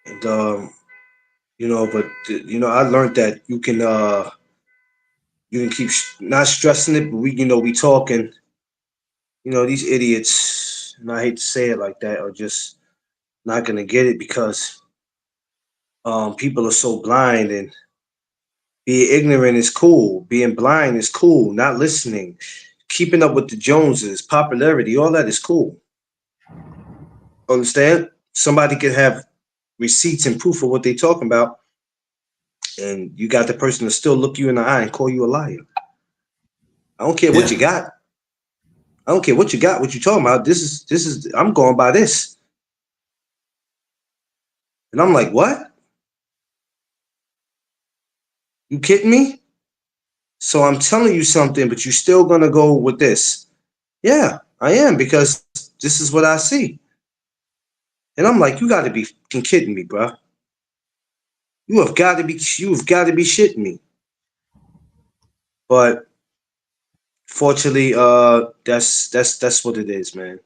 And but I learned that you can keep not stressing it, but we talking. These idiots, and I hate to say it like that, are just not gonna get it because people are so blind, and being ignorant is cool, being blind is cool, not listening, keeping up with the Joneses, popularity, all that is cool. Understand? Somebody can have receipts and proof of what they talking about, and you got the person to still look you in the eye and call you a liar. I don't care what you got. I don't care what you got, what you talking about. This is I'm going by this. And I'm like, what? You kidding me? So I'm telling you something, but you're still gonna go with this. Yeah, I am, because this is what I see. And I'm like, you gotta be fucking kidding me, bro. You have got to be shitting me. But fortunately, that's what it is, man.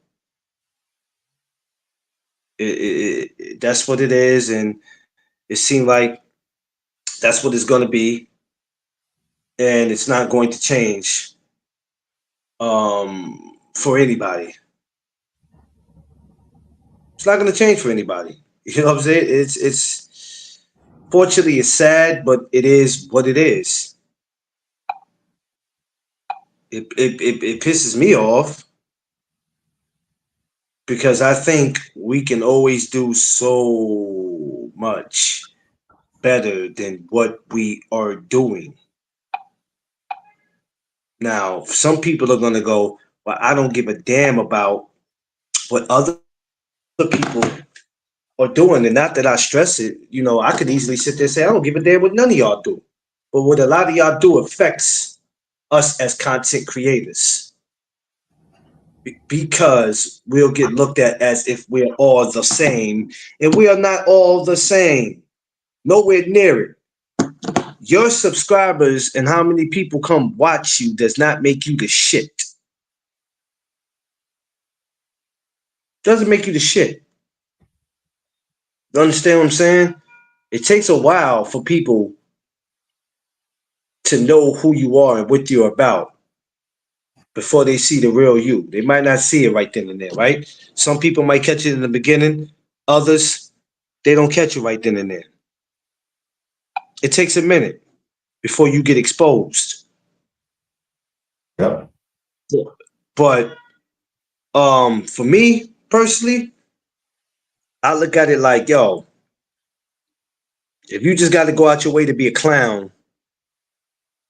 That's what it is, and it seemed like that's what it's gonna be, and it's not going to change for anybody. It's not going to change for anybody. You know what I'm saying? It's fortunately it's sad, but it is what it is. It pisses me off because I think we can always do so much better than what we are doing. Now, some people are going to go, well, I don't give a damn about what other people are doing. And not that I stress it. I could easily sit there and say, I don't give a damn what none of y'all do. But what a lot of y'all do affects us as content creators because we'll get looked at as if we're all the same. And we are not all the same. Nowhere near it. Your subscribers and how many people come watch you does not make you the shit. Doesn't make you the shit. You understand what I'm saying? It takes a while for people to know who you are and what you're about before they see the real you. They might not see it right then and there, right? Some people might catch it in the beginning, others, they don't catch it right then and there. It takes a minute before you get exposed. Yep. But for me personally, I look at it like, yo, if you just got to go out your way to be a clown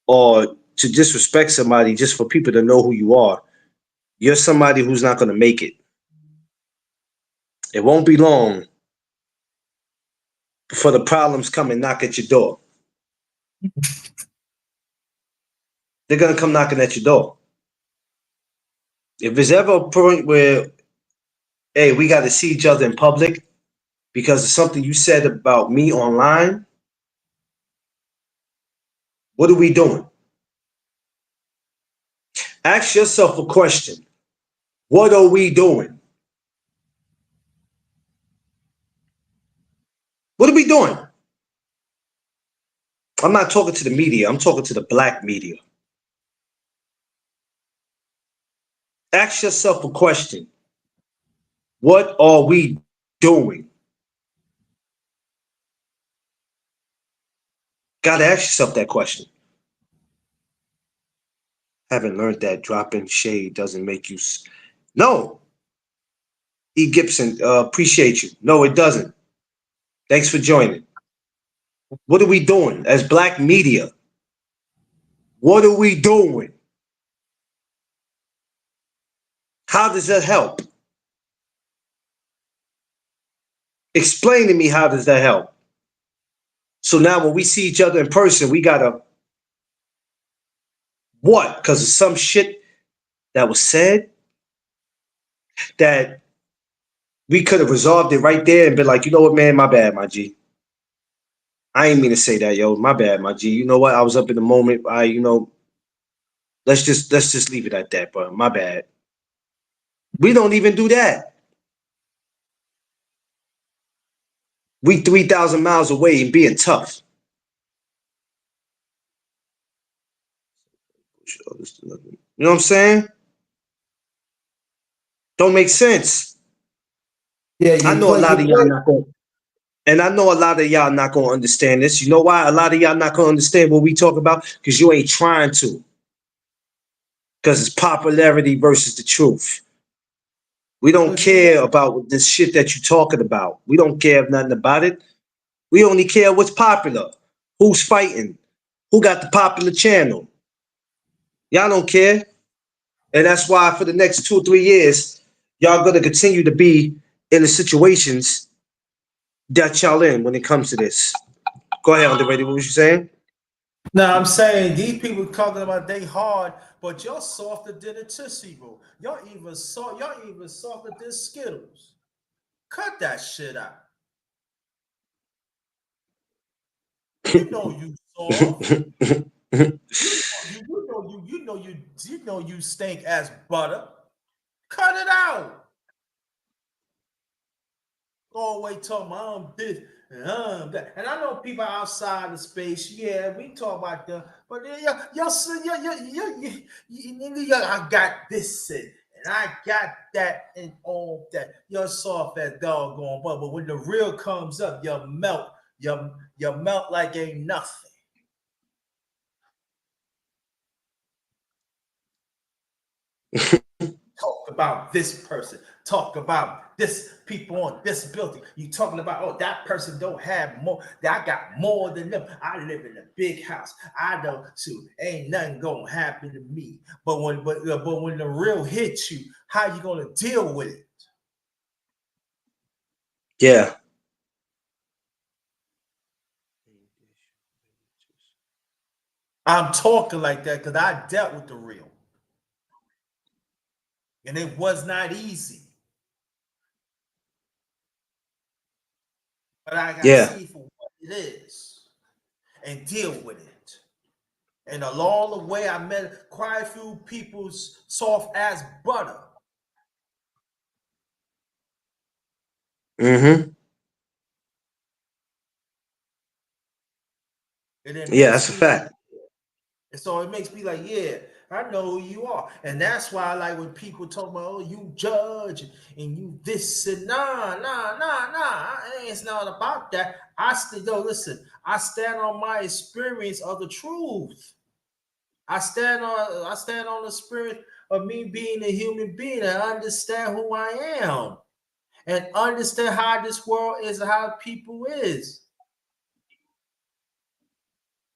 or to disrespect somebody just for people to know who you are, you're somebody who's not going to make it. It won't be long before the problems come and knock at your door. They're going to come knocking at your door. If there's ever a point where, hey, we got to see each other in public because of something you said about me online, what are we doing? Ask yourself a question. What are we doing? What are we doing? I'm not talking to the media. I'm talking to the black media. Ask yourself a question. What are we doing? Got to ask yourself that question. Haven't learned that dropping shade doesn't make you. No. E. Gibson, appreciate you. No, it doesn't. Thanks for joining. What are we doing as black media? What are we doing? How does that help? Explain to me, how does that help? So now when we see each other in person, we gotta what? Because of some shit that was said that we could have resolved it right there and been like, you know what, man, my bad, my G. I ain't mean to say that, yo. My bad, my G. You know what? I was up in the moment. Let's just leave it at that, bro. My bad. We don't even do that. We 3,000 miles away and being tough. You know what I'm saying? Don't make sense. Yeah, I you know a play. lot You of y'all play. not going, and I know a lot of y'all not gonna understand this. You know why? A lot of y'all not gonna understand what we talk about because you ain't trying to. Because it's popularity versus the truth. We don't But you care about this shit that you're talking about. We don't care nothing about it. We only care what's popular, who's fighting, who got the popular channel. Y'all don't care. And that's why for the next 2 or 3 years, y'all gonna continue to be in the situations that y'all in when it comes to this. Go ahead, underrated. What was you saying? Now I'm saying these people talking about they hard, but y'all softer than a Tootsie Roll. Y'all even softer than Skittles. Cut that shit out. You know you soft. You know you stink as butter. Cut it out. Always talking about this and that. And I know people outside the space, yeah, we talk about them, but I got this and I got that and all that. You're soft as doggone, but when the real comes up, you melt. You melt like ain't nothing. Talk about this person. Talk about this people on disability. You talking about, oh, that person don't have more. I got more than them. I live in a big house. I know too. Ain't nothing gonna happen to me. But when the real hits you, how you gonna deal with it? Yeah. I'm talking like that because I dealt with the real. And it was not easy. But I gotta Yeah. see for what it is and deal with it. And along the way, I met quite a few people's soft as butter. Mm-hmm. And it Yeah, makes that's a me like, fact. and so it makes me like, yeah, I know who you are. And that's why I like when people talk about, oh, you judge and you this and nah. It's not about that. Listen, I stand on my experience of the truth. I stand on the spirit of me being a human being and understand who I am and understand how this world is and how people is.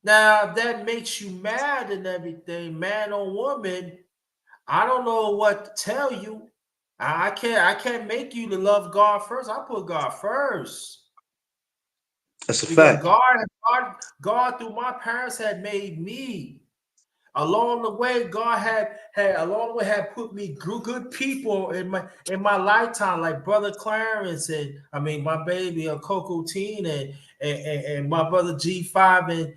Now, if that makes you mad and everything, man or woman, I don't know what to tell you. I can't make you to love God first. I put God first. That's a Because fact. God through my parents had made me. Along the way, God had put me good people in my lifetime, like Brother Clarence and I mean my baby Coco Teen and my brother G5 and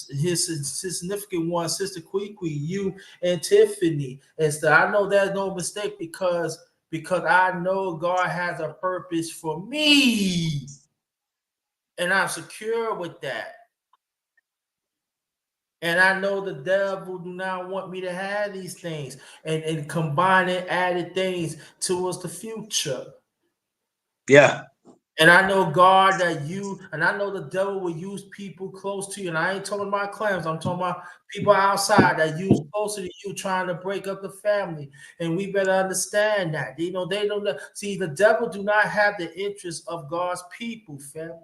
his significant one, Sister Kwee, you and Tiffany. And so I know there's no mistake because I know God has a purpose for me, and I'm secure with that. And I know the devil do not want me to have these things and combining added things towards the future. Yeah. And I know God that you, and I know the devil will use people close to you. And I ain't talking about clams, I'm talking about people outside that use closer to you trying to break up the family. And we better understand that. You know, they don't see the devil do not have the interest of God's people, family.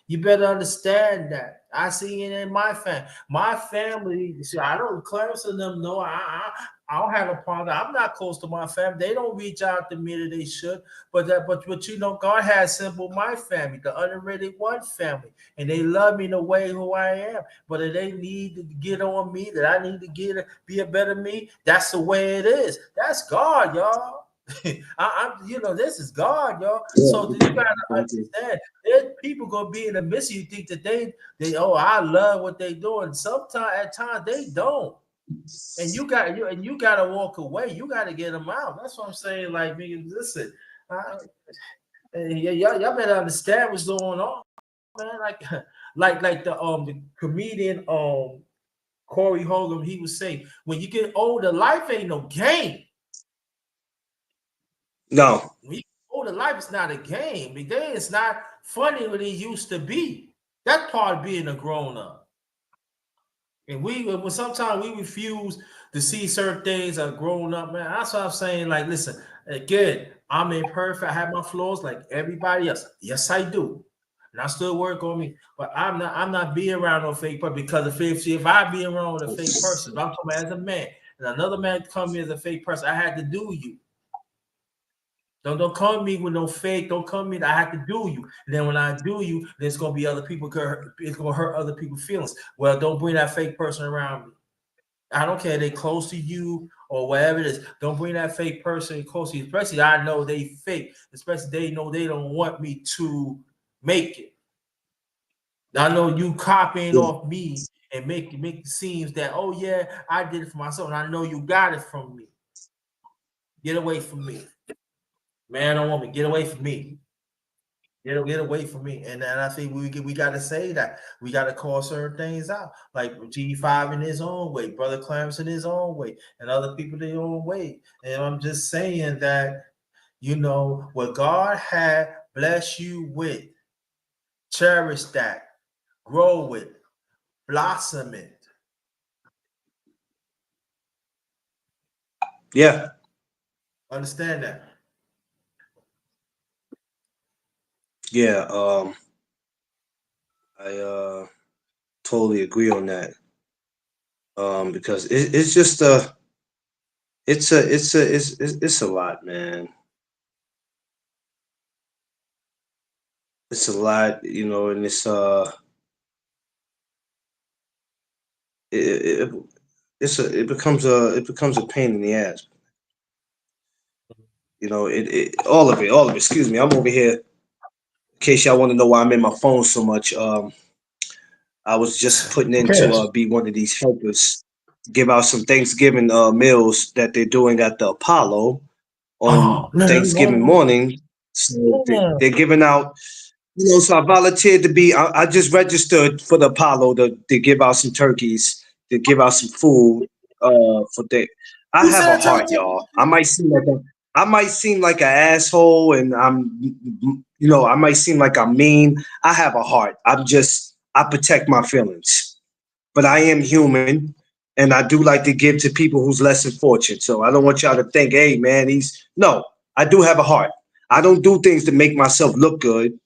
You better understand that. I see it in my family. My family, see, I don't Clarence and them know. I don't have a problem. I'm not close to my family. They don't reach out to me that they should. But you know, God has assembled my family, the underrated one family, and they love me the way who I am. But if they need to get on me, that I need to be a better me. That's the way it is. That's God, y'all. This is God, y'all. So you gotta understand. There's people gonna be in the midst of you think that I love what they doing. Sometimes at times they don't, and you gotta walk away. You gotta get them out. That's what I'm saying. Like, listen, uh, y'all better understand what's going on, man. Like, like the comedian Corey Holcomb, he was saying, when you get older, life ain't no game. No. When you get older, life is not a game. The game is not funny when it used to be. That's part of being a grown up. And when sometimes we refuse to see certain things are grown up, man. That's what I'm saying. Like, listen, again, I'm imperfect. I have my flaws like everybody else. Yes, I do. And I still work on me. But I'm not being around no fake person because if I be around with a fake person, if I'm talking about as a man, and another man come to me as a fake person, I had to do you. Don't come to me with no fake. Don't come to me. I have to do you. And then when I do you, there's gonna be other people. It's gonna hurt other people's feelings. Well, don't bring that fake person around me. I don't care. They close to you or whatever it is. Don't bring that fake person close to you. Especially I know they fake. Especially they know they don't want me to make it. I know you copying off me and make it seems that, oh yeah, I did it for myself, and I know you got it from me. Get away from me, man or woman. Get away from me. Get away from me. And I think we got to say that. We got to call certain things out, like G5 in his own way, Brother Clarence in his own way, and other people their own way. And I'm just saying that, what God had blessed you with, cherish that, grow it, blossom it. Yeah. Understand that. Yeah. I totally agree on that. Because it's just it's a lot, man. It's a lot, and it, it becomes a pain in the ass. All of it. Excuse me, I'm over here. In case y'all want to know why I'm in my phone so much, I was just putting in to Okay. be one of these helpers, give out some Thanksgiving meals that they're doing at the Apollo on Oh, Thanksgiving no. morning. So they're giving out. So I volunteered to be. I just registered for the Apollo to give out some turkeys, to give out some food. For the, I You have a said heart, y'all. I might seem like an asshole, and I might seem like I'm mean. I have a heart. I protect my feelings, but I am human, and I do like to give to people who's less than fortunate. So I don't want y'all to think, hey, man, no. I do have a heart. I don't do things to make myself look good.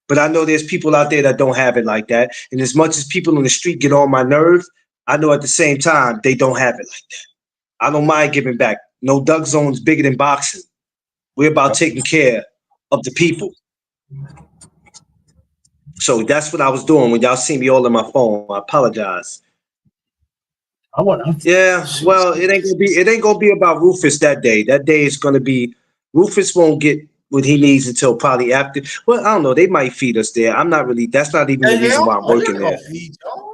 But I know there's people out there that don't have it like that. And as much as people on the street get on my nerve, I know at the same time they don't have it like that. I don't mind giving back. No Doug Zone's bigger than boxing. We're about taking care of the people. So that's what I was doing when y'all see me all on my phone. I apologize. Yeah, well, it ain't gonna be about Rufus that day. That day is gonna be Rufus won't get what he needs until probably after. Well, I don't know. They might feed us there. I'm not really. That's not even the Hey, reason why I'm you're working not gonna there. feed y'all.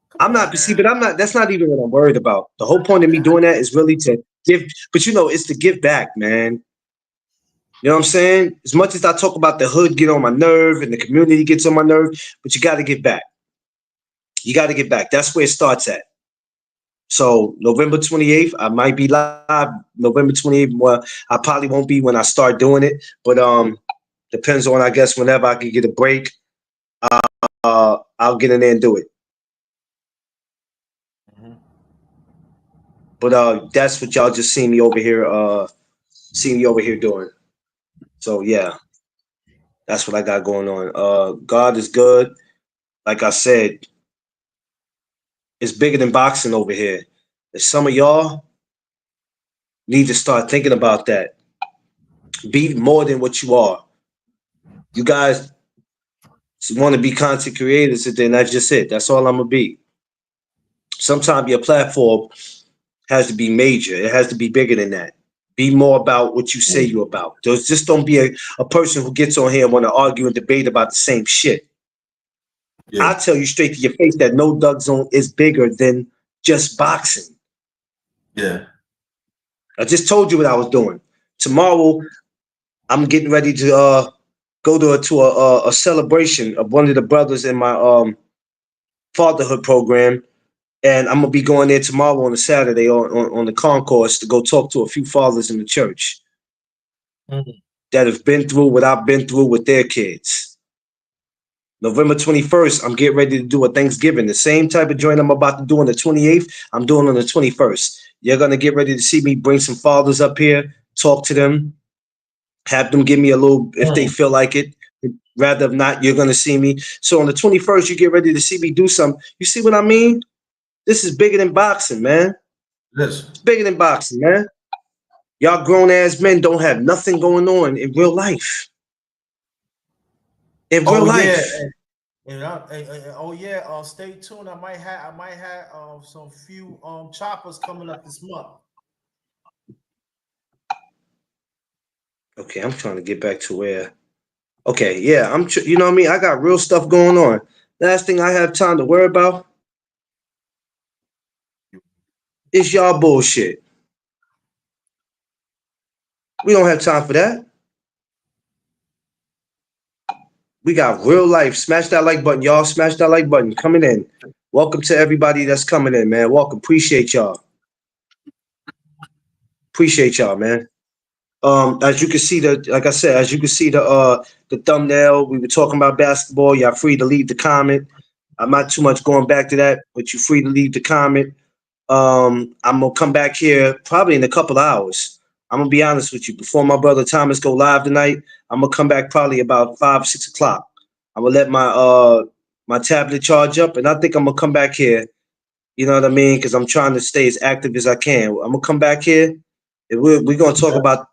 Come I'm on, not. See, man. but I'm not. That's not even what I'm worried about. The whole point of me doing that is really to give. But it's to give back, man. You know what I'm saying? As much as I talk about the hood get on my nerve and the community gets on my nerve, but you got to get back. You got to get back. That's where it starts at. So November 28th, I might be live. November 28th, well, I probably won't be when I start doing it, but depends on, I guess, whenever I can get a break, I'll get in there and do it. Mhm. But that's what y'all just see me over here doing. So yeah, that's what I got going on. God is good. Like I said, it's bigger than boxing over here. And some of y'all need to start thinking about that. Be more than what you are. You guys want to be content creators, and then that's just it. That's all I'm gonna be. Sometimes your platform has to be major. It has to be bigger than that. Be more about what you say you're about. Just don't be a person who gets on here and want to argue and debate about the same shit. Yeah. I'll tell you straight to your face that no Doug Zone is bigger than just boxing. Yeah. I just told you what I was doing. Tomorrow, I'm getting ready to go to a celebration of one of the brothers in my fatherhood program, and I'm gonna be going there tomorrow on a Saturday on the concourse to go talk to a few fathers in the church Mhm. that have been through what I've been through with their kids. November 21st, I'm getting ready to do a Thanksgiving. The same type of joint I'm about to do on the 28th, I'm doing on the 21st. You're gonna get ready to see me bring some fathers up here, talk to them, have them give me a little if they feel like it. Rather than not, you're gonna see me. So on the 21st, you get ready to see me do something. You see what I mean? This is bigger than boxing, man. Listen. It's bigger than boxing, man. Y'all grown ass men don't have nothing going on in real life. In real Oh yeah, life. oh yeah. Stay tuned. I might have some few choppers coming up this month. Okay, I'm trying to get back to where. Okay, yeah, you know what I mean? I got real stuff going on. Last thing I have time to worry about is y'all bullshit. We don't have time for that. We got real life. Smash that like button, y'all. Smash that like button. Coming in. Welcome to everybody that's coming in, man. Welcome. Appreciate y'all. Appreciate y'all, man. As you can see like I said, as you can see the thumbnail, we were talking about basketball. Y'all free to leave the comment. I'm not too much going back to that, but you're free to leave the comment. I'm gonna come back here probably in a couple of hours. I'm gonna be honest with you. Before my brother Thomas go live tonight, I'm gonna come back probably about 5, 6 o'clock. I'm gonna let my tablet charge up, and I think I'm gonna come back here. You know what I mean? Because I'm trying to stay as active as I can. I'm gonna come back here, and we're gonna talk about.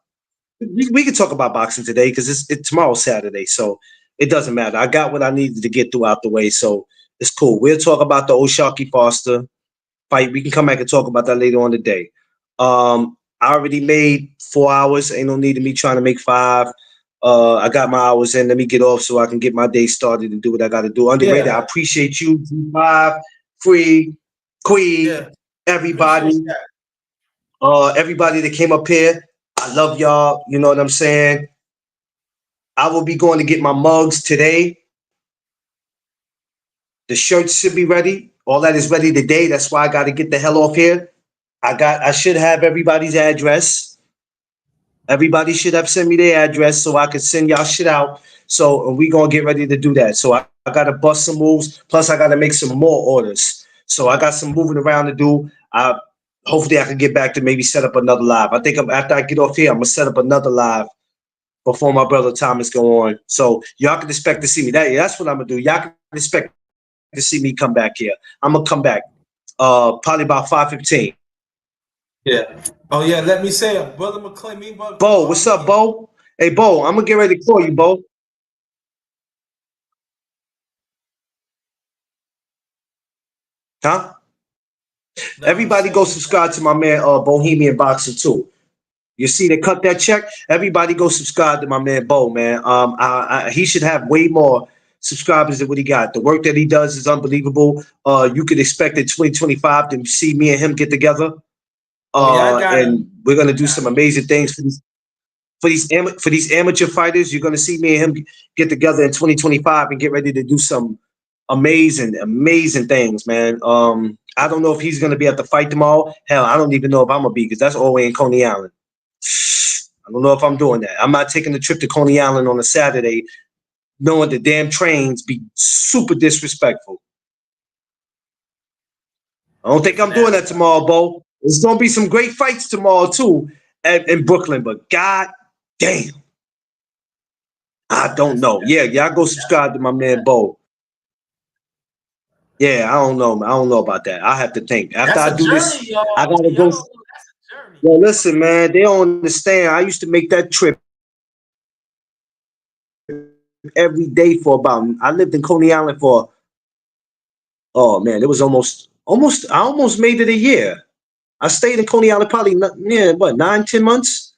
We can talk about boxing today because tomorrow's Saturday, so it doesn't matter. I got what I needed to get throughout the way, so it's cool. We'll talk about the O'Sharky Foster fight. We can come back and talk about that later on today. I already made 4 hours. Ain't no need of me trying to make 5. I got my hours in. Let me get off so I can get my day started and do what I got to do. Underrated. I appreciate you, G5, Free, Quee, everybody. Everybody that came up here. I love y'all. You know what I'm saying? I will be going to get my mugs today. The shirts should be ready. All that is ready today. That's why I got to get the hell off here. I should have everybody's address. Everybody should have sent me their address so I can send y'all shit out. So we gonna get ready to do that. So I gotta bust some moves. Plus I gotta make some more orders. So I got some moving around to do. Hopefully I can get back to maybe set up another live. I think after I get off here, I'm gonna set up another live before my brother Thomas go on. So y'all can expect to see me. That's what I'm gonna do. Y'all can expect to see me come back here. I'm gonna come back. Probably about 5:15. Yeah. Oh yeah. Let me say, brother McClain, Bo, what's up, Bo? Hey, Bo, I'm gonna get ready to call you, Bo. Huh? Everybody go subscribe to my man Bohemian Boxer too. You see they cut that check? Everybody go subscribe to my man Bo, man. He should have way more subscribers than what he got. The work that he does is unbelievable. You could expect in 2025 to see me and him get together. And we're gonna do some amazing things for these amateur fighters. You're gonna see me and him get together in 2025 and get ready to do some amazing things, man. I don't know if he's gonna be at the fight tomorrow. Hell, I don't even know if I'm gonna be because that's all the way in Coney Island. I don't know if I'm doing that. I'm not taking the trip to Coney Island on a Saturday, knowing the damn trains be super disrespectful. I don't think I'm doing that tomorrow, Bo. There's gonna be some great fights tomorrow too in Brooklyn, but god damn, I don't know. Yeah, y'all go subscribe to my man Bo. Yeah, I don't know. I don't know about that. I have to think. After I do this, I gotta go. Yo, listen, man, they don't understand. I used to make that trip every day for about. I lived in Coney Island for. Oh man, it was almost. I almost made it a year. I stayed in Coney Island probably 9, 10 months.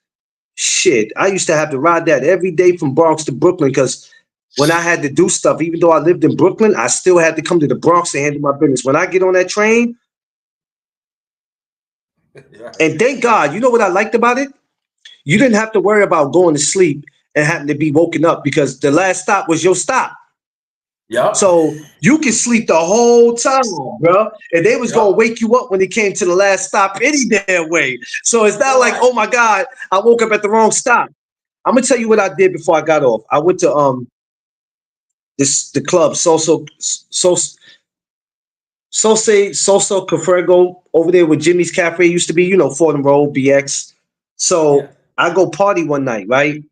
Shit, I used to have to ride that every day from Bronx to Brooklyn because when I had to do stuff, even though I lived in Brooklyn, I still had to come to the Bronx to handle my business. When I get on that train, and thank God, you know what I liked about it? You didn't have to worry about going to sleep and having to be woken up because the last stop was your stop. Yeah. So you can sleep the whole time, bro. And they was gonna wake you up when it came to the last stop any damn way. So it's not like, oh my God, I woke up at the wrong stop. I'm gonna tell you what I did before I got off. I went to the club Soso Cafrego over there where Jimmy's Cafe used to be, you know, Fordham Road, BX. So I go party one night, right?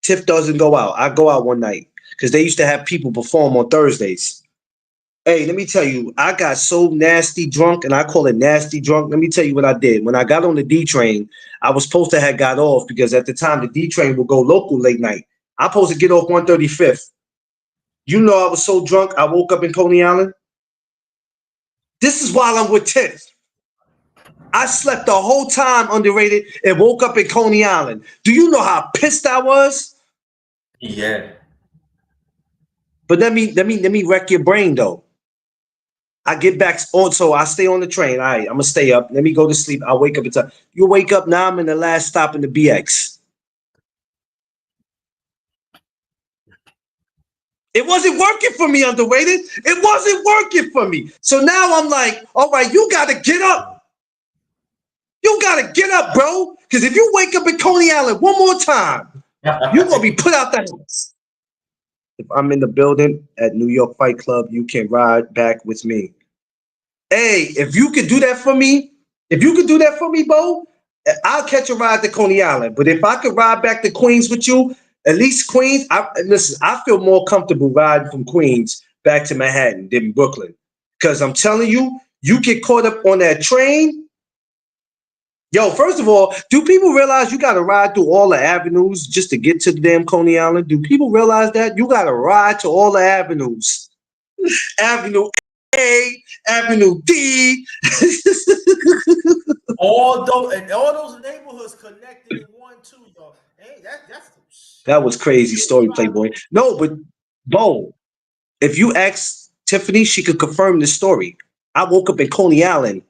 Tiff doesn't go out. I go out one night because they used to have people perform on Thursdays. Hey, let me tell you, I got so nasty drunk, and I call it nasty drunk. Let me tell you what I did. When I got on the D train, I was supposed to have got off because at the time the D train would go local late night. I'm supposed to get off 135th. You know, I was so drunk, I woke up in Coney Island. This is while I'm with Tiff. I slept the whole time underrated and woke up in Coney Island. Do you know how pissed I was? Yeah. But let me wreck your brain though. I get back on, so I stay on the train. All right, I'm gonna stay up. Let me go to sleep. I'll wake up in time. You wake up now. I'm in the last stop in the BX. It wasn't working for me, underrated. It wasn't working for me. So now I'm like, all right, you gotta get up. You gotta get up, bro. Because if you wake up in Coney Island one more time, you're gonna be put out the house. If I'm in the building at New York Fight Club, you can ride back with me. Hey, if you could do that for me, Bo, I'll catch a ride to Coney Island. But if I could ride back to Queens with you, at least Queens, listen, I feel more comfortable riding from Queens back to Manhattan than Brooklyn. Because I'm telling you, you get caught up on that train. Yo, first of all, do people realize you got to ride through all the avenues just to get to the damn Coney Island? Do people realize that? You got to ride to all the avenues. Avenue A, Avenue D. all those neighborhoods connected in one too, though. Hey, that's the That was crazy story, Playboy. No, but Bo, if you ask Tiffany, she could confirm this story. I woke up in Coney Island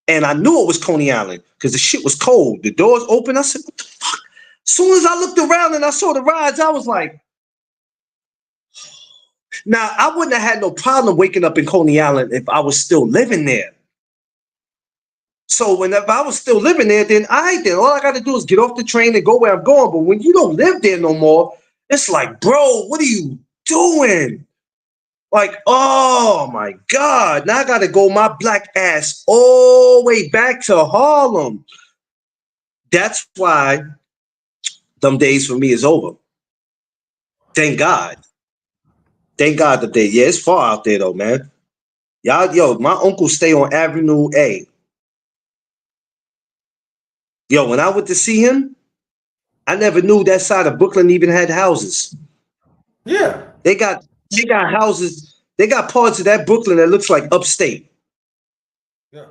and I knew it was Coney Island because the shit was cold. The doors open. I said, what the fuck? As soon as I looked around and I saw the rides, I was like, now I wouldn't have had no problem waking up in Coney Island if I was still living there. So whenever I was still living there, then all I got to do is get off the train and go where I'm going. But when you don't live there no more, it's like, bro, what are you doing? Like, oh my God, now I got to go my black ass all the way back to Harlem. That's why them days for me is over. Thank God. Thank God the day. Yeah, it's far out there though, man. Y'all, yo, my uncle stay on Avenue A. Yo, when I went to see him, I never knew that side of Brooklyn even had houses. yeah. They got houses. They got parts of that Brooklyn that looks like upstate. Yeah.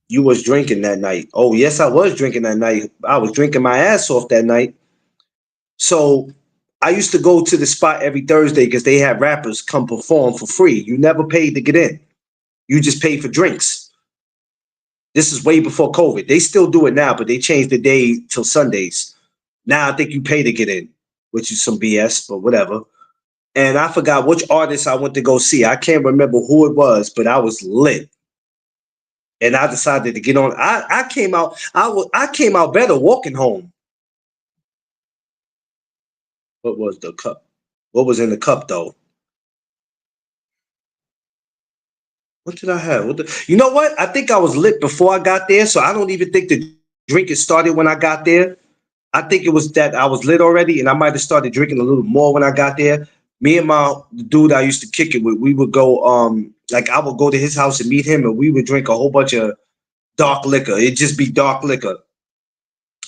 You was drinking that night. Oh, yes, I was drinking that night. I was drinking my ass off that night. So I used to go to the spot every Thursday because they had rappers come perform for free. You never paid to get in. You just paid for drinks. This is way before COVID. They still do it now, but they changed the day till Sundays. Now I think you pay to get in, which is some BS, but whatever. And I forgot which artist I went to go see. I can't remember who it was, but I was lit. And I decided to get on. I came out. I came out better walking home. What was the cup? What was in the cup though? What did I have? You know what? I think I was lit before I got there, so I don't even think the drinking started when I got there. I think it was that I was lit already, and I might have started drinking a little more when I got there. Me and my dude I used to kick it with, we would go, like I would go to his house and meet him, and we would drink a whole bunch of dark liquor. It'd just be dark liquor.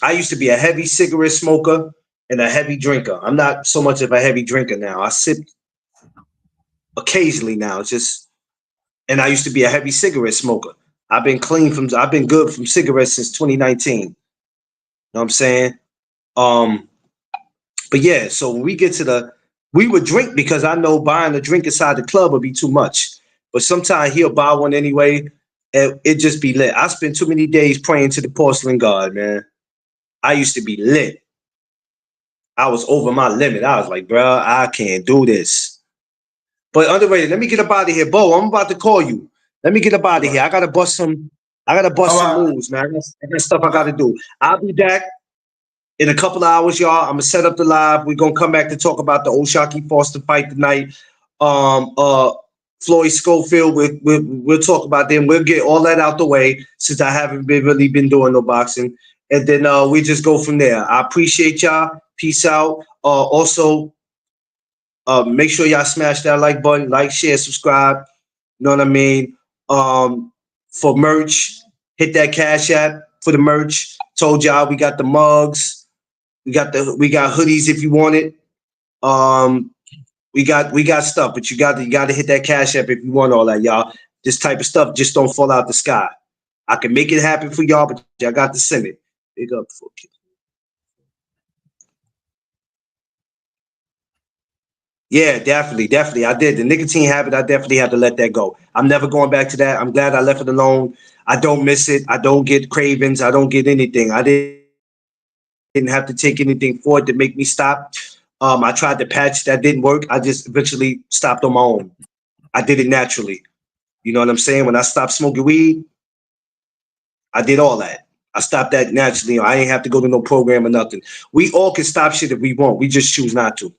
I used to be a heavy cigarette smoker and a heavy drinker. I'm not so much of a heavy drinker now. I sip occasionally now. It's just, and I used to be a heavy cigarette smoker. I've been good from cigarettes since 2019. You know what I'm saying? Um, But yeah, so when we get to we would drink because I know buying a drink inside the club would be too much. But sometimes he'll buy one anyway, and it just be lit. I spent too many days praying to the porcelain god, man. I used to be lit. I was over my limit. I was like, bro, I can't do this. But underrated, let me get up out of here. Bo, I'm about to call you. Let me get up out of here. I gotta bust some All right. moves, man. I got stuff I gotta do. I'll be back in a couple of hours, y'all. I'm gonna set up the live. We're gonna come back to talk about the Oshaki Foster fight tonight. Floyd Schofield, we'll talk about them. We'll get all that out the way since I haven't really been doing no boxing. And then we just go from there. I appreciate y'all. Peace out. Also, Make sure y'all smash that like button, like, share, subscribe. You know what I mean? For merch, hit that Cash App for the merch. Told y'all we got the mugs, we got hoodies if you want it. We got stuff, but you got to hit that Cash App if you want all that, y'all. This type of stuff just don't fall out the sky. I can make it happen for y'all, but y'all got to send it. Big up for kids. Yeah, definitely. I did the nicotine habit. I definitely had to let that go. I'm never going back to that. I'm glad I left it alone. I don't miss it. I don't get cravings. I don't get anything. I didn't have to take anything for it to make me stop. I tried the patch, that didn't work. I just eventually stopped on my own. I did it naturally. You know what I'm saying? When I stopped smoking weed, I did all that. I stopped that naturally. I ain't have to go to no program or nothing. We all can stop shit if we want. We just choose not to.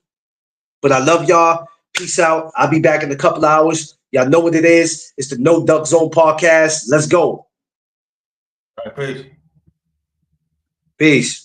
But I love y'all. Peace out. I'll be back in a couple hours. Y'all know what it is. It's the No Duck Zone podcast. Let's go. All right, peace. Peace.